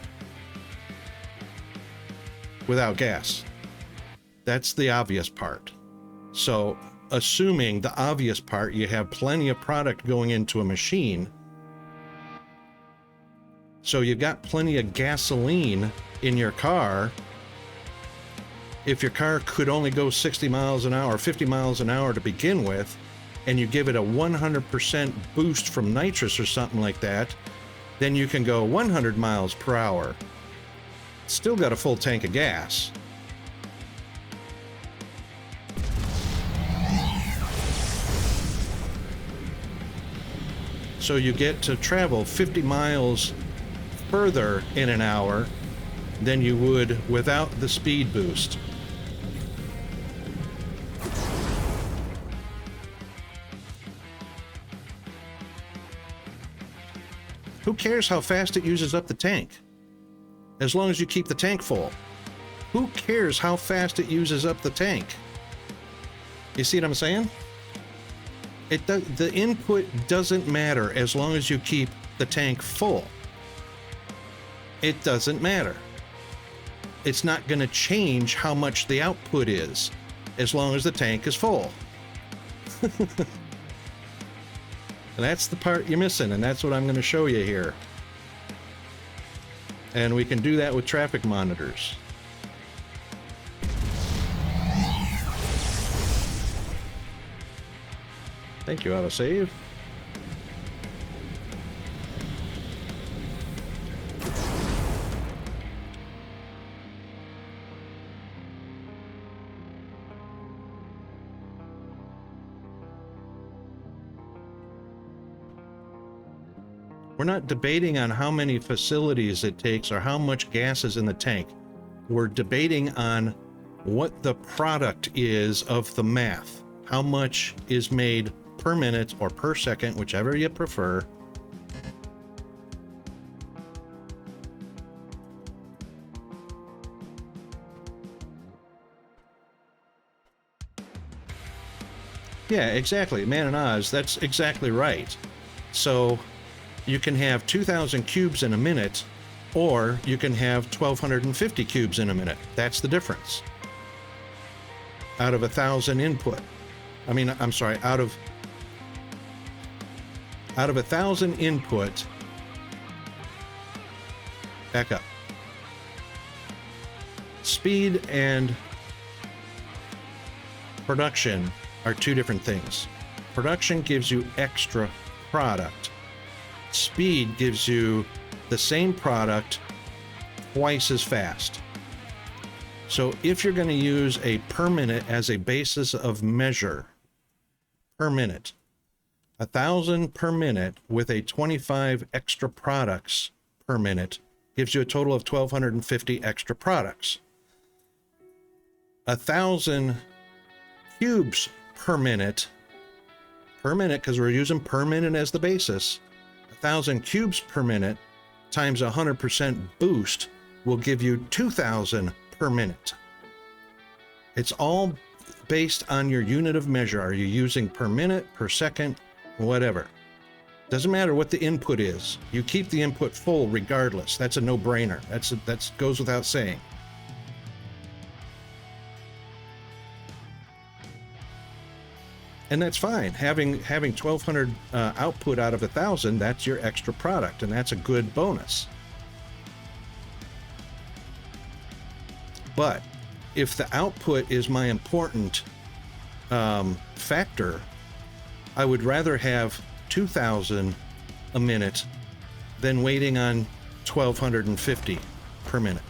without gas. That's the obvious part. So assuming the obvious part, you have plenty of product going into a machine, so you've got plenty of gasoline in your car. If your car could only go 60 miles an hour, 50 miles an hour to begin with, and you give it a 100% boost from nitrous or something like that, then you can go 100 miles per hour. Still got a full tank of gas. So you get to travel 50 miles further in an hour than you would without the speed boost. Who cares how fast it uses up the tank? As long as you keep the tank full. Who cares how fast it uses up the tank? You see what I'm saying? The input doesn't matter as long as you keep the tank full. It doesn't matter. It's not going to change how much the output is as long as the tank is full. And that's the part you're missing, and that's what I'm going to show you here. And we can do that with traffic monitors. Thank you, autosave. We're not debating on how many facilities it takes or how much gas is in the tank. We're debating on what the product is of the math. How much is made per minute or per second, whichever you prefer. Yeah, exactly. Man and Oz, that's exactly right. So you can have 2,000 cubes in a minute, or you can have 1,250 cubes in a minute. That's the difference. Out of 1,000 input. I mean, I'm sorry, out of 1,000 input, back up. Speed and production are two different things. Production gives you extra product. Speed gives you the same product twice as fast. So if you're going to use a per minute as a basis of measure, per minute, 1,000 per minute with a 25 extra products per minute gives you a total of 1,250 extra products. 1,000 cubes per minute, because we're using per minute as the basis, 1,000 cubes per minute times 100% boost will give you 2,000 per minute. It's all based on your unit of measure. Are you using per minute, per second, whatever? Doesn't matter what the input is. You keep the input full regardless. That's a no-brainer. That goes without saying. And that's fine. Having 1,200 output out of 1,000, that's your extra product, and that's a good bonus. But if the output is my important factor, I would rather have 2,000 a minute than waiting on 1,250 per minute.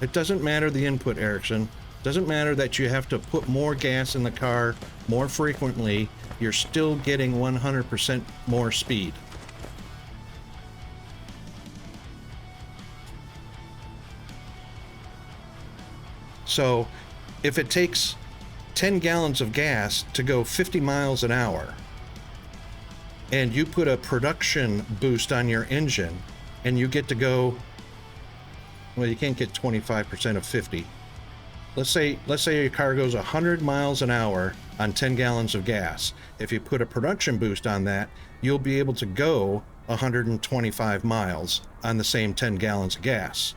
It doesn't matter the input, Erickson. Doesn't matter that you have to put more gas in the car more frequently. You're still getting 100% more speed. So if it takes 10 gallons of gas to go 50 miles an hour, and you put a production boost on your engine, and you get to go, well, you can't get 25% of 50. Let's say your car goes 100 miles an hour on 10 gallons of gas. If you put a production boost on that, you'll be able to go 125 miles on the same 10 gallons of gas.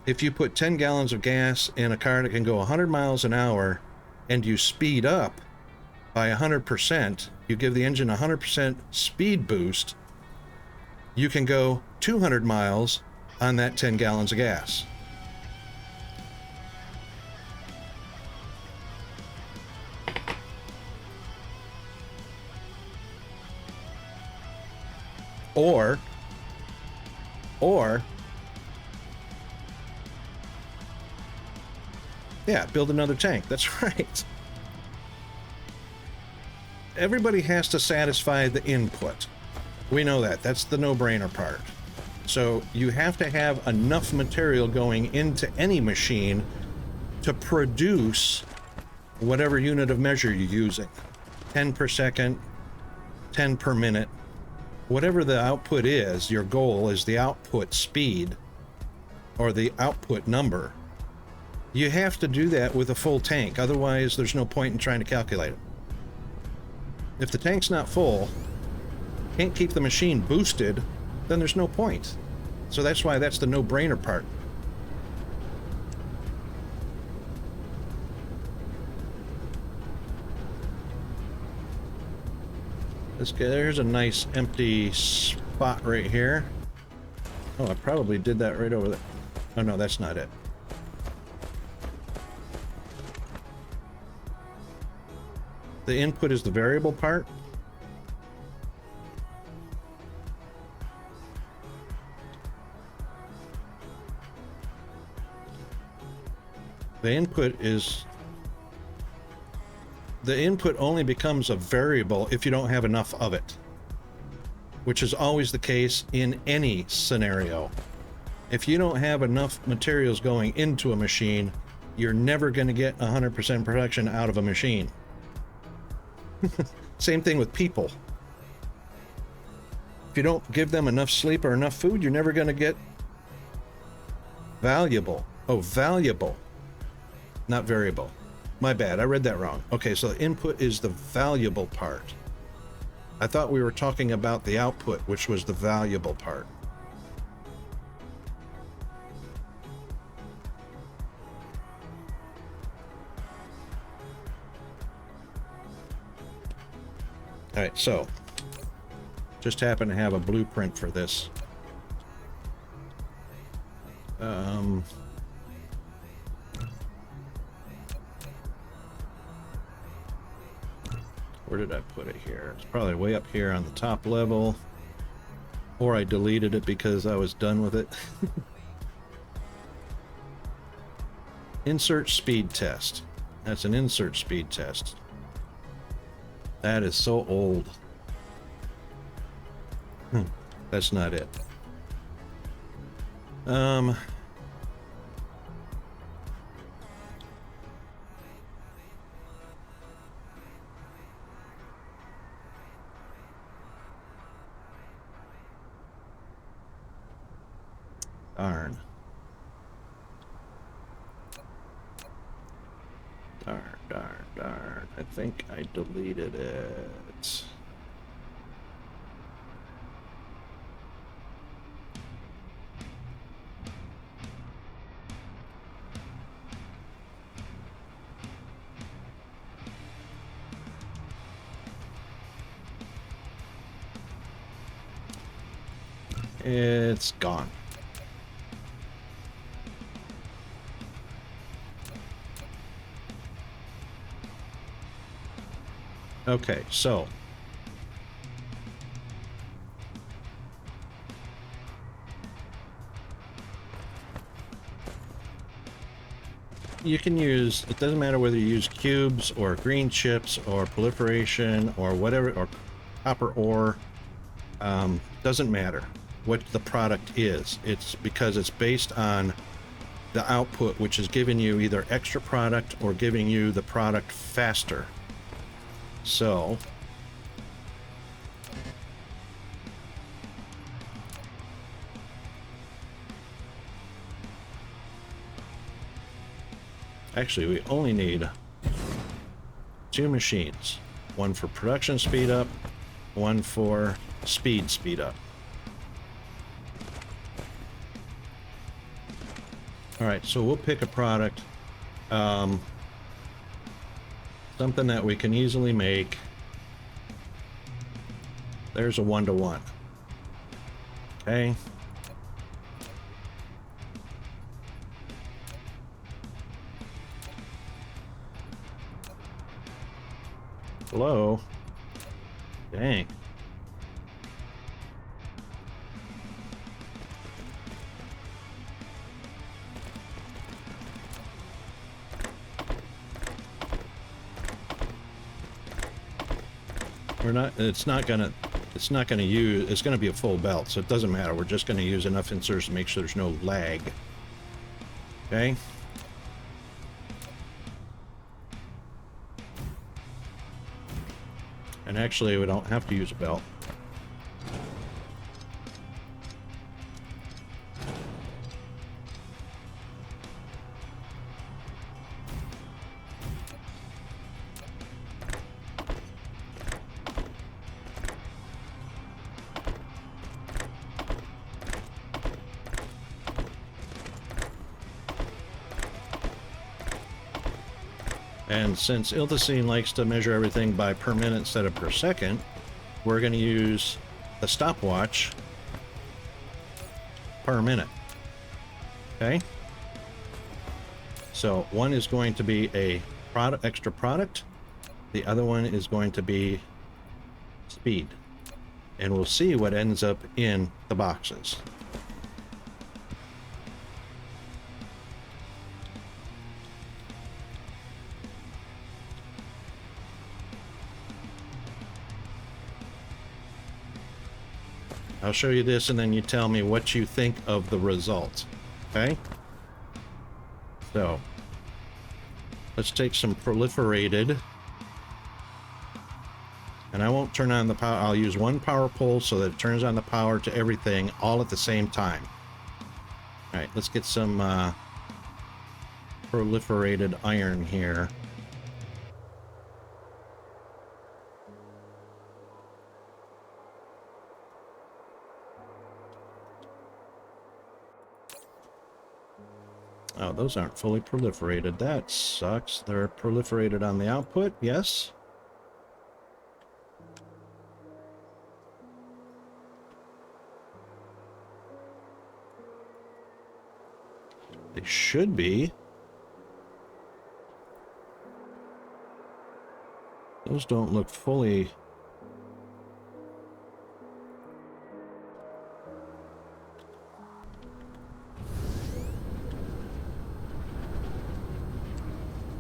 If you put 10 gallons of gas in a car that can go 100 miles an hour and you speed up by 100%, you give the engine 100% speed boost, you can go 200 miles on that 10 gallons of gas. Or yeah, build another tank. That's right. Everybody has to satisfy the input. We know that. That's the no-brainer part. So you have to have enough material going into any machine to produce whatever unit of measure you're using. 10 per second, 10 per minute. Whatever the output is, your goal is the output speed or the output number. You have to do that with a full tank. Otherwise, there's no point in trying to calculate it. If the tank's not full, can't keep the machine boosted, then there's no point. So that's why that's the no-brainer part. There's a nice empty spot right here. Oh, I probably did that right over there. Oh no, that's not it. The input is the variable part. The input only becomes a variable if you don't have enough of it, which is always the case in any scenario. If you don't have enough materials going into a machine, you're never going to get 100% production out of a machine. Same thing with people. If you don't give them enough sleep or enough food, you're never going to get valuable. Oh, valuable. Not variable. My bad, I read that wrong. Okay, so the input is the valuable part. I thought we were talking about the output, which was the valuable part. All right, so just happen to have a blueprint for this. Where did I put it here? It's probably way up here on the top level, or I deleted it because I was done with it. Insert speed test. That's an insert speed test. That is so old. That's not it. Darn. Darn. I think I deleted it. It's gone. Okay, so you can use, it doesn't matter whether you use cubes or green chips or proliferation or whatever, or copper ore, doesn't matter what the product is. It's because it's based on the output, which is giving you either extra product or giving you the product faster. So actually we only need 2 machines, one for production speed up, one for speed up. All right, so we'll pick a product, something that we can easily make. There's a 1-to-1. Okay. Hello. Dang. It's not gonna use, it's gonna be a full belt, so it doesn't matter. We're just gonna use enough inserts to make sure there's no lag. Okay. And actually, we don't have to use a belt. And since Ilthacine likes to measure everything by per minute instead of per second, we're going to use the stopwatch per minute. Okay? So one is going to be a extra product, The other one is going to be speed. And we'll see what ends up in the boxes. I'll show you this and then you tell me what you think of the result. Okay? So, let's take some proliferated. And I won't turn on the power. I'll use one power pole so that it turns on the power to everything all at the same time. All right, let's get some proliferated iron here. Oh, those aren't fully proliferated. That sucks. They're proliferated on the output, yes. They should be. Those don't look fully...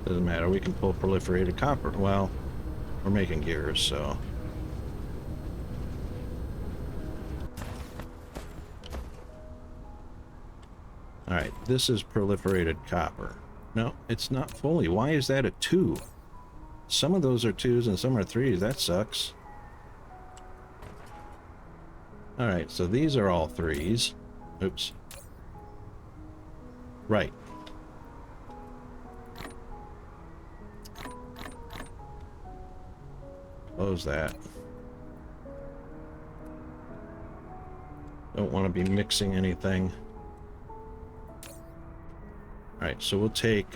Doesn't matter, we can pull proliferated copper. Well, we're making gears, so... Alright, this is proliferated copper. No, it's not fully. Why is that a 2? Some of those are 2s and some are 3s. That sucks. Alright, so these are all 3s. Oops. Right. Close that. Don't want to be mixing anything. Alright, so we'll take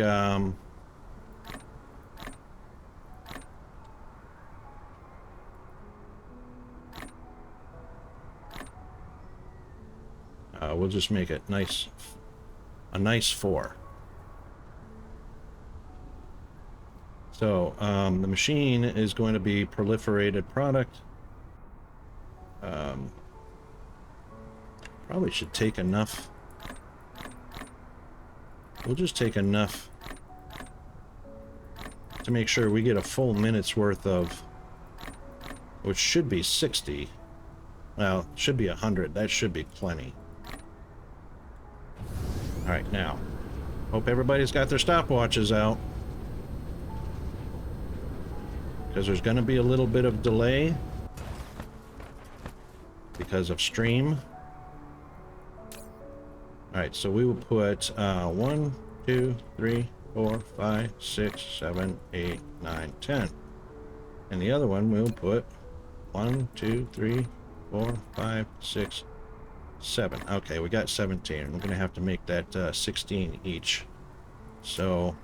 we'll just make it nice, a nice 4. So the machine is going to be proliferated product. Probably should take enough. We'll just take enough to make sure we get a full minute's worth of, which should be 60. Well, should be 100. That should be plenty. All right, now, hope everybody's got their stopwatches out, because there's going to be a little bit of delay because of stream. All right, so we will put 1, 2, 3, 4, 5, 6, 7, 8, 9, 10. And the other one we'll put 1, 2, 3, 4, 5, 6, 7. Okay, we got 17. We're going to have to make that 16 each. So...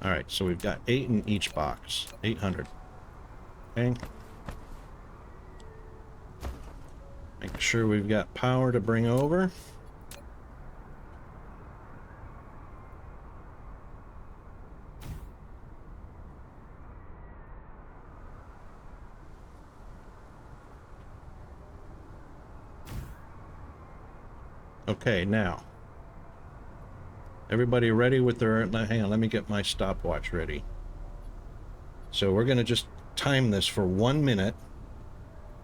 all right, so we've got 8 in each box. 800. Okay. Make sure we've got power to bring over. Okay, now. Everybody ready with their... hang on, let me get my stopwatch ready. So we're going to just time this for 1 minute,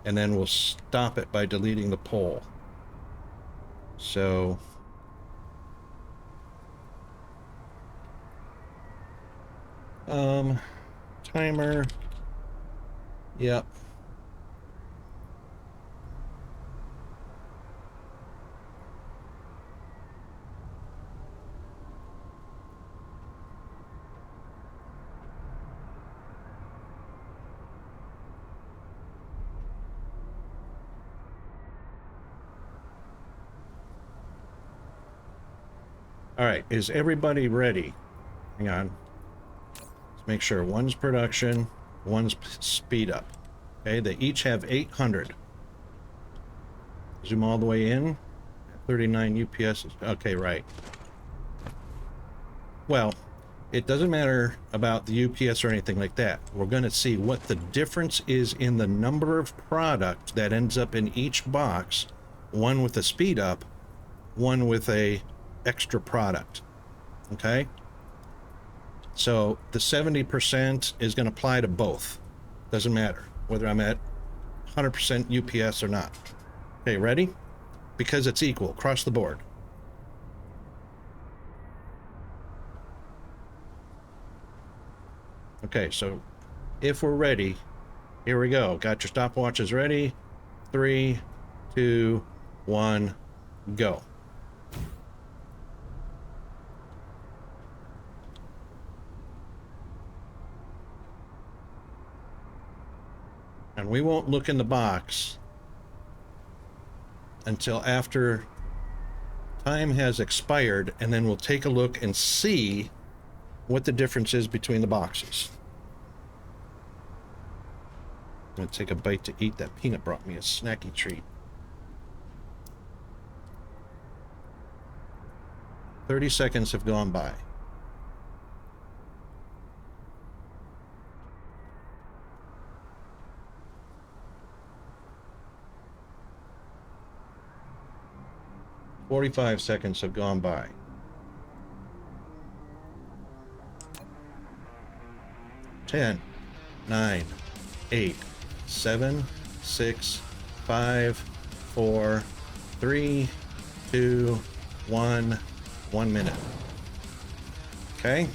and then we'll stop it by deleting the poll. So... timer... Yep. All right, is everybody ready? Hang on. Let's make sure one's production, one's speed up. Okay, they each have 800. Zoom all the way in. 39 UPS. Okay, right. Well, it doesn't matter about the UPS or anything like that. We're going to see what the difference is in the number of product that ends up in each box, one with a speed up, one with a extra product. Okay? So the 70% is going to apply to both. Doesn't matter whether I'm at 100% UPS or not. Okay, ready? Because it's equal across the board. Okay, so if we're ready, here we go. Got your stopwatches ready? 3, 2, 1, go. And we won't look in the box until after time has expired, and then we'll take a look and see what the difference is between the boxes. I'm gonna take a bite to eat. That peanut brought me a snacky treat. 30 seconds have gone by. "45 seconds have gone by. 10, 9, 8, 7, 6, 5, 4, 3, 2, 1, 1 minute. Okay?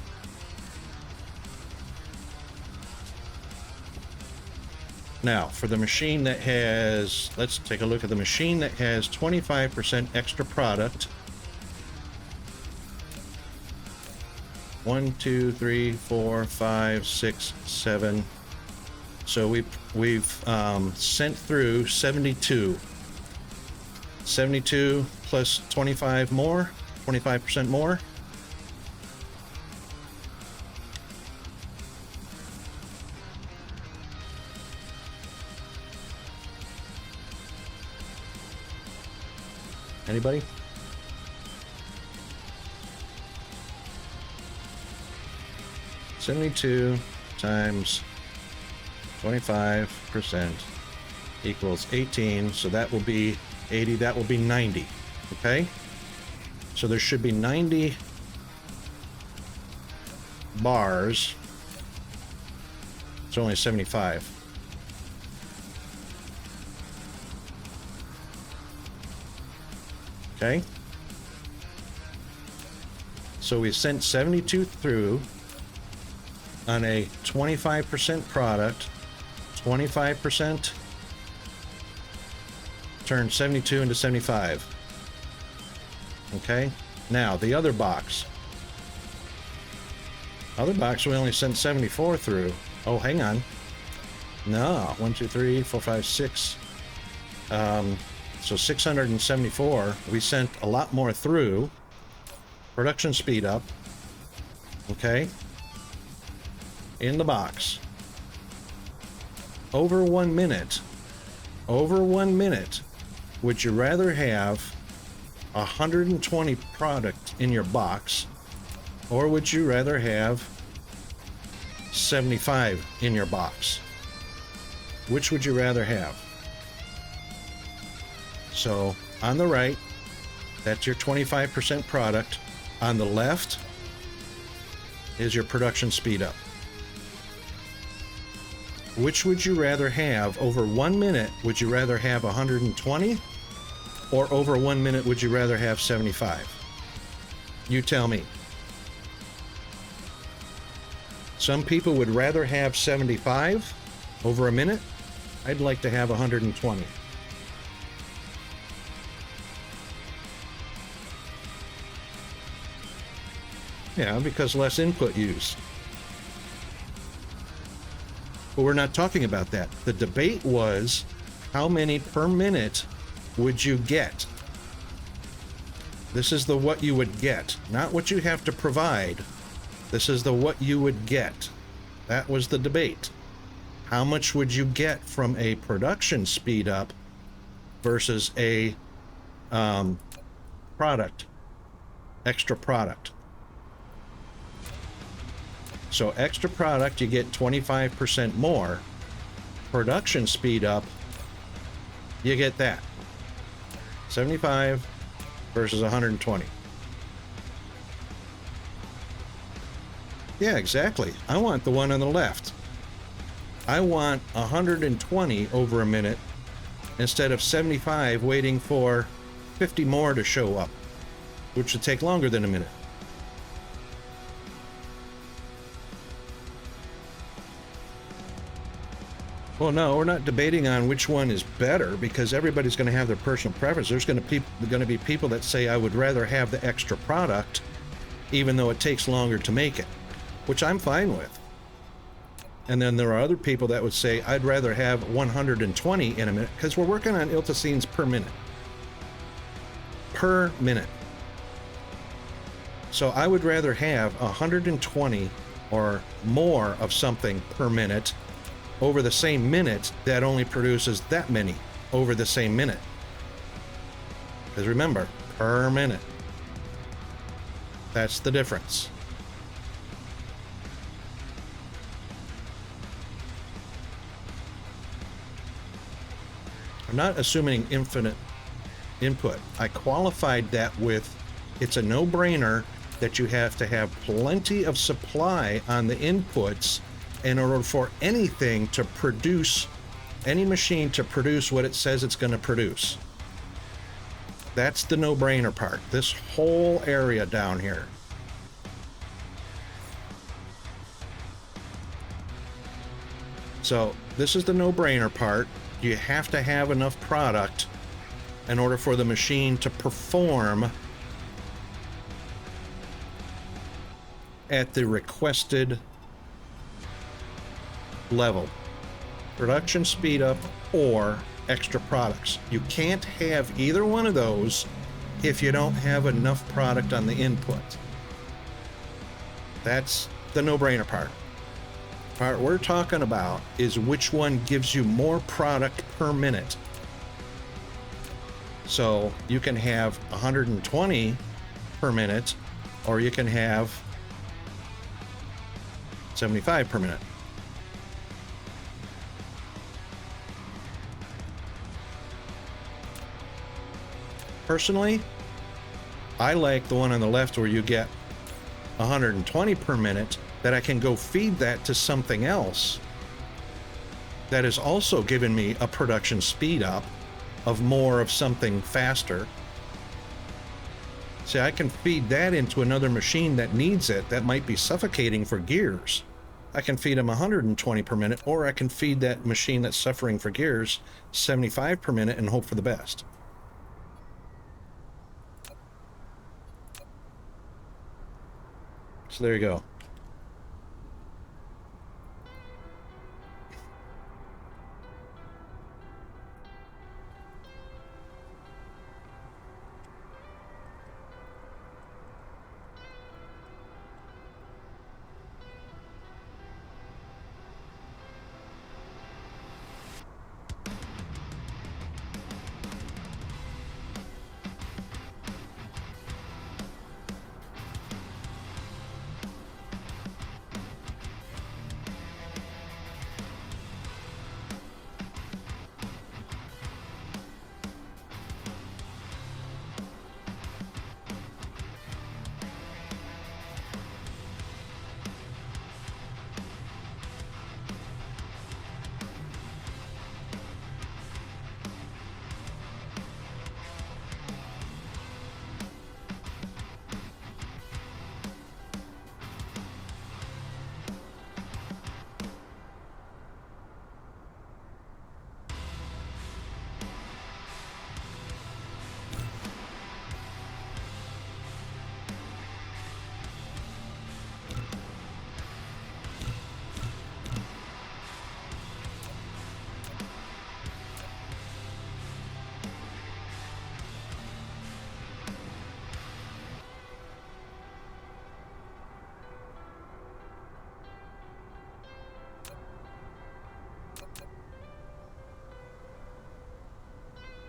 Now, for the machine that has, let's take a look at the machine that has 25% extra product. 1, 2, 3, 4, 5, 6, 7. So we've sent through 72. 72 plus 25 more, 25% more. Anybody? $72 times 25% equals 18. So that will be 80. That will be 90. Okay. So there should be 90 bars. It's only 75. Okay. So we sent 72 through on a 25% product. 25% turn 72 into 75. Okay. Now the other box. Other box we only sent 74 through. Oh, hang on. No, 1, 2, 3, 4, 5, 6. So 674. We sent a lot more through. Production speed up. Okay. In the box. Over 1 minute. Over 1 minute. Would you rather have 120 product in your box, or would you rather have 75 in your box? Which would you rather have? So on the right, that's your 25% product. On the left is your production speed up. Which would you rather have? Over 1 minute, would you rather have 120? Or over 1 minute, would you rather have 75? You tell me. Some people would rather have 75 over a minute. I'd like to have 120. Yeah, because less input use. But we're not talking about that. The debate was, how many per minute would you get? This is the what you would get, not what you have to provide. This is the what you would get. That was the debate. How much would you get from a production speed up versus a product, extra product? So extra product, you get 25% more. Production speed up, you get that. 75 versus 120. Yeah, exactly. I want the one on the left. I want 120 over a minute instead of 75 waiting for 50 more to show up, which would take longer than a minute. Well, no, we're not debating on which one is better because everybody's going to have their personal preference. There's going to be people that say, I would rather have the extra product, even though it takes longer to make it, which I'm fine with. And then there are other people that would say, I'd rather have 120 in a minute because we're working on iltacines per minute. Per minute. So I would rather have 120 or more of something per minute over the same minute that only produces that many over the same minute. Because remember, per minute. That's the difference. I'm not assuming infinite input. I qualified that with it's a no-brainer that you have to have plenty of supply on the inputs in order for anything to produce, any machine to produce what it says it's going to produce. That's the no-brainer part. This whole area down here. So this is the no-brainer part. You have to have enough product in order for the machine to perform at the requested level. Production speed up or extra products. You can't have either one of those if you don't have enough product on the input. That's the no-brainer part. The part we're talking about is which one gives you more product per minute. So you can have 120 per minute, or you can have 75 per minute. Personally, I like the one on the left where you get 120 per minute, that I can go feed that to something else that is also giving me a production speed up of more of something faster. See, I can feed that into another machine that needs it, that might be suffocating for gears. I can feed them 120 per minute, or I can feed that machine that's suffering for gears 75 per minute and hope for the best. So there you go.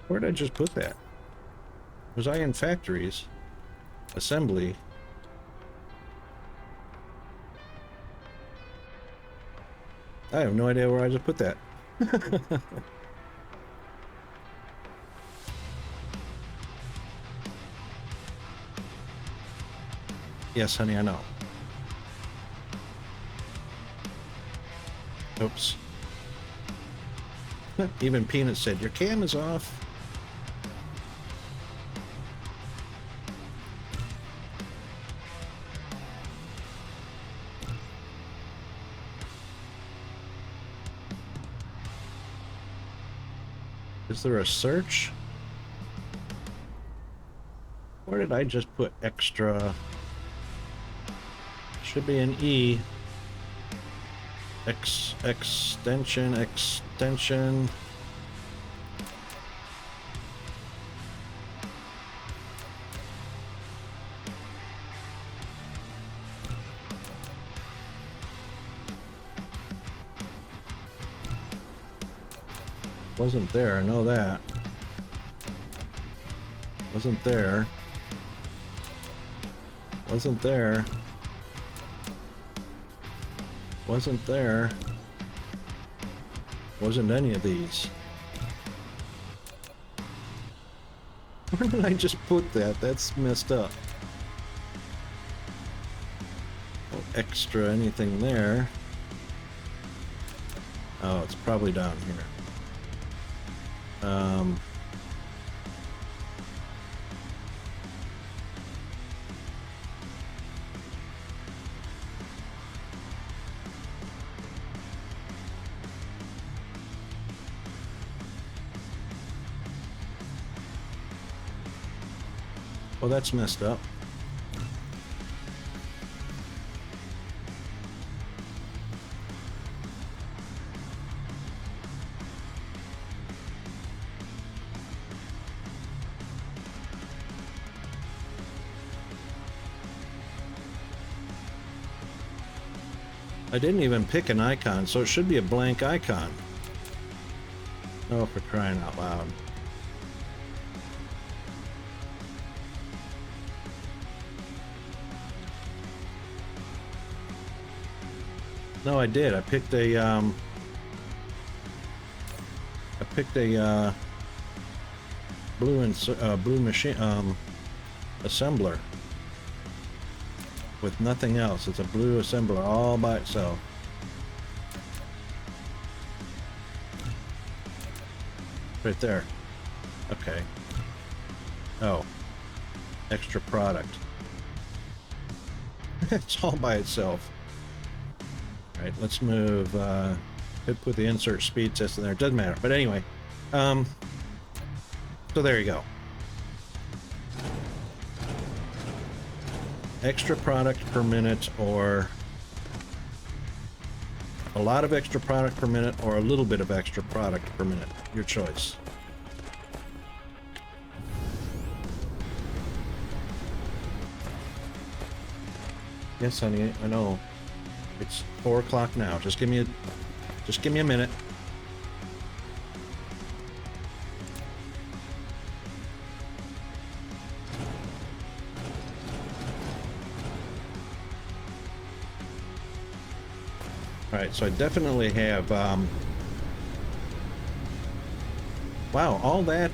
Where did I just put that? Was I in factories? Assembly. I have no idea where I just put that. Yes, honey, I know. Oops. Even Peanut said, your cam is off. Is there a search? Where did I just put extra? Should be an E. Extension. Wasn't there, I know that. Wasn't there. Wasn't there. Wasn't there. Wasn't any of these. Where did I just put that? That's messed up. No extra anything there. Oh, it's probably down here. Well, that's messed up. I didn't even pick an icon, so it should be a blank icon. Oh, for crying out loud. No, I did. I picked a blue machine assembler with nothing else. It's a blue assembler all by itself. Right there. Okay. Oh. Extra product. It's all by itself. Alright, let's move, could put the insert speed test in there. It doesn't matter. But anyway, so there you go. Extra product per minute, or a lot of extra product per minute, or a little bit of extra product per minute. Your choice. Yes, honey, I know. It's 4 o'clock now. Just give me a minute. Alright, so I definitely have, wow, all that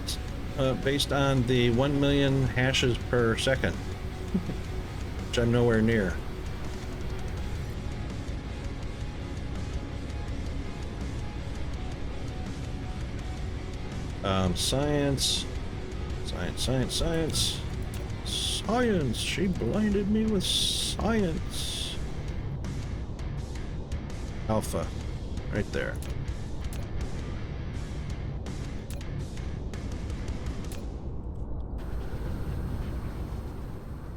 based on the 1 million hashes per second, which I'm nowhere near. Science. She blinded me with science. Alpha. Right there.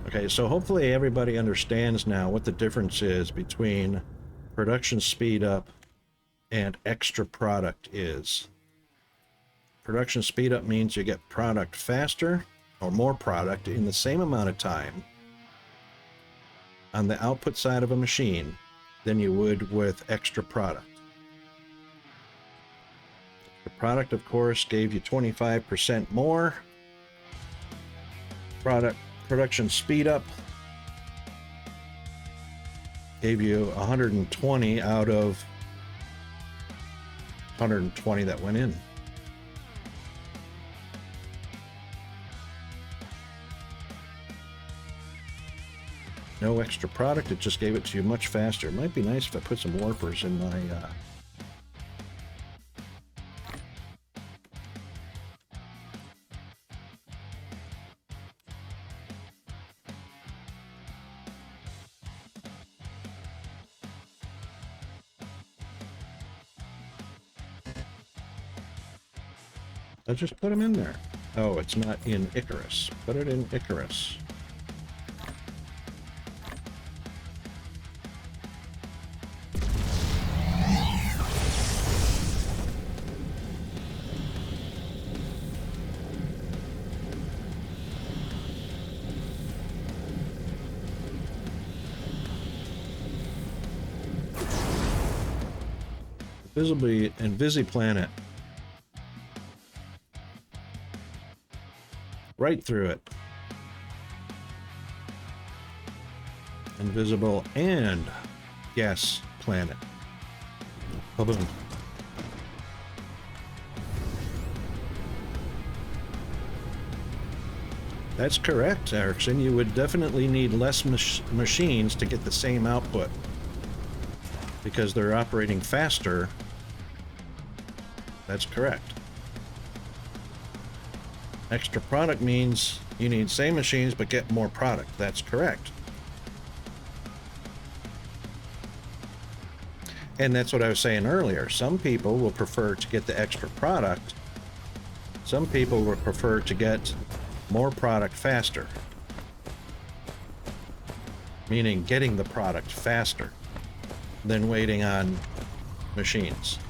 Okay, so hopefully everybody understands now what the difference is between production speed up and extra product is. Production speed up means you get product faster or more product in the same amount of time on the output side of a machine than you would with extra product. The product, of course, gave you 25% more. Production speed up gave you 120 out of 120 that went in. No extra product, it just gave it to you much faster. It might be nice if I put some warpers in my I'll just put them in there. Oh, it's not in Icarus. Put it in Icarus. Visibly Invisiplanet. Right through it. Invisible and gas planet. Ba-boom. That's correct, Erickson. You would definitely need less machines to get the same output because they're operating faster. That's correct. Extra product means you need same machines but get more product. That's correct. And that's what I was saying earlier. Some people will prefer to get the extra product. Some people would prefer to get more product faster. Meaning getting the product faster than waiting on machines.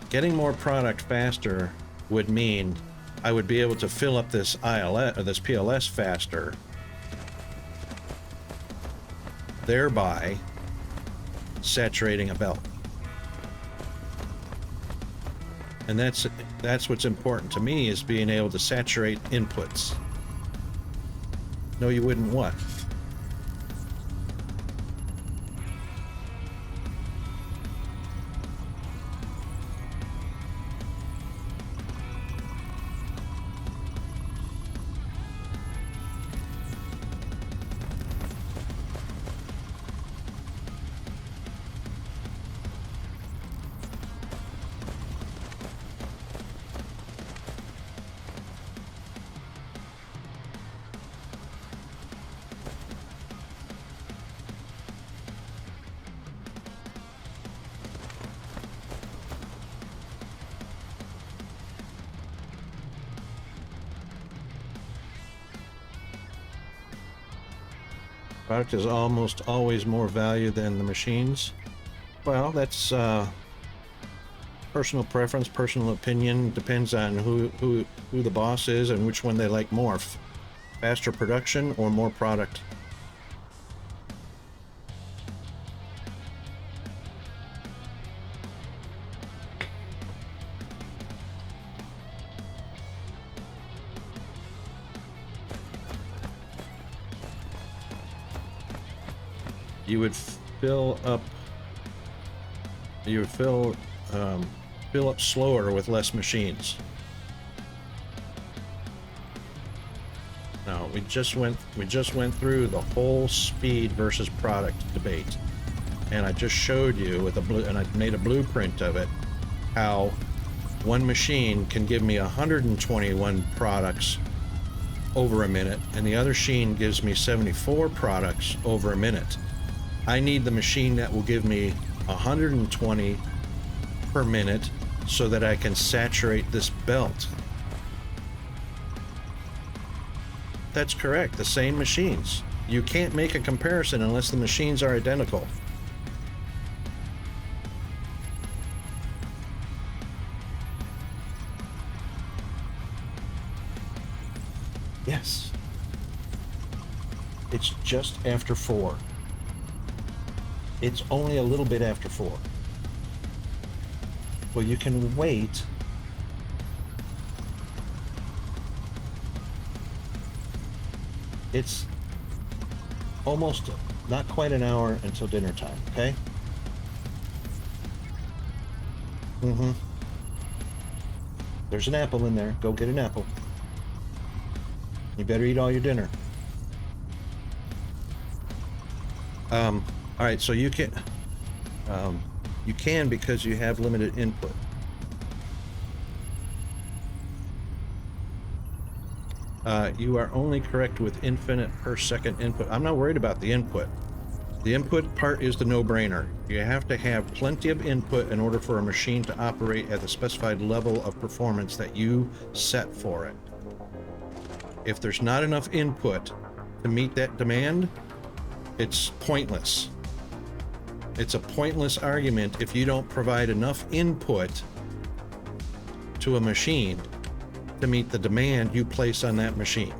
Getting more product faster would mean I would be able to fill up this ILS or this PLS faster, thereby saturating a belt. And that's what's important to me, is being able to saturate inputs. No, you wouldn't what? Product is almost always more value than the machines. Well, that's personal preference, personal opinion. Depends on who the boss is and which one they like more. Faster production or more product. You would fill up slower with less machines. Now we just went through the whole speed versus product debate, and I just showed you with and I made a blueprint of it, how one machine can give me 121 products over a minute, and the other machine gives me 74 products over a minute. I need the machine that will give me 120 per minute so that I can saturate this belt. That's correct, the same machines. You can't make a comparison unless the machines are identical. Yes. It's just after 4. It's only a little bit after 4. Well, you can wait. It's almost not quite an hour until dinner time, okay? Mm-hmm. There's an apple in there. Go get an apple. You better eat all your dinner. All right, so you can because you have limited input. You are only correct with infinite per second input. I'm not worried about the input. The input part is the no-brainer. You have to have plenty of input in order for a machine to operate at the specified level of performance that you set for it. If there's not enough input to meet that demand, it's pointless. It's a pointless argument if you don't provide enough input to a machine to meet the demand you place on that machine.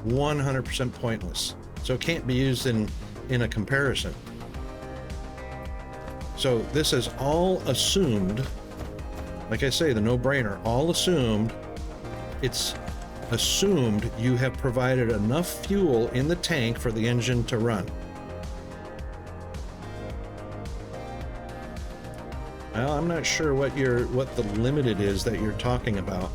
100% pointless. So it can't be used in a comparison. So this is all assumed, like I say, the no-brainer, all assumed. It's assumed you have provided enough fuel in the tank for the engine to run. Well, I'm not sure what the limited is that you're talking about.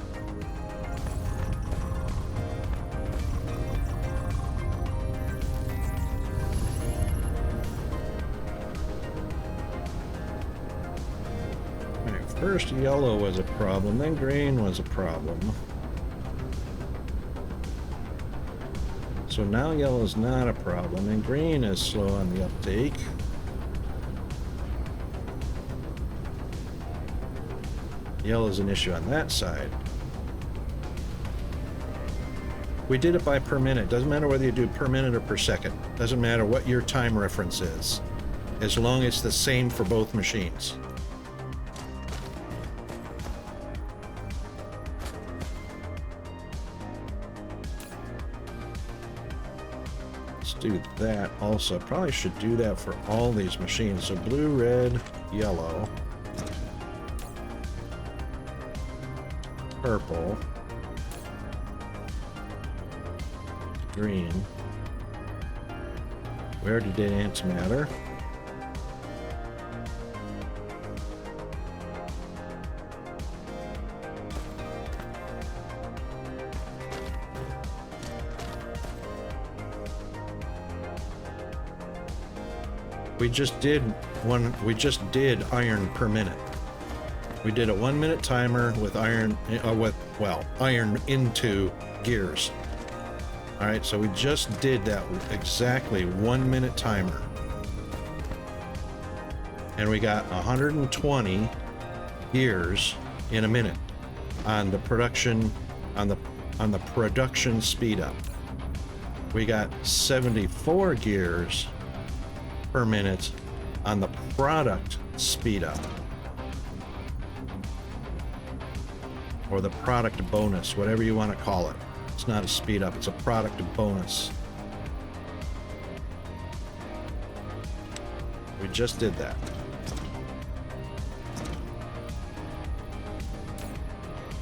All right, first yellow was a problem, then green was a problem. So now yellow is not a problem, and green is slow on the uptake. Yellow is an issue on that side. We did it by per minute. Doesn't matter whether you do per minute or per second. Doesn't matter what your time reference is, as long as it's the same for both machines. Do that also. Probably should do that for all these machines. So blue, red, yellow, purple, green. We already did antimatter. We just did iron per minute. We did a 1 minute timer with iron, iron into gears. All right, so we just did that exactly 1 minute timer. And we got 120 gears in a minute on the production, on the production speed up. We got 74 gears per minute on the product speed up, or the product bonus, whatever you want to call it. It's not a speed up, it's a product bonus. We just did that.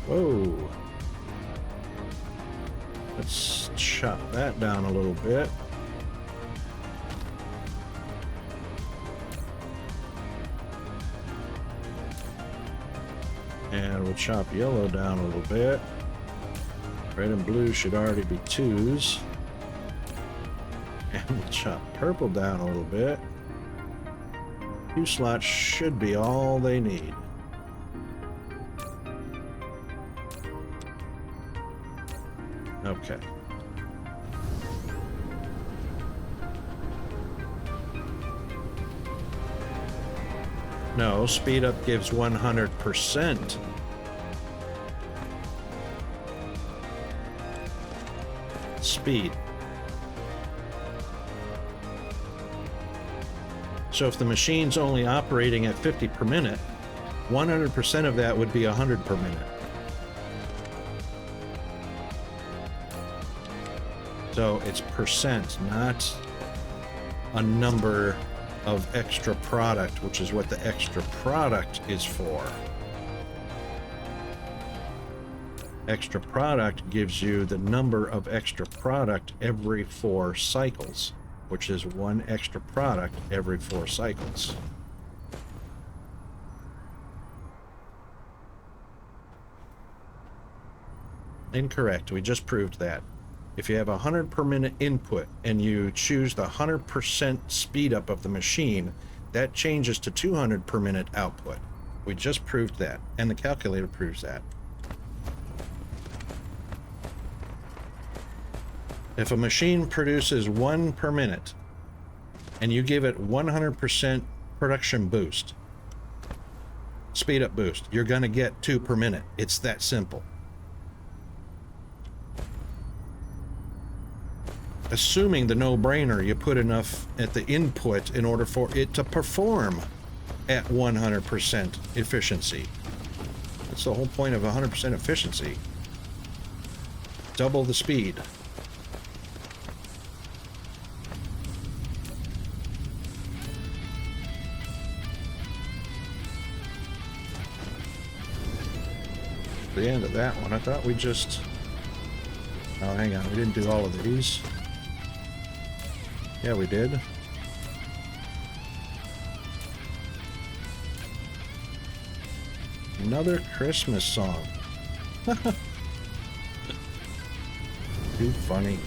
Whoa. Let's chop that down a little bit. And we'll chop yellow down a little bit. Red and blue should already be 2s. And we'll chop purple down a little bit. 2 slots should be all they need. Okay. No, speed up gives 100%. Speed. So if the machine's only operating at 50 per minute, 100% of that would be 100 per minute. So it's percent, not a number of extra product, which is what the extra product is for. Extra product gives you the number of extra product every 4 cycles, which is 1 extra product every 4 cycles. Incorrect. We just proved that. If you have 100 per minute input and you choose the 100% speed up of the machine, that changes to 200 per minute output. We just proved that, and the calculator proves that. If a machine produces 1 per minute and you give it 100% production boost, speed up boost, you're going to get 2 per minute. It's that simple. Assuming the no-brainer, you put enough at the input in order for it to perform at 100% efficiency. That's the whole point of 100% efficiency. Double the speed. The end of that one. I thought we just... Oh, hang on. We didn't do all of these. Yeah, we did. Another Christmas song. Too funny.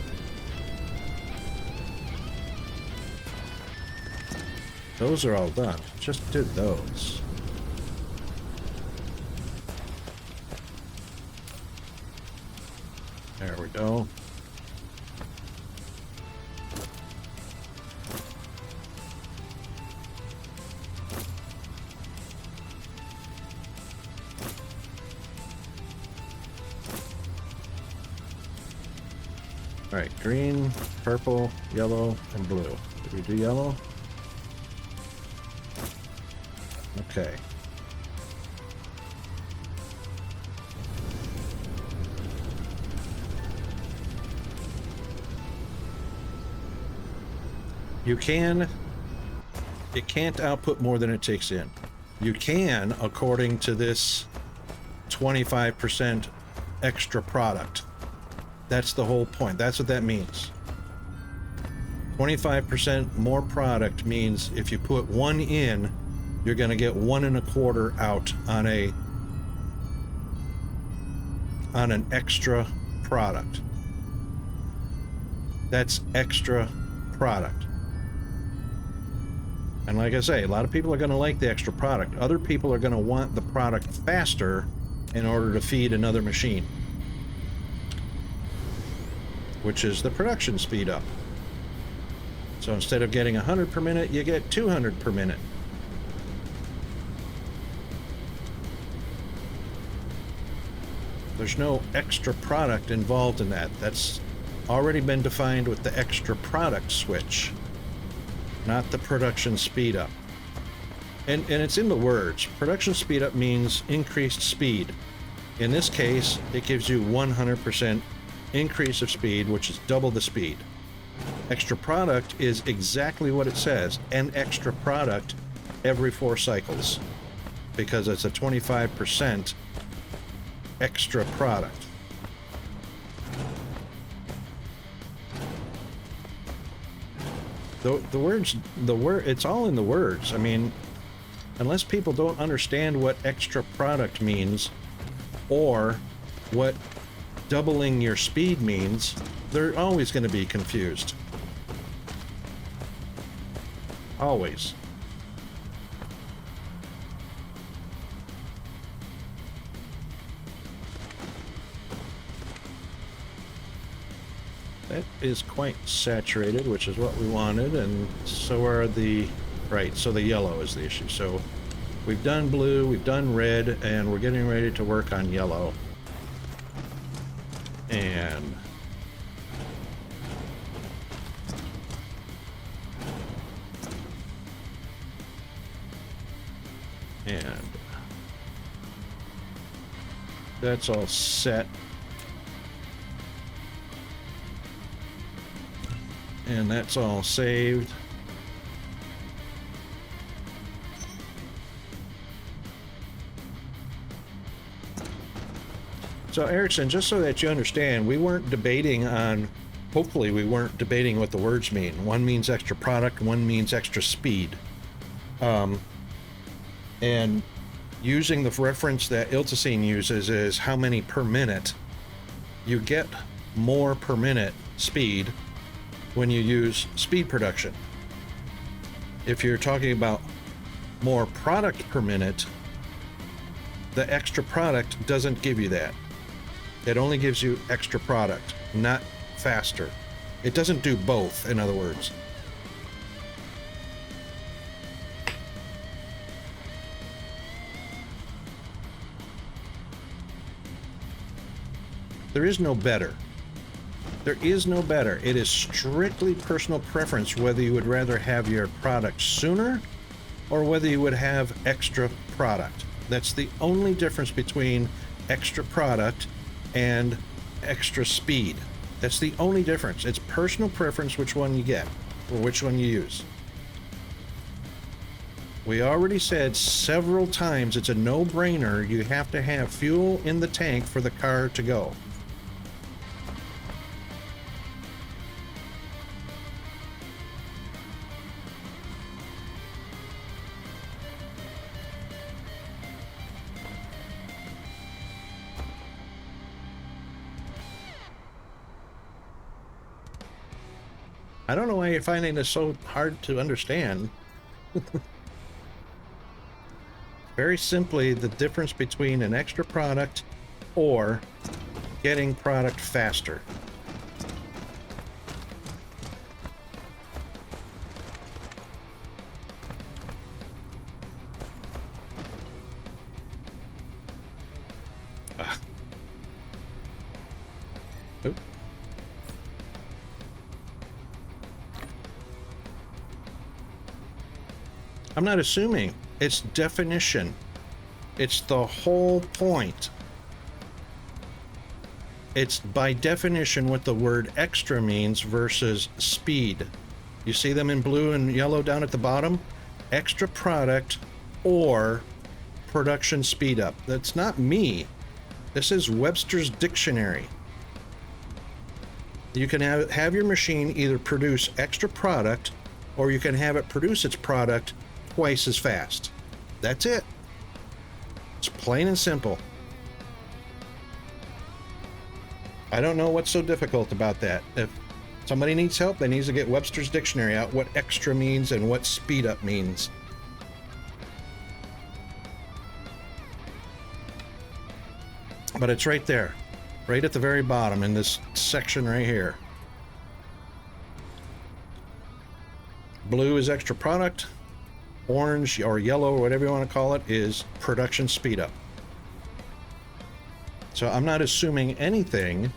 Those are all done. Just did those. There we go. All right, green, purple, yellow, and blue. Did we do yellow? Okay. It can't output more than it takes in. You can, according to this 25% extra product. That's the whole point. That's what that means. 25% more product means if you put 1 in, you're going to get 1 1/4 out on an extra product. That's extra product. And like I say, a lot of people are going to like the extra product. Other people are going to want the product faster in order to feed another machine, which is the production speed up. So instead of getting 100 per minute, you get 200 per minute. There's no extra product involved in that. That's already been defined with the extra product switch, not the production speed up. And it's in the words. Production speed up means increased speed. In this case, it gives you 100% increase of speed, which is double the speed. Extra product is exactly what it says, an extra product every 4 cycles, because it's a 25% extra product. It's all in the words. I mean, unless people don't understand what extra product means or what doubling your speed means, they're always going to be confused. Always. That is quite saturated, which is what we wanted, and so are the... Right, so the yellow is the issue. So we've done blue, we've done red, and we're getting ready to work on yellow. And... that's all set. And that's all saved. So Erickson, just so that you understand, we weren't debating on hopefully we weren't debating what the words mean. One means extra product, one means extra speed. And using the reference that Iltacine uses is how many per minute. You get more per minute speed when you use speed production. If you're talking about more product per minute, the extra product doesn't give you that. It only gives you extra product, not faster. It doesn't do both, in other words. There is no better. There is no better. It is strictly personal preference whether you would rather have your product sooner or whether you would have extra product. That's the only difference between extra product and extra speed. That's the only difference. It's personal preference which one you get or which one you use. We already said several times it's a no-brainer. You have to have fuel in the tank for the car to go. I don't know why you're finding this so hard to understand. Very simply, the difference between an extra product or getting product faster. Oop. I'm not assuming. It's definition. It's the whole point. It's by definition what the word extra means versus speed. You see them in blue and yellow down at the bottom? Extra product or production speed up. That's not me. This is Webster's Dictionary. You can have your machine either produce extra product or you can have it produce its product twice as fast. That's it. It's plain and simple. I don't know what's so difficult about that. If somebody needs help, they need to get Webster's Dictionary out, what extra means and what speed up means. But it's right there, right at the very bottom in this section right here. Blue is extra product. Orange or yellow or whatever you want to call it is production speed up. So I'm not assuming anything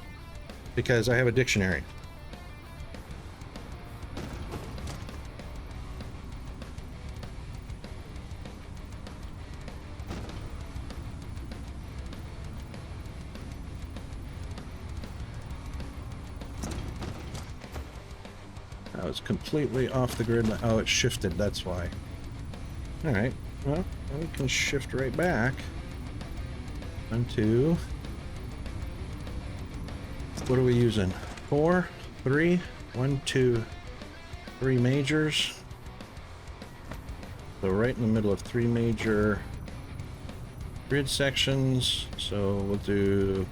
because I have a dictionary. I was completely off the grid. Oh, it shifted, that's why. Alright, well, we can shift right back. 1, 2. What are we using? 4, 3, 1, 2, 3 majors. So right in the middle of 3 major grid sections. So we'll do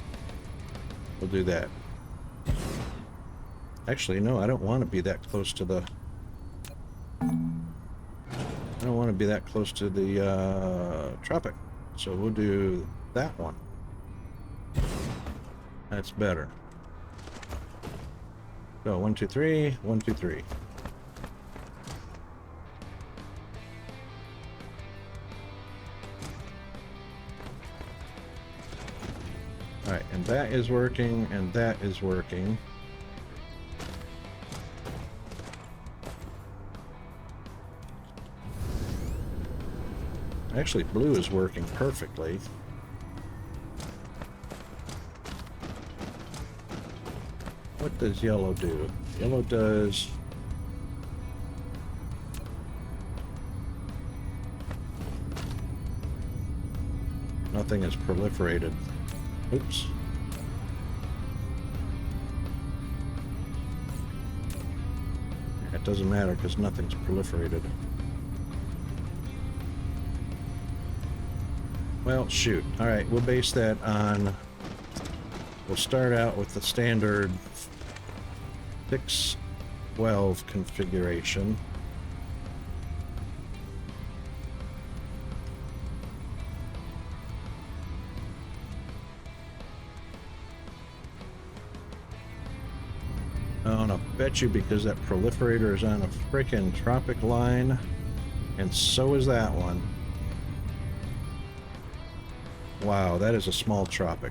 that. Actually, no, I don't want to be that close to the... I don't want to be that close to the tropic, so we'll do that one. That's better. So 1, 2, 3, 1, 2, 3. All right, and that is working, and that is working. Actually, blue is working perfectly. What does yellow do? Yellow does... Nothing is proliferated. Oops. It doesn't matter because nothing's proliferated. Well, shoot. Alright, we'll base that on... We'll start out with the standard 612 configuration. Oh, and I'll bet you because that proliferator is on a frickin' tropic line, and so is that one. Wow, that is a small tropic.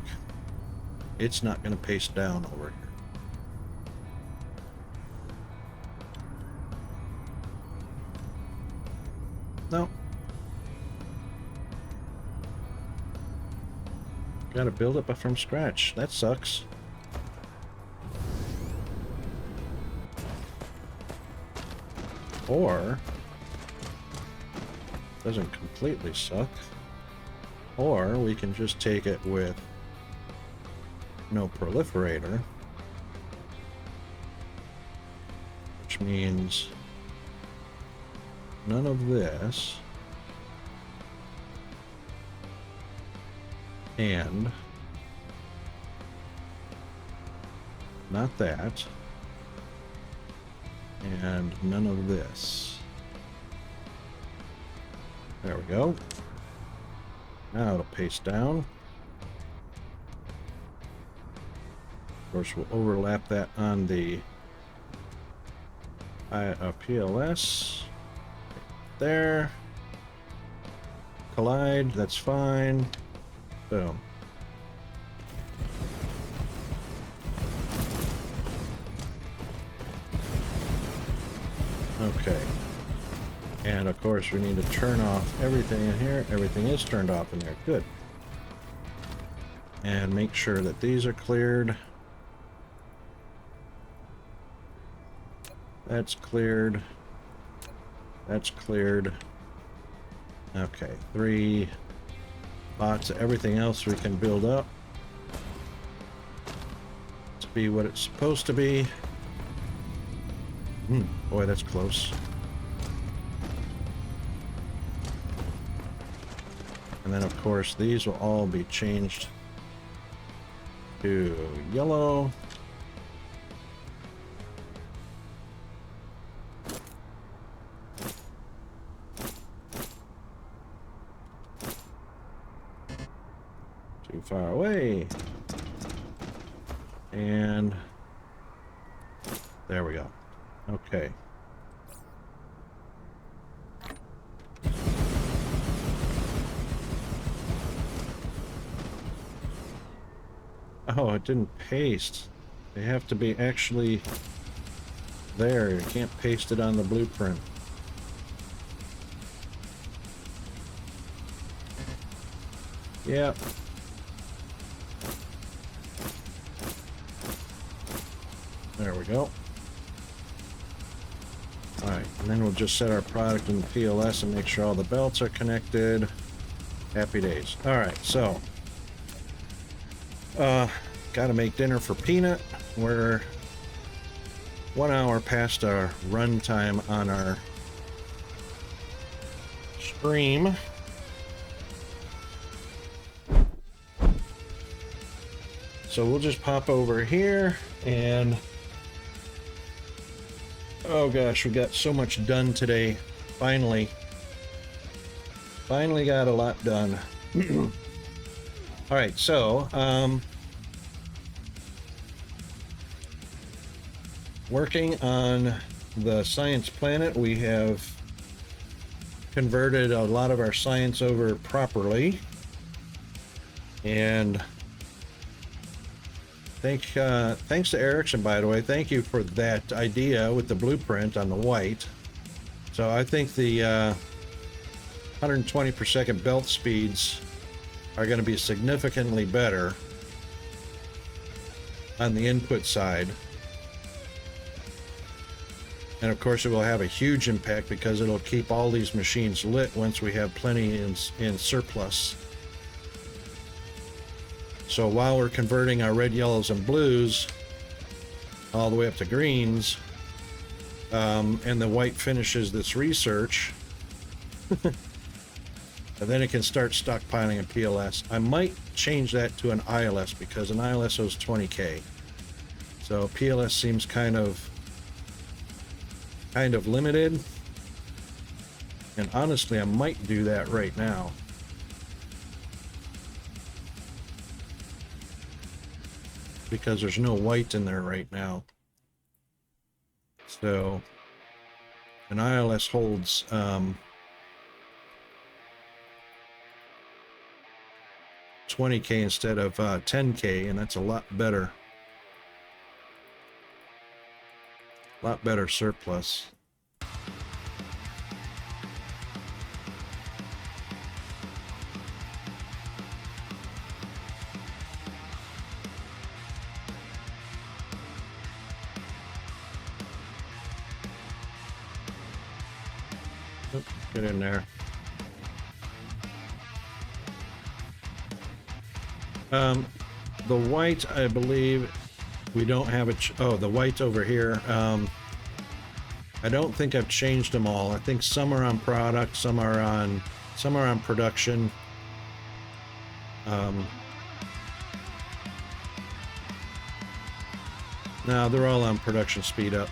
It's not going to paste down over here. No. Gotta build it from scratch. That sucks. Or, doesn't completely suck. Or we can just take it with no proliferator, which means none of this, and not that, and none of this. There we go. Now it'll paste down. Of course, we'll overlap that on the PLS. There. Collide, that's fine. Boom. Okay. And of course we need to turn off everything in here. Everything is turned off in there. Good. And make sure that these are cleared. That's cleared. That's cleared. Okay, 3 bots. Everything else we can build up to be what it's supposed to be. Boy, that's close. And then, of course, these will all be changed to yellow. Too far away. And there we go. Okay. Oh, it didn't paste. They have to be actually there. You can't paste it on the blueprint. Yep. There we go. Alright, and then we'll just set our product in the PLS and make sure all the belts are connected. Happy days. Alright, so gotta make dinner for Peanut. We're 1 hour past our run time on our stream. So we'll just pop over here and oh gosh, we got so much done today. Finally got a lot done. All right, so working on the science planet, we have converted a lot of our science over properly, and thanks to Erickson, by the way. Thank you for that idea with the blueprint on the white. So I think the 120 per second belt speeds are going to be significantly better on the input side. And of course it will have a huge impact because it'll keep all these machines lit once we have plenty in surplus. So while we're converting our red, yellows, and blues all the way up to greens, and the white finishes this research. And then it can start stockpiling a PLS. I might change that to an ILS because an ILS owes 20k. So PLS seems kind of limited. And honestly, I might do that right now. Because there's no white in there right now. So an ILS holds 20k instead of 10k, and that's a lot better. Lot better surplus. Get in there. The white, I believe we don't have a oh, the white over here. I don't think I've changed them all. I think some are on product, some are on production. No, they're all on production speed up.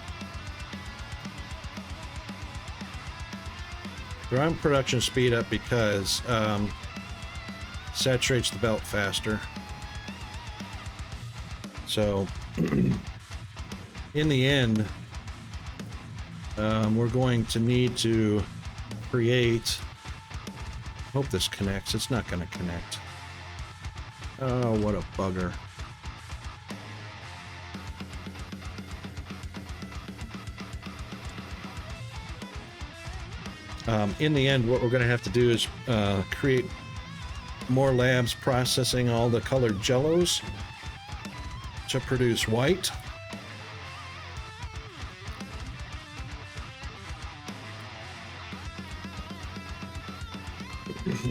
They're on production speed up because saturates the belt faster. So in the end, we're going to need to create, hope this connects. It's not going to connect. Oh, what a bugger. In the end, what we're going to have to do is create more labs processing all the colored jellos to produce white.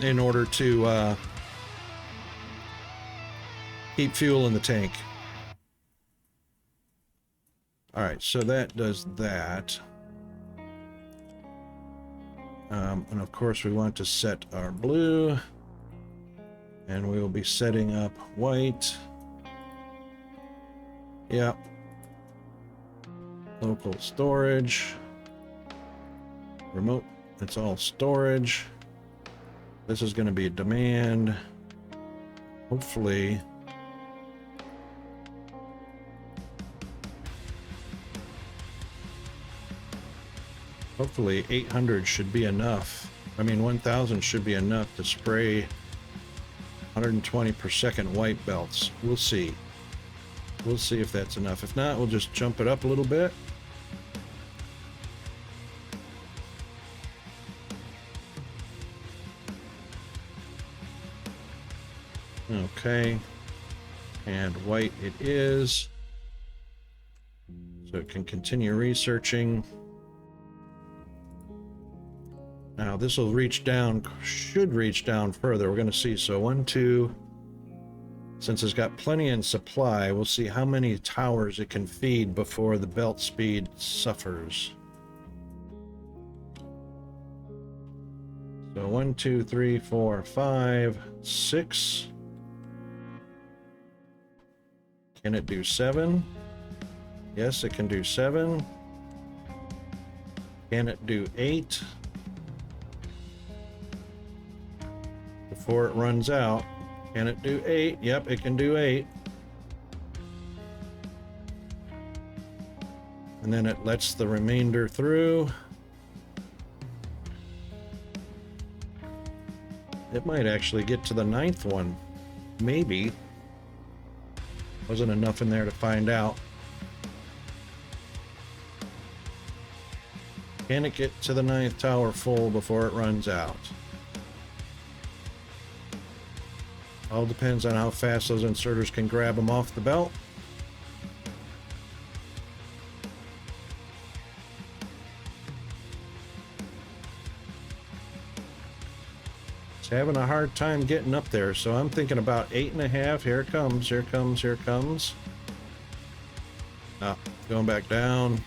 In order to keep fuel in the tank. All right, so that does that. And of course we want to set our blue, and we will be setting up white. Yep. Local storage. Remote, it's all storage. This is going to be a demand. Hopefully. Hopefully 800 should be enough. I mean 1000 should be enough to spray 120 per second white belts. We'll see. We'll see if that's enough. If not, we'll just jump it up a little bit. Okay. And white it is. So it can continue researching. Now this will reach down, should reach down further. We're going to see. So 1, 2, since it's got plenty in supply, we'll see how many towers it can feed before the belt speed suffers. So 1, 2, 3, 4, 5, 6. Can it do 7? Yes, it can do 7. Can it do 8? Before it runs out. Can it do 8? Yep, it can do 8. And then it lets the remainder through. It might actually get to the 9th one. Maybe. Wasn't enough in there to find out. Can it get to the 9th tower full before it runs out? All depends on how fast those inserters can grab them off the belt. It's having a hard time getting up there, so I'm thinking about 8.5. Here it comes, here it comes, here it comes. Ah, going back down.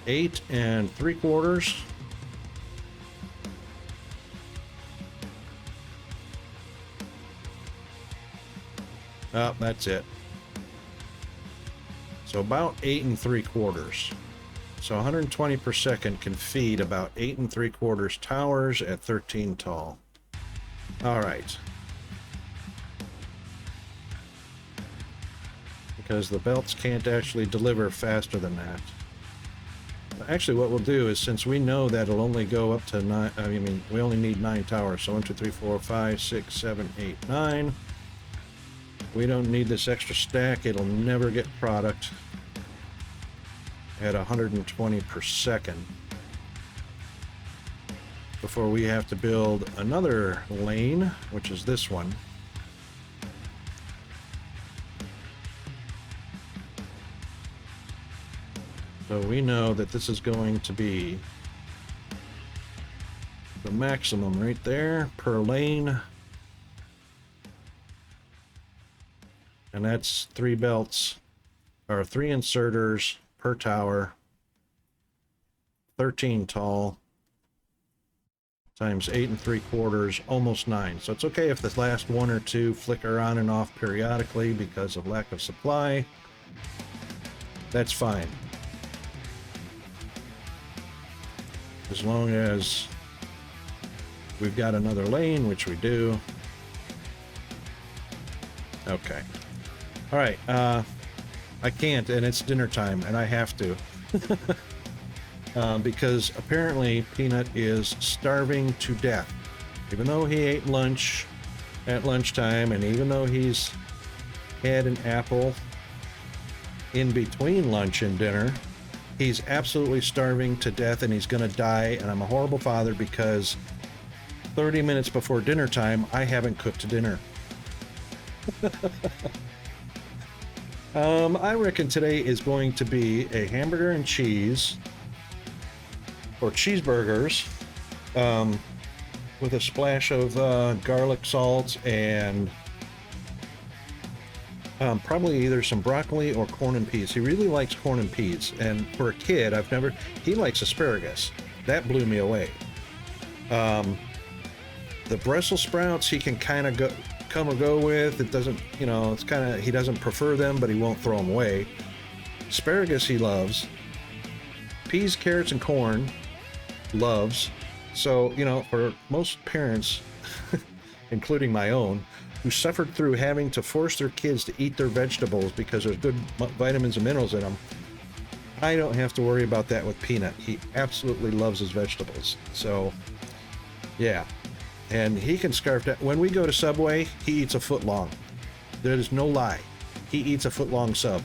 8 3/4. Oh, that's it. So about 8 3/4. So 120 per second can feed about 8 3/4 towers at 13 tall. All right. Because the belts can't actually deliver faster than that. Actually, what we'll do is, since we know that it'll only go up to 9, I mean, we only need 9 towers. So 1, 2, 3, 4, 5, 6, 7, 8, 9. We don't need this extra stack. It'll never get product at 120 per second before we have to build another lane, which is this one. So we know that this is going to be the maximum right there per lane. And that's 3 belts, or 3 inserters per tower, 13 tall, times 8 3/4, almost 9. So it's okay if the last 1 or 2 flicker on and off periodically because of lack of supply. That's fine. As long as we've got another lane, which we do. Okay. All right. I can't, and it's dinner time, and I have to. Because apparently Peanut is starving to death. Even though he ate lunch at lunchtime, and even though he's had an apple in between lunch and dinner, he's absolutely starving to death, and he's going to die, and I'm a horrible father because 30 minutes before dinner time, I haven't cooked dinner. I reckon today is going to be a hamburger and cheese, or cheeseburgers, with a splash of garlic salt and probably either some broccoli or corn and peas. He really likes corn and peas, and for a kid, he likes asparagus. That blew me away. The Brussels sprouts he can kind of come or go with. It doesn't, it's kind of, he doesn't prefer them, but he won't throw them away. Asparagus he loves. Peas, carrots, and corn loves. So, for most parents, including my own, who suffered through having to force their kids to eat their vegetables because there's good vitamins and minerals in them, I don't have to worry about that with Peanut. He absolutely loves his vegetables. So, yeah. And he can scarf that. When we go to Subway, he eats a foot long. There's no lie. He eats a foot long sub.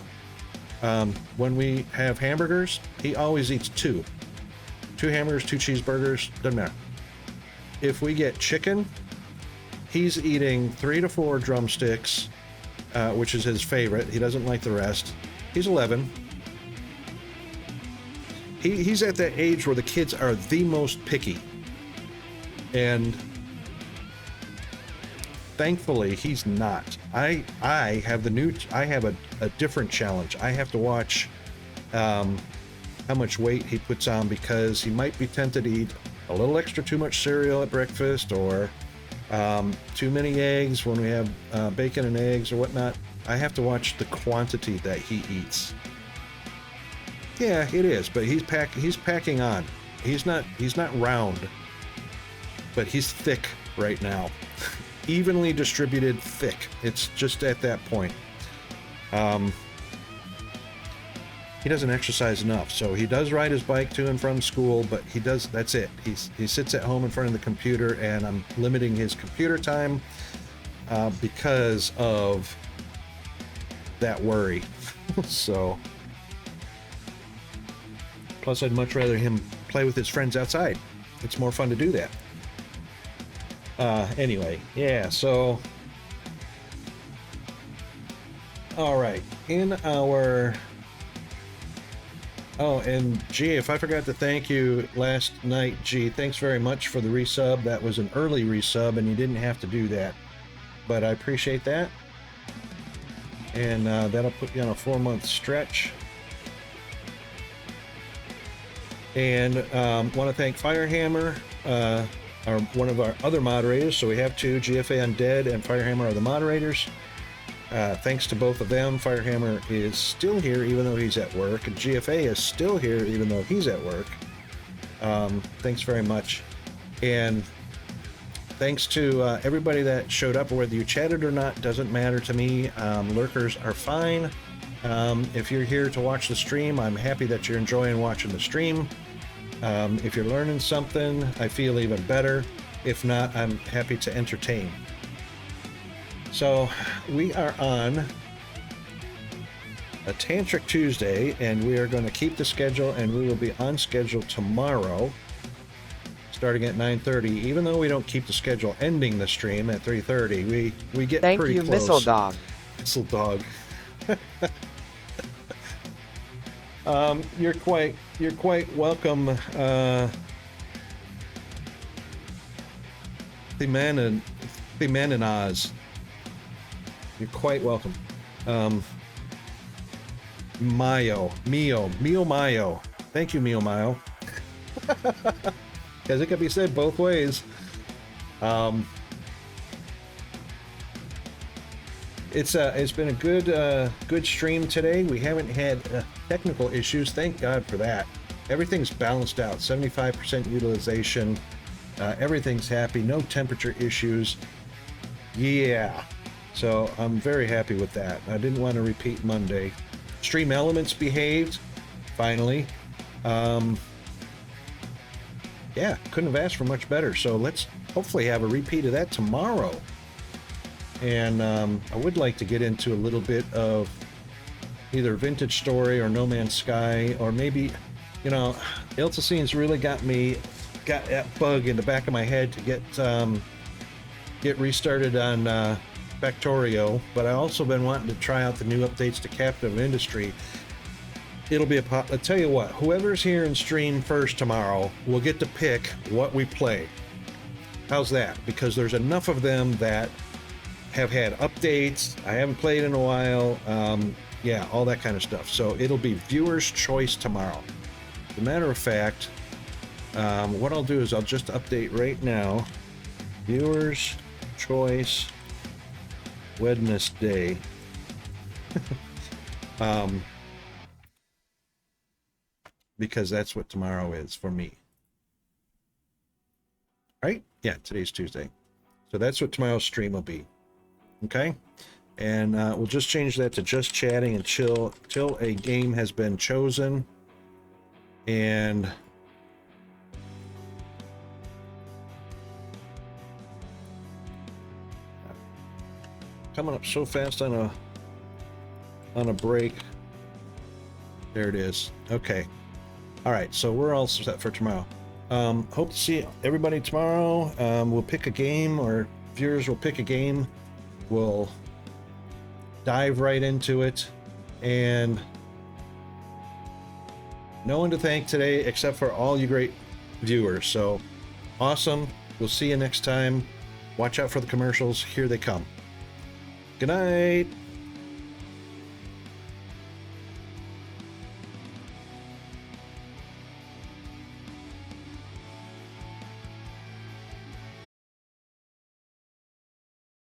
When we have hamburgers, he always eats 2. 2 hamburgers, 2 cheeseburgers, doesn't matter. If we get chicken, he's eating 3 to 4 drumsticks, which is his favorite. He doesn't like the rest. He's 11. He's at that age where the kids are the most picky. And thankfully, he's not. I have a different challenge. I have to watch how much weight he puts on, because he might be tempted to eat a little extra too much cereal at breakfast, or too many eggs when we have bacon and eggs or whatnot. I have to watch the quantity that he eats. Yeah, it is, but he's packing on. He's not round, but he's thick right now. Evenly distributed, thick. It's just at that point. He doesn't exercise enough, so he does ride his bike to and from school, but that's it. He sits at home in front of the computer, and I'm limiting his computer time because of that worry. So, plus I'd much rather him play with his friends outside. It's more fun to do that. Anyway, yeah, so all right, in our and G, if I forgot to thank you last night, G, thanks very much for the resub. That was an early resub, and you didn't have to do that, but I appreciate that. And that'll put you on a 4-month stretch. And want to thank Firehammer, one of our other moderators. So we have two, GFA Undead and Firehammer are the moderators. Thanks to both of them. Firehammer is still here even though he's at work, and GFA is still here even though he's at work. Thanks very much. And thanks to everybody that showed up. Whether you chatted or not doesn't matter to me. Lurkers are fine. If you're here to watch the stream, I'm happy that you're enjoying watching the stream. If you're learning something, I feel even better. If not, I'm happy to entertain. So we are on a Tantric Tuesday, and we are going to keep the schedule, and we will be on schedule tomorrow starting at 9:30. Even though we don't keep the schedule ending the stream at 3:30, we get Thank pretty you, close. Missile Dog. Missile Dog. You're quite welcome, the man in Oz. You're quite welcome. Mio Mayo. Thank you, Mio Mayo. Because it can be said both ways. It's been a good stream today. We haven't had technical issues. Thank God for that. Everything's balanced out. 75% utilization. Everything's happy. No temperature issues. Yeah. So I'm very happy with that. I didn't want to repeat Monday. Stream elements behaved. Finally. Yeah, couldn't have asked for much better. So let's hopefully have a repeat of that tomorrow. And I would like to get into a little bit of either Vintage Story or No Man's Sky, or maybe, you know, Ilticine's really got that bug in the back of my head to get restarted on Factorio. But I also been wanting to try out the new updates to Captive Industry. It'll be I'll tell you what, whoever's here in stream first tomorrow will get to pick what we play. How's that? Because there's enough of them that have had updates. I haven't played in a while. Yeah, all that kind of stuff. So it'll be viewer's choice tomorrow. As a matter of fact, what I'll do is I'll just update right now. Viewer's choice Wednesday. Because that's what tomorrow is for me. Right? Yeah, today's Tuesday. So that's what tomorrow's stream will be. Okay? And we'll just change that to just chatting and chill till a game has been chosen. And coming up so fast on a break. There it is. Okay. All right, so we're all set for tomorrow. Hope to see everybody tomorrow. We'll pick a game, or viewers will pick a game. We'll dive right into it, and no one to thank today except for all you great viewers. So awesome. We'll see you next time. Watch out for the commercials. Here they come. Good night.